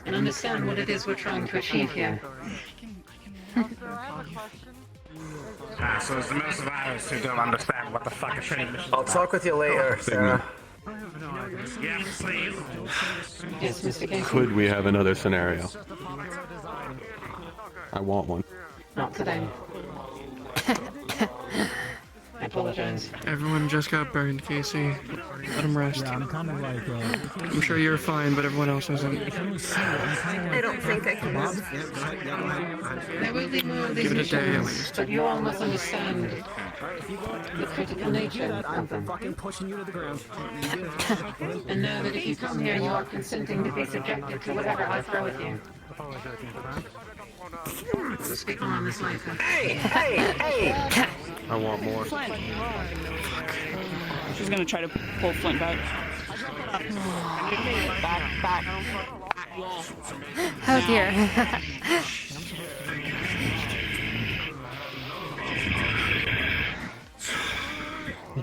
And understand what it is we're trying to achieve here. So it's the most of ours who don't understand what the fuck a training mission is. I'll talk with you later, Sarah. Yeah, please. Yes, Mr. Casey. Could we have another scenario? I want one. Not today. I apologize. Everyone just got burned, Casey. Let him rest. Yeah, I'm kind of like. I'm sure you're fine, but everyone else isn't. I don't think I can. There will be more of these Give it a day at missions, least. but you all must understand the critical nature of them. Pushing you to the ground. And know that if you come here, you are consenting to be subjected to whatever I throw at you. So speak on this later. Hey! I want more. She's gonna try to pull Flint back. Back. Oh dear.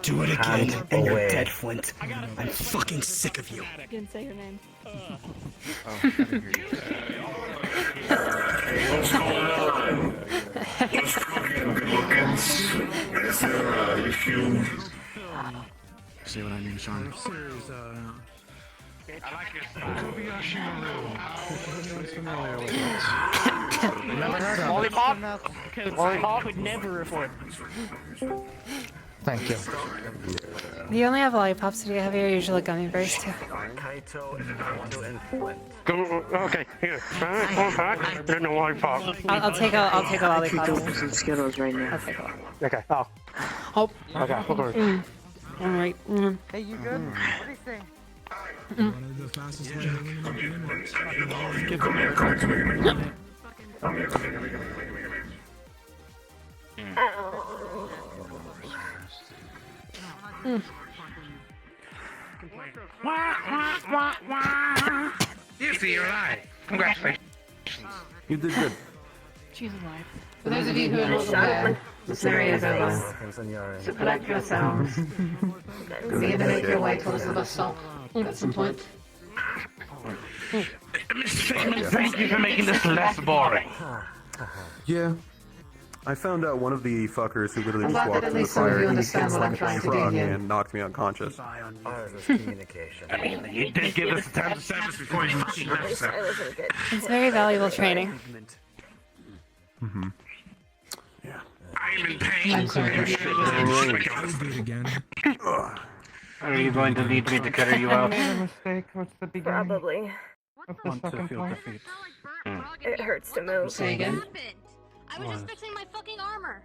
Do it again, Hand and you're away. dead, Flint. I'm fucking sick of you. Didn't say her name. See what I mean, Sean? I like your style. Lollipop? Lollipop would never report. Thank you. You only have lollipops, do you have your usual gummy bears too? Kaito and Flint. Go, okay, here. Back. There's no lollipop. I'll take a lollipop. Some Skittles right now. I'll take a lollipop. Okay, oh. Oh. Okay, we'll go. Alright. Hey, you good? What do you think? One of the fastest ways to eliminate You see, you're alive. Congratulations. You did good. She's alive. For those of you who are not aware, the scenario is over. So collect yourselves. And begin to make your way towards the bus stop at some point. Mr. Figman, thank you for making this less boring. Yeah. I found out one of the fuckers who literally I'm just glad that walked at through the least some of fire you and understand what I'm like trying a to do frog here. and knocked me unconscious. Ours is communication. I mean, you did give us the time to service before you fucking left, so. It's very valuable training. Mm-hmm. I'm in pain. I'm sorry. Do it again. Are you going to need me to carry you out? mistake. What's the beginning? Probably. What's the second part? It hurts to move. Say again. I was just fixing my fucking armor.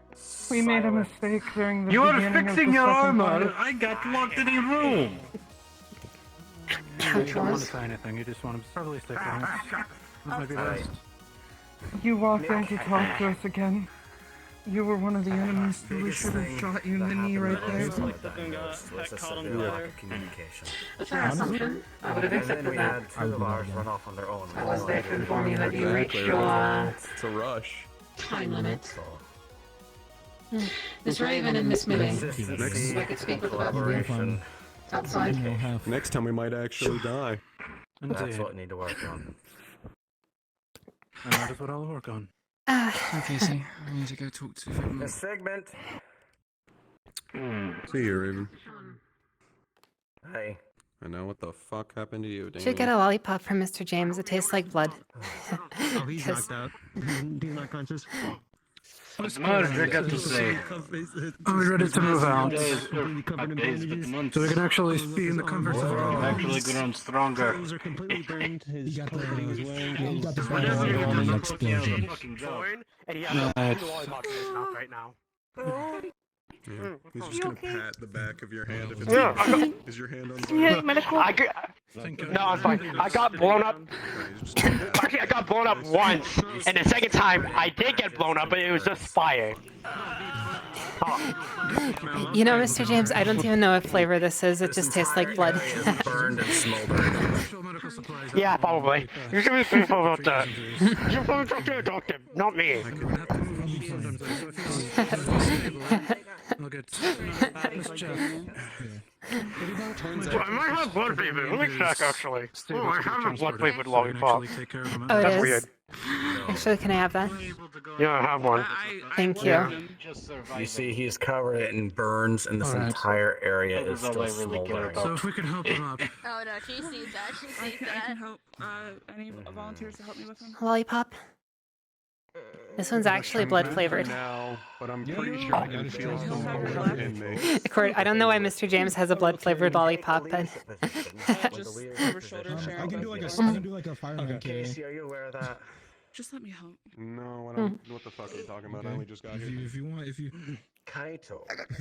We made a mistake during the You were beginning fixing of the your second armor. part. I got locked in a room. You don't want to say anything, you just want to probably stay quiet. That might be best. You walked in to talk to us again. You were one of the enemies, so we should have shot you in the knee right there. Communication. A fair assumption. I would have And then accepted we that. had two of ours run off on their own. I was there to inform you that you reached your It's a rush. time limit. Miss Raven and Miss Millie, if I could speak with the both of you. Outside. Next time we might actually die. That's what we need to work on. And that is what I'll work on. Okay, see, I need to go talk to him. The segment. See you, Raven. Hey. I know what the fuck happened to you, Damien. Should get a lollipop from Mr. James. It tastes like blood. Oh, he's knocked out. He's not conscious. What did you get to say? Are we ready to move out? So we can actually be in the comforts of our own homes. Actually grown stronger. Clothes are completely burned. His got the- clothing is wearing. you got the his- bad one on the explosion. And he has a lollipop in his mouth right now. Yeah. He's just gonna pat the back of your hand if it's Yeah, I got- Is your hand on Yeah, medical. No, I'm fine. I got blown up. Actually, I got blown up once, and the second time I did get blown up, but it was just fire. You know, Mr. James, I don't even know what flavor this is. It just tastes like blood. Burned and smoldered. Yeah, probably. You should be careful about that. You should probably talk to a doctor, not me. I'll get I might have blood fever. Let me check, actually. Oh, I have a blood flavored lollipop. Oh, it That's is? weird. Actually, can I have that? Yeah, I have one. Thank you. You see, he's covered in burns, and this entire area is still smoldering. So if we could help him up. Oh no, she sees that. She sees I that. can help. Any volunteers to help me with him? Lollipop? This one's actually blood flavored. Now, but I'm pretty sure I can feel some blood in me. I don't know why Mr. James has a blood flavored lollipop, but. Just over shoulder sharing. I can do like a fireman carry. Casey, are you aware of that? Just let me help. No, I don't. What the fuck are you talking about? I only just got here. If you want, if you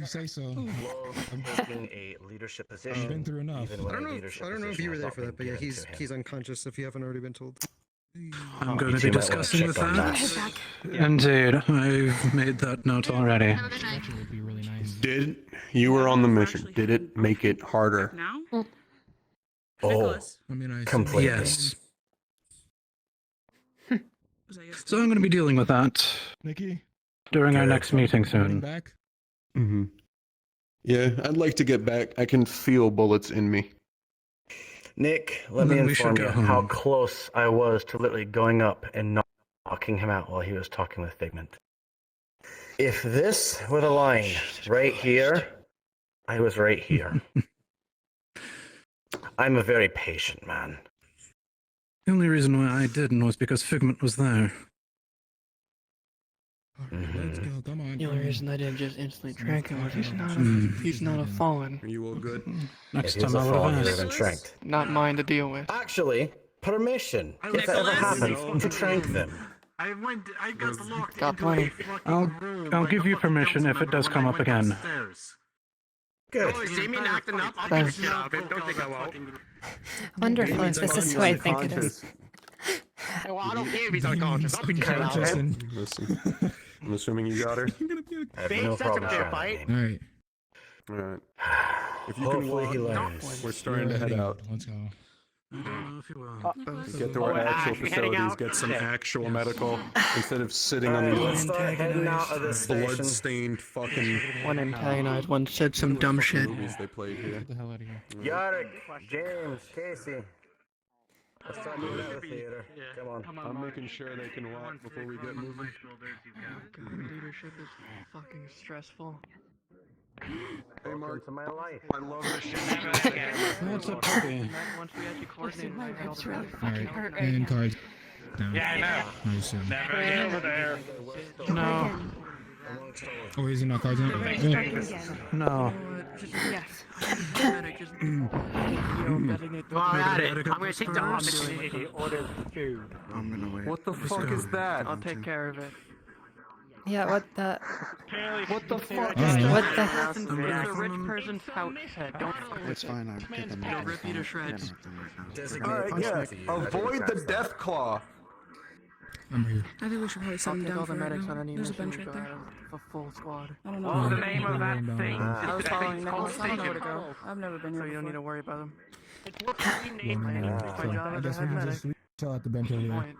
say so. I'm taking a leadership position. I've been through enough. even when a leadership I don't know if position you were has there not for that, but yeah, been given to him. he's unconscious if you haven't already been told. I'm going to You be might wanna discussing with check on that. Indeed, I've made that note already. Did you were on the mission? Did it make it harder? Now? Oh, I mean, I completely. Yes. So I'm going to be dealing with that Nikki, during our next meeting soon. back. Mm-hmm. Yeah, I'd like to get back. I can feel bullets in me. Nick, let Then me we should inform go you home. how close I was to literally going up and knocking him out while he was talking with Figment. If this were the line right here, I was right here. I'm a very patient man. The only reason why I didn't was because Figment was there. Let's go. Come on. The only reason I didn't just instantly track him was he's not a fallen. Are you all good? Next If he was time a I would fall, he have would have asked. been tranked. Not mine to deal with. Actually, permission, if that ever happens, to trank them. I got locked Got plenty. I'll give you permission if it does come up again. Good. Oh, see me acting up? I'll give a shit out of it. Don't think I won't. Wonderful if this is who I think it is. Well, I don't care if he's unconscious. I'll beat the shit out of him. Listen, I'm assuming you got her. I have Babe, no that's a problem fair sharing fight. that All name. right, All right. If you can Hopefully he walk, learns. we're starting to head out. let's go. I don't know if you will. Get to our actual we heading facilities. out? Get some Yeah. actual medical instead of sitting on Alright, let's these start heading out of this station. blood-stained fucking One antagonized, one said some dumb shit. movies they played here. Get the hell out of here. Yarick, James, Casey. Let's start moving out of the theater. Come on. I'm making sure they can walk before we get moving. Leadership is fucking stressful. Hey, Mark. To my life. I love this shit. That's a puppy. Once we actually coordinated, My ribs really All fucking right, hurt right and now. cards. No. Yeah, I know. I assume. Never again over there. No, Oh, is he not cards in it? Yeah. no. Yes. While at it, I'm gonna take the opportunity to order food. I'm gonna wait. What the fuck is that? I'll take care of it. Yeah, what the? What the fuck is that? What the? It's a rich person's pouch head. Don't It's fine. I'll get them. It'll rip you to shreds. Alright, yeah. Avoid the death claw. I'm here. I think we should probably I'll send them take down all the for right medics now. on any There's a mission bench we right go there. out of, a full squad. I don't know. What's the name of that thing? I was following It's them. called I don't know where to Station. go. I've never been So here you don't need to before. worry about them. Yeah, My so job I as guess a we head can medic. just chill at the bench over there. Point.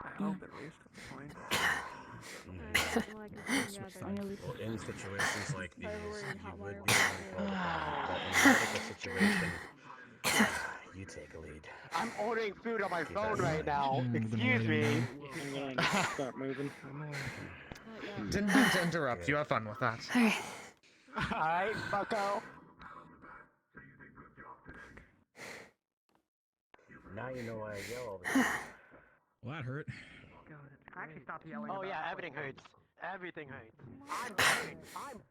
I hope at least. Point. Well, in situations like these, you would be called upon, but in a critical situation, you take a lead. I'm ordering food on my phone right now. Excuse me. Start moving. Didn't mean to interrupt. You have fun with that. Alright. Alright, bucko. Now you know why I yell all the time. Well, that hurt. Oh yeah, everything hurts. Everything hurts. I'm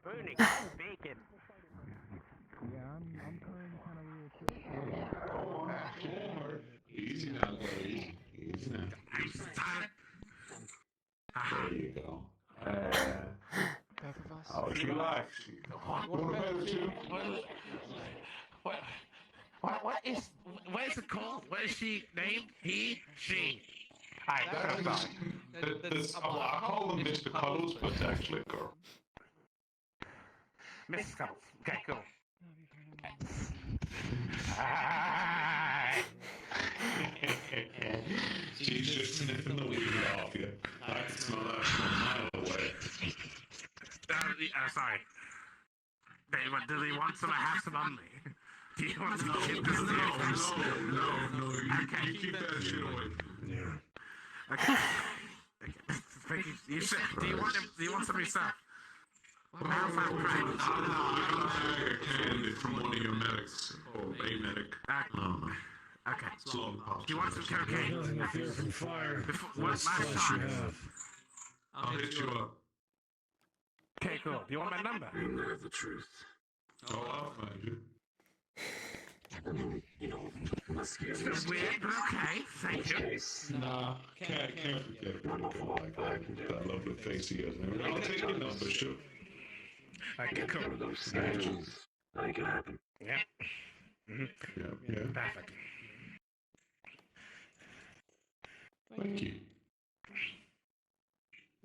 burning. I'm bacon. Yeah, I'm kind of weird too. Easy now, buddy. Easy now. There you go. How would you like? What is it called? What is she named? He? She? Alright, that's what I call him Mr. Cuddles, but it's actually a girl. Mrs. Cuddles. Okay, cool. She's just sniffing the weed off you. I can smell that from a mile away. Sorry. Do they want some? I have some on me. Do you want some? No. Okay. You keep that shit away. Yeah. Okay. You said, do you want some yourself? I can from one of your medics, or a medic. Okay. As long as possible. Do you want some cocaine? From fire. What last time? I'll hit you up. Okay, cool. Do you want my number? You know the truth. Oh, I'll find you. It's weird, but okay. Thank you. Nah, can't forget wonderful like that. That lovely face he has. I'll take your number, sure. Okay, cool. Make it happen. Yeah. Yeah. Perfect. Thank you.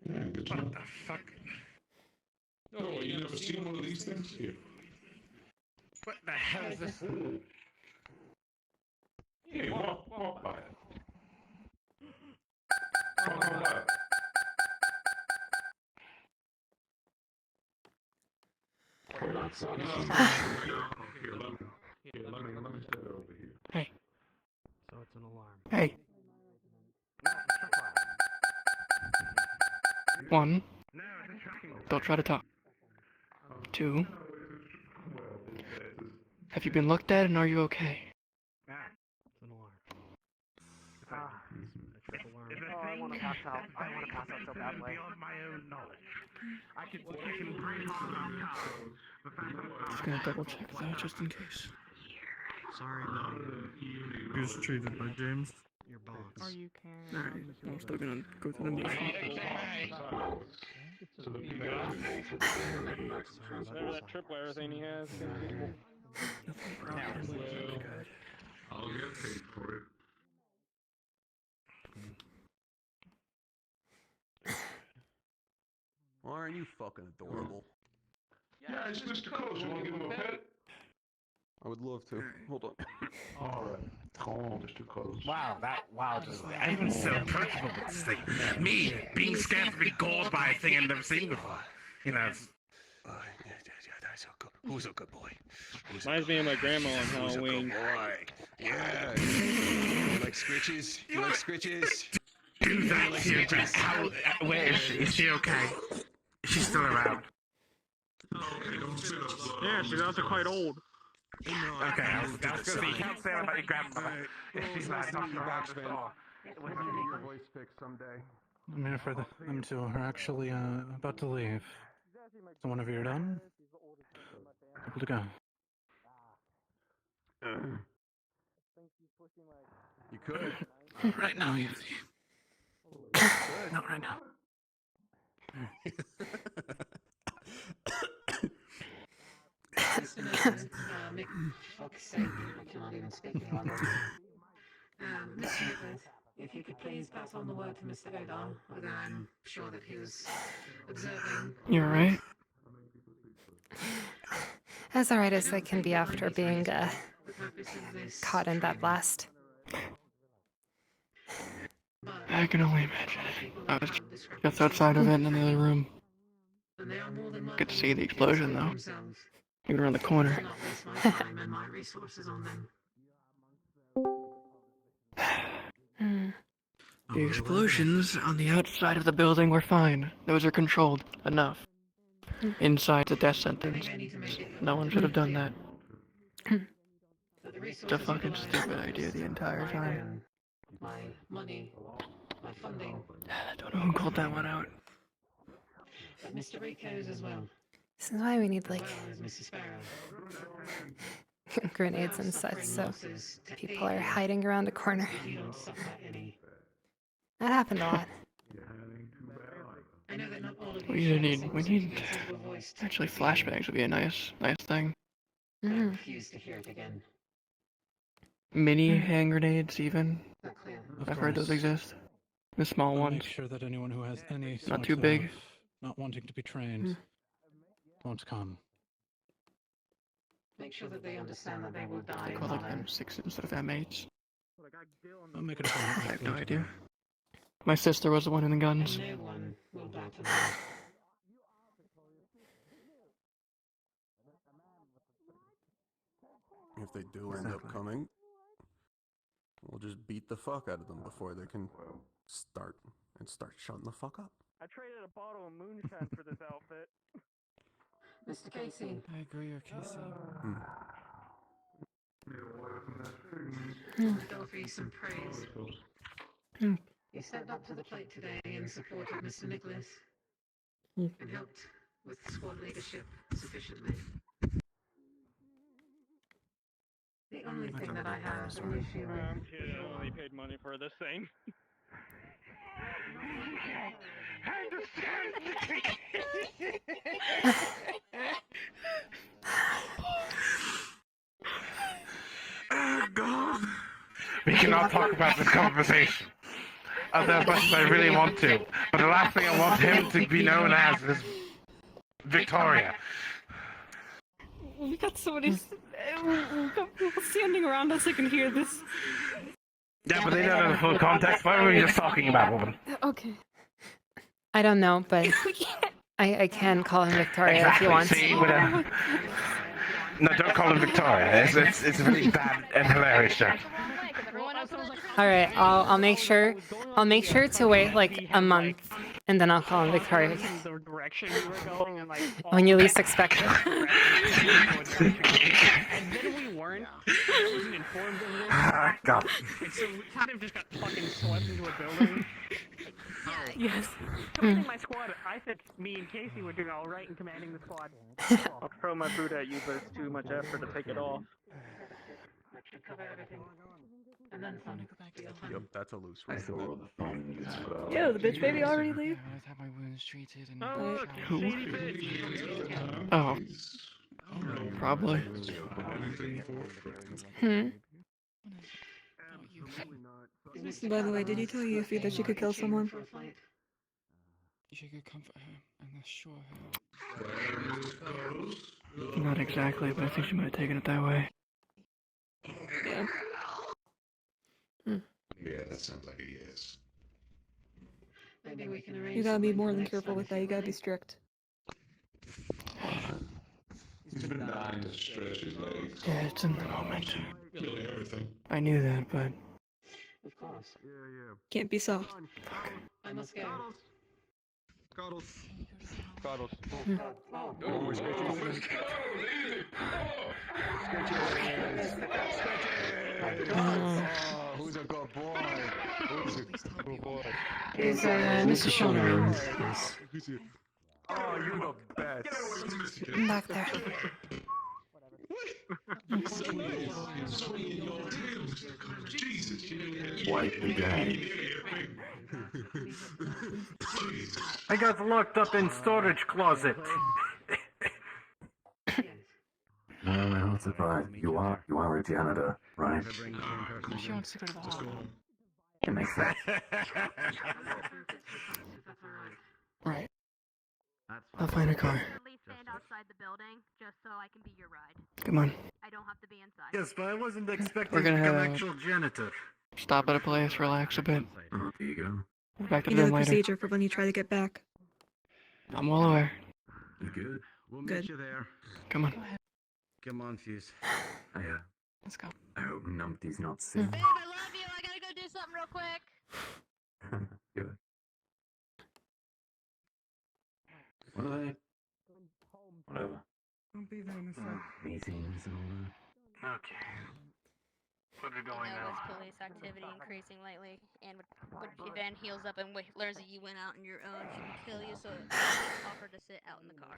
Yeah, good job. What the fuck? Oh, you never seen one of these things? Here. What the hell is this? Hey, walk by it. Walk by it. Here, let me stay over here. Hey. So it's an alarm. Hey. 1. Don't try to talk. 2. Have you been looked at and are you okay? It's an alarm. I want to pass out. I want to pass out so badly. Beyond my own knowledge. I can breathe on Just gonna double check that just in case. Sorry, he was treated by James. Your boss. Are you caring? Alright, I'm still gonna go through the motion. Whatever that tripwire thing he has. I'll get paid for it. Well, aren't you fucking adorable? Yeah, it's Mr. Coach. You want to give him a pet? I would love to. Hold on. Alright. Come on, Mr. Coach. Wow, I'm even so approachable with this thing. Me, being scared to be gored by a thing I've never seen before. You know, it's... Who's a good boy? Reminds me of my grandma on Halloween. Yeah. You like scritches? You like scritches? Do that to you, Jack. Where is she? Is she okay? Is she still around? Yeah, she's also quite old. Okay, I was gonna say, you can't say that about your grandmother. If she's not talking around the store. Your voice fixed someday. I'm here for them two are actually about to leave. So whenever you're done, able to go. You could. Right now, you see. Not right now. Make fuck's sake, I can't even speak any longer. Mr. Nicholas, if you could please pass on the word to Mr. Odar, although I'm sure that he was observing. You're right. As alright as I can be after being caught in that blast. I can only imagine. I was just outside of it in the other room. Could see the explosion though. Even around the corner. The explosions on the outside of the building were fine. Those are controlled enough. Inside the death sentence. No one should have done that. It's a fucking stupid idea the entire time. My money, my funding. I don't know who called that one out. Mr. Rico's as well. This is why we need like Mrs. Sparrow. grenades and such, so people are hiding around a corner. You don't suffer any. That happened a lot. I know that not all of We need actually flashbangs would be a nice thing. I refuse to hear it again. Mini hand grenades even. Of I've heard those course. exist. The small I'll ones. make sure that anyone who has any Not sort too big. of not wanting to be trained won't come. Make sure that they understand that they will die. They call like M6 instead of M8s. I'll make it a point. I have no idea. My sister was the one in the guns. No one will battle them. If they do end up coming, we'll just beat the fuck out of them before they can start shutting the fuck up. I traded a bottle of moonshine for this outfit. Mr. Casey. I agree with Casey. I'd offer you some praise. You stepped up to the plate today in support of Mr. Nicholas and helped with squad leadership sufficiently. The only thing that I have an issue with. Kid only paid money for this thing. Oh God. We cannot talk about this conversation. As much as I really want to. But the last thing I want him to be known as is Victoria. We got so many. We got people standing around us. I can hear this. Yeah, but they don't know the full context. Why were we just talking about woman? Okay. I don't know, but I can call him Victoria if you want. See, with a... No, don't call him Victoria. It's a really bad and hilarious joke. All right, I'll make sure to wait like a month, and then I'll call him Victoria again. The direction we were going and like When you least expect it. and then we weren't. I wasn't informed of this. God. And so we kind of just got fucking swept into a building. Yes. Commanding my squad, I think me and Casey were doing all right in commanding the squad. I'll throw my boot at you, but it's too much effort to take it off. Cover everything. And then some. Yep, that's a loose one. Yo, the bitch baby already leave? I've had my wounds treated and Who? Oh. Probably. By the way, did you tell Yuffie that she could kill someone? You should go comfort her and assure her. Not exactly, but I think she might have taken it that way. Yeah. Yeah, that sounds like a yes. Maybe we can arrange. You gotta be more than careful with that. You gotta be strict. He's been dying to stretch his legs. Yeah, it's in the moment. Killing everything. I knew that, but Of course. Can't be soft. I must go. Coddles. Coddles. Oh, Scratchy. Who's a good boy? Who's a good boy? Is Mr. Sean around? Yes. Oh, you're the best. I'm back there. Jesus, Wipe the guy. I got locked up in storage closet. No, I'm not surprised. You are a janitor, right? She wants to go to the hospital. It makes sense. right. I'll find a car. Please stand outside the building just so I can be your ride. Come on. I don't have to be inside. Yes, but I wasn't expecting We're gonna to become have a- actual janitor. Stop at a place, relax a bit. There you go. Back to You the know room the later. procedure for when you try to get back. I'm well aware. You good? We'll Good. meet you there. Come on. Come on, Fuse. Yeah. Let's go. I hope Numpty's not sick. Babe, I love you. I gotta go do something real quick. Good. What are they? Whatever. Don't be there in a sec. Meetings and all that. Okay. What are we going I know now? with police activity increasing lately, and with Van heals up and learns that you went out on your own, she would kill you. So offer to sit out in the car.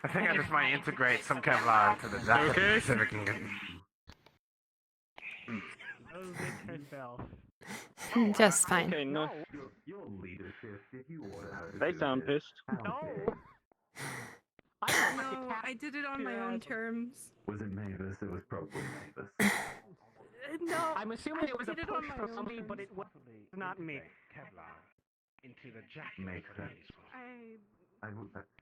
I think I just might integrate some Kevlar into the jacket. Okay. So we can get... Just fine. Okay, no. They sound pissed. No, I did it on my own terms. Was it Mavis? It was probably Mavis. No, I'm assuming it was a did it push on my from own somebody, but terms. it was not me. Kevlar into the jacket. Makes sense.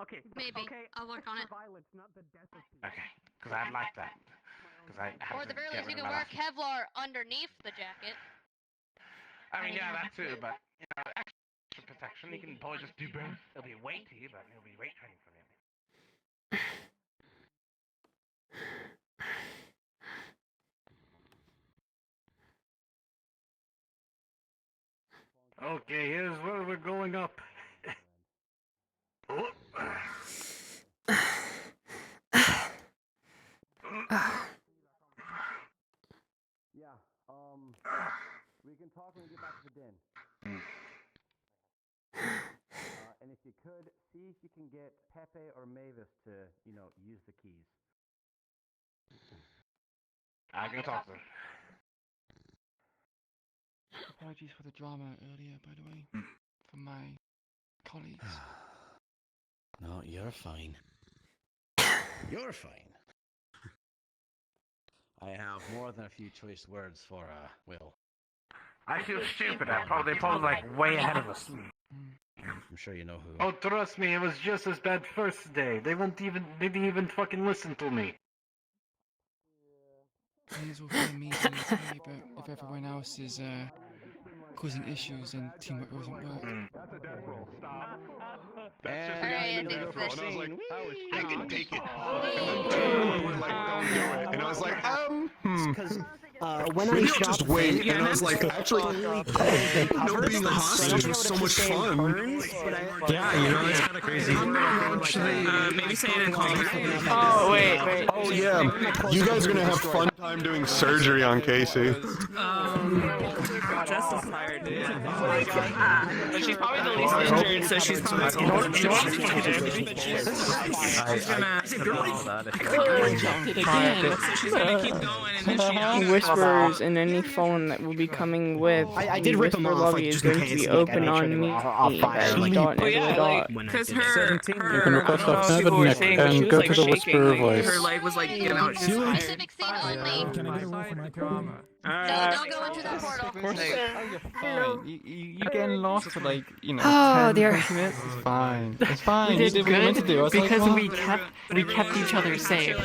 Okay. Maybe. Okay. I'll work on it. Violence, not the death of people. Okay, because I'd like that. Because I have Or at to the very get least, you rid of can my wear Kevlar underneath the jacket. I mean, yeah, that too, but, you know, extra protection, you can probably just do both. It'll be weighty, but it'll be weight training for you. Okay, here's where we're going up. Yeah, we can talk when we get back to the den. And if you could, see if you can get Pepe or Mavis to, use the keys. I'm gonna talk to her. Apologies for the drama earlier, by the way, from my colleagues. No, you're fine. You're fine. I have more than a few choice words for, Will. I feel stupid. They're probably like way ahead of us. I'm sure you know who. Oh, trust me, it was just as bad first day. They didn't even fucking listen to me. It is all for me today, but if everyone else is causing issues, then teamwork doesn't work. And I was like, I can take it. And I was like, Because when I maybe I'll shot just wait. And I was like, actually, being a hostage was so much fun. Yeah, it's kind of crazy. Maybe say it in comments. Oh, wait. Oh, yeah. You guys are going to have fun time doing surgery on Casey. Jess is tired, dude. But she's probably the least injured, so she's probably she's gonna keep going, and then she Whispers in any phone that will be coming with I did rip them off, lobby like, is just in going to case, be like, I open made sure on they me. were off fire, like, But yeah, because her, You can request off people Seven were Nick saying that she and was go like to the shaking, Whisperer like, voice. her leg was like, you know, just tired. Civic scene only. Can I get a roll for my drama? No, don't go into the portal. Of course, you're fine. You getting lost for like, 10, Oh, dear. 20 minutes? It's fine. It's fine. We You did did what you meant to good do. I was because like, we kept each other safe.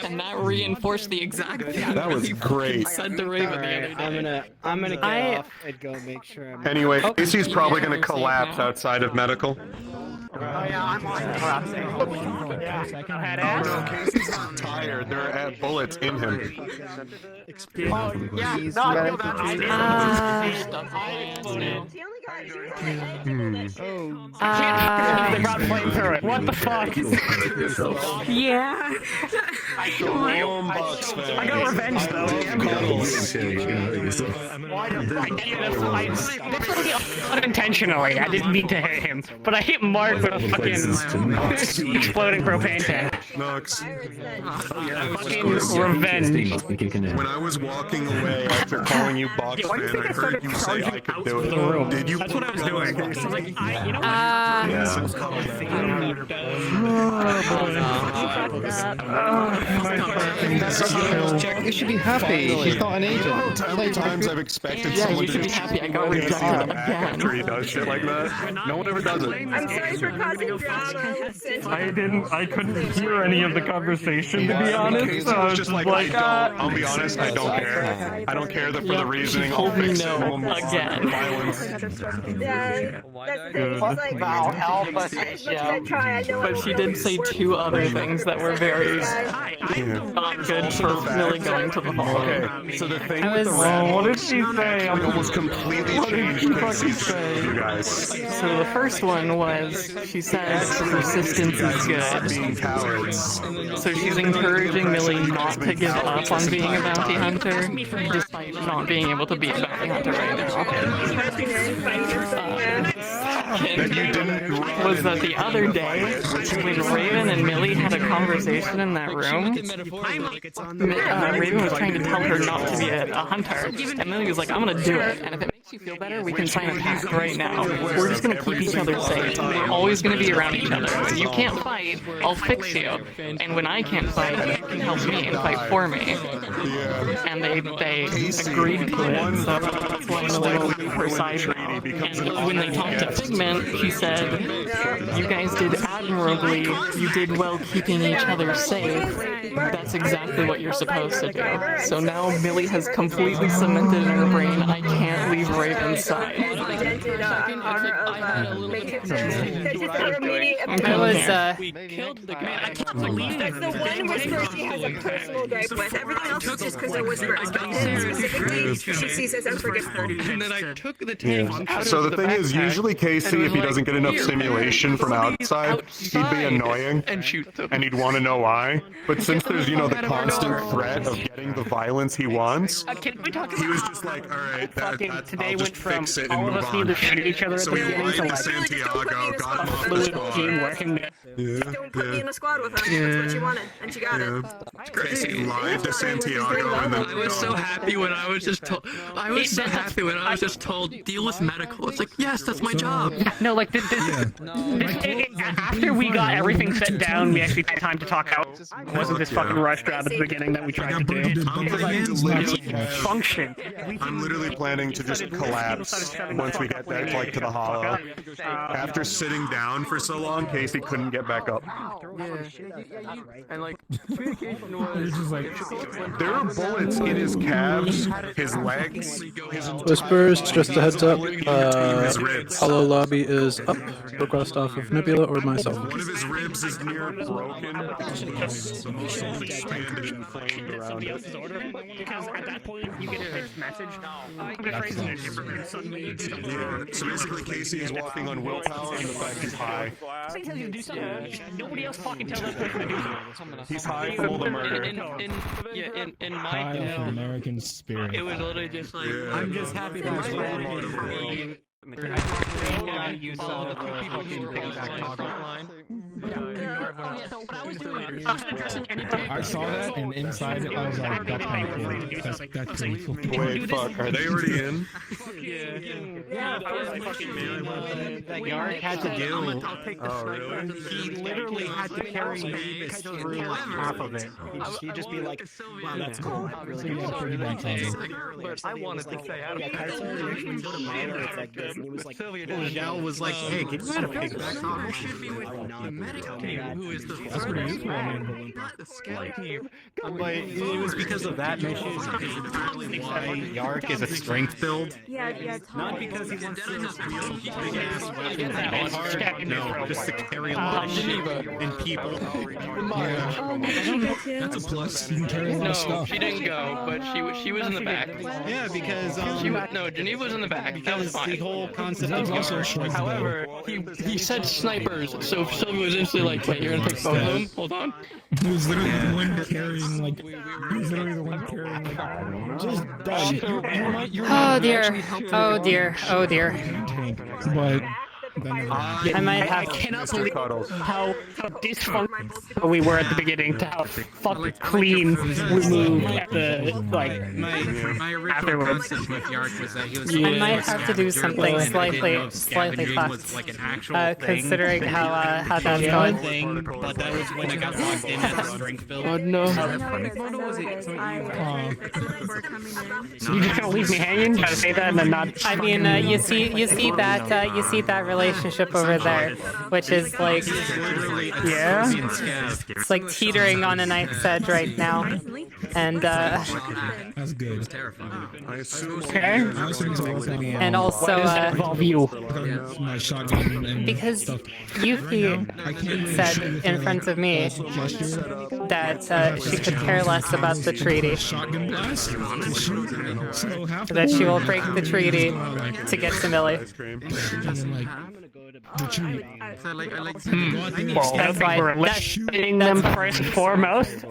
and that reinforced the exact thing That was great. said to Raven the other day. I'm gonna get off and go make sure I'm... Anyway, Casey's probably going to collapse outside of medical. Oh yeah, I'm collapsing. No, Casey's not tired. There are bullets in him. Oh, yeah, no, I feel that. They brought flamethrower. What the fuck? Yeah. I got revenge though. Unintentionally, I didn't mean to hit him, but I hit Mark with a fucking exploding propane tank. Nox. Fucking revenge. When I was walking away after calling you box man, I heard you say I could do it. Did you? That's what I was doing. I was like, you know what? Jack, you should be happy. He's not an agent. How many times I've expected Yeah, someone you should to be happy. I got rejected again. after he does shit like that? No one ever does it. I'm sorry for causing drama. I couldn't hear any of the conversation, to be honest. So I was just like, I'll be honest, I don't care. I don't care for the reasoning. I'll fix it. Again. Violence. Yeah, that's the thing. It's like, But she did say two other things that were very not good for really going to the hall. Okay, so the thing I with the was- rat, What did she say? almost completely changed you guys. So the first one was, she says persistence is good. Being cowards. So she's encouraging Millie not to give up on being a bounty hunter, despite not being able to be a bounty hunter right now. Was that the other day, when Raven and Millie had a conversation in that room, Raven was trying to tell her not to be a hunter, and Millie was like, I'm gonna do it, and if it makes you feel better, we can sign a pact right now. We're just gonna keep each other safe. We're always gonna be around each other. When you can't fight, I'll fix you. And when I can't fight, you can help me and fight for me. And they agreed to it, so that's why Millie will leave her side now. And when they talked to Figment, he said, you guys did admirably. You did well keeping each other safe. That's exactly what you're supposed to do. So now Millie has completely cemented in her brain, I can't leave Raven's side. I was, we killed the guy. I can't believe that's the one whisper she has a personal gripe with. Everything else is just because they're whispers. But him specifically, she sees as unforgivable. And then I took the tank out So of the thing is, usually Casey, if he doesn't get enough simulation from outside, he'd be annoying, and he'd want to know why. But since there's, you know, the constant threat of getting the violence he wants, he was just like, all right, I'll just fix it and move on. So he lied to Santiago, got him off the squad. Don't put me in a squad with him. That's what she wanted, and she got it. Casey lied to Santiago, and then I was so happy when I was just told. I was so happy when I was just told deal with medical. It's like, yes, that's my job. No, like after we got everything set down, we actually had time to talk out. It wasn't this fucking rushed out at the beginning that we tried to do. Function. I'm literally planning to just collapse once we get back, like, to the hollow. After sitting down for so long, Casey couldn't get back up. And like, communication was there are bullets in his calves, his legs, his Whispers, just a heads up. Hollow lobby is up. Request off of Nebula or myself. One of his ribs is near broken. Expanded and inflamed around it. Because at that point, you get a text message. So basically, Casey is walking on willpower and the fact he's high. Somebody tells you to do something. Nobody else fucking tells that person to do something. He's high from all the murder. In my High of opinion, American spirit. it was literally just like, I'm just happy that that I saw that, and inside I was like, that's kind of cool. That's painful. Wait, fuck, are they already in? That Yark had to do. Oh, really? He literally had to carry me through half of it. He'd just be like, wow, that's cool. but I wanted to say, I And he was like, Yell was like, hey, get your pig back on. You should be with the medical team, who is the That's pretty useful, not the scout team. But it was because of that mission. Is entirely why Yark is a strength build. Yeah, Not because he wants to wield big ass weapons and hard. No, just to carry a lot of shit and people. That's a plus. You can carry a lot of No, stuff. she didn't go, but she was in the back. Yeah, because No, Geneva was in the back. That was because the fine. whole concept That was of also a Yark. strength However, he said snipers, so Sylvia was instantly like, wait, you're gonna pick both of them? Hold on. He was literally the one carrying, like, he was literally the one carrying, like, just done. Oh dear. Oh dear. Oh dear. But I might have. I cannot believe how dysfunctional we were at the beginning to how fucking clean we moved at the, like, My original afterwards. concept with Yark was that he was I might have to do something slightly fucked, considering how that's going. thing, but that was when I got logged in as a strength build. Oh no. You just gonna leave me hanging? Try to say that and then not. I mean, you see that relationship over there, which is like, Yeah. it's like teetering on a knife's edge right now, and that's good. I assume. Okay. I also need to work on and also Involve you. my shotgun and because stuff. Yuffie said in front of me that she could care less about the treaty, Shotgun blast. So half the that she will point- break the treaty to get to Millie. And then, like, Well, That's why. we're eliminating them first and foremost.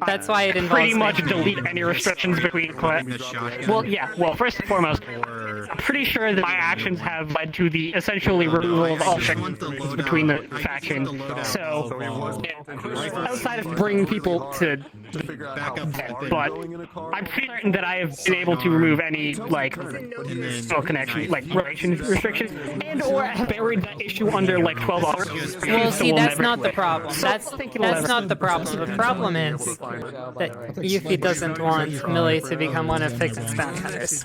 That's why it involves pretty much me. delete any restrictions between Well, yeah. Well, first and foremost, I'm pretty sure that my actions have led to the essentially removal of all restrictions between the factions. So, outside of bringing people to but I'm pretty certain that I have been able to remove any like social connection, like relation restrictions, and or have buried that issue under like 12 hours. Well, see, that's not the problem. That's not the problem. The problem is that Yuffie doesn't want Millie to become one of Figment's bounty hunters.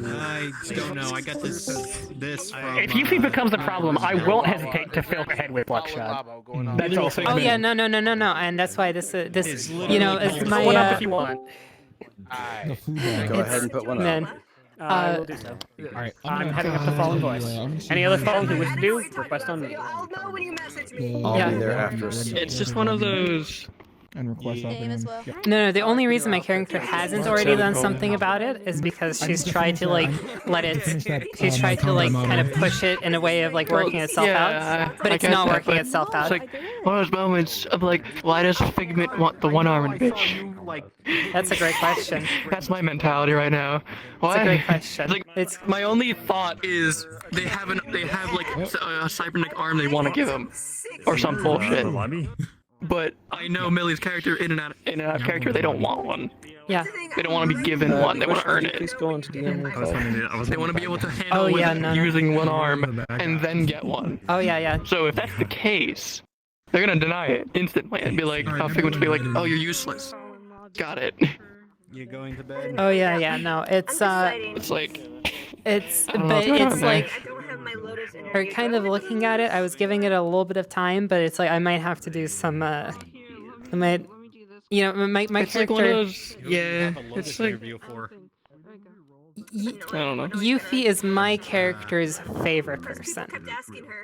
I don't know. I got this from. If Yuffie becomes a problem, I won't hesitate to fill her head with Bloodshot. That's all. Oh yeah, no, and that's why this you know, is my one up if you want. Go ahead and put one man. up. Will do so. I'm heading up to Fallen Voice. Any other Fallen who wish to do? Request on me. I'll be there after. It's just one of those. And request No, the only reason my character hasn't already done something about it is because she's tried to like she's tried to like kind of push it in a way of like working itself out, but it's not working itself out. It's like one of those moments of like, why does Figment want the one-armed bitch? That's a great question. That's my mentality right now. Why? That's a great question. It's my only thought is they have like a cybernetic arm they want to give him, or some bullshit. But I know Millie's character in and out character, they don't want one. Yeah. They don't want to be given one, they want to earn it. Please go into DM. They want to be able to handle using one arm and then get one. Oh yeah. So if that's the case, they're gonna deny it instantly and be like, Figment's be like, oh, you're useless. Got it. You're going to bed? Oh yeah, no, it's like or kind of looking at it, I was giving it a little bit of time, but it's like I might have to do some my it's character like one of those, yeah, it's like I don't know. Yuffie is my character's favorite person.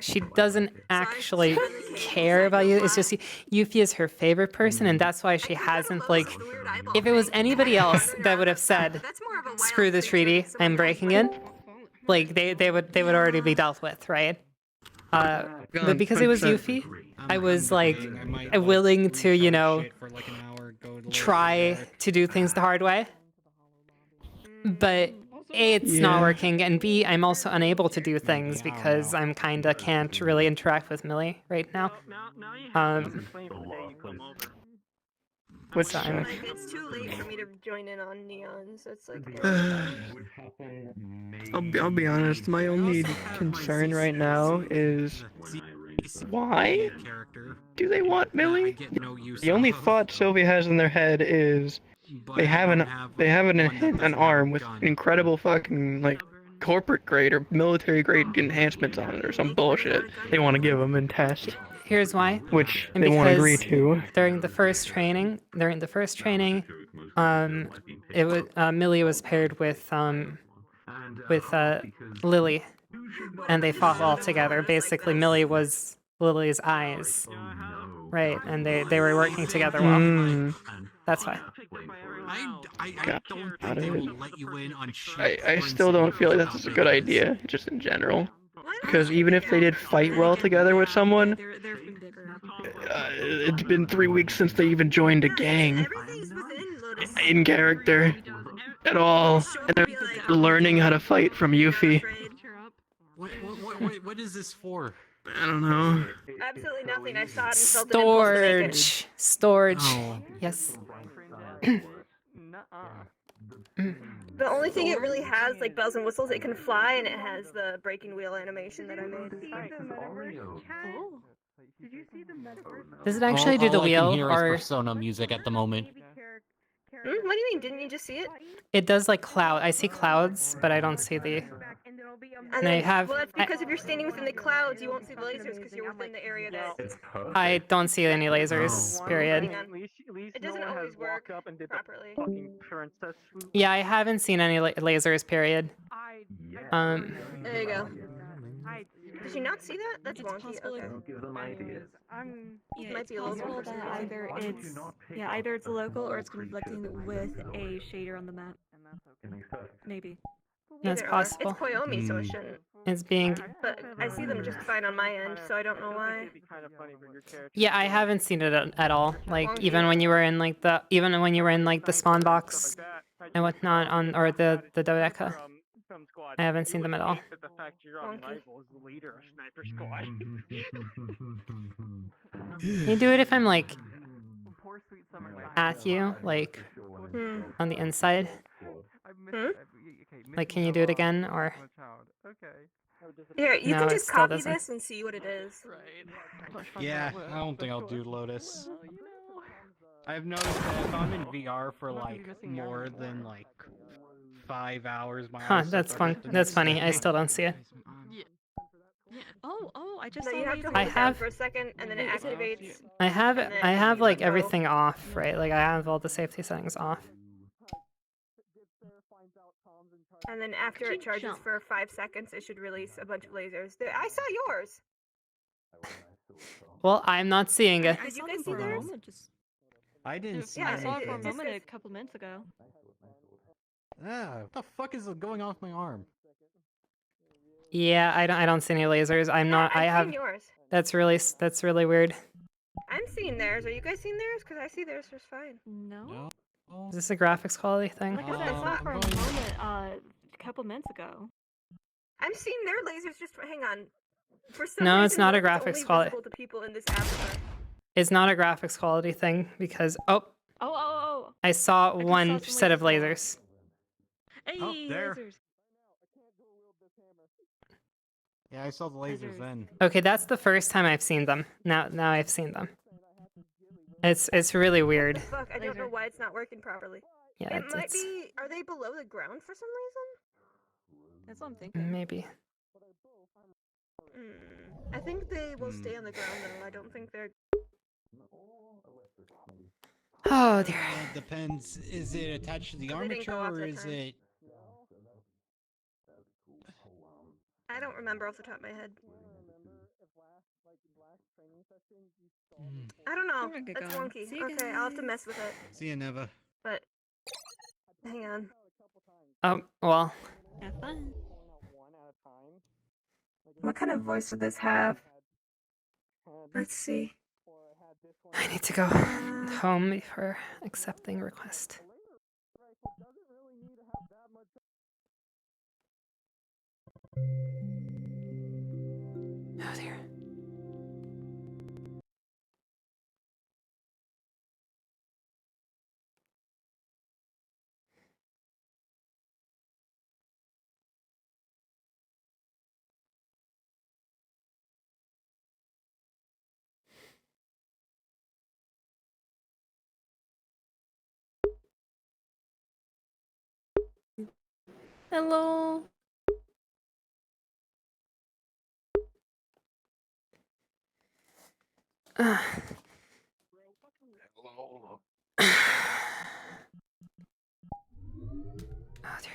She doesn't actually care about you. It's just Yuffie is her favorite person, and that's why she hasn't like. If it was anybody else that would have said, "Screw the treaty, I'm breaking it," like they would already be dealt with, right? But because it was Yuffie, I was like willing to try to do things the hard way. But A, it's not working, and B, I'm also unable to do things because I'm kinda can't really interact with Millie right now. It's too late for me to join in on Neon, so it's like. I'll be honest, my only concern right now is why do they want Millie? The only thought Sylvia has in their head is they have an arm with incredible fucking like corporate grade or military grade enhancements on it or some bullshit they want to give them and test. Here's why. Which they won't agree to. During the first training, it was Millie was paired with Lily, and they fought all together. Basically, Millie was Lily's eyes, right? And they were working together well. That's why. I still don't feel like that's a good idea, just in general. Because even if they did fight well together with someone, it's been 3 weeks since they even joined a gang in character at all, and they're learning how to fight from Yuffie. What is this for? I don't know. Absolutely nothing. I saw it and felt an impulse to make it. Storage. Oh. Yes. The only thing it really has, like bells and whistles, it can fly, and it has the breaking wheel animation that I made. Does it actually do the wheel, I can hear is or Persona music at the moment? What do you mean? Didn't you just see it? it does like cloud? I see clouds, but I don't see the. And I have. Well, that's because if you're standing within the clouds, you won't see the lasers because you're within the area that. I don't see any lasers. Period. It doesn't always work properly. Yeah, I haven't seen any lasers. Period. There you go. Did you not see that? That's wonky. Okay. Yeah, it's possible that either it's local or it's conflicting with a shader on the map. Maybe. That's Either or. possible. It's Koyomi, so it shouldn't. It's being. But I see them just fine on my end, so I don't know why. Yeah, I haven't seen it at all. Like even when you were in like the spawn box and whatnot on or the dodeca. I haven't seen them at all. Can you do it if I'm like at you, like on the inside? Like, can you do it again or? Here, you No, can it just still copy doesn't. this and see what it is. Yeah, I don't think I'll do Lotus. I've noticed that if I'm in VR for like more than like 5 hours, my Huh, eyes that's start fun. to That's funny. I unsteady. still don't see it. Yeah. Oh, I just No, saw you have to lasers. hold it down have- for a second, and then it activates. I have and then I have like go. everything off, right? Like I have all the safety settings off. And then after it charges for 5 seconds, it should release a bunch of lasers. I saw yours. Well, I'm not seeing it. Did you guys see theirs? I didn't see Yeah, I saw it anything. for a moment a couple minutes ago. Ah, what the fuck is going off my arm? Yeah, I don't see any lasers. I'm not. I I've have. seen yours. That's really weird. I'm seeing theirs. Are you guys seeing theirs? Because I see theirs just fine. No. Is this a graphics quality thing? Like I said, I saw it for a moment a couple minutes ago. I'm seeing their lasers just. Hang on. For some No, reason, it's not a those are graphics only quality. visible to people in this avatar. It's not a graphics quality thing because Oh. I saw just one saw some set of lasers lasers. Hey, Oh, there. lasers. Yeah, I saw the lasers then. Okay, that's the first time I've seen them. Now I've seen them. It's really weird. Fuck, I don't know why it's not working properly. Yeah, it might it's be. Are they below the ground for some reason? That's what I'm thinking. maybe. I think they will stay on the ground though. I don't think they're. Oh dear. It depends. Is it attached to the They didn't go armature off or that is time. it? I don't remember off the top of my head. I don't know. Alright, That's Gagan. wonky. See you Okay, I'll have to mess with it. See you, Neva. But hang on. Well. Have fun. What kind of voice would this have? Let's see. I need to go home before accepting request. Oh dear. Hello. Oh dear.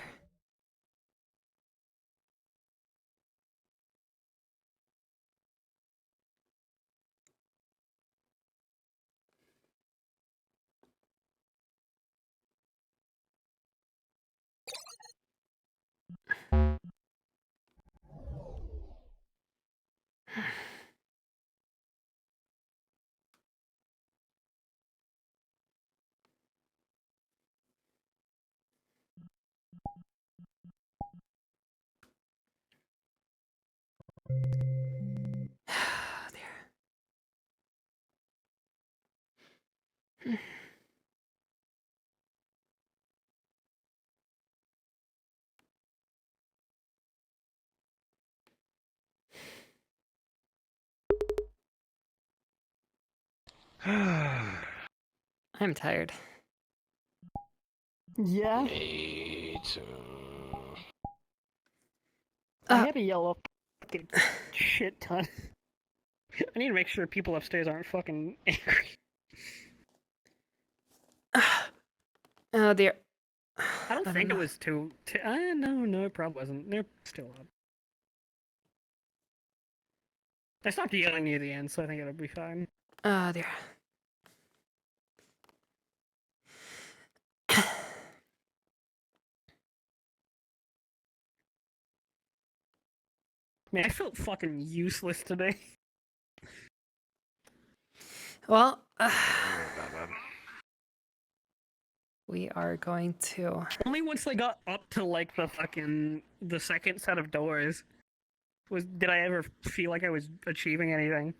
Oh dear. I'm tired. Yeah. Me too. I had to yell up fucking shit ton. I need to make sure people upstairs aren't fucking angry. Oh dear. I don't think it was too. No, it probably wasn't. They're still up. I stopped yelling near the end, so I think it'll be fine. Oh dear. Man, I felt fucking useless today. Well, we are going to. Only once I got up to like the second set of doors did I ever feel like I was achieving anything.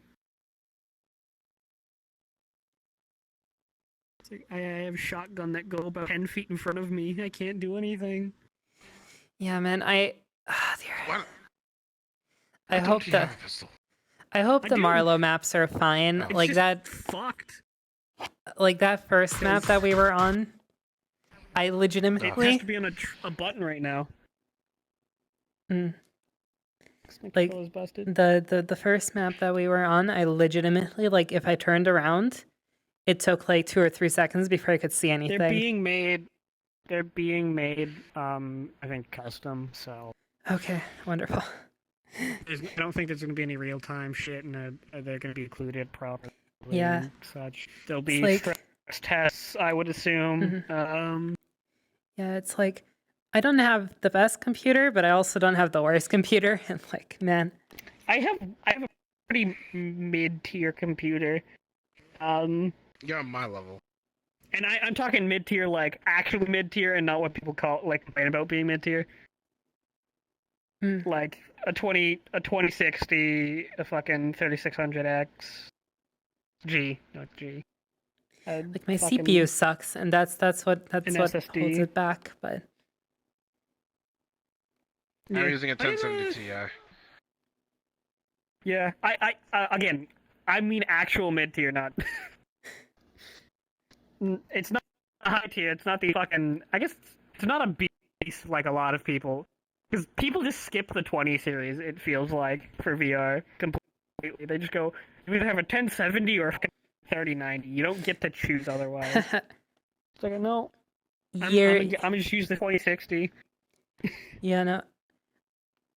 It's like, I have a shotgun that go about 10 feet in front of me. I can't do anything. Yeah, man. I Why hope don't you that. have a pistol? I hope I the do. Marlowe maps are fine. It's Like just that. Fucked. Like that first map that we were on. I It legitimately. has to be on a button right now. Mm. My Like controller's busted. the first map that we were on, I legitimately, like, if I turned around, it took like 2 or 3 seconds before I could see anything. They're being made. I think custom. So. Okay, wonderful. I don't think there's going to be any real time shit, and they're going to be included properly. Yeah. And such. There'll be like- stress tests, I would assume. Yeah, it's like I don't have the best computer, but I also don't have the worst computer. And like, man, I have a pretty mid-tier computer. You're on my level. And I'm talking mid-tier, like actually mid-tier, and not what people complain about being mid-tier. Like a 2060, a fucking 3600X, G, not G. like my fucking- CPU sucks, and that's what An holds SSD. it back. But I'm using a 1070 Ti. Yeah, again, I mean actual mid-tier, not. It's not a high tier. It's not the fucking. I guess it's not a beast like a lot of people, because people just skip the 20 series. It feels like for VR completely. They just go. You either have a 1070 or a 3090. You don't get to choose otherwise. It's like no. I'm gonna just use the 2060. yeah, no.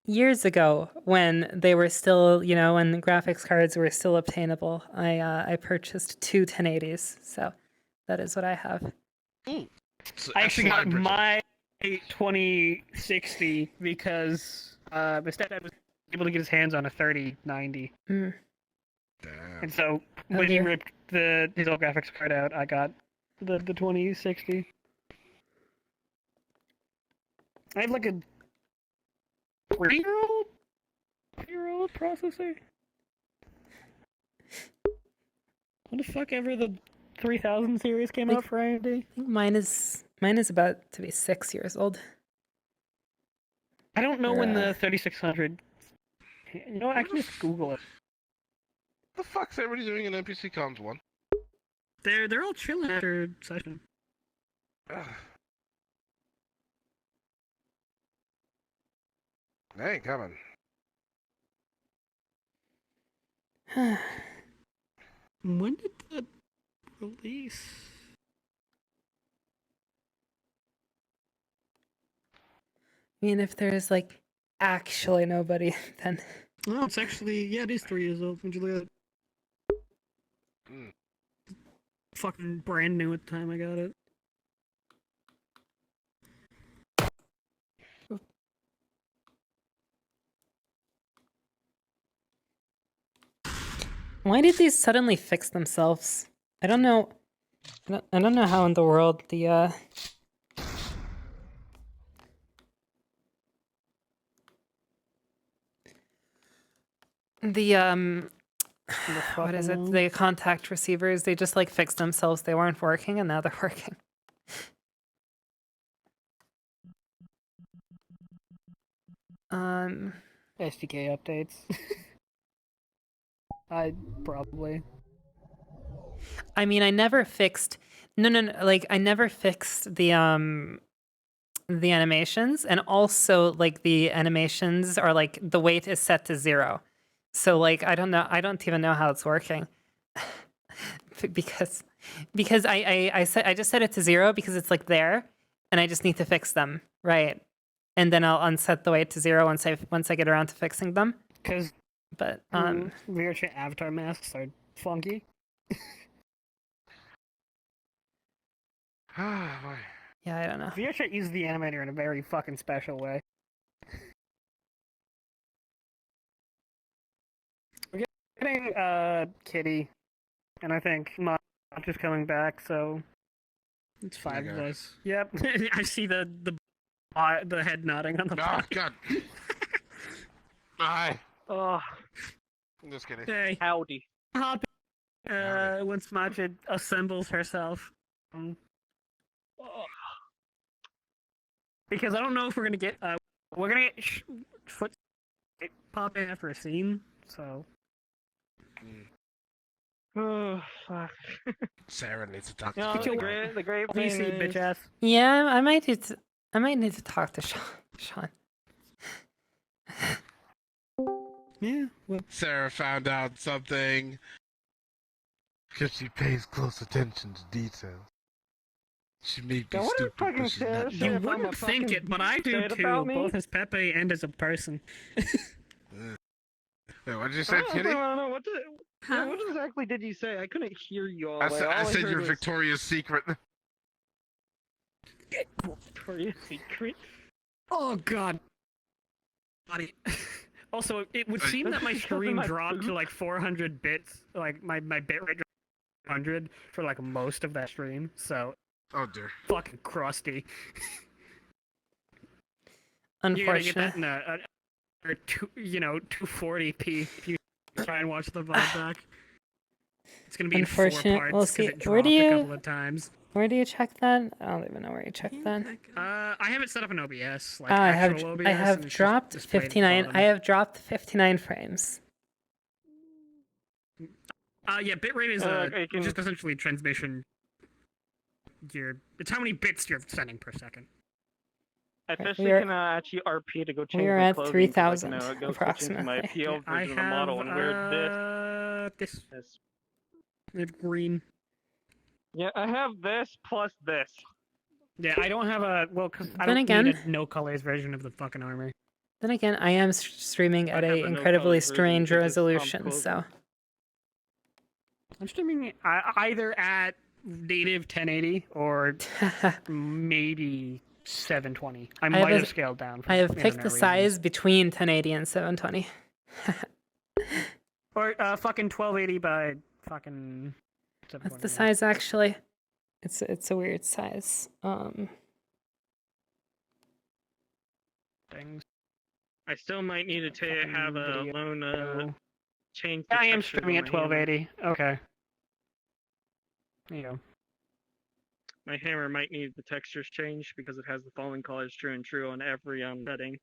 Years ago, when they were still, when the graphics cards were still obtainable, I purchased 2 1080s. So that is what I have. I actually got my 2060 because my stepdad was able to get his hands on a 3090. Mm. And so when he ripped his old graphics card out, I got the 2060. I have like a 3-year-old processor. What the fuck ever the 3000 series came out for AMD? I think mine is about to be 6 years old. I don't know when the 3600. You know what? I can just Google it. What the fuck's everybody doing in NPC Cons 1? They're all chilling after session. They ain't coming. When did that release? I mean, if there's like actually nobody, then Oh, it's actually it is 3 years old. Would you look at it? Fucking brand new at the time I got it. why did these suddenly fix themselves? I don't know. I don't know how in the world the what is it? The contact receivers, they just like fixed themselves. They weren't working and now they're working. SDK updates. I probably. I mean, I never fixed. No, like I never fixed the animations, and also like the animations are like the weight is set to 0, so like I don't know. I don't even know how it's working because I just set it to 0 because it's like there, and I just need to fix them, right? And then I'll unset the weight to 0 once I get around to fixing them. But VRCRP avatar masks are funky. Yeah, I don't know. VRCRP uses the animator in a very fucking special way. Getting Kitty, and I think Mach is coming back, so it's 5 of us. Yep, I see the head nodding on the. Oh God. Hi. Oh. I'm just kidding. Hey. Howdy. Hop. Once Macha assembles herself. Because I don't know if we're gonna get we're gonna get foot pop in after a scene, so. Oh fuck. Sarah needs to talk to No, you. the great thing is... bitch ass. Yeah, I might need to talk to Sean. Yeah. Well. Sarah found out something. Because she pays close attention to details. She may be stupid, but she's not You dumb. wouldn't think it, but I do too, both as Pepe and as a person. Wait, what did you say, Kitty? What exactly did you say? I couldn't hear you all. I said your Victoria's Secret. Victoria's Secret? Oh god. Body. Also, it would seem that my stream dropped to like 400 bits, like my bit rate dropped to 100 for like most of that stream, so... Oh dear. Fucking crusty. Unfortunate. You gotta get that in a 240p if you try and watch the VOD back. It's gonna be in 4 Unfortunate. parts We'll because see. it Where dropped do a couple of times. Where do you check that? I don't even know where you check that. I have it set up in OBS. Like I actual OBS, have and it's dropped just displayed at the 59. bottom. I have dropped 59 frames. Yeah, bitrate is just essentially transmission. It's how many bits you're sending per second. I officially We are- can actually RP to go change We are my at clothing, 3,000 'cause I can, go switch approximately. into my PL I version of the model and wear this. It's green. Yeah, I have this plus this. Yeah, I don't have a because I Then don't again- need a no colors version of the fucking armor. Then again, I am streaming at have a a no incredibly colors version strange because resolution, I'm so I'm streaming either at native 1080 or maybe 720. I might have scaled down. For I have picked internet the reasons. size between 1080 and 720. Or fucking 1280 by fucking. That's the size actually. It's a weird size. Things. I still might need to have a lone change. the I am textures streaming on at my hammer. 1280. Okay. There you go. My hammer might need the textures changed because it has the falling colors true and true on every setting.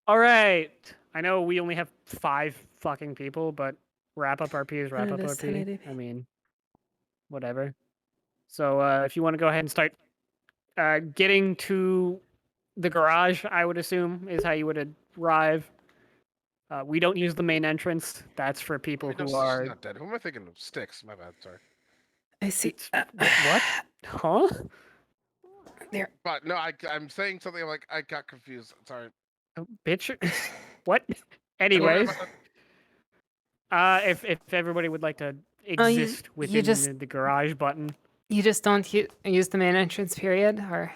All right. I know we only have 5 fucking people, but wrap up RP is wrap up It is RP. 1080p. I mean, whatever. So if you want to go ahead and start getting to the garage, I would assume is how you would arrive. We don't use the main entrance. That's for people Wait, no, who she's are. not dead. Who am I thinking of? Sticks. My bad. Sorry. I see. What? Huh? There. But no, I'm saying something. I'm like I got confused. Sorry. Bitch. What? Anyways. If everybody would like to Oh, you- exist you within just- the garage button. You just don't use the main entrance period, or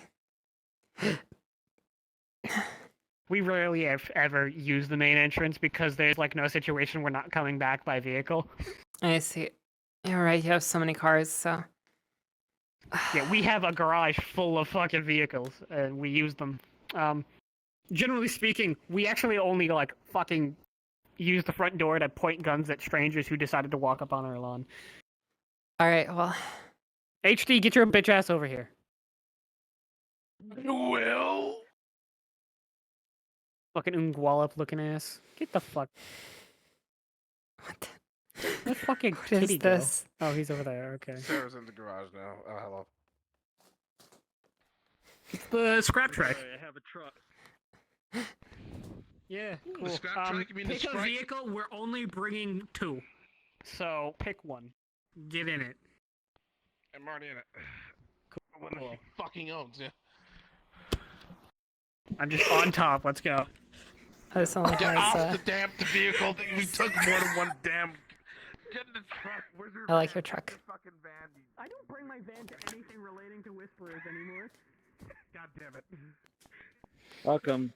We rarely ever use the main entrance because there's like no situation we're not coming back by vehicle. I see. You're right. You have so many cars, so Yeah, we have a garage full of fucking vehicles and we use them. Generally speaking, we actually only like fucking use the front door to point guns at strangers who decided to walk up on our lawn. all right. Well, HD, get your bitch ass over here. Well. Fucking Ungwallop looking ass. Get the fuck. What fucking What is kitty go? this? Oh, he's over there. Okay. Sarah's in the garage now. Oh, hello. It's the scrap truck. I have a truck. Yeah, Ooh, cool. the scrap truck, you mean the pick a Sprite? vehicle. We're only bringing 2, so pick one. Get in it. I'm already in it. One he fucking owns, yeah. I'm just on top. Let's go. this only Get has. off the damn vehicle. We took more than one damn. Get in the truck. Where's your I like your truck. fucking van? I don't bring my van to anything relating to Whisperers anymore. God damn it. Welcome.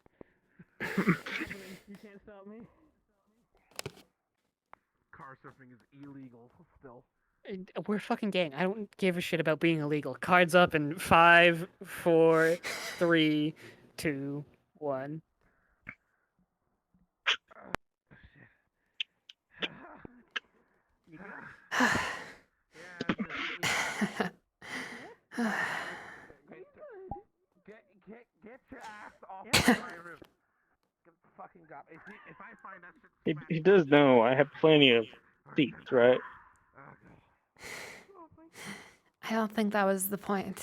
You can't stop me. car surfing is illegal still. We're fucking gang. I don't give a shit about being illegal. Cards up in 5, 4, 3, 2, 1. Get your ass off my roof. Get the fucking job. If I find that shit He does know I have plenty of seats, right? I don't think that was the point.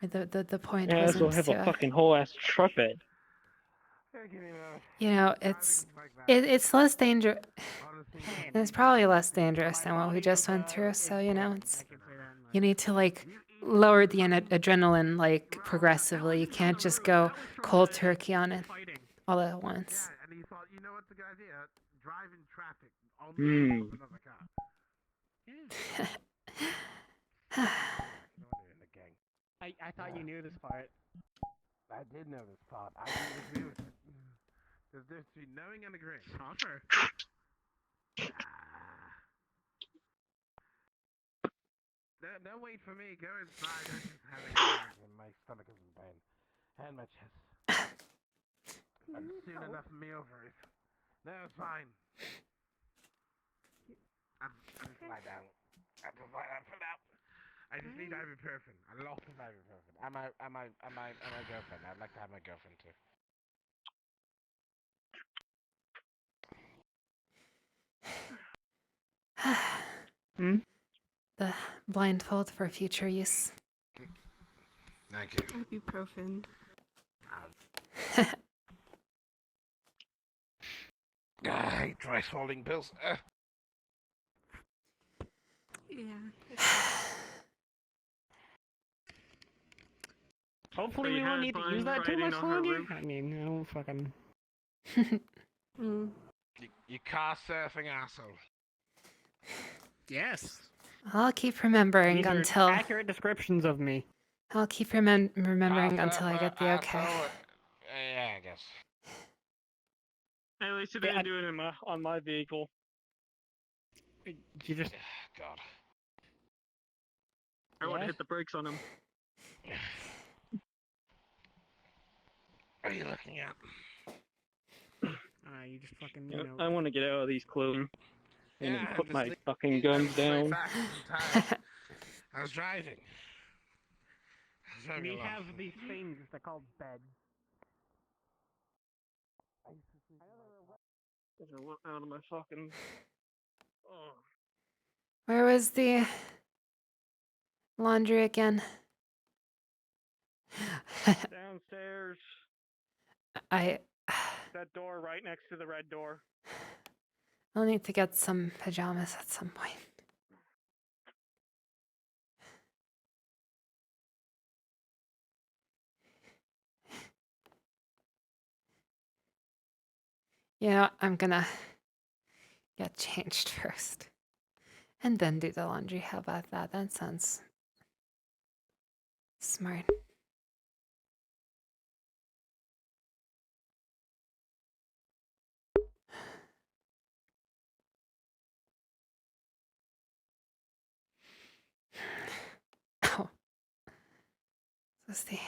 The point Yeah, this will wasn't have a to, fucking whole ass truck bed. you know, it's less dangerous. It's probably less dangerous than what we just went through. So you know, you need to like lower the adrenaline like progressively. You can't just go cold turkey on it all at once. And he thought, you know what's a good idea? Drive in traffic. I'll Hmm. another car. I thought you knew this part. I did know this part. I didn't agree with it. There's difference between knowing and agreeing. Offer. Don't wait for me. Go inside. I'm just having and my stomach is in pain. And my chest. I've seen enough meal for it. No, it's fine. I'm just lie down. I'm just lie down for now. I just need ibuprofen. A lot of ibuprofen. And my girlfriend. I'd like to have my girlfriend too. The blindfold for future use. Thank you. Ibuprofen. I hate dry swallowing pills. Yeah. Hopefully we won't need to use that too much longer. I mean, I don't fucking... You car surfing asshole. Yes. I'll keep remembering These are until accurate descriptions of me. I'll keep remembering until I get the okay. Yeah, I guess. At least you didn't do it on my vehicle. You just... God. I would have hit the brakes on him. What are you looking at? You just fucking, you know... I want to get out of these clothes and Yeah, put just my leave- fucking guns straight down. back. I'm tired. I was driving. We have these things, they're called beds. Out of my fucking... Oh. Where was the laundry again? Downstairs. That door right next to the red door. I'll need to get some pajamas at some point. You know, I'm gonna get changed first. And then do the laundry. How about that? That sounds smart. Oh. Let's see.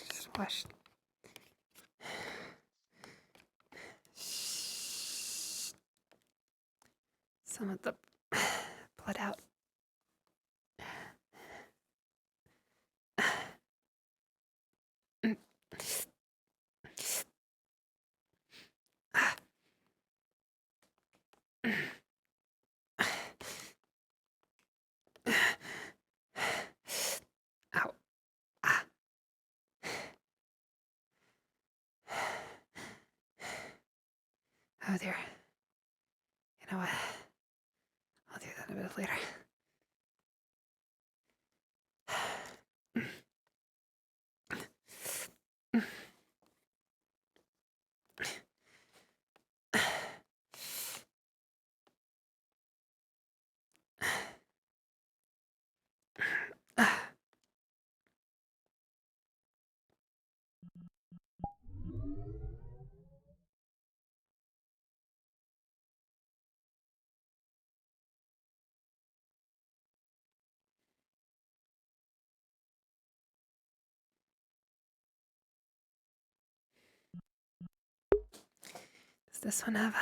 Just washed. Some of the blood out. Ow. Ah. Oh dear. You know what? I'll do that a bit later. this one have?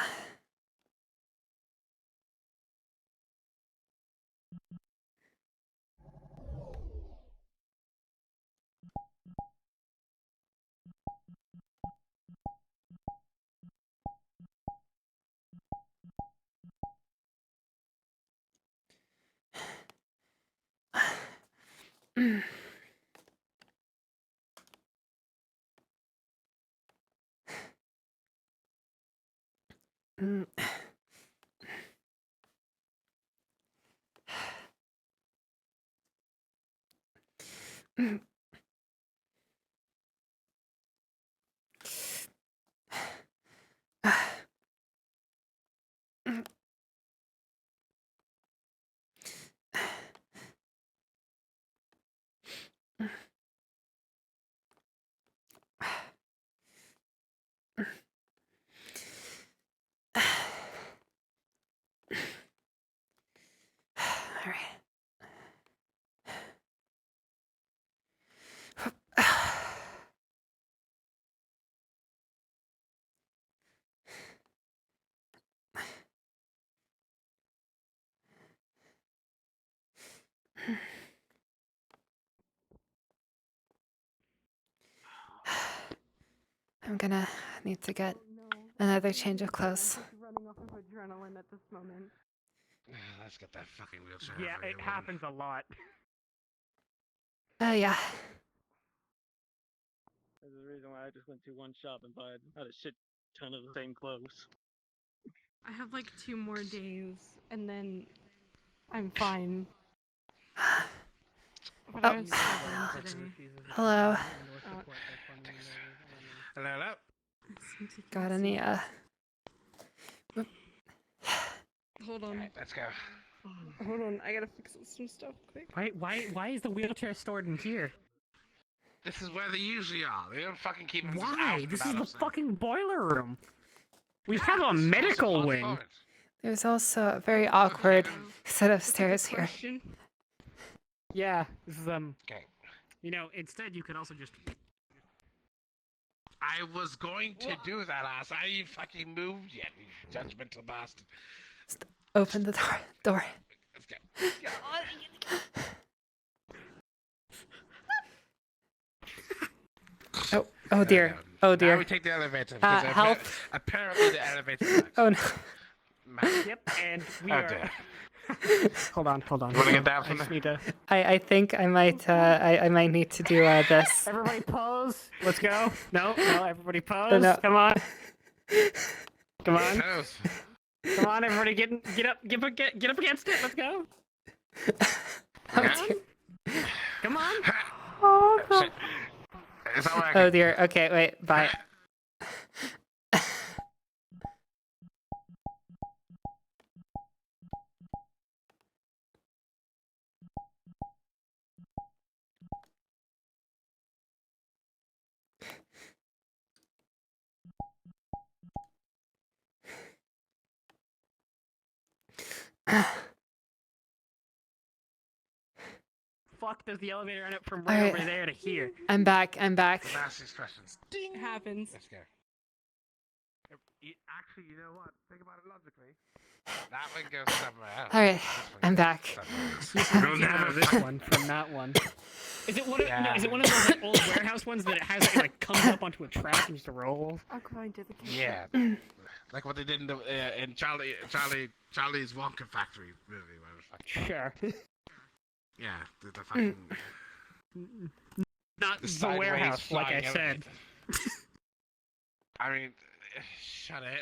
All right. I'm gonna need to get another change of clothes. Running off of adrenaline at this moment. Let's get that fucking wheelchair. Yeah, it happens a lot. Yeah. There's a reason why I just went to one shop and bought had a shit ton of the same clothes. I have like 2 more days, and then I'm fine. But I was stubborn today. Hello. Hello. Got any Hold on. Alright, let's go. Hold on, I gotta fix some stuff quick. Why is the wheelchair stored in here? This is where they usually are. They don't fucking keep them just out Why? and This about is the outside. fucking boiler room. We have a medical wing. There's also a very awkward set of stairs here. Yeah, this is Okay. You know, instead you could also just. I was going to do that, ass. I ain't fucking moved yet, you judgmental bastard. Open the door. Let's go. Oh dear. Oh dear. Now we take the elevator. because Help. Apparently the elevator sucks. Oh no. Yep, and we Oh, are. dear. Hold on. You wanna get down I from just there? need to. I think I might I might need to do this. Everybody pose. Let's go. No, everybody pose. Oh, no. Come on. Come on. Pose. Come on, everybody get up against it. Let's go. Come on. Oh, Shit. It's not working. oh dear. Okay, wait. Bye. Fuck does the elevator end up from All right right. over there to here? I'm back. Ask these questions. It happens. Let's go. Actually, you know what? Think about it logically. That one goes somewhere else. All right. This one I'm goes back. somewhere else. Go down this one from that one. Is it one of no, is it one of those like, old warehouse ones that it has it like comes up onto a track and just rolls? I'll go into the kitchen. Yeah. Like what they did in Charlie's Wonka Factory movie. Where it was like, Sure. yeah, the fucking. Not the sideways warehouse, like I flying said. elevator. I mean, shut it.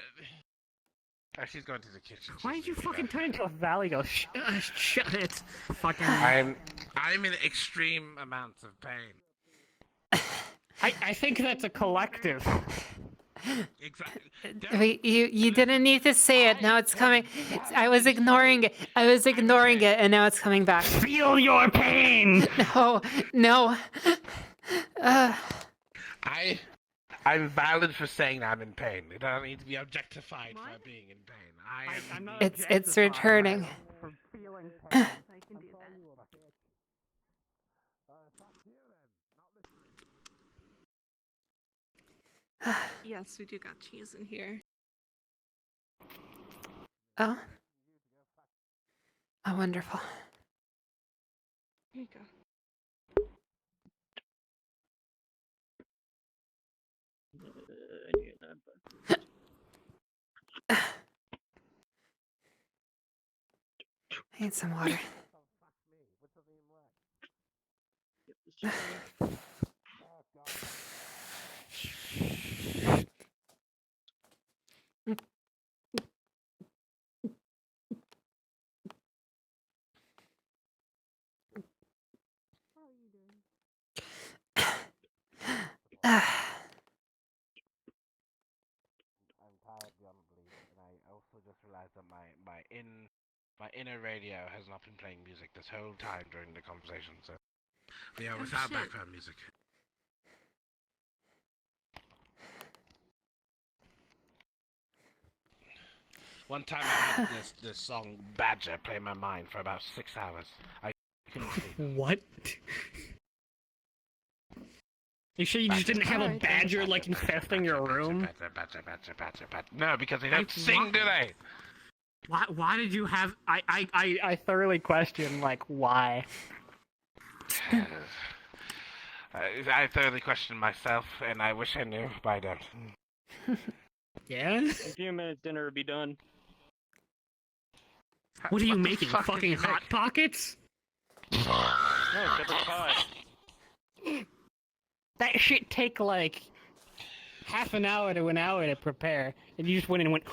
Oh, she's going to the kitchen. Why did you fucking turn into a valley? Go shut it. Fucking. I'm in extreme amounts of pain. I think that's a collective. Exactly. Wait, you didn't need to say it. Now it's coming. I was ignoring it. And now it's coming back. Feel your pain. No. I'm valid for saying that I'm in pain. I don't need to be objectified for being in pain. I'm not It's returning. for feeling I can do that. Yes, we do got cheese in here. Oh. Oh, wonderful. Here you go. I need some water. I'm tired beyond belief, and I also just realized that my inner radio has not been playing music this whole time during the conversation. So yeah, without background music. One time I had this song Badger play in my mind for about 6 hours. I couldn't sleep. What? You sure you just didn't have a badger like infesting your room? Badger. No, because they don't sing, do they? Why did you have? I thoroughly question like why. I thoroughly question myself, and I wish I knew, but I don't. Yeah? In a few minutes, dinner will be done. What are you making? Fucking Hot Pockets? No, shepherd's pie. That shit take like half an hour to an hour to prepare, and you just went and went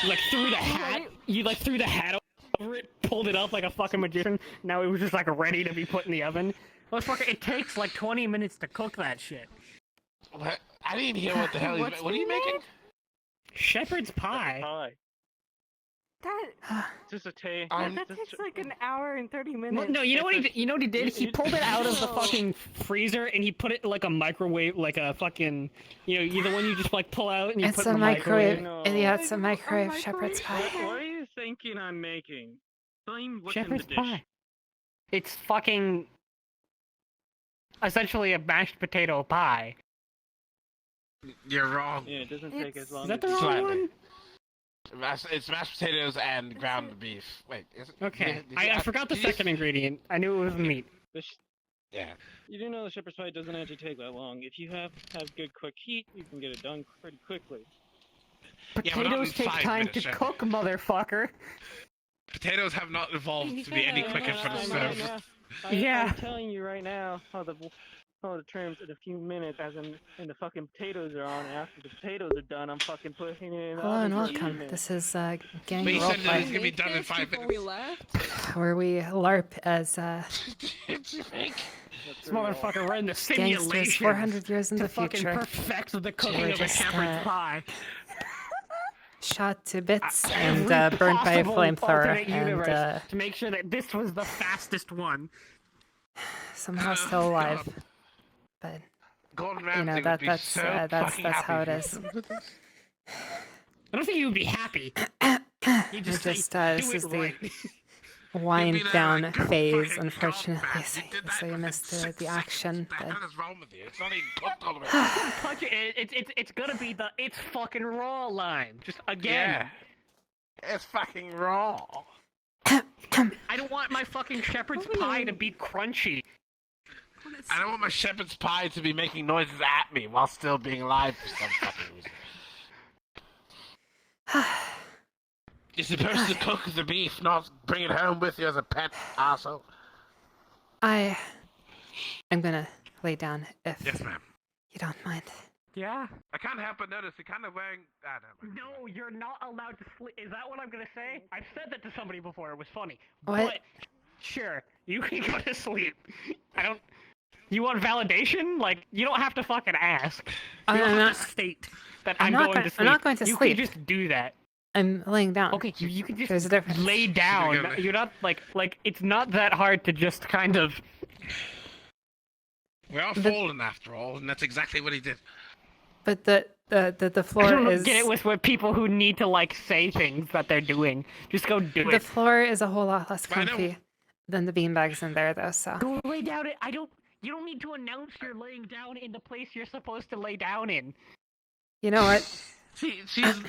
like threw the hat. You like threw the hat over it, pulled it up like a fucking magician. Now it was just like ready to be put in the oven. Motherfucker, it takes like 20 minutes to cook that shit. What? I didn't hear what the hell he's What are you making? Shepherd's pie. That Just a tea. that takes like an hour and 30 minutes. Well, no, you know what he did? You know what he did? He pulled it out of the fucking freezer and he put it in like a microwave, like a fucking, you the one you just like pull out and you It's put a in the microwave. Yeah, it's a microwave shepherd's pie. What are you thinking I'm making? Don't even look Shepherd's in the dish. pie. It's fucking essentially a mashed potato pie. You're wrong. Yeah, it doesn't take as long. Is that the wrong one? It's mashed potatoes and ground beef. Wait, is it? Okay, I forgot the second ingredient. I knew it was meat. Yeah. You do know the shepherd's pie doesn't actually take that long. If you have good quick heat, you can get it done pretty quickly. Potatoes take time to cook, motherfucker. Potatoes have not evolved to be any quicker for the stove. Yeah. I'm telling you right now how the terms in a few minutes, as in the fucking potatoes are on. After the potatoes are done, I'm fucking putting it in. Hello and welcome. This is Gang But you said that it's Roleplay, gonna be done in 5 minutes. where we LARP as This motherfucker, we're in the gangsters simulation 400 years in to the fucking future. perfect the So cooking we're of a just, shepherd's pie. shot to bits and Every burnt by a possible flamethrower, alternate universe and to make sure that this was the fastest one. somehow still alive. But Gordon you know Ramsay would be that's so that's fucking how it happy. is. I don't think you would be happy. You just, This do is it the right. wind down phase, unfortunately. So you missed the action. But What is wrong with you? It's not even cooked all the way. Punch it. It's gonna be the it's fucking raw line. Just again. Yeah. It's fucking raw. I don't want my fucking shepherd's pie to be crunchy. I don't want my shepherd's pie to be making noises at me while still being alive for some fucking reason. You're supposed to cook the beef, not bring it home with you as a pet, asshole. I'm gonna lay down if Yes, ma'am. you don't mind. Yeah. I can't help but notice you're kind of wearing. No, you're not allowed to sleep. Is that what I'm gonna say? I've said that to somebody before. It was funny. What? But sure, you can go to sleep. I don't. You want validation? Like you don't have to fucking ask. You don't have to state that I'm going to sleep. I'm not going to you sleep. You can just do that. I'm laying down. Okay, you can just There's a difference. lay down. You're not like it's not that hard to just kind of. We're all fallen after all, and that's exactly what he did. But the floor I don't is. get it with people who need to like say things that they're doing. Just go do The it. floor is a whole lot less But I don't- comfy than the beanbags in there, though. So. Go lay down. You don't need to announce you're laying down in the place you're supposed to lay down in. You know what?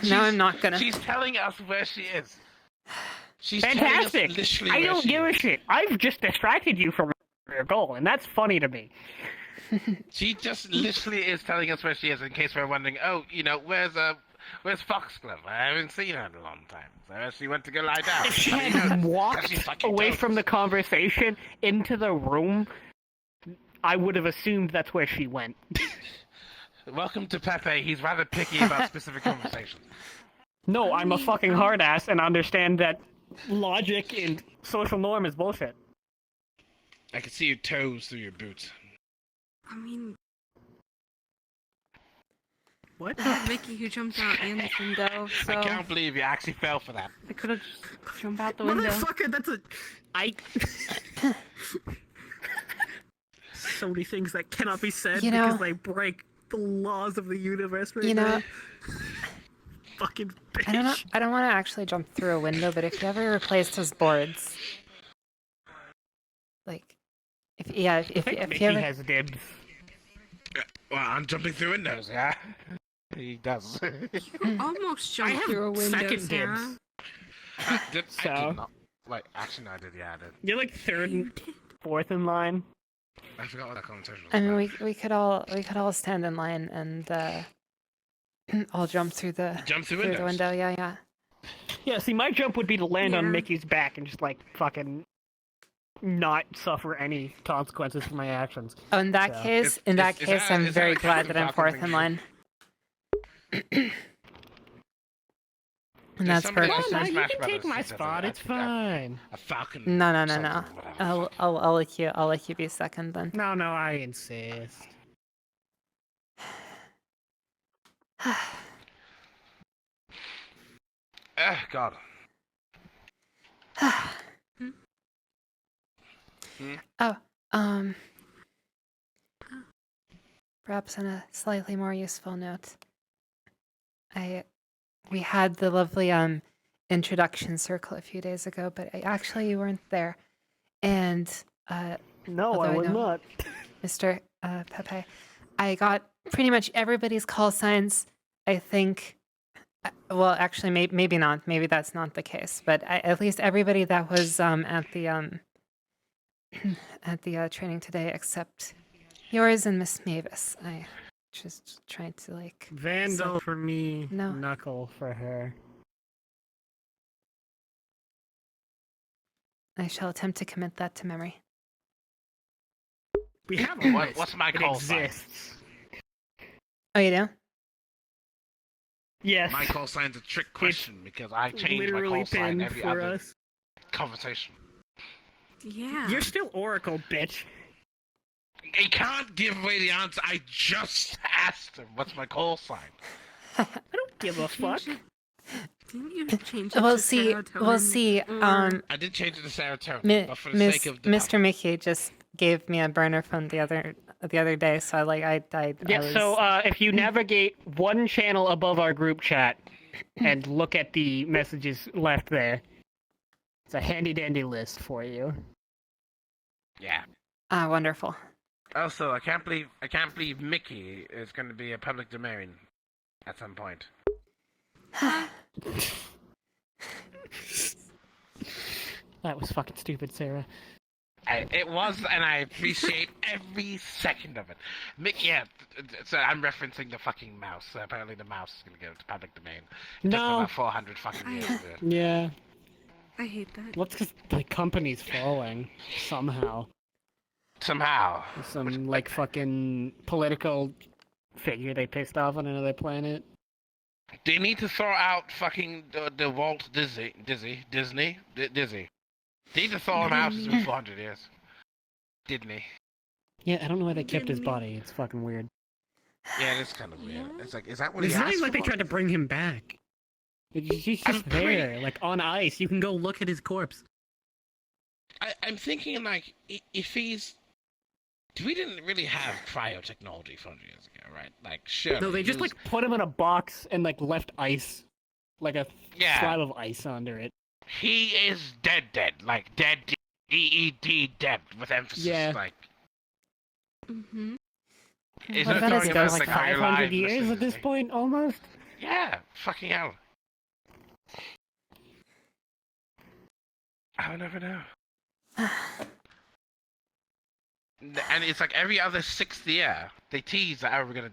Now I'm not gonna. She's telling us where she is. She's Fantastic! telling us literally I where don't she give a is. shit. I've just distracted you from your goal, and that's funny to me. She just literally is telling us where she is in case we're wondering, oh, you know, where's Foxglove? I haven't seen her in a long time. So she went to go lie down. If she had walked away from the conversation into the room, I would have assumed that's where she went. Welcome to Pepe. He's rather picky about specific conversations. No, I'm a fucking hard ass and understand that logic and social norm is bullshit. I can see your toes through your boots. I mean, what? Mickey who jumped out and the window. So I can't believe you actually fell for that. I could have just jumped out the window. Motherfucker, that's a. So many things that cannot be said You know- because they break the laws of the universe right You know- now. Fucking bitch. I don't want to actually jump through a window, but if you ever replaced those boards, like, if I you think Mickey ever, has dibs. Well, I'm jumping through windows, yeah? He does. almost I jumped have through a window, second Sarah. dibs. I did So- not. Wait, actually, no, I did, yeah, I did. You're like third and fourth in line. I forgot what that conversation was I mean, about. we could all stand in line and all jump through the Jump through the windows. window. Yeah. Yeah, see, my jump would be to land on Yeah. Mickey's back and just, like, fucking not suffer any consequences for my actions. Oh, in that So- case, Is I'm that very a glad Captain that I'm Falcon fourth thing in to line. And There's that's somebody perfect. else No, in you Smash can take Brothers my who says spot, that it's fine. A falcon. No. something, whatever. I'll let you be second then. No, I insist. God. Oh, perhaps on a slightly more useful note, we had the lovely introduction circle a few days ago, but actually you weren't there, and No, although I was know not. Mr. Pepe, I got pretty much everybody's call signs. I think. Well, actually, maybe not. Maybe that's not the case. But at least everybody that was at the at the training today, except yours and Miss Mavis. I just trying to like Vandal for me, No. Knuckle for her. I shall attempt to commit that to memory. We have a list. What's my It call sign? exists. Oh, you do? Yes. My call sign's a trick question because I change my Literally call sign pinned every for other us. conversation. Yeah. You're still Oracle, bitch. He can't give away the answer. I just asked him, what's my call sign? I don't give a fuck. Didn't you change it We'll to see. We'll serotonin? see. Or- I did change it to serotonin, Mi- but for the Miss, sake of the Mr. Mickey just gave me a burner phone the other day, so I Yeah, was... so if you navigate one channel above our group chat and look at the messages left there, it's a handy dandy list for you. Yeah. Ah, wonderful. Also, I can't believe Mickey is going to be a public domain at some point. That was fucking stupid, Sarah. It was, and I appreciate every second of it. Yeah, so I'm referencing the fucking mouse. So apparently the mouse is going to go to public domain. It took No. about 400 fucking years to do it. Yeah. I hate that. What's because the company's falling somehow. Somehow. Some like fucking political figure they pissed off on another planet. They need to throw out fucking the Walt Disney. They need to throw him out. It's been 400 years. Didn't he? Yeah, I don't know why they kept his body. It's fucking weird. Yeah, it is kind of weird. It's like, is that what It's he not asked even like they for? tried to bring him back. He's I'm just pretty- there, like on ice. You can go look at his corpse. I'm thinking, like, if he's... We didn't really have cryotechnology 400 years ago, right? Like, sure. No, they just like put him in a box and like left ice, like a Yeah. slab of ice under it. He is dead, like dead, D-E-D, dead, with emphasis, Yeah. like. Mm-hmm. Is What that about his talking ghost? like Like how you're 500 alive, years listening at to this me? point, almost. Yeah, fucking hell. I'll never know. And it's like every other 6th year, they tease that, oh, we're gonna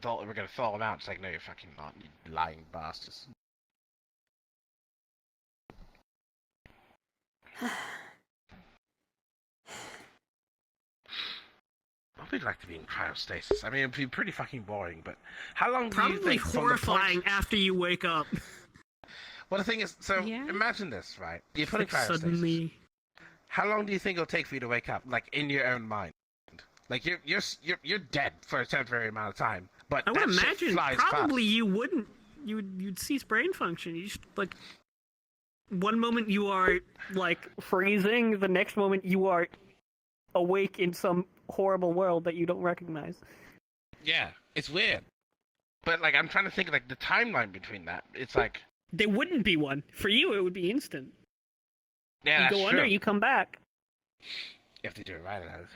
thaw them out. It's like, no, you're fucking not, you lying bastards. I'd like to be in cryostasis. I mean, it'd be pretty fucking boring, but how long do you Probably think... horrifying after you wake up. Well, the thing is, so imagine this, right? You're put in Like cryostasis. suddenly... How long do you think it'll take for you to wake up, like in your own mind? Like you're dead for a temporary amount of time, but I would that shit imagine flies probably past. you wouldn't. You'd cease brain function. You just like one moment you are like freezing, the next moment you are awake in some horrible world that you don't recognize. Yeah, it's weird. But like I'm trying to think like the timeline between that. It's like there wouldn't be one for you. It would be instant. Yeah, you that's go under, true. you come back. If they do it right, that is.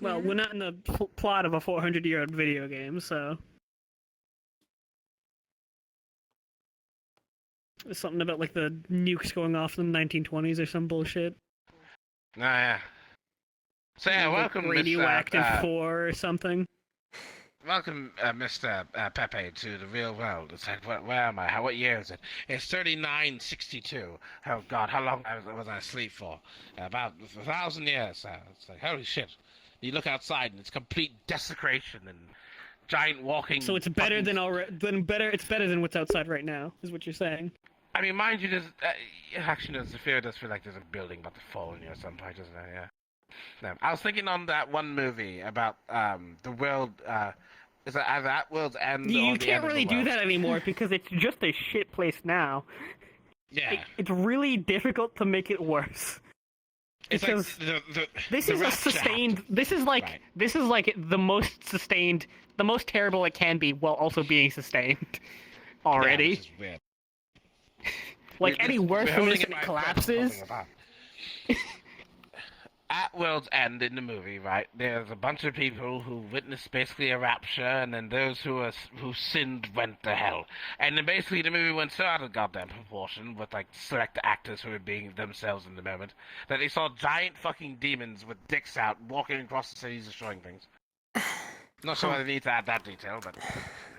Well, we're not in the plot of a 400-year-old video game, so... There's something about, like, the nukes going off in the 1920s or some bullshit. Oh, yeah. So, yeah, Like welcome, Radioactive 4 or something. Welcome, Mr. Pepe, to the real world. It's like, where am I? What year is it? It's 3962. Oh, God, how long was I asleep for? About 1,000 years. It's like, holy shit. You look outside, and it's complete desecration and giant walking... So it's better than it's better than what's outside right now, is what you're saying. I mean, mind you, there's... actually, no, Zafir does feel like there's a building about to fall on you at some point, doesn't it? Yeah. No, I was thinking on that one movie about the world... is it either at World's End You or the can't end of really the do world? that anymore because it's just a shit place now. Yeah. It's really difficult to make it worse. It's Because like this the is a rest should sustained. This is like the most sustained, the most terrible it can be, while also being sustained already. Yeah, which is weird. Like any worse we're than holding this, it and it right collapses. holding it back. At World's End in the movie, right, there's a bunch of people who witnessed basically a rapture, and then those who sinned went to hell. And then basically the movie went so out of goddamn proportion with like select actors who were being themselves in the moment that they saw giant fucking demons with dicks out walking across the cities destroying things. Not sure whether I need to add that detail, but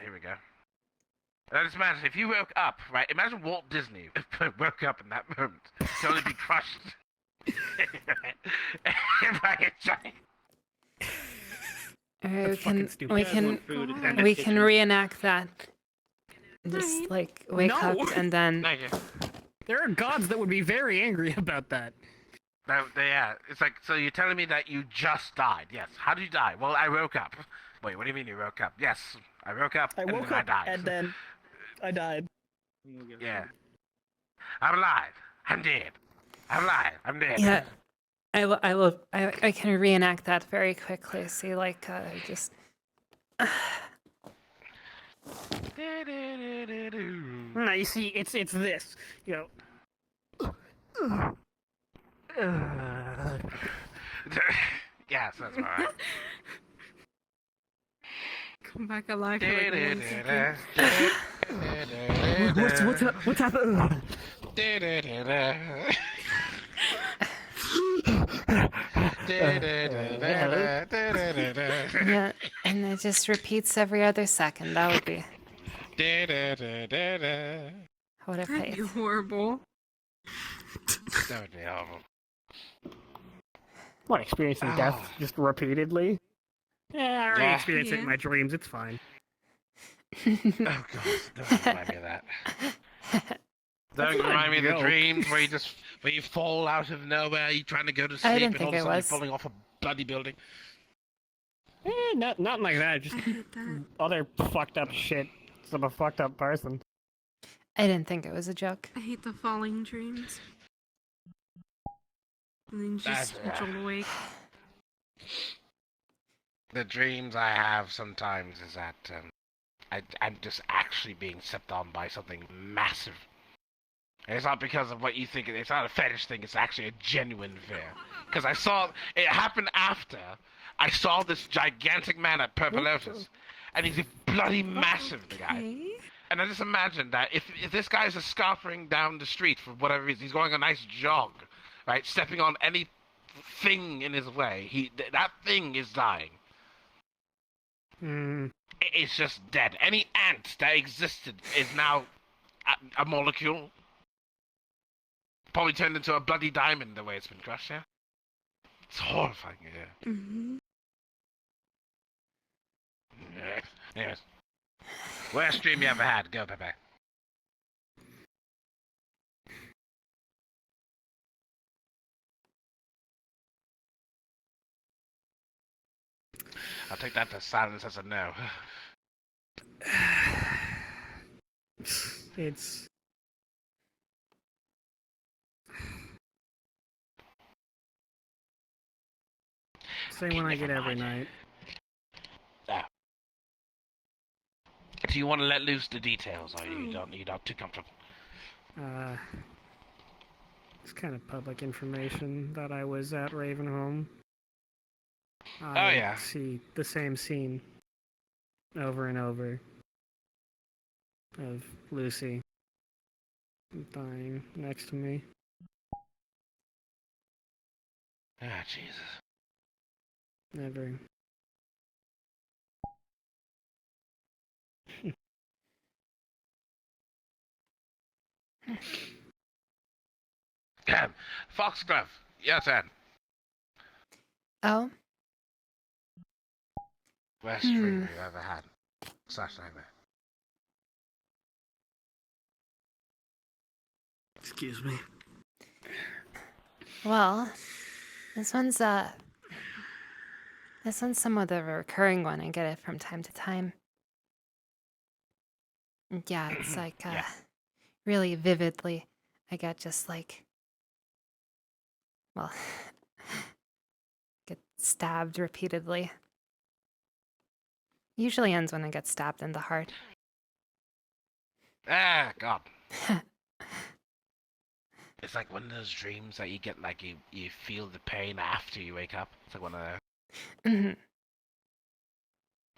here we go. Now just imagine if you woke up, right? Imagine Walt Disney woke up in that moment to only be crushed. We can reenact that. Just like wake up and then. There are gods that would be very angry about that. Yeah, it's like, so you're telling me that you just died? Yes. How did you die? Well, I woke up. Wait, what do you mean you woke up? Yes, I woke up. I woke and then up I died. and then I died. Yeah. I'm alive. I'm dead. I'm alive. I'm dead. Yeah, I can reenact that very quickly. See, like, just. No, you see, it's this. You know. Yes, that's right. Come back alive. What's happening? Yeah, and it just repeats every other second. That would be. What a That'd be faith. horrible. That would be horrible. What, experiencing death just repeatedly? Yeah, I already Yeah. experienced it in my dreams. It's fine. Oh god, don't remind me of that. Don't remind me of the dreams where you fall out of nowhere, you're trying to go to sleep, I didn't and all think of a it sudden you're was. falling off a bloody building. Not like that. Just other fucked up shit. I'm a fucked up person. I didn't think it was a joke. I hate the falling dreams. And then just jolt awake. The dreams I have sometimes is that I'm just actually being stepped on by something massive. And it's not because of what you think. It's not a fetish thing. It's actually a genuine fear. Because I saw it happened after I saw this gigantic man at Purple Lotus, and he's bloody massive, the guy. And I just imagine that if this guy's a scarpering down the street for whatever reason, he's going a nice jog, right, stepping on any thing in his way, that thing is dying. It's just dead. Any ant that existed is now a molecule. Probably turned into a bloody diamond the way it's been crushed, yeah? It's horrifying, yeah. Yes. Yes. Worst dream you ever had. Go, Pepe. I'll take that to silence as a no. It's same one I get every night. Do you want to let loose the details, or you're not too comfortable? It's kind of public information that I was at Ravenholm. Yeah. See the same scene over and over of Lucy dying next to me. Ah, Jesus. Never. Foxglove. Yes, Ed. Oh? Worst dream you ever had. / nightmare. Excuse me. Well, this one's somewhat of a recurring one. I get it from time to time. Yeah, it's like really vividly. I get just like, well, get stabbed repeatedly. Usually ends when I get stabbed in the heart. Ah, God. It's like one of those dreams that you get, like you feel the pain after you wake up. It's like one of those.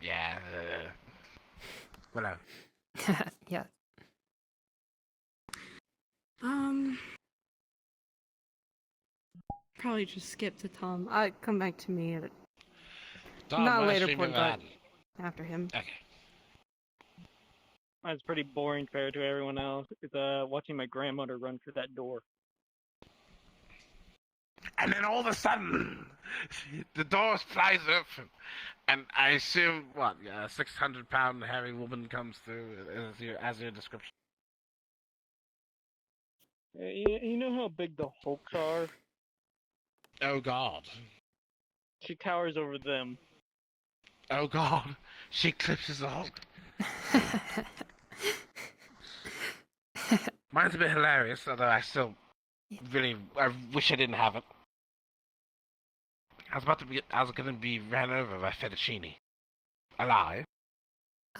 Yeah. Hello. Yeah. Probably just skip to Tom. Come back to me at Tom, not a worst later dream point, you ever but after him. Okay. That's pretty boring compared to everyone else. It's watching my grandmother run through that door. And then all of a sudden, the door flies open, and I assume, what, a 600-pound hairy woman comes through as your description. You know how big the Hulks are? Oh, God. She towers over them. Oh, God. She eclipses the Hulk. Mine's a bit hilarious, although I still I wish I didn't have it. I was gonna be ran over by fettuccine. Alive.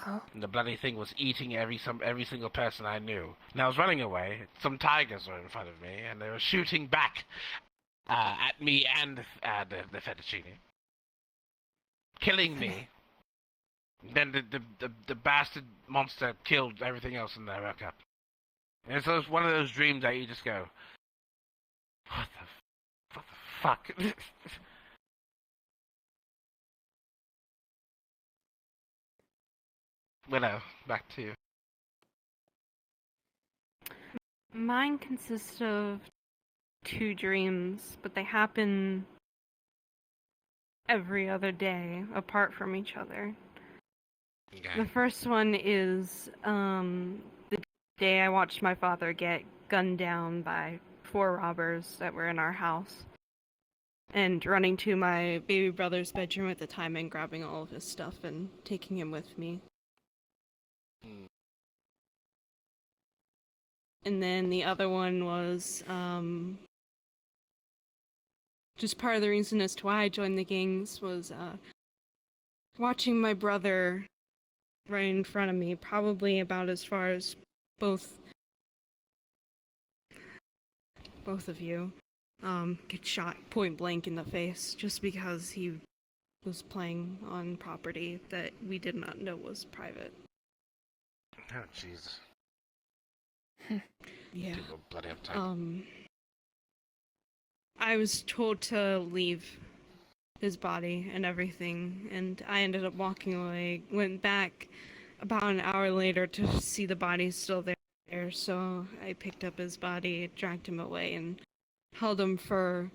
Oh. And the bloody thing was eating every single person I knew. And I was running away. Some tigers were in front of me, and they were shooting back at me and the fettuccine, killing me. Then the bastard monster killed everything else, and I woke up. And so it's one of those dreams that you just go, what the fuck? Willow, back to you. Mine consists of 2 dreams, but they happen every other day, apart from each other. Okay. The first one is the day I watched my father get gunned down by 4 robbers that were in our house, and running to my baby brother's bedroom at the time and grabbing all of his stuff and taking him with me. And then the other one was just part of the reason as to why I joined the gangs was watching my brother right in front of me, probably about as far as both of you get shot point blank in the face just because he was playing on property that we did not know was private. Oh, jeez. Yeah. People bloody uptight. I was told to leave his body and everything, and I ended up walking away, went back about an hour later to see the body still there, so I picked up his body, dragged him away, and held him for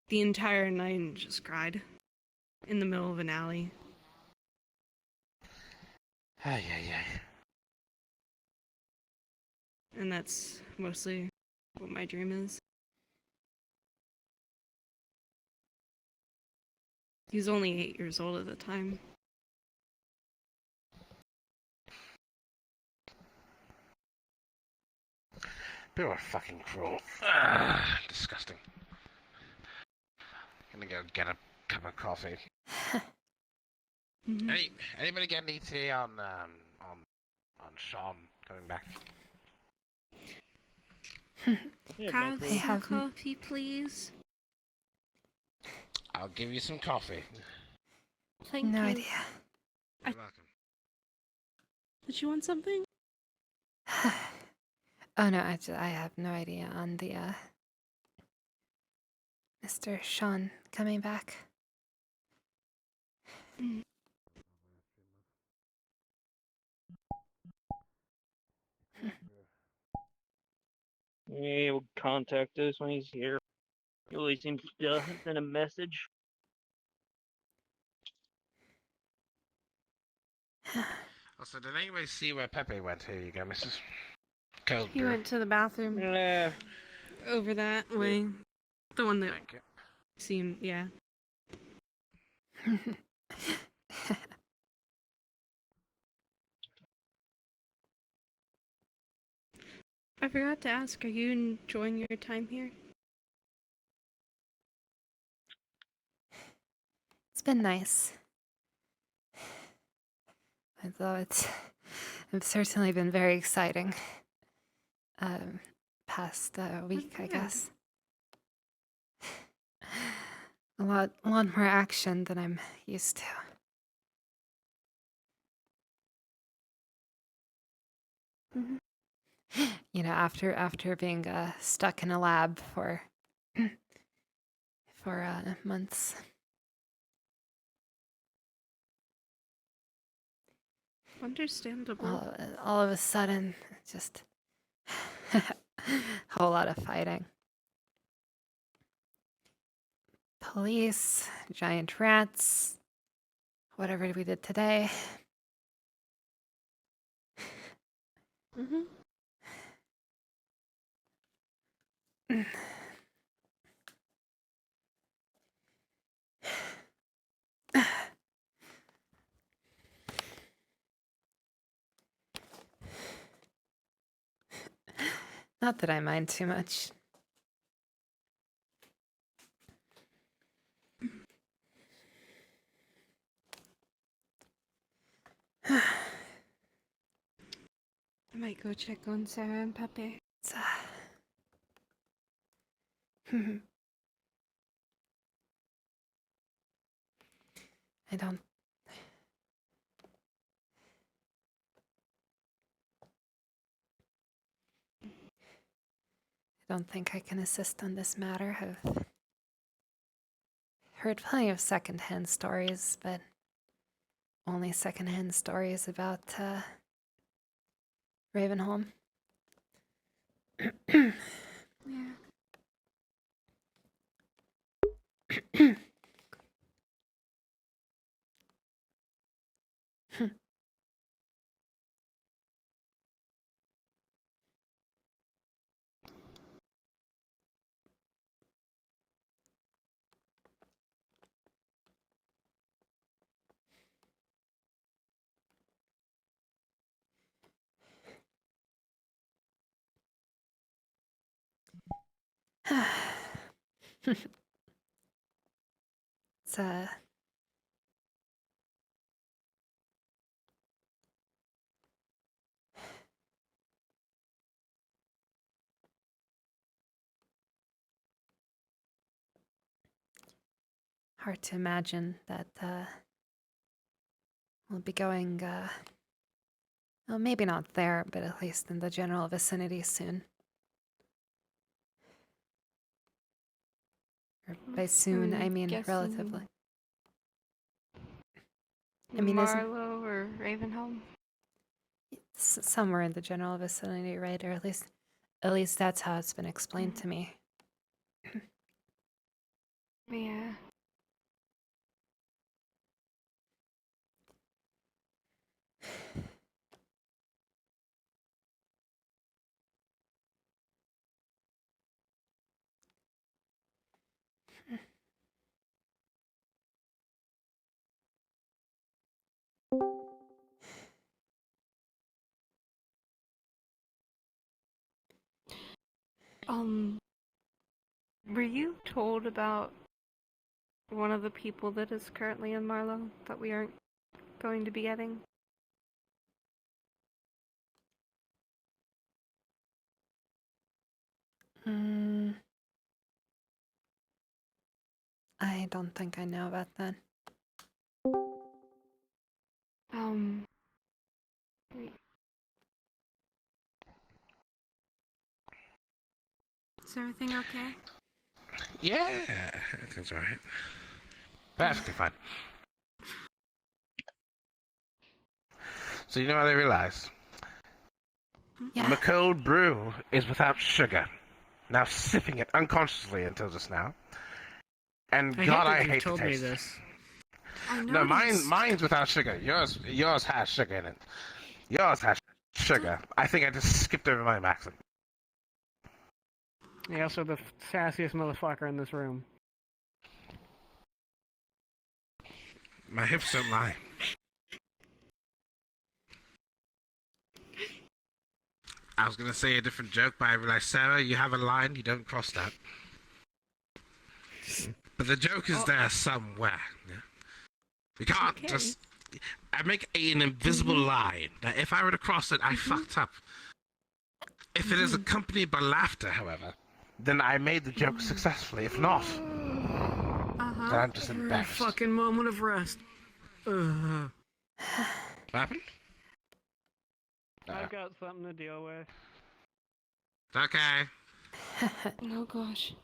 the entire night and just cried in the middle of an alley. Ay, ay, ay. And that's mostly what my dream is. He was only 8 years old at the time. People are fucking cruel. Disgusting. Gonna go get a cup of coffee. Anybody get any tea on Sean coming back? Carl, some coffee, please. I'll give you some coffee. Thank No you. idea. You're welcome. Did you want something? Oh no, I have no idea on the Mr. Sean coming back. Yeah, he'll contact us when he's here. He always seems to send a message. Also, did anybody see where Pepe went? Here you go, Mrs. Cold He brew. went to the bathroom. Yeah. Over that way. The one that Thank you. seemed, yeah. I forgot to ask, are you enjoying your time here? It's been nice. Although it's certainly been very exciting. Past week, I guess. A lot more action than I'm used to. You know, after being stuck in a lab for months. Understandable. All of a sudden, just a whole lot of fighting. Police, giant rats, whatever we did today. Not that I mind too much. I might go check on Sarah and Pepe. I don't think I can assist on this matter. I've heard plenty of secondhand stories, but only secondhand stories about Ravenholm. Yeah. It's hard to imagine that we'll be going, well, maybe not there, but at least in the general vicinity soon. Or by soon, I mean guessing relatively. I mean, isn't Marlow or Ravenholm? somewhere in the general vicinity, right? Or at least that's how it's been explained to me. Yeah. Were you told about one of the people that is currently in Marlow that we aren't going to be getting? I don't think I know about that. Wait. Is everything okay? Yeah, everything's alright. Perfectly fine. So you know what I realized? Yeah. My cold brew is without sugar. Now sipping it unconsciously until just now. And God, I hate told the me taste. this. No, mine's without sugar. Yours has sugar in it. Yours has sugar. I think I just skipped over my maxim. You're also the sassiest motherfucker in this room. My hips don't lie. I was gonna say a different joke, but I realized, Sarah, you have a line, you don't cross that. But the joke is there somewhere. Yeah? We can't just... I make an invisible line. Now, if I were to cross it, I fucked up. If it is accompanied by laughter, however, then I made the joke successfully. If not, then I'm just embarrassed. Fucking moment of rest. What happened? I've got something to deal with. Okay. Oh gosh.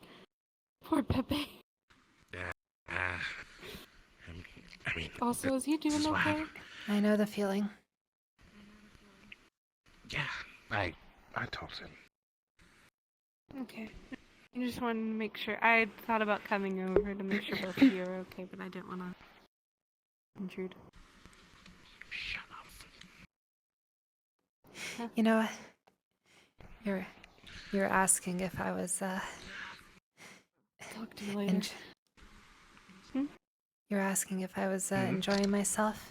Poor Pepe. Yeah. I mean... Also, is he this doing what okay? happened. I know the feeling. Yeah, I told him. Okay. I just wanted to make sure. I had thought about coming over to make sure both of you are okay, but I didn't want to intrude. Shut up. You know, you're asking if I was Talk to you later. You're asking if I was enjoying myself.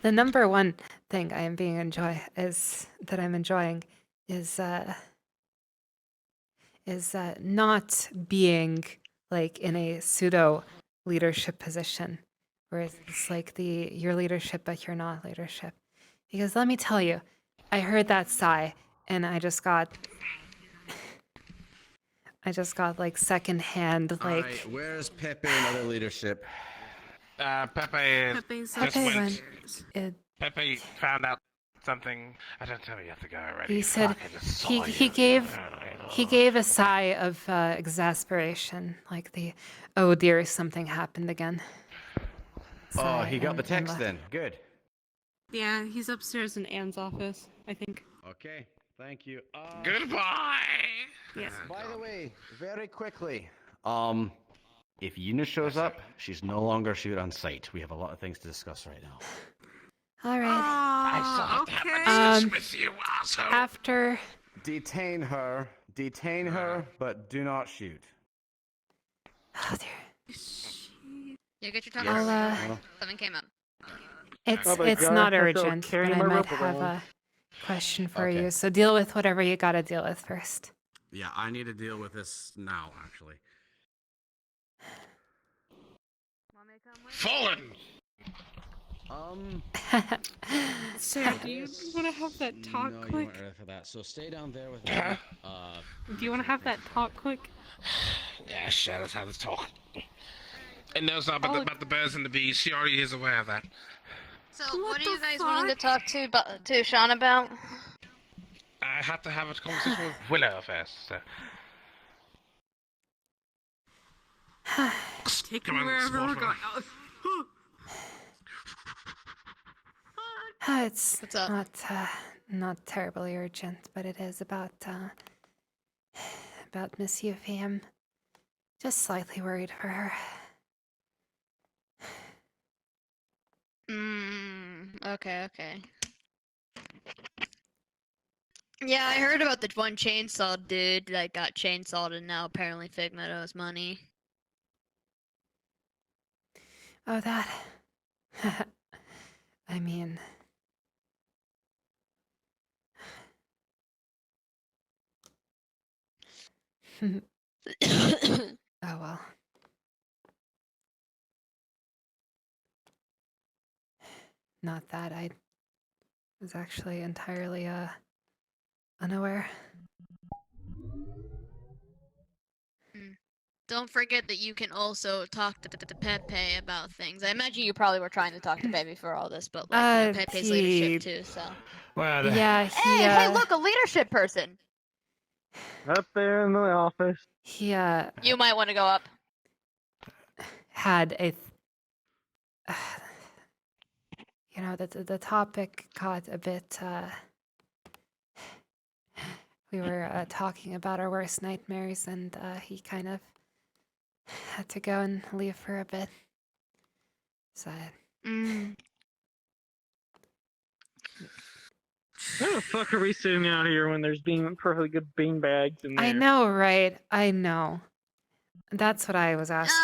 The number one thing I am enjoying is not being like in a pseudo leadership position where it's like you're leadership but you're not leadership. Because let me tell you, I heard that sigh and I just got like secondhand like. Alright, where's Pepe and other leadership? Pepe Pepe found out something. I don't tell you have to go already. He said Fuck, I just saw he gave a sigh of exasperation, like oh dear, something happened again. Oh, he got the text then. Good. Yeah, he's upstairs in Anne's office, I think. Okay, thank you. Goodbye! Yes. By the way, very quickly, if Yuna shows up, she's no longer shoot on sight. We have a lot of things to discuss right now. All right. I still have to have my discussion with you, asshole. After. Detain her, but do not shoot. Oh dear. You get your time. I'll, Something came up. It's not urgent, but I might have a question for you. So deal with whatever you gotta deal with first. Yeah, I need to deal with this now, actually. Fallen! Sarah, do you want to have that talk No, you quick? weren't ready for that. So stay down there with me. Do you want to have that talk quick? Yeah, sure, let's have this talk. And knows about the birds and the bees. She already is aware of that. So, what are you guys wanting to talk to Sean about? I had to have a conversation with Willow first. So. Take me wherever we're going. It's not terribly urgent, but it is about Miss Yuffie. I'm just slightly worried for her. Okay. Yeah, I heard about the one chainsaw dude that got chainsawed and now apparently Figment owes money. Oh, that. I mean. Oh, well. Not that. I was actually entirely, unaware. Don't forget that you can also talk to Pepe about things. I imagine you probably were trying to talk to Pepe before all this, but like, Pepe's leadership too, so. Well, yeah, hey, look, a leadership person! Up there in the office. He, You might want to go up. had a... you know, the topic got a bit, we were talking about our worst nightmares, and he kind of had to go and leave for a bit. So. How the fuck are we sitting out here when there's perfectly good bean bags in there? I know, right? I know. That's what I was asking.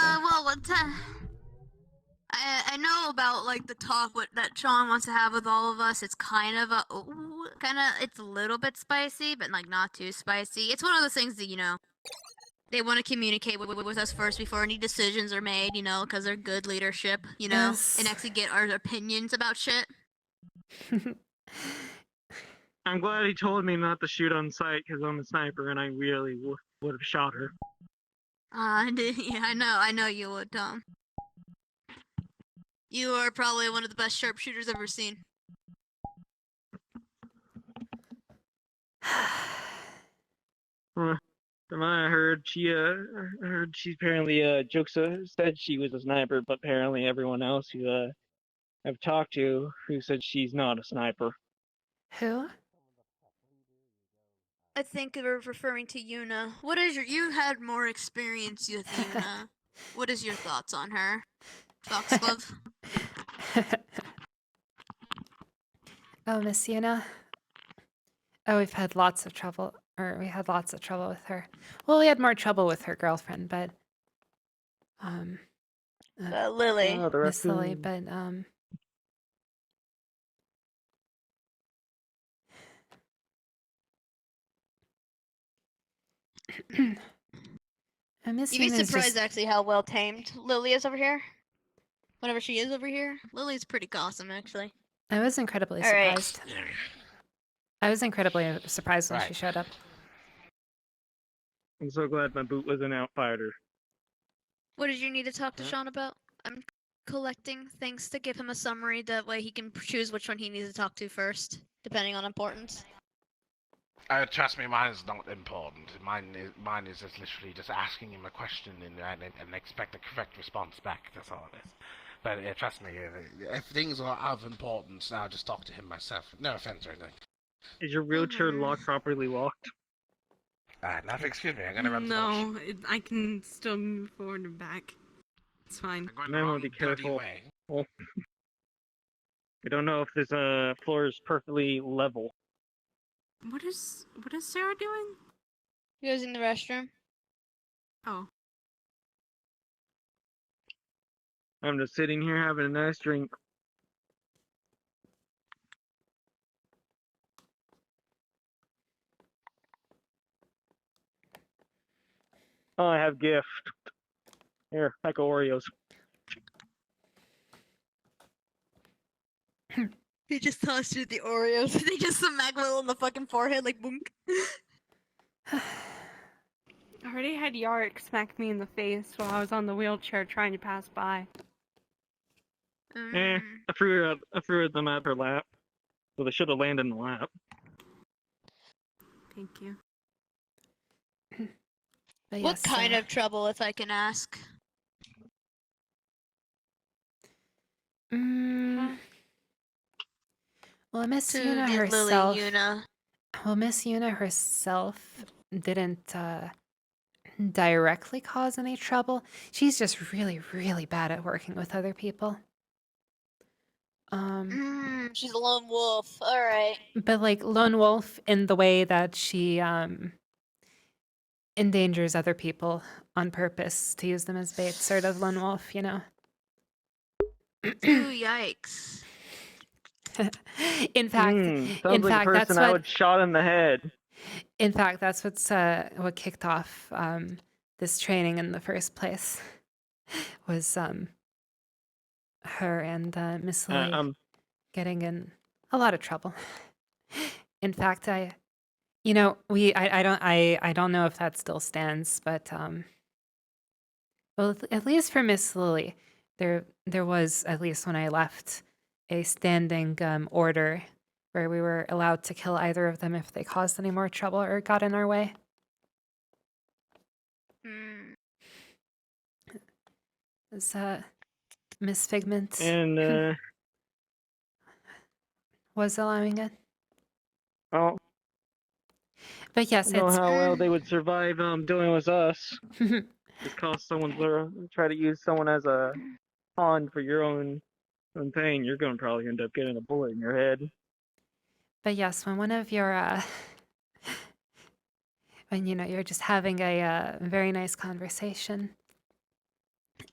I know about like the talk that Sean wants to have with all of us. It's kind of it's a little bit spicy, but like not too spicy. It's one of those things that, you know, they want to communicate with us first before any decisions are made, you know, because they're good leadership, you know, Yes. and actually get our opinions about shit. I'm glad he told me not to shoot on sight because I'm a sniper and I really would have shot her. Yeah, I know you would, Tom. You are probably one of the best sharpshooters I've ever seen. From what I heard, she apparently said she was a sniper, but apparently everyone else who I've talked to who said she's not a sniper. Who? I think we're referring to Yuna. You had more experience with Yuna. What is your thoughts on her? Foxglove? Oh, Miss Yuna? Oh, we had lots of trouble with her. Well, we had more trouble with her girlfriend, but Lily. Miss Lily, but Miss You'd be Yuna's surprised just... actually how well tamed Lily is over here. Whenever she is over here, Lily's pretty awesome actually. I was incredibly surprised. I was incredibly surprised when she showed up. I'm so glad my boot wasn't outfired her. What did you need to talk to Sean about? I'm collecting things to give him a summary. That way he can choose which one he needs to talk to first, depending on importance. Trust me, mine is not important. Mine is just literally just asking him a question and expect a correct response back. That's all it is. But trust me, if things are of importance, I'll just talk to him myself. No offense or anything. Is your wheelchair lock properly locked? Nothing. Excuse me. I'm gonna run. No, I can still move forward and back. It's fine. I want to be careful. Well, I don't know if this floor is perfectly level. What is Sarah doing? Using the restroom. Oh. I'm just sitting here having a nice drink. Oh, I have gift. Here, pack of Oreos. He just tossed you the Oreos. They just smack Will in the fucking forehead like boom. I already had Yark smack me in the face while I was on the wheelchair trying to pass by. I threw them at her lap. So they should have landed in the lap. Thank you. What kind of trouble, if I can ask? Well, Miss To Yuna get herself. Lily Yuna. Well, Miss Yuna herself didn't directly cause any trouble. She's just really, really bad at working with other people. She's a lone wolf. All right. But like lone wolf in the way that she endangers other people on purpose to use them as bait, sort of lone wolf, you know. Ooh, yikes. In fact, sounds like a person I would shot in the head. In fact, that's what kicked off this training in the first place. Was her and Miss Lily getting in a lot of trouble. In fact, I don't know if that still stands, but well, at least for Miss Lily, there was, at least when I left, a standing order where we were allowed to kill either of them if they caused any more trouble or got in our way. Is Miss Figment and was allowing it? Oh, but yes, I don't know how well they would survive doing with us. Just cause someone try to use someone as a pawn for your own thing. You're gonna probably end up getting a bullet in your head. But yes, when one of your when you're just having a very nice conversation,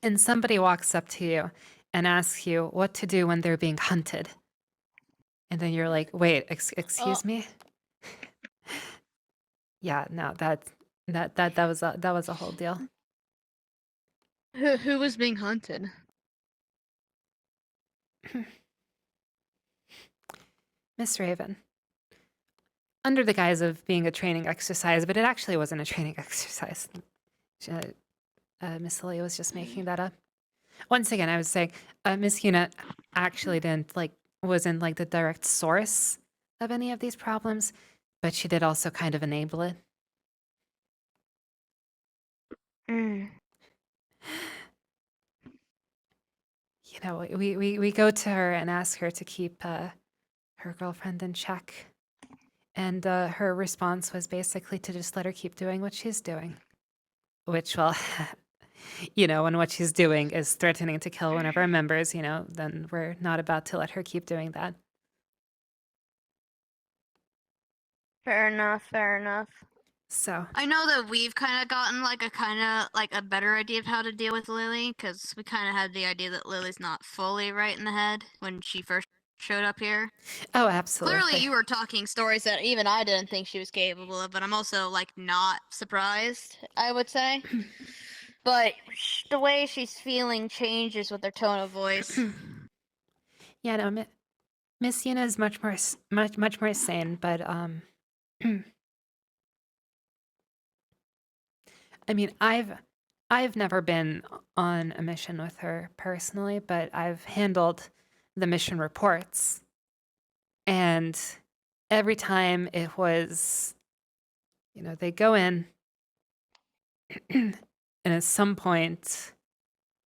and somebody walks up to you and asks you what to do when they're being hunted, and then you're like, "Wait, excuse me." Yeah, no, that was a whole deal. Who was being hunted? Miss Raven. Under the guise of being a training exercise, but it actually wasn't a training exercise. Miss Lily was just making that up. Once again, I was saying, Miss Yuna actually wasn't like the direct source of any of these problems, but she did also kind of enable it. You know, we go to her and ask her to keep her girlfriend in check. And her response was basically to just let her keep doing what she's doing. Which, well, when what she's doing is threatening to kill one of our members, then we're not about to let her keep doing that. Fair enough. So I know that we've kind of gotten a better idea of how to deal with Lily, because we kind of had the idea that Lily's not fully right in the head when she first showed up here. Oh, absolutely. Clearly, you were talking stories that even I didn't think she was capable of, but I'm also not surprised, I would say. But the way she's feeling changes with her tone of voice. Yeah, no, Miss Yuna is much more sane, but I mean, I've never been on a mission with her personally, but I've handled the mission reports. And every time it was, they go in, and at some point,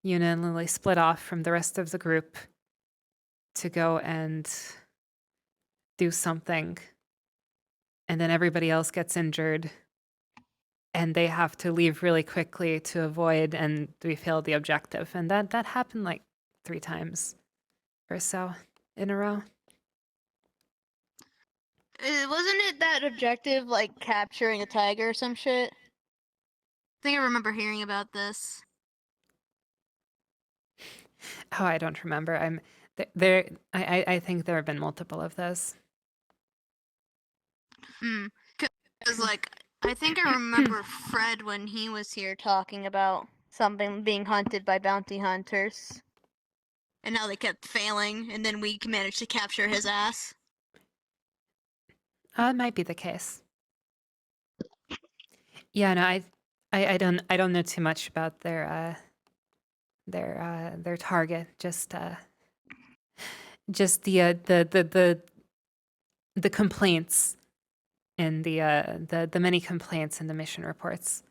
Yuna and Lily split off from the rest of the group to go and do something. And then everybody else gets injured. And they have to leave really quickly to avoid, and we failed the objective. And that happened 3 times or so in a row. Wasn't it that objective, capturing a tiger or some shit? I think I remember hearing about this. Oh, I don't remember. I think there have been multiple of those. Because, I think I remember Fred when he was here talking about something being hunted by bounty hunters. And how they kept failing, and then we managed to capture his ass. It might be the case. Yeah, no, I don't know too much about their target. Just the complaints and the many complaints in the mission reports,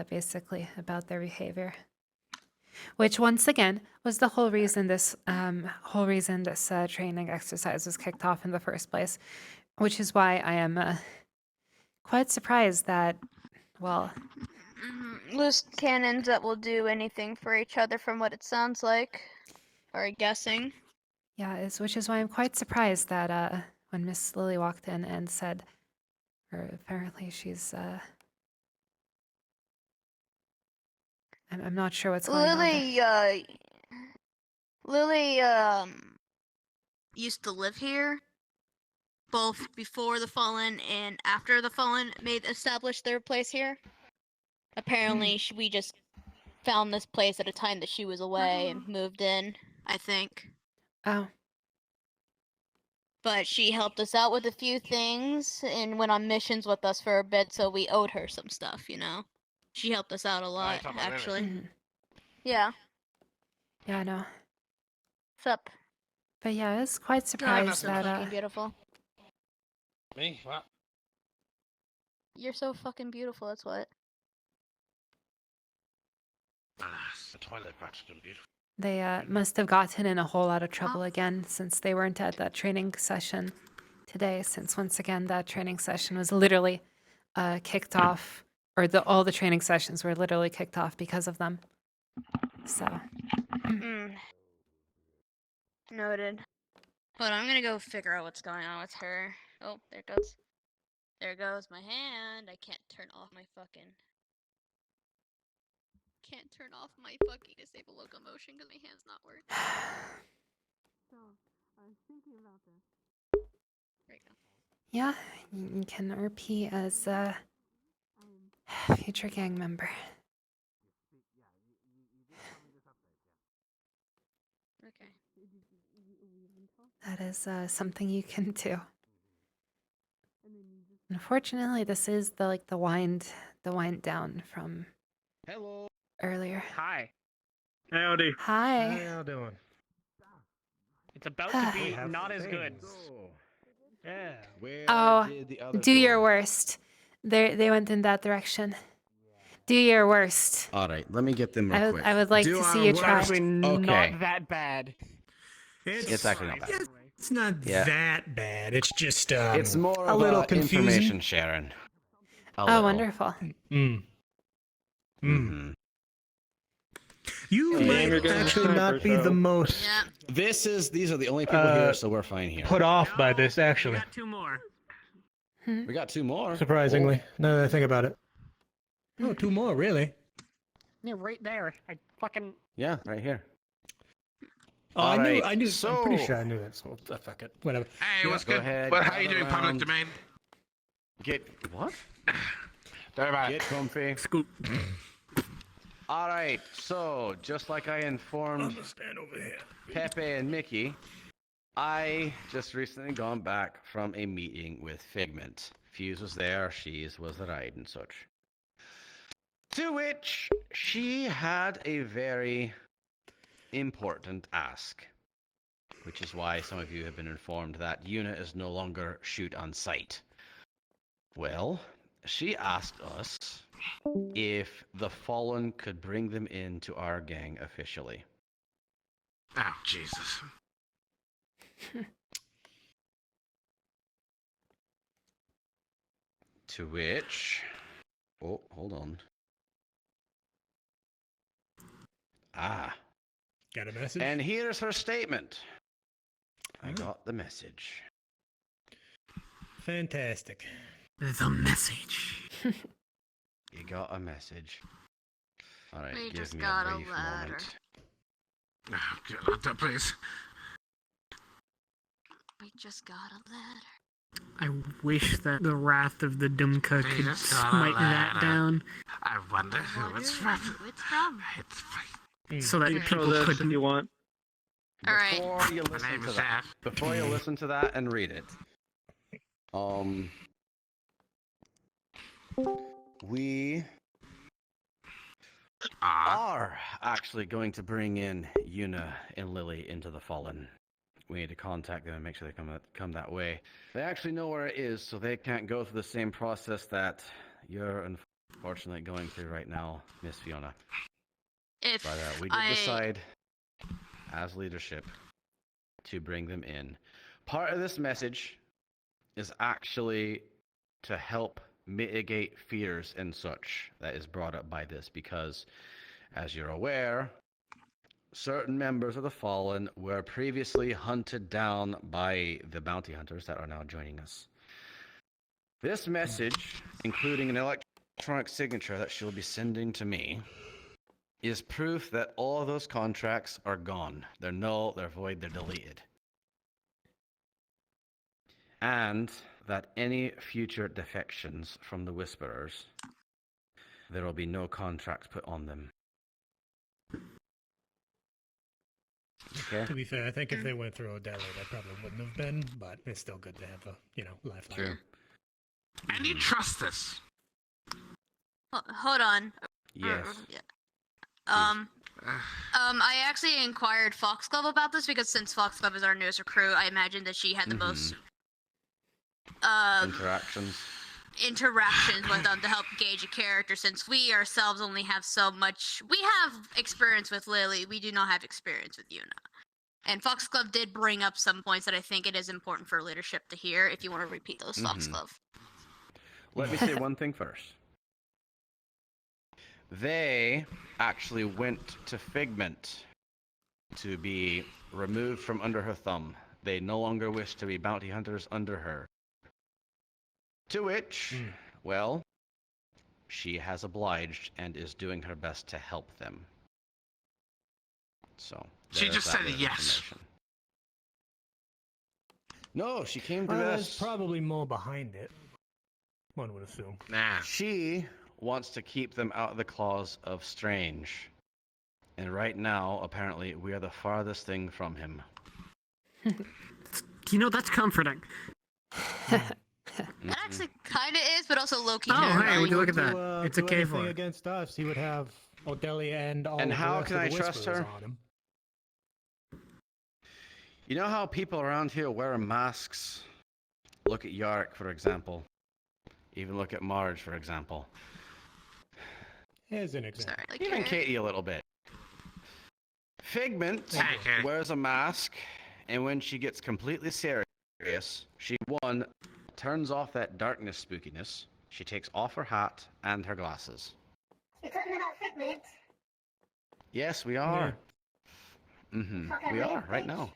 basically about their behavior. Which once again was the whole reason this training exercise was kicked off in the first place. Which is why I am quite surprised that, well, Loose cannons that will do anything for each other, from what it sounds like, or guessing. yeah, which is why I'm quite surprised that when Miss Lily walked in and said, or apparently she's, I'm not sure what's going on there. Lily used to live here, both before the Fallen and after the Fallen established their place here. Apparently, we just found this place at a time that she was away and moved in, I think. Oh. But she helped us out with a few things and went on missions with us for a bit, so we owed her some stuff, you know? She helped us out a lot, actually. Yeah. Yeah, I know. What's up? But yeah, I was quite surprised so that, fucking beautiful. Me? What? You're so fucking beautiful, that's what. The toilet practically beautiful. they must have gotten in a whole lot of trouble again since they weren't at that training session today, since once again that training session was literally kicked off, or all the training sessions were literally kicked off because of them. So. Noted. Hold on, I'm gonna go figure out what's going on with her. Oh, there it goes. There goes my hand. I can't turn off my fucking... Can't turn off my fucking disable locomotion because my hand's not working. So, I was thinking about this. There you go. Yeah, you can RP as a future gang member. Okay. That is something you can do. Unfortunately, this is the wind down from earlier. Hi. Howdy. Hi. How y'all doing? It's about to be not as good. Yeah. Oh, do your worst. They went in that direction. Do your worst. All right, let me get them real quick. I would like to see you try. Actually, not that bad. It's actually not bad. It's not that bad. It's just It's more a of little information confusing. sharing. Oh, wonderful. You might actually not be the most These are the only people here, so we're fine here. put off by this, actually. Two more. We got two more. Surprisingly, now that I think about it. Oh, two more, really? Yeah, right there. I fucking... Yeah, right here. Oh, All I knew. right, I'm pretty so- sure I knew that. So fuck it. Whatever. Hey, what's Go good? ahead, What? How gather you doing, public around. domain? Get what? Sorry about Get comfy. Scoop. All right, so just like I informed Stand over here. Pepe and Mickey, I just recently gone back from a meeting with Figment. Fuse was there, She's was the ride and such. To which she had a very important ask, which is why some of you have been informed that unit is no longer shoot on sight. Well, she asked us if the Fallen could bring them into our gang officially. Oh, Jesus. To which... Oh, hold on. Ah. Got a message? And here's her statement. I got the message. Fantastic. The message. You got a message. Alright, We give just me got a a brief letter. moment. Oh, get locked up, please. We just got a letter. I wish that the wrath of the Dumka could just got a smite that letter. down I wonder who it's from. It's from. It's so that You people control this if couldn't. you want. Alright. Before you listen name to is that, Zaf. before you listen to that and read it, we are actually going to bring in Yuna and Lily into the Fallen. We need to contact them and make sure they come that way. They actually know where it is, so they can't go through the same process that you're unfortunately going through right now, Miss Fiona. If But we did decide, as leadership, to bring them in. Part of this message is actually to help mitigate fears and such that is brought up by this, because, as you're aware, certain members of the Fallen were previously hunted down by the bounty hunters that are now joining us. This message, including an electronic signature that she'll be sending to me, is proof that all of those contracts are gone. They're null, they're void, they're deleted. And that any future defections from the Whisperers, there will be no contracts put on them. Okay. To be fair, I think if they went through Odelli, that probably wouldn't have been, but it's still good to have a, lifeline. True. And you trust this? Hold on. Yes. I actually inquired Foxglove about this because since Foxglove is our newest recruit, I imagine that she had the most interactions with them to help gauge a character, since we ourselves only have so much. We have experience with Lily, we do not have experience with Yuna. And Foxglove did bring up some points that I think it is important for leadership to hear, if you want to repeat those, Foxglove. Let me say one thing first. They actually went to Figment to be removed from under her thumb. They no longer wish to be bounty hunters under her. To which, well, she has obliged and is doing her best to help them. So she just said yes. No, she came to There's us. probably more behind it. One would assume. Nah. She wants to keep them out of the claws of Strange. And right now, apparently, we are the farthest thing from him. That's comforting. That actually kind of is, but also low-key. Oh, hey, would you look at that? It's a K K4. Against us, he would have Odelli and all. And of the how rest can of I the trust Whisperers her? on him. You know how people around here wear masks? Look at Yarrick, for example. Even look at Marge, for example. As an example. Even Katie a little bit. Figment wears a mask, and when she gets completely serious, she, one, turns off that darkness spookiness. She takes off her hat and her glasses. You're talking about Figment? Yes, we are. We are, right now.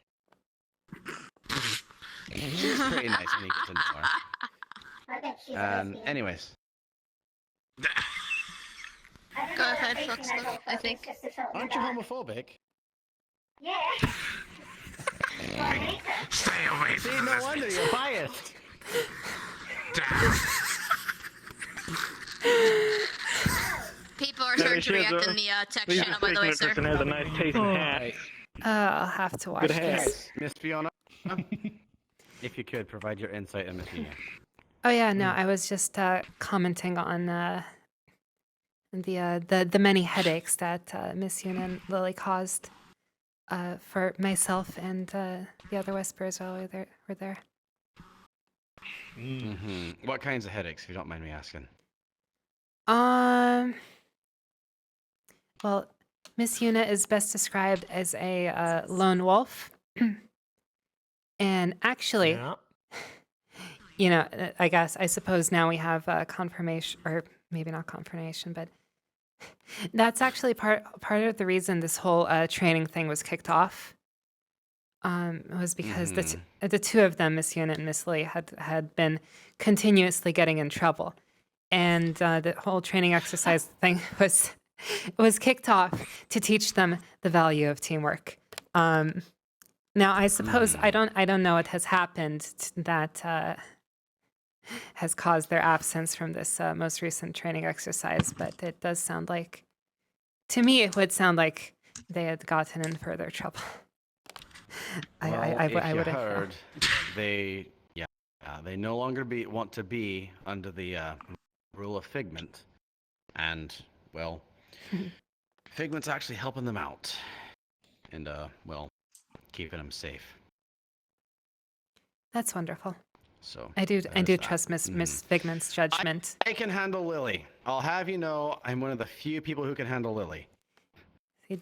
She's pretty nice when you get to know her. I bet she's anyways. Go ahead, Foxglove, I think. Aren't you homophobic? Yeah. Stay away from See, no wonder you're biased. People are starting to react in the text channel, by the way, sir. Person has a nice taste in hats. I'll have to watch Good this. hats. Miss Fiona, if you could provide your insight on Miss Fiona. Oh yeah, no, I was just commenting on the many headaches that Miss Yuna and Lily caused for myself and the other Whisperers while we were there. What kinds of headaches, if you don't mind me asking? Well, Miss Yuna is best described as a lone wolf, and actually, I suppose now we have confirmation, or maybe not confirmation, but that's actually part of the reason this whole training thing was kicked off. Was because the two of them, Miss Yuna and Miss Lee, had been continuously getting in trouble, and the whole training exercise thing was kicked off to teach them the value of teamwork. Now, I suppose I don't know what has happened that has caused their absence from this most recent training exercise, but it does sound like, to me, it would sound like they had gotten in further trouble. I would have heard. They no longer want to be under the rule of Figment, and well, Figment's actually helping them out. And, well, keeping them safe. That's wonderful. So I do there's that. trust Miss Figment's judgment. I can handle Lily. I'll have you know, I'm one of the few people who can handle Lily. See,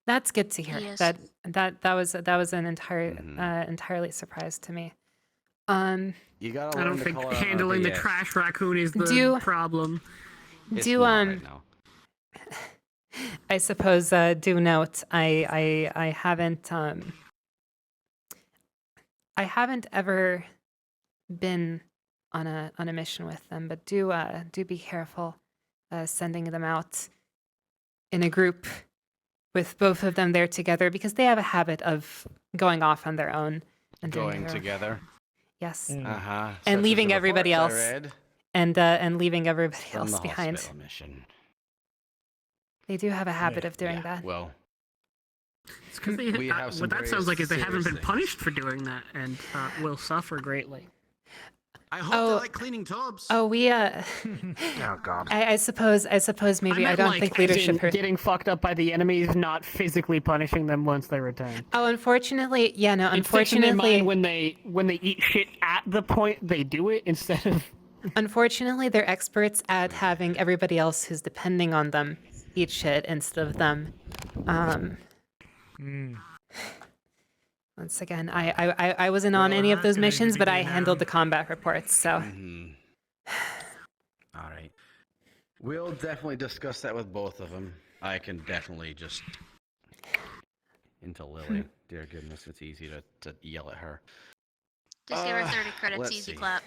that's good to hear. Yes. That was an entirely surprise to me. You gotta I learn don't to think call it out handling the BS. trash raccoon is the problem. It's Do not right now. I suppose do note I haven't ever been on a mission with them, but do be careful sending them out in a group with both of them there together, because they have a habit of going off on their own and doing Going their own. together. Yes. Uh-huh. And Such leaving as the everybody reports else I read and leaving everybody from else the behind. hospital mission. They do have a habit of doing that. Well, It's 'cause they, we have some what that sounds like is they very haven't been serious punished for doing that and will suffer greatly. I hope they like cleaning tubs. Oh, we Oh God. I suppose maybe I meant, don't like, think as leadership in getting fucked up by the enemies, not physically punishing them once they return. Oh, unfortunately, yeah, no, It sticks in their unfortunately, mind when they eat shit at the point they do it instead of. unfortunately, they're experts at having everybody else who's depending on them eat shit instead of them. Once again, I wasn't on any of those missions, but I handled the combat reports, so. All right. We'll definitely discuss that with both of them. I can definitely just into Lily. Dear goodness, it's easy to yell at her. Just give her 30 credits, let's easy see. clap.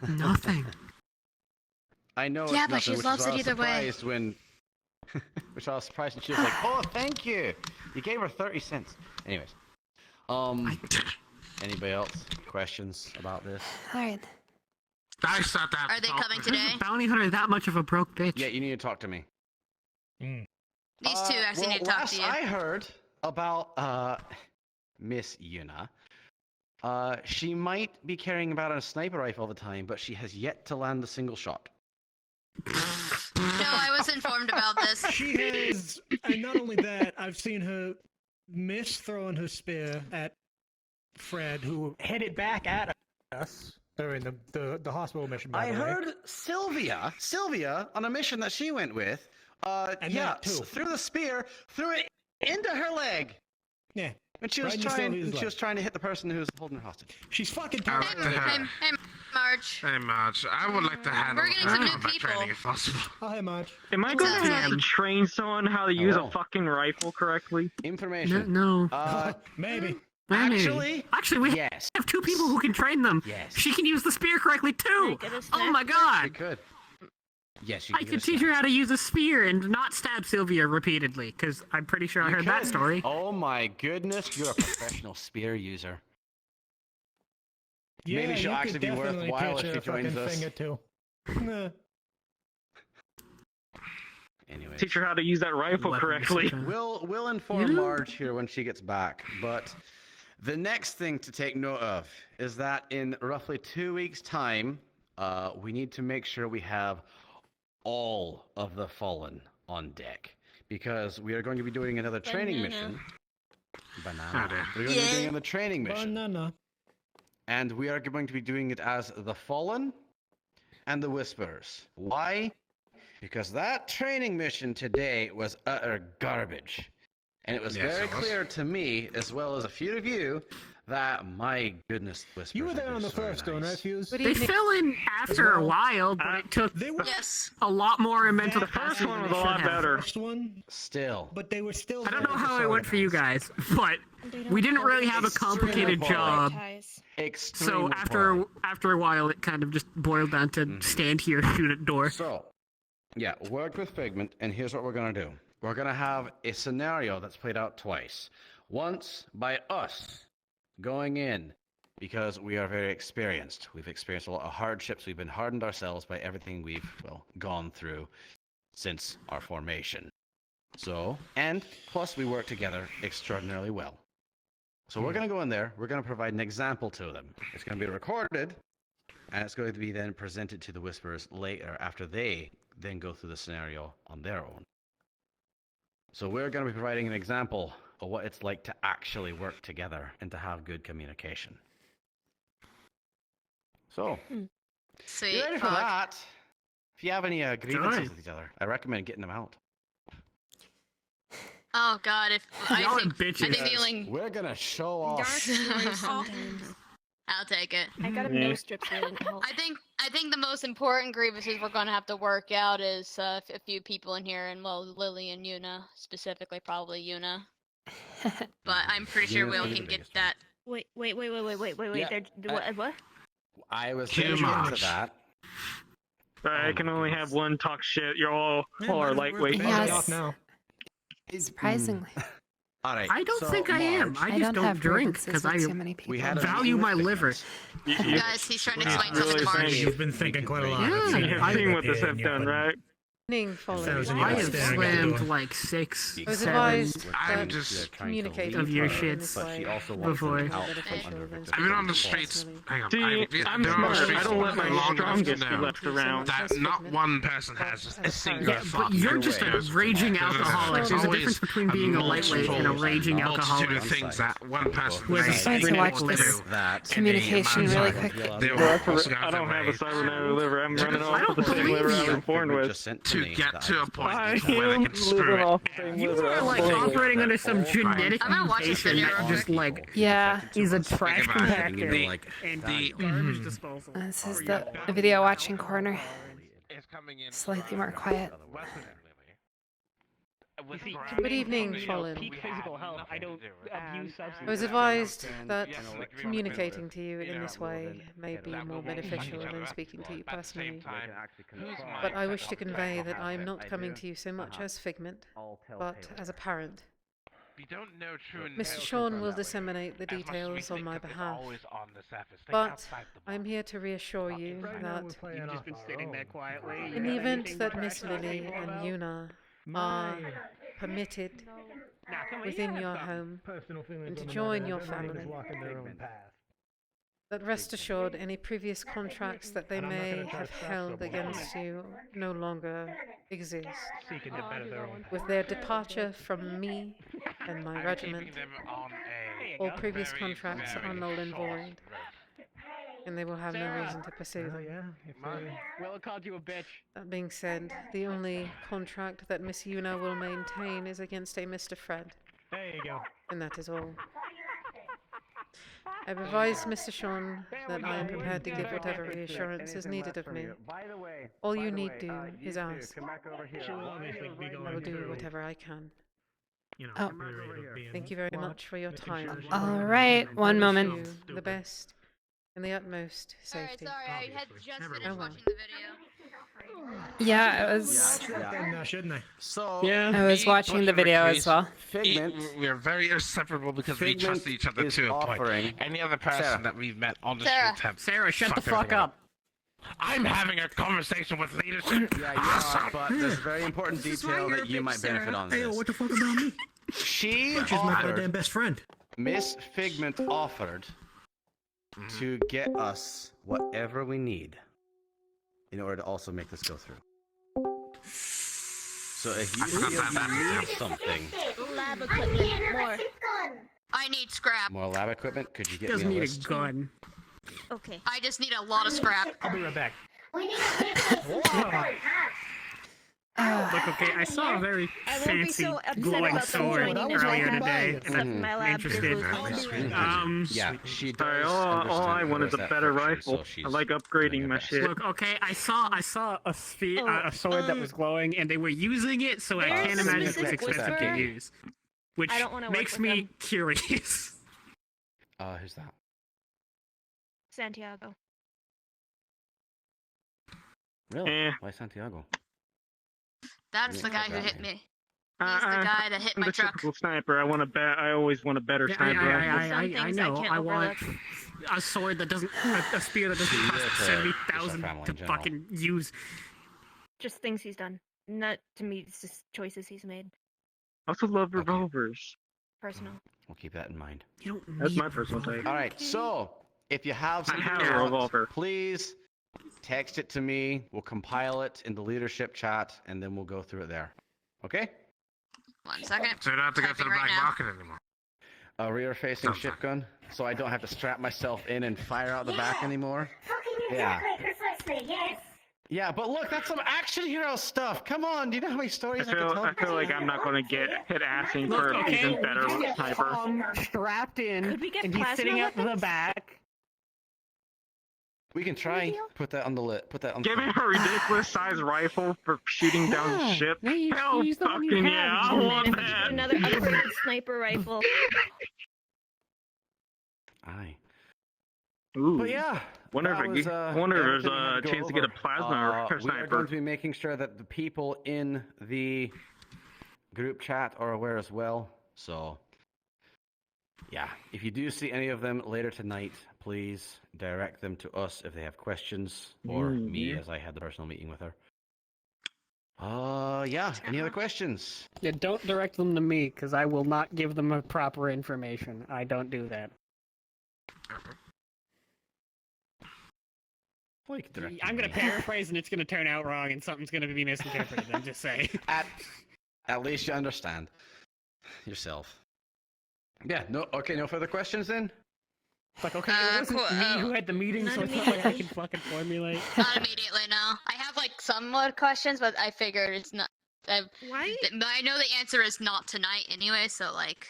Nothing. I know. Yeah, it's but nothing, she which loves is why it I was either way. surprised when, which I was surprised when she was like, "Oh, thank you. You gave her 30 cents." Anyways, anybody else questions about this? All right. I thought that. Are they coming today? Bounty hunter that much of a broke bitch? Yeah, you need to talk to me. These two actually well, need to talk last to you. I heard about Miss Yuna. She might be carrying about a sniper rifle all the time, but she has yet to land a single shot. No, I was informed about this. She has, and not only that, I've seen her miss throwing her spear at Fred, who hit it back at us during the hospital mission. By I the way. heard Sylvia, on a mission that she went with, And that too. threw the spear, threw it into her leg. Yeah. And she Right was in the trying, Sylvia's leg. trying to hit the person who was holding her hostage. She's fucking I would like to have. Hey, Marge. Hey, Marge. I would like to handle We're getting some new combat people. training if possible. Oh, hey, Marge. Am I going to have to train someone how to use a fucking rifle correctly? Information. No. Maybe. Actually, we yes. have two people who can train them. Yes. She can use the spear correctly too. Oh my She god. could. Yes, you I could teach her how to use a spear and not stab Sylvia repeatedly, because I'm pretty sure I heard that story. Oh my goodness, you're a professional spear user. Yeah, Maybe she'll you actually could be definitely worthwhile teach if her she a joins fucking us. thing or two. Nah. Anyway, Teach her how to use that rifle correctly. we'll inform Marge here when she gets back. But the next thing to take note of is that in roughly 2 weeks' time, we need to make sure we have all of the Fallen on deck, because we are going to be doing another training mission. Banana. We're going to be doing another training mission. Banana. And we are going to be doing it as the Fallen and the Whisperers. Why? Because that training mission today was utter garbage. And it was Yes, very it was. clear to me, as well as a few of you, that my goodness, Whisperers. You were there are on the so first one, nice. right, Fuse? They fill in after a while, but it took a lot more mental capacity. First one was a lot better. First one, Still. but they were still. I don't know how it went for you guys, but we didn't really have a complicated job. So after a while, it kind of just boiled down to stand here, shoot at door. So, yeah, worked with Figment, and here's what we're going to do. We're going to have a scenario that's played out twice. Once by us going in, because we are very experienced. We've experienced a lot of hardships. We've been hardened ourselves by everything we've, gone through since our formation. So, and plus we work together extraordinarily well. So we're going to go in there. We're going to provide an example to them. It's going to be recorded, and it's going to be then presented to the Whisperers later after they then go through the scenario on their own. So we're going to be providing an example of what it's like to actually work together and to have good communication. So, Sweet. you ready for that? If you have any grievances with each other, I recommend getting them out. Oh God! I think the We're gonna show off. I'll take it. I got a nose strip so it didn't help. I think the most important grievances we're gonna have to work out is a few people in here, and well, Lily and Yuna specifically, probably Yuna. But I'm pretty sure Will can get that. Wait. Yeah, What? I was Too getting much. into that. I can only have one talk shit. You're all are lightweight. Yes. Surprisingly. All right. I don't think I am. I just don't don't have drink grievances because with I I too many people. value my liver. Guys, he's trying to explain something to Mark. You've been thinking quite a lot. Yeah, You've seen what this have done, right? I have slammed like 6, 7 I'm just of your shits before. I've been on the streets. Hang on. See, I'm been on the smart. streets I don't let my long enough to strongest be know left around. that not one person has a single Yeah, thought but you're in just their a ways. raging There's alcoholic. There's a always difference between being a lightweight and a raging alcoholic. multitude of things that one person Who has a may cybernetic do liver. That Communication really quickly. I don't have a cybernetic liver. I'm running off with the same liver I was born with. to get to a point I where they am can screw living it. off the same You liver are I was like born with. operating under some genetic I'm gonna watch this mutation video that real just like Yeah. is a trash Think about it. compactor and garbage disposal. This is the video watching corner. It's coming in Slightly more quiet. Good evening, Fallen. Peak physical health. I don't abuse substances. I was advised that communicating to you in this way may be more beneficial than speaking to you personally. But I wish to convey that I am not coming to you so much as Figment, but as a parent. We don't know true and Mr. Sean will disseminate the details on my behalf, but I'm here to reassure you that You've just been sitting there quietly. in the event that Miss Lily and Yuna are permitted within your home and to join your family, that rest assured any previous contracts that they may have held against you no longer exist. With their departure from me and my regiment, all previous contracts are null and void, and they will have no reason to pursue them. Will called you a bitch. That being said, the only contract that Miss Yuna will maintain is against a Mr. Fred. There you go. And that is all. I've advised Mr. Sean that I am prepared to give whatever reassurance is needed of me. All you need do is ask. I will do whatever I can. Oh. Thank you very much for your time. All right, one I wish moment. you the best and the utmost safety. Sorry, I had just finished Oh, well. watching the video. Yeah, it was. Shouldn't I? So I was watching the video as well. We're very inseparable because we trust each other to a point. Any other person that we've met on the streets have Sarah, shut the fucked fuck everyone. up. I'm having a conversation with leadership. Yeah, you are, but there's a very important detail that you might benefit on Hey, this. what the fuck about me? She She's my goddamn offered, best friend. Miss Figment offered to get us whatever we need in order to also make this go through. So if you feel you need something, Lab equipment, more. I need scrap. more lab equipment, could you get Doesn't me a need a list? gun. Okay. I just need a lot of scrap. I'll be right back. Look, okay, I saw a very I won't be fancy so upset glowing about sword joining as earlier well. today, Except and my I'm lab interested. Yeah, she does. Sorry, all I want is a better rifle. I like upgrading my shit. Look, okay, I saw a spear, a sword that was glowing, and they were using it, so I There's can't a imagine it was specific expensive to whisperer. use, which I don't wanna work makes with me them. curious. Who's that? Santiago. Really? Why Santiago? That's the guy who hit me. He's the Uh, guy that hit I'm my the truck. typical sniper. I always want a better Yeah, sniper rifle. I know. I want a sword that doesn't, a spear that doesn't cost Just a 70,000 family to in general. fucking use. Just things he's done. Not to me, it's just choices he's made. I also love revolvers. Personal. We'll keep that in mind. You don't That's my personal take. All right, so if you have some I have a thoughts, revolver. please text it to me. We'll compile it in the leadership chat, and then we'll go through it there. Okay? 1 second. So you don't have to go to the Typing right back now. market anymore. A rear-facing ship gun, so I don't have to strap myself in and fire out the back anymore. Yeah. Precisely, yes. Yeah, but look, that's some action hero stuff. Come on, do you know how many stories I could tell? I feel like I'm not going to get hit assing for an even better sniper. Strapped in, Could we get and he's plasma sitting out the weapons? back. We can try. Put that on the lid. Put that on. Give him a ridiculous sized rifle for shooting down ship. Hell, fucking yeah, I want that. Another upgraded sniper rifle. Aye. Ooh. But yeah, Wonder that if was, there's everything we had a go chance to get a over. plasma or We are sniper. going to be making sure that the people in the group chat are aware as well. So, yeah, if you do see any of them later tonight, please direct them to us if they have questions, or me, as I had the personal meeting with her. Yeah, any other questions? Yeah, don't direct them to me, because I will not give them a proper information. I don't do that. I'm gonna paraphrase and it's gonna turn out wrong and something's gonna be misinterpreted. I'm just saying. At least you understand yourself. Yeah. No. Okay. No further questions then. It's like, okay, it wasn't me who had the meeting, so it's not like I can fucking formulate. Not immediately, no. I have like some more questions, but I figured it's not. Why? But I know the answer is not tonight anyway, so like.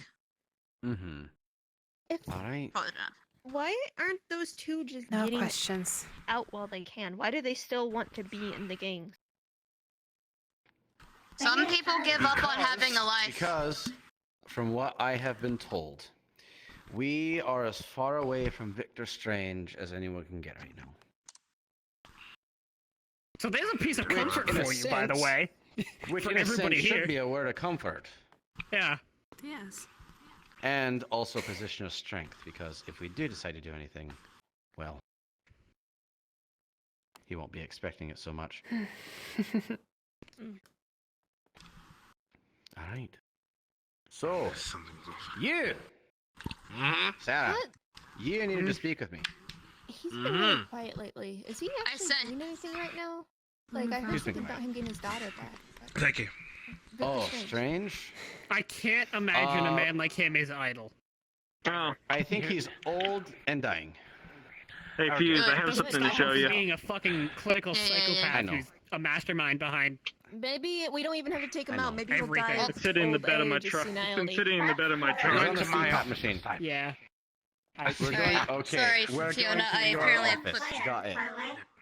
Mm-hmm. All right. Probably not. Why aren't those two just No getting questions. out while they can? Why do they still want to be in the gangs? Some people give up on having a life. Because, from what I have been told, we are as far away from Victor Strange as anyone can get right now. So there's a piece of comfort for you, by the way. Which for in a everybody sense here. should be a word of comfort. Yeah. Yes. And also a position of strength, because if we do decide to do anything, well, he won't be expecting it so much. Alright. So, you! Sarah, you needed to speak with me. He's been really quiet lately. Is he actually doing anything right now? Like, I heard Who's been something quiet? about him getting his daughter back. Thank you. Oh, Strange? I can't imagine a man like him is idle. Oh. I think he's old and dying. Hey, Fuse, I have something to show you. Being a fucking clinical I psychopath know. who's a mastermind behind. Maybe we don't even have to take him I know. out. Maybe he'll Everything. die. It's sitting in the of bed of my old age or truck. It's been senility. sitting in the bed of my truck. We're on the CPAP machine. Yeah. We're going, okay, Sorry, we're Fiona, going to I your apparently office. put- Got it.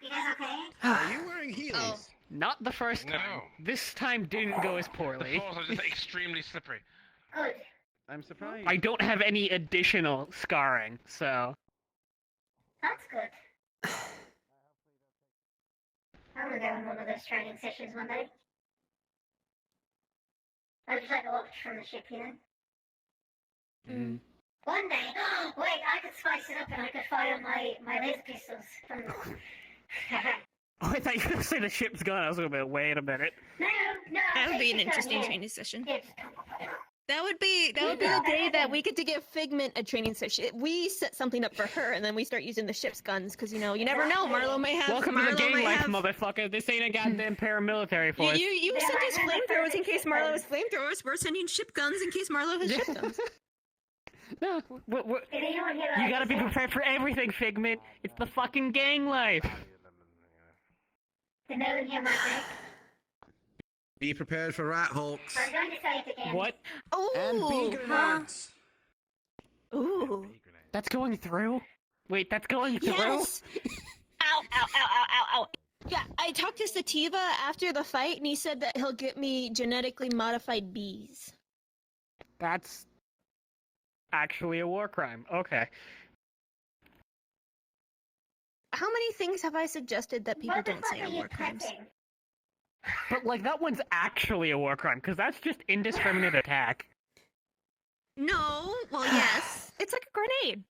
You guys okay? Are you wearing heels? Not the first time. No. This time didn't go as poorly. The floors are just extremely slippery. Good. I'm surprised. I don't have any additional scarring, so. That's good. I'm gonna go on one of those training sessions one day. I just like to watch from the ship, you know? One day, wait, I could spice it up and I could fire my laser pistols from Oh, I thought you were going to say the ship's gone. I was going to be, wait a minute. No. That would be an interesting training session. That would be the day that we get to give Figment a training session. We set something up for her, and then we start using the ship's guns, because you never know. Marlo may have. Welcome to the Marlo gang may life, have... motherfucker. This ain't a goddamn paramilitary force. You sent us flamethrowers in case Marlo has flamethrowers. We're sending ship guns in case Marlo has ship guns. No, you gotta be prepared for everything, Figment. It's the fucking gang life. Be prepared for rat hulks. I'm going to say it again. What? Ooh, And bee grenades. Ooh. That's going through? Wait, that's going through? Yes! Ow, ow, ow, ow, ow, ow. Yeah, I talked to Sativa after the fight, and he said that he'll get me genetically modified bees. That's actually a war crime. Okay. How many things have I suggested that people don't say are war crimes? But, like, that one's actually a war crime, because that's just indiscriminate attack. No, well, yes. It's like a grenade.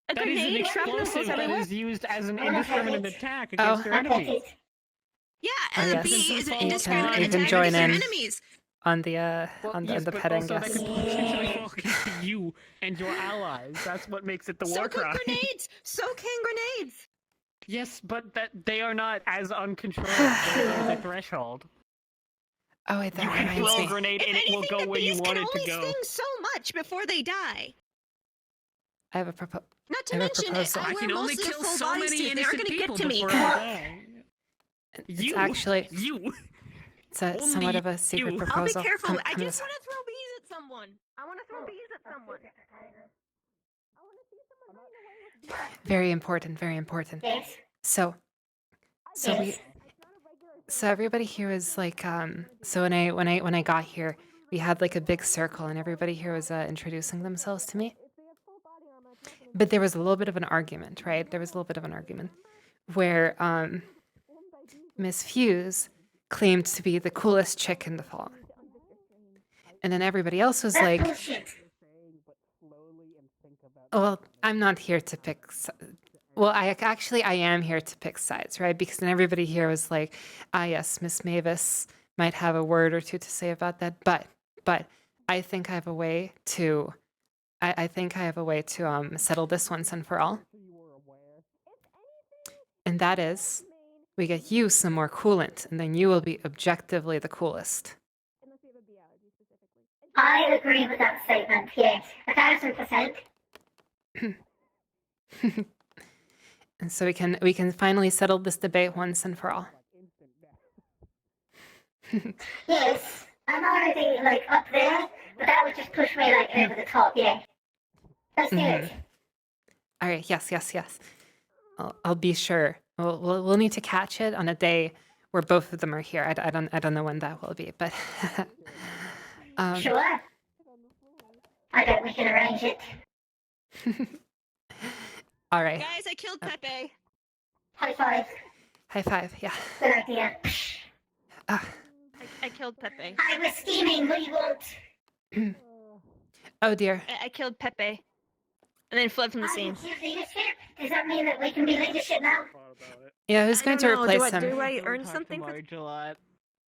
A That is an grenade, shrapnel goes explosive that everywhere. is used as an indiscriminate attack against your enemies. Yeah, Oh, and yes. a bee is an You indiscriminate can attack join against your in enemies. on the Yes, but petting, also that yes. could potentially fall against you and your allies. That's what makes it the war So can crime. grenades! So can grenades! Yes, but that they are not as uncontrolled. There's a threshold. Oh wait, You that can reminds throw a me. grenade and If it will anything, go the where you bees want can it to only go. sting so much before they die. I have a proposal. Not to mention, I wear mostly a full bodysuit. They aren't going to get to me. It's actually you. It's a somewhat of a secret I'll be proposal. careful. Come I to just this- want to throw bees at someone. I want to throw bees at someone. Very important. Very important. So everybody here was like so when I got here, we had like a big circle and everybody here was introducing themselves to me. But there was a little bit of an argument, right? There was a little bit of an argument where Miss Fuse claimed to be the coolest chick in the fall. And then everybody else was like, well, I'm not here to pick. Well, I am here to pick sides, right? Because then everybody here was like, yes, Miss Mavis might have a word or two to say about that, but I think I have a way to, settle this once and for all. And that is, we get you some more coolant, and then you will be objectively the coolest. I agree with that statement, yes, 1,000%. And so we can finally settle this debate once and for all. Yes, I'm already, like, up there, but that would just push me, like, over the top, yeah. Let's do it. All right, yes. I'll be sure. We'll need to catch it on a day where both of them are here. I don't know when that will be, but Sure. I bet we can arrange it. All right. Guys, I killed Pepe. High five. High five. Yeah. Good idea. I killed Pepe. I was scheming. What do you want? Oh dear. I killed Pepe. And then fled from the scene. Leadership? Does that mean that we can be leadership now? Yeah, who's going to replace him? Do I earn something for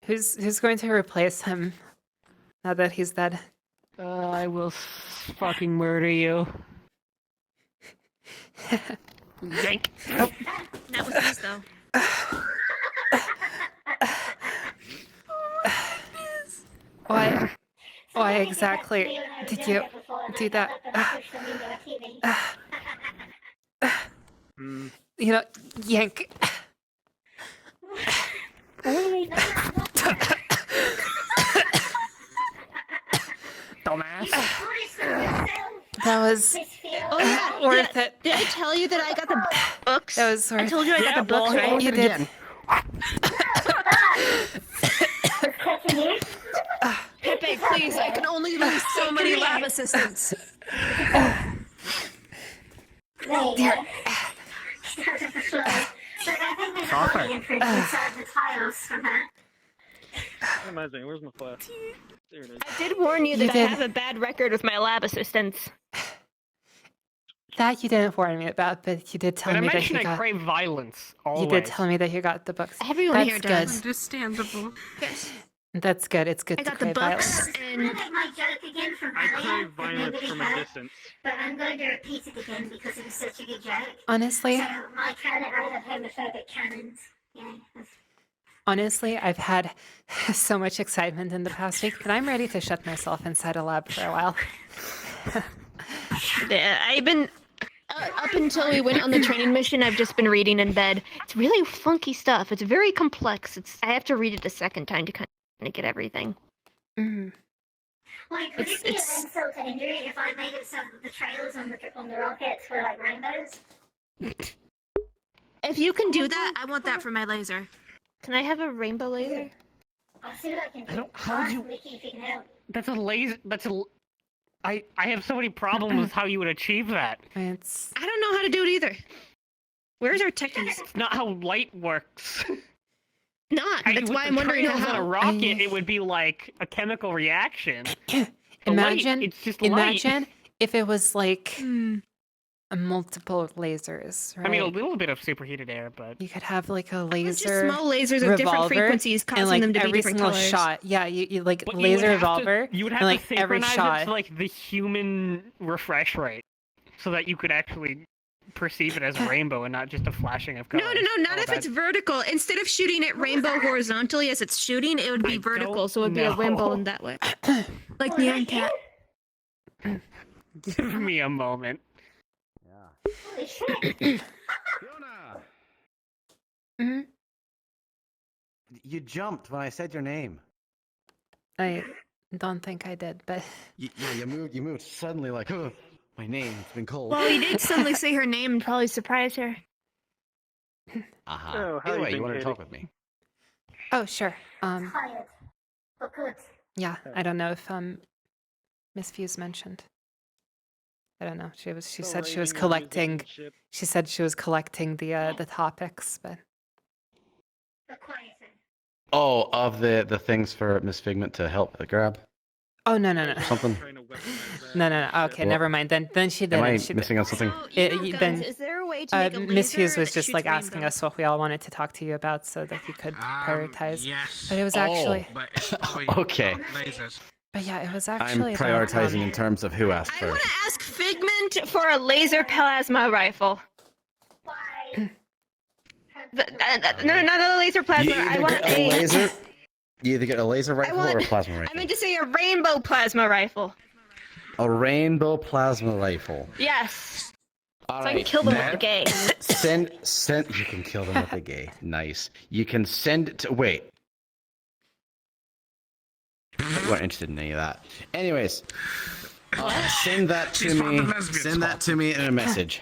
Who's going to replace him now that he's dead? I will fucking murder you. Yank. Oh. Not with this, though. Why exactly did you do that? You know, yank. Dumbass. That was worth it. Did I tell you that I got the books? That was worth it. I told you I got the books, right? You did. Pepe, please, I can only lose so many lab assistants. Amazing. Where's my flash? There it is. I did warn you that I have a bad record with my lab assistants. That you didn't warn me about, but you did tell me that you I got. crave violence. Always. You did tell me that you got the books. Everyone That's here good. does. Understandable. Yes. That's good. It's good I to got the crave books violence. I'm gonna make my joke again from I earlier, crave that violence nobody from a heard, distance. but I'm going to repeat it again because it was such a good joke. Honestly, So my canon, I have homophobic canons. Yeah. Honestly, I've had so much excitement in the past week that I'm ready to shut myself inside a lab for a while. Yeah, I've been up until we went on the training mission. I've just been reading in bed. It's really funky stuff. It's very complex. I have to read it a second time to kind of get everything. Mm-hmm. Like, would it be an insult to injury if I made it so that the trails on the rockets were like rainbows? If you can do that, I want that for my laser. Can I have a rainbow laser? I'll see what I can do. I don't. How would you? Mickey, if you can help. That's a laser. I have so many problems with how you would achieve that. I don't know how to do it either. Where's our techies? It's not how light works. That's why I'm wondering on a how. rocket, it would be like a chemical reaction. Imagine, it's just light. if it was like multiple lasers, right? I mean, a little bit of superheated air, but you could have like a laser, small lasers of different frequencies, causing and, like, them to be every different single colors. shot. Yeah, you like But laser revolver. You would have and, like, to every synchronize shot. it to like the human refresh rate, so that you could actually perceive it as rainbow and not just a flashing of colors. No, not if it's vertical. Instead of shooting it rainbow horizontally as it's shooting, it would be vertical, so it would be a rainbow in that way. Like Nyan Cat. Give me a moment. Fiona! Hmm? You jumped when I said your name. I don't think I did, but Yeah, you moved suddenly like, oh, my name's been called. Well, you did suddenly say her name and probably surprise her. Uh-huh. So, how Anyway, you you want to been, talk Katie? with me? oh sure. Tired, but good. Yeah, I don't know if Miss Fuse mentioned. I don't know. She So said she was rating your collecting. musicianship. She said she was collecting the topics, but Oh, of the things for Miss Figment to help grab? oh no. Something? No. Okay, Well, never mind. Then she didn't. Am I she missing on something? then Is there a way to make a Miss laser Hughes was that just shoots like asking rainbow? us what we all wanted to talk to you about, so that you could prioritize. Yes. But it was actually. Okay. Lasers. But yeah, it was I'm actually. prioritizing about, in terms of who asked I want first. to ask Figment for a laser plasma rifle. No, not a laser You plasma. either I want get a laser. You either get a laser rifle or a plasma I rifle. meant to say a rainbow plasma rifle. A rainbow plasma rifle. Yes. All So I can right, kill them with then the gay. Send. You can kill them with the gay. Nice. You can send it to. Wait. We weren't interested in any of that. Anyways, send that to me. Send that to me in a message.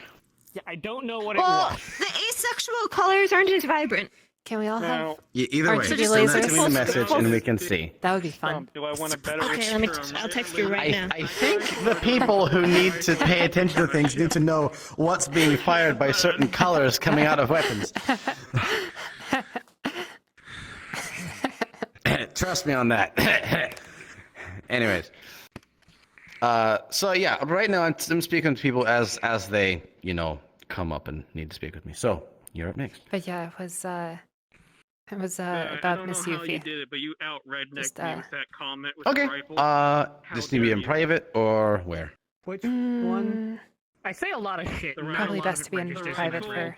Yeah, I don't know what it Well, was. the asexual colors aren't as vibrant. Can we all have? Either way, send that to me in a message and we can see. That would be fun. Do I want a better Okay, I'll text you right now. I think the people who need to pay attention to things need to know what's being fired by certain colors coming out of weapons. Trust me on that. Anyways. So yeah, right now I'm speaking to people as they, come up and need to speak with me. So, you're up next. But yeah, it was I about don't Miss know how you Yuffie. did it, but you out rednecked Just, me with that comment with Okay. the rifle. This need to be in private or where? Which one? I say a lot of shit. Probably best to be in private for.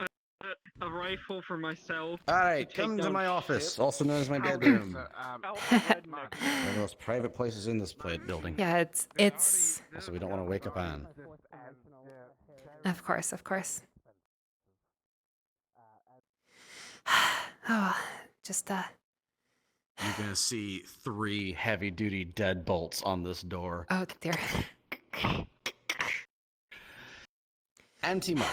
A rifle for myself. All right, to take come to down my office, ships. also known as my bedroom. One of the most private places in this building. Yeah, it's. Also, we don't want to wake up Anne. Of course. Oh, just You're gonna see 3 heavy-duty deadbolts on this door. Oh dear. Anti-mark.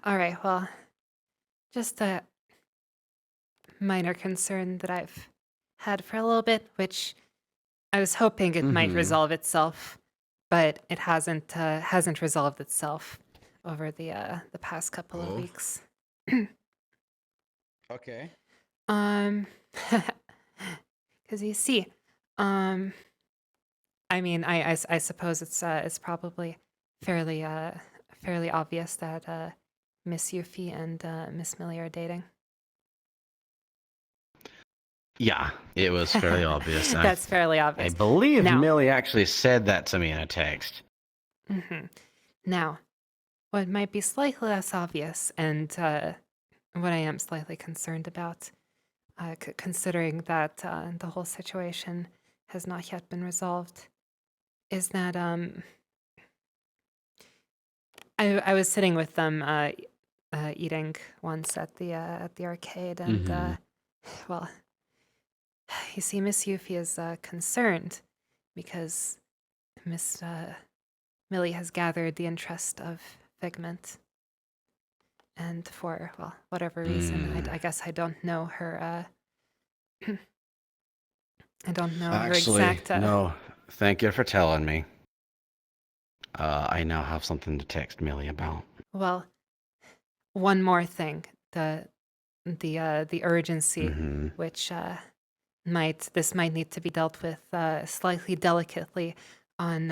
All right. Well, just a minor concern that I've had for a little bit, which I was hoping it might resolve itself, but it hasn't resolved itself over the past couple of weeks. Okay. Because you see, I mean, I suppose it's probably fairly obvious that Miss Yuffie and Miss Millie are dating. Yeah, it was fairly obvious. That's fairly obvious. I believe Now- Millie actually said that to me in a text. Now, what might be slightly less obvious, and what I am slightly concerned about, considering that the whole situation has not yet been resolved, is that I was sitting with them eating once at the arcade, and well, you see, Miss Yuffie is concerned because Miss Millie has gathered the interest of Figment, and for whatever reason, I guess I don't know her. I don't know her Actually, exact. no. Thank you for telling me. I now have something to text Millie about. Well, one more thing: the urgency, which might need to be dealt with slightly delicately on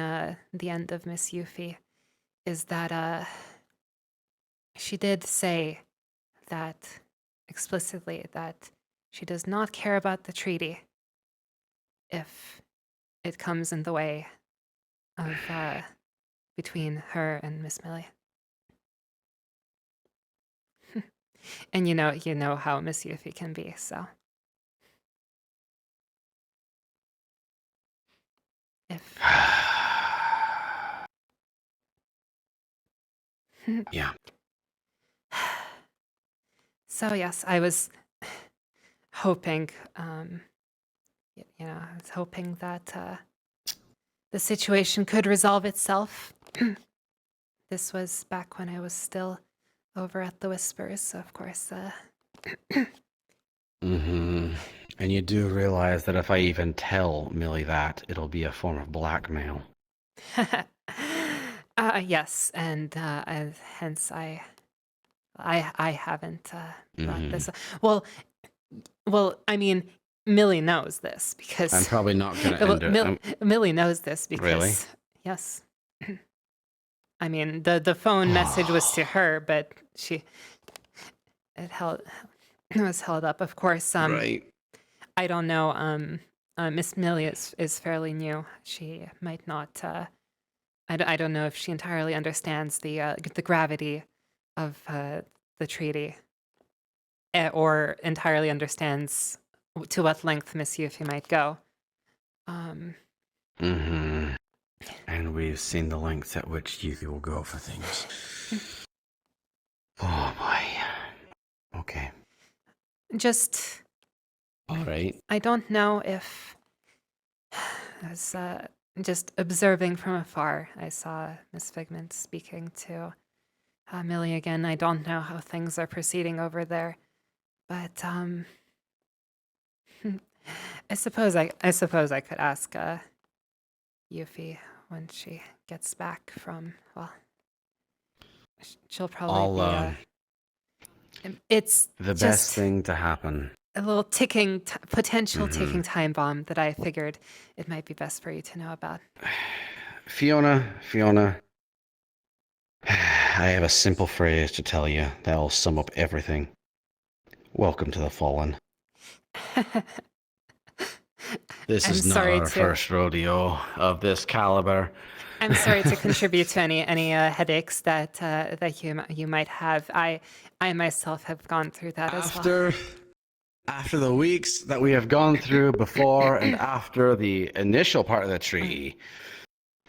the end of Miss Yuffie, is that she did say that explicitly that she does not care about the treaty if it comes in the way of between her and Miss Millie. And you know how Miss Yuffie can be, so. If Yeah. So yes, I was hoping, I was hoping that the situation could resolve itself. This was back when I was still over at the Whispers, so of course. Mm-hmm. And you do realize that if I even tell Millie that, it'll be a form of blackmail. Yes, and hence I haven't brought this up. Well, I mean, Millie knows this because I'm probably not going to end it. Millie knows this because Really? Yes. I mean, the phone message was to her, but it was held up. Of course, Right. I don't know. Miss Millie is fairly new. She might not. I don't know if she entirely understands the gravity of the treaty, or entirely understands to what length Miss Yuffie might go. Mm-hmm. And we've seen the lengths at which Yuffie will go for things. Oh boy. Okay. Just. All right. I don't know if, as just observing from afar, I saw Miss Figment speaking to Millie again. I don't know how things are proceeding over there, but I suppose I could ask Yuffie when she gets back from. Well, she'll probably be. It's the just best thing to happen. A little potential ticking time bomb that I figured it might be best for you to know about. Fiona, I have a simple phrase to tell you that'll sum up everything. Welcome to the Fallen. This is not our first rodeo of this caliber. I'm sorry to contribute to any headaches that you might have. I myself have gone through that as well. After the weeks that we have gone through before and after the initial part of the treaty,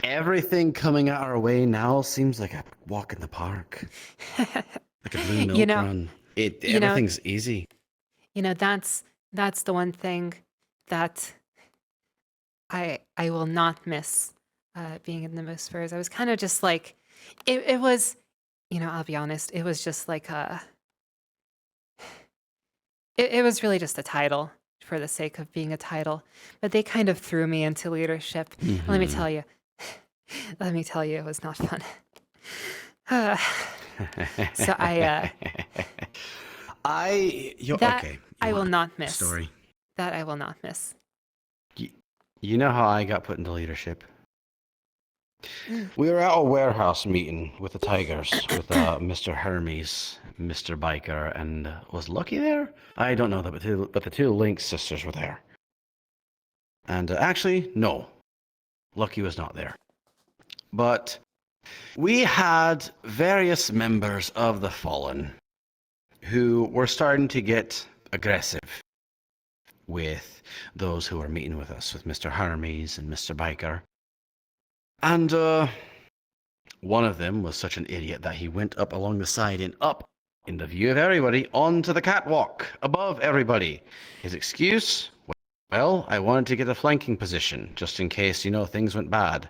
everything coming our way now seems like a walk in the park. Like a blue milk run. Everything's easy. That's the one thing that I will not miss being in the Whispers. I was kind of just like, it was, I'll be honest, it was just like it was really just a title for the sake of being a title, but they kind of threw me into leadership. Mm-hmm. Let me tell you, it was not fun. So I will not miss. Story. That I will not miss. You know how I got put into leadership? We were at a warehouse meeting with the Tigers, with Mr. Hermes, Mr. Biker, and was Lucky there? I don't know, but the two Lynx sisters were there. And actually, no. Lucky was not there. But we had various members of the Fallen who were starting to get aggressive with those who were meeting with us, with Mr. Hermes and Mr. Biker. And one of them was such an idiot that he went up along the side and up in the view of everybody onto the catwalk above everybody. His excuse? Well, I wanted to get a flanking position just in case, things went bad.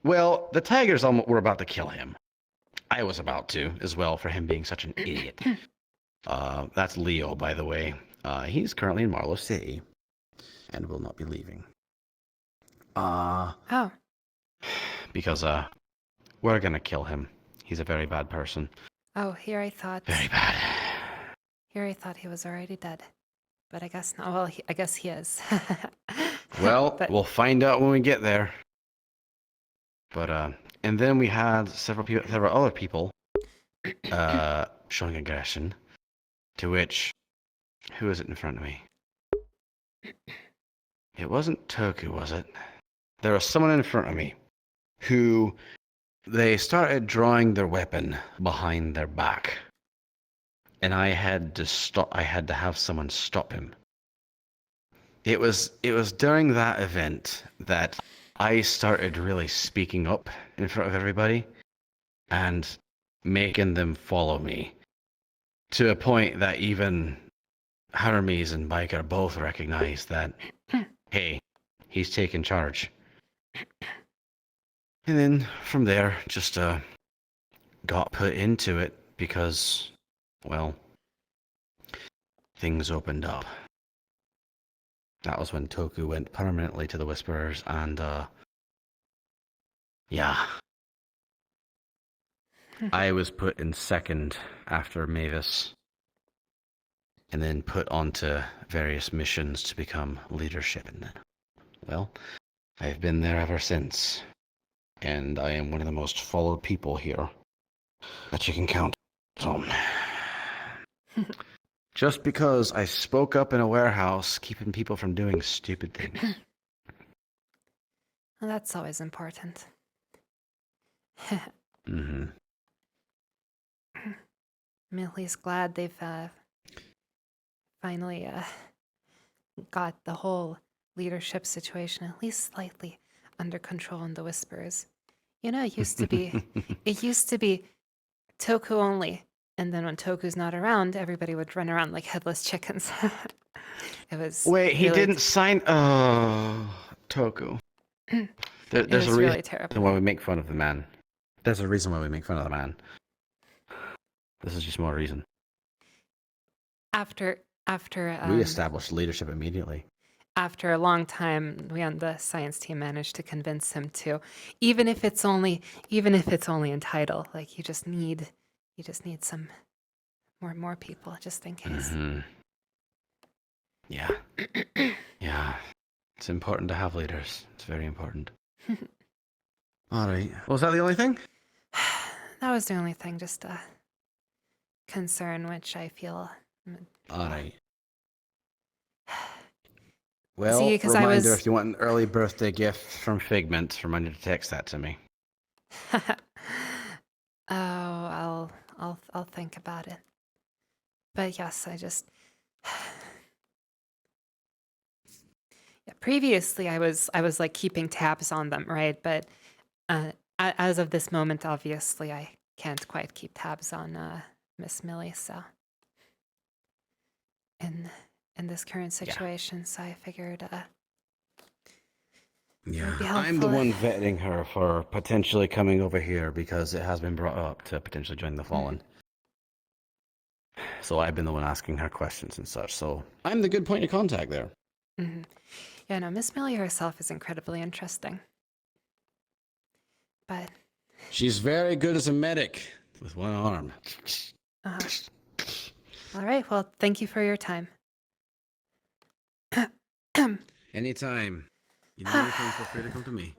Well, the Tigers were about to kill him. I was about to as well for him being such an idiot. That's Leo, by the way. He's currently in Marlow City and will not be leaving. Oh. Because we're gonna kill him. He's a very bad person. Oh, here I thought. Very bad. Here I thought he was already dead, but I guess not. Well, I guess he is. Well, we'll find out when we get there. But and then we had several other people showing aggression. To which, who is it in front of me? It wasn't Toku, was it? There was someone in front of me who they started drawing their weapon behind their back. And I had to stop. I had to have someone stop him. It was during that event that I started really speaking up in front of everybody and making them follow me, to a point that even Hermes and Biker both recognized that, hey, he's taking charge. And then from there, just got put into it because, well, things opened up. That was when Toku went permanently to the Whisperers, and yeah. I was put in second after Mavis, and then put onto various missions to become leadership. And well, I've been there ever since, and I am one of the most followed people here that you can count on. Just because I spoke up in a warehouse, keeping people from doing stupid things. Well, that's always important. Mm-hmm. I'm at least glad they've finally got the whole leadership situation at least slightly under control in the Whispers. You know, it used to be Toku only, and then when Toku's not around, everybody would run around like headless chickens. It was Wait, he really didn't sign. Toku. There's a really reason terrible. why we make fun of the man. There's a reason why we make fun of the man. This is just more reason. After We established leadership immediately. after a long time, we on the science team managed to convince him to, even if it's only in title, like you just need some more people just in case. Mm-hmm. Yeah. Yeah. It's important to have leaders. It's very important. All right. Was that the only thing? That was the only thing, just a concern which I feel. All right. Well, See, 'cause reminder, if you want an early birthday gift from Figment, reminder to text that to me. Oh, I'll think about it. But yes, I just yeah, previously I was like keeping tabs on them, right? But as of this moment, obviously I can't quite keep tabs on Miss Millie, so in this current situation, so I figured Yeah, it'd be I'm the helpful one if- vetting her for potentially coming over here because it has been brought up to potentially join the Fallen. So I've been the one asking her questions and such. So I'm the good point of contact there. Mhm. Yeah, no, Miss Millie herself is incredibly interesting. But She's very good as a medic with one arm. all right, well, thank you for your time. Anytime. You need anything, feel free to come to me.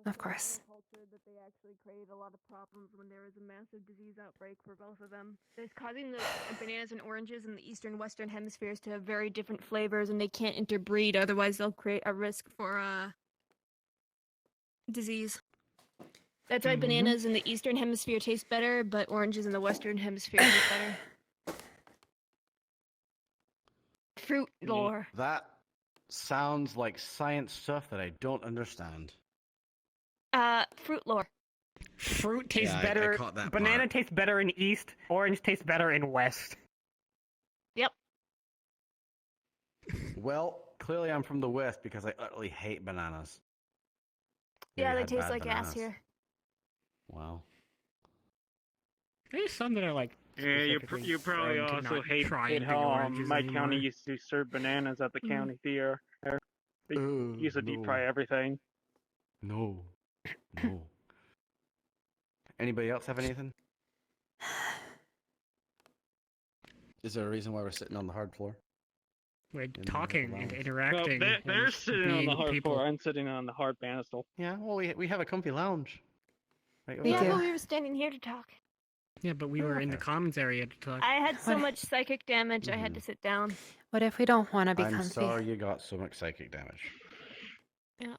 Of course. That they actually created a lot of problems when there was a massive disease outbreak for both of them. It's causing the bananas and oranges in the eastern western hemispheres to have very different flavors, and they can't interbreed, otherwise they'll create a risk for disease. That's why bananas in the eastern hemisphere taste better, but oranges in the western hemisphere taste better. Fruit lore. That sounds like science stuff that I don't understand. Fruit lore. Fruit tastes Yeah, I better. caught that Banana part. tastes better in east. Orange tastes better in west. Yep. Well, clearly I'm from the west because I utterly hate bananas. Yeah, Maybe I they had taste bad like ass bananas. here. Wow. There's some that are like. Yeah, you specifically probably prone to also not hate trying to how oranges my anymore. county used to serve bananas at the county theater. They used to deep no. fry everything. No. No. Anybody else have anything? Is there a reason why we're sitting on the hard floor? We're talking and Well, interacting. they're and sitting on being the hard people. floor. I'm sitting on the hard pedestal. Yeah, well, we have a comfy lounge. Right We over do. there. But we were standing here to talk. Yeah, but we were in the commons area to talk. I had so much psychic damage, I had to sit down. What if we don't want to be I'm comfy? sorry you got so much psychic damage. Yeah.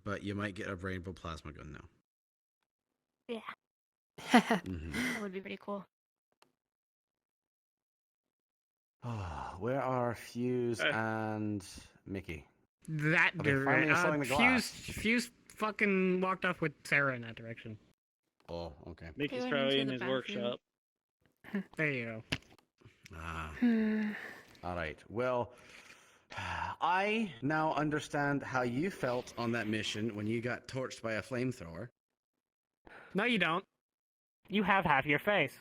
But you might get a rainbow plasma gun now. Yeah, Mhm. that would be pretty cool. Where are Fuse and Mickey? That Are they finally direction. installing the glass? Fuse fucking walked off with Sarah in that direction. Oh, okay. Mickey's went probably into in the his bathroom. workshop. There you go. Ah. All right. Well, I now understand how you felt on that mission when you got torched by a flamethrower. No, you don't. You have half your face.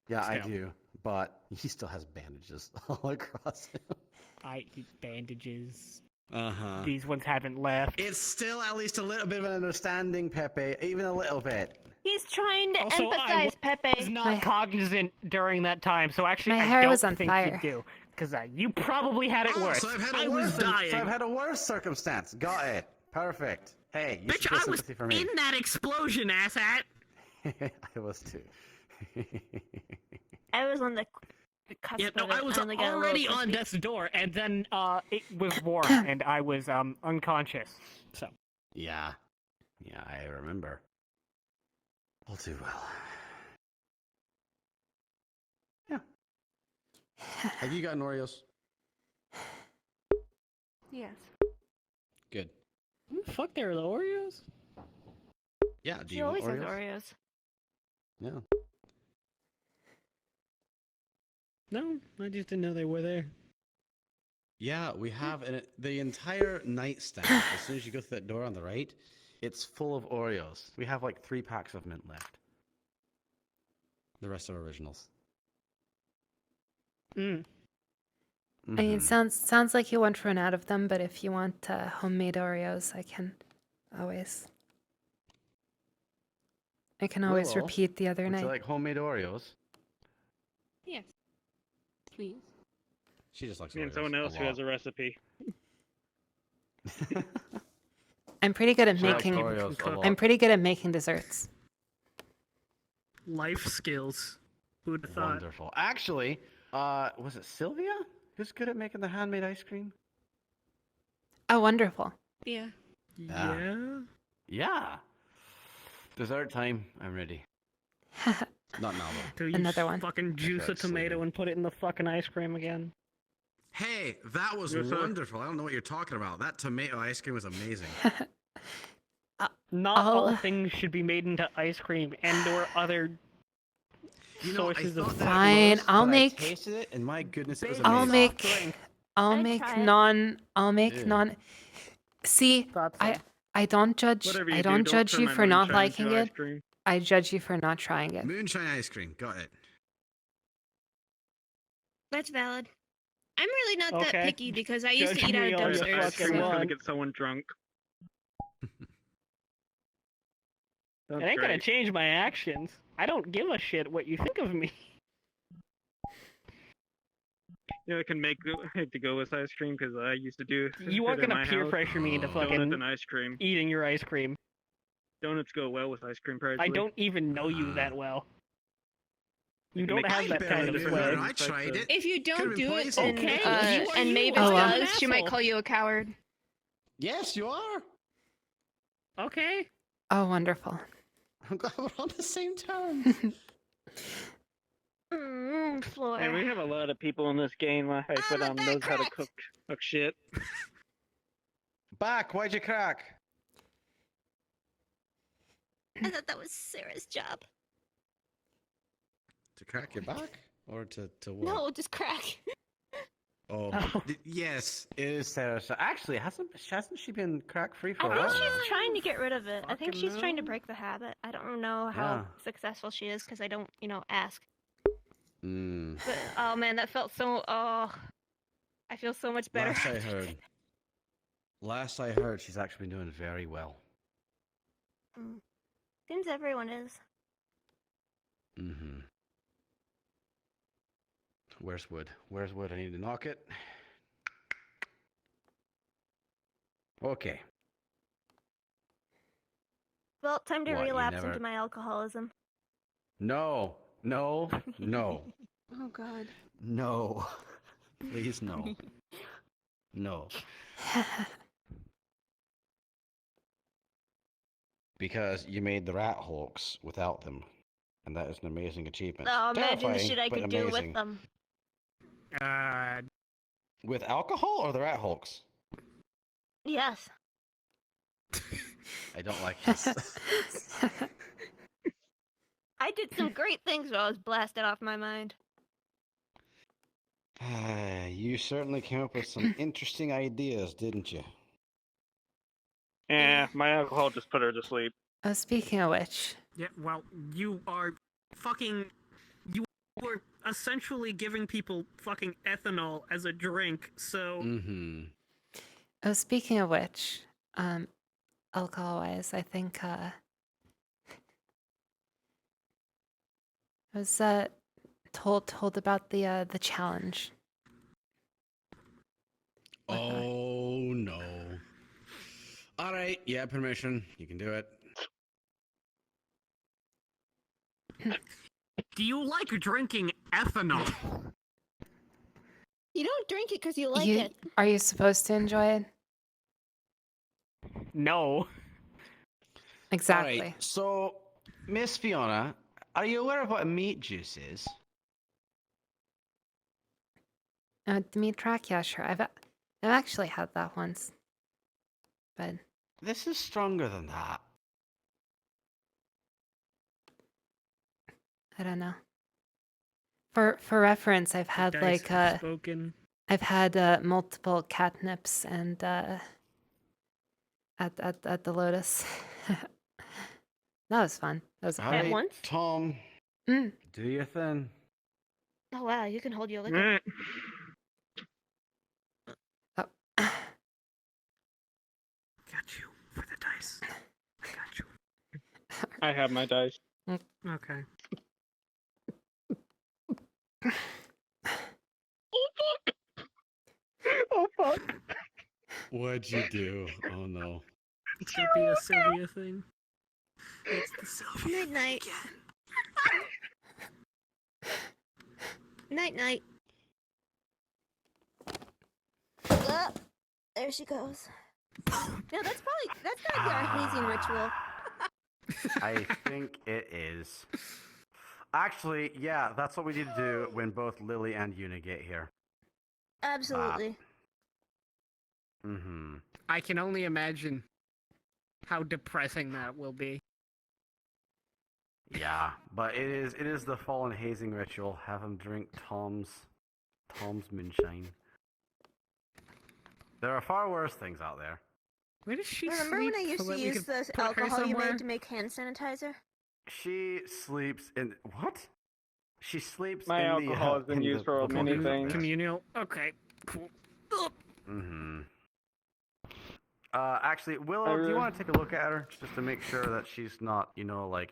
Yeah, I Still. do. But he still has bandages all across him. I eat bandages. Uh-huh. These ones haven't left. It's still at least a little bit of an understanding, Pepe. Even a little bit. He's trying to Also, I empathize, Pepe. was not cognizant during that time, so actually My I hair don't was on think fire. you do. Because you probably had it worse. So I've had I a was worse, dying. So I've had a worse circumstance. Got it. Perfect. Hey, you Bitch, should feel I was sympathy for me. in that explosion, asshat. I was too. I was on the cusp Yeah, no, of it. I was only got a little already on crispy. death's door, and then it was warm, and I was unconscious. So. Yeah. Yeah, I remember. All too well. Yeah. Have you gotten Oreos? Yes. Good. Who the fuck, there are the Oreos? Yeah, do She you want always has Oreos? Oreos. Yeah. No, I just didn't know they were there. Yeah, we have the entire nightstand. As soon as you go through that door on the right, it's full of Oreos. We have like 3 packs of mint left. The rest are originals. Mm. I mean, sounds like you won't run out of them, but if you want homemade Oreos, I can always Willow, repeat the other would night. you like homemade Oreos? Yes. Please. She just likes Me and Oreos someone else a who has lot. a recipe. I'm pretty good at She likes making. Oreos a lot. I'm pretty good at making desserts. Life skills. Who'd have thought? Wonderful. Actually, was it Sylvia who's good at making the handmade ice cream? Oh, wonderful. Yeah. Yeah. Yeah. Dessert time. I'm ready. Not now though. Do you Another one. fucking juice a tomato and put it in the fucking ice cream again? Hey, that was Yes, sir. wonderful. I don't know what you're talking about. That tomato ice cream was amazing. Not all things should be made into ice cream and/or other sources of. Fine, I'll make. I tasted it, and my goodness, it was I'll amazing. make. I'll make non. I'll make Ew. non. See, I don't judge. Whatever you I do, don't don't judge turn you my for not moonshine into liking ice it. cream. I judge you for not trying it. Moonshine ice cream. Got it. That's valid. I'm really not that Okay. picky because I used to Judge eat out me of all you dumpsters. fucking so- want. Get someone drunk. It ain't gonna change my actions. I don't give a shit what you think of me. You know, I can make the go with ice cream because I used to do. You aren't it in gonna my peer house. pressure me into Donuts fucking and ice cream. eating your ice cream. Donuts go well with ice cream, I personally. don't even know you that well. You don't Make have that kind of swag. I tried it. If you don't Could've been do it, poison. and, Okay, you are and you. Mavis Oh, does, she might asshole. call you a coward. Yes, you are. Okay. Oh, wonderful. I'm glad we're on the same terms. Floor. And we have a lot of people in this game that knows how to cook shit. Back, why'd you crack? I thought that was Sarah's job. To crack your back? Or to what? No, just crack. Oh. Yes. It is Sarah. So actually, hasn't she been crack free for a I think while? she's trying to get rid of it. I think Fucking she's trying to no. break the habit. I don't know how Yeah. successful she is because I don't, ask. Mm. But oh man, that felt so. Oh, I feel so much better. Last I heard, she's actually been doing very well. Seems everyone is. Mm-hmm. Where's wood? Where's wood? I need to knock it. Okay. Well, time to What, you relapse never- into my alcoholism. No. No. No. Oh God. No. Please, no. No. because you made the rat hulks without them, and that is an amazing achievement. Oh, imagine the Terrifying, shit I but could do amazing. with them. With alcohol or the rat hulks? Yes. I don't like this. I did some great things while I was blasted off my mind. You certainly came up with some interesting ideas, didn't you? Yeah, my alcohol just put her to sleep. Oh, speaking of which. Yeah, well, you are fucking... You were essentially giving people fucking ethanol as a drink, so... Mm-hmm. Oh, speaking of which, alcohol-wise, I think, I was, told about the challenge. Oh, no. Alright, yeah, permission. You can do it. Do you like drinking ethanol? You don't drink it because you like it. Are you supposed to enjoy it? No. Exactly. Alright, so, Miss Fiona, are you aware of what a meat juice is? Dimitrak, yeah, sure. I've actually had that once. But This is stronger than that. I don't know. For reference, I've had like I've had multiple catnips and at the Lotus. That was fun. That was Alright, once? Tom, Mm. do your thing. Oh wow, you can hold your liquor. Got you for the dice. I got you. I have my dice. Okay. Oh fuck! What'd you do? Oh no. It should be a Sylvia thing. It's the Sylvia Night night. Night night. Oh, there she goes. No, that's gotta be our hazing ritual. I think it is. Actually, yeah, that's what we need to do when both Lily and Una get here. Absolutely. Mm-hmm. I can only imagine how depressing that will be. Yeah, but it is the fallen hazing ritual. Have him drink Tom's moonshine. There are far worse things out there. Where does she Remember sleep when I used so to that we use could the put her alcohol you somewhere? made to make hand sanitizer? She sleeps in what? She sleeps My in alcohol the has been used for many things. Communal. Okay, cool. Mm-hmm. Actually, Willow, do you want to take a look at her just to make sure that she's not, like?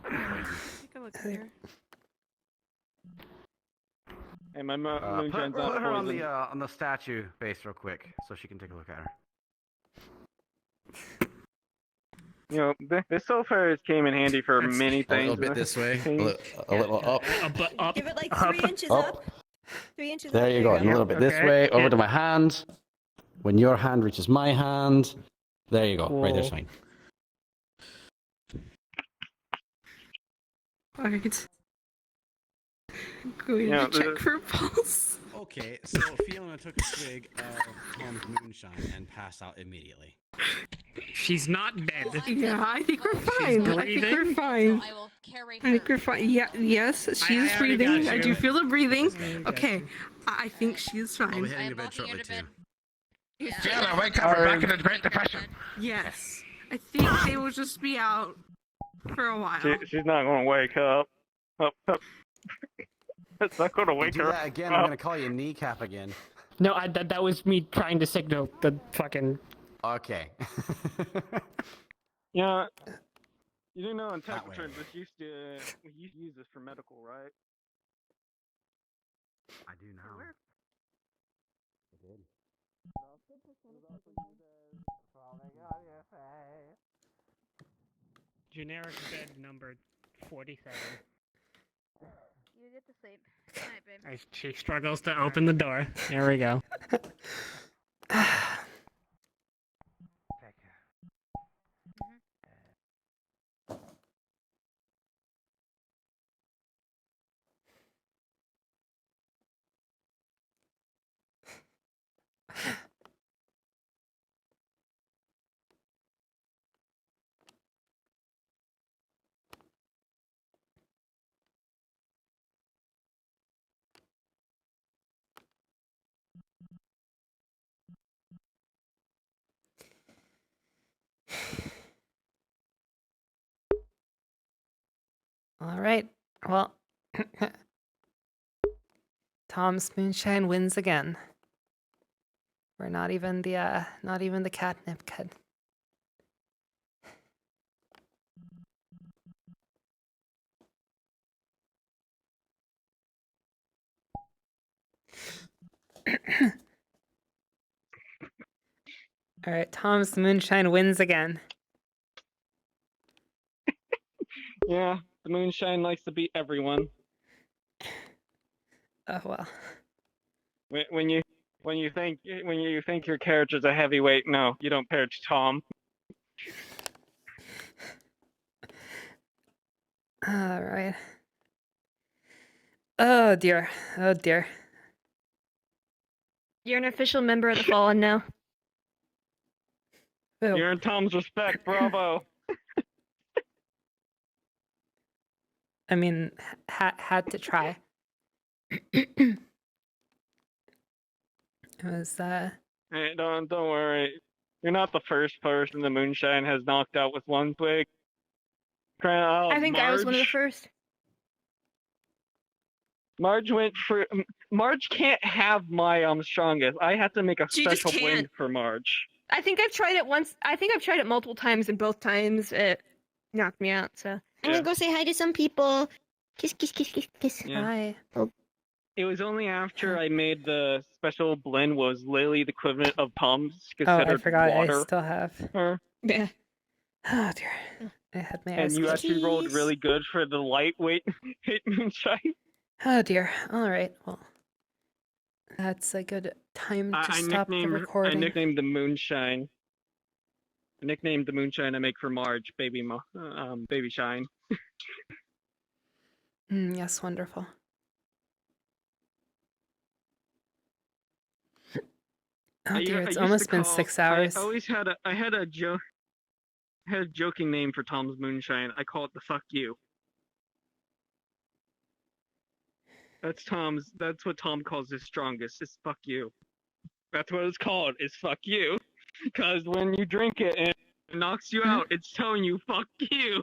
Take a look here. Hey, my moonshine's put not her poison. on the statue base real quick so she can take a look at her. You know, this sulfur came in handy for many things. A little bit this way, a little up. Up. Give it like 3 inches up. 3 inches There up. you go. And a little bit this way, over to my hand. When your hand reaches my hand, there you go. Right there's fine. Alright. Going to check for pulse. Okay, so Fiona took a swig of Tom's moonshine and passed out immediately. She's not dead. Yeah, I think we're fine. I think we're fine. I think we're fine. Yeah, yes, she is already got breathing. I you. do feel the breathing. Okay, I think she's I'll be fine. heading to bed shortly too. Fiona, wake up! We're back in the Great Depression. Yes, I think they will just be out for a while. She's not gonna wake up. Up. It's not gonna wake Do her that again, up. I'm gonna call you kneecap again. No, that was me trying to signal the fucking. Okay. Yeah. You do know in That tech way. terms, we used to use this for medical, right? I do now. I did. Generic bed number 47. You get to sleep. Good night, babe. She struggles to open the door. There we go. All right. Well, Tom's Moonshine wins again. We're not even the catnip kid. All right, Tom's Moonshine wins again. Yeah, the Moonshine likes to beat everyone. Oh well. When you think your character's a heavyweight, no, you don't pair to Tom. All right. Oh dear. Oh dear. You're an official member of the Fallen now. You're in Tom's respect, bravo. I mean, had to try. It was Hey, don't worry. You're not the first person the Moonshine has knocked out with one twig. I think I was one of the first. Marge can't have my strongest. I have to make a She just special blend can't. for Marge. I think I've tried it once. I think I've tried it multiple times, and both times it knocked me out. So I'm gonna go say hi to some people. Kiss, kiss, kiss, kiss, kiss. Yeah. Hi. It was only after I made the special blend was literally the equivalent of Tom's Oh, considered I forgot. water. I still have. Yeah. Oh dear. I had my And eyes you closed. actually rolled really good for the lightweight Moonshine. Oh dear. All right. Well, that's a good time to stop the I recording. nicknamed the Moonshine. I nicknamed the Moonshine I make for Marge, Baby Shine. Yes, wonderful. Oh dear, it's almost been 6 hours. I always had a joking name for Tom's Moonshine. I call it the fuck you. That's what Tom calls his strongest, is fuck you. That's what it's called, is fuck you. Because when you drink it and it knocks you out, it's telling you fuck you.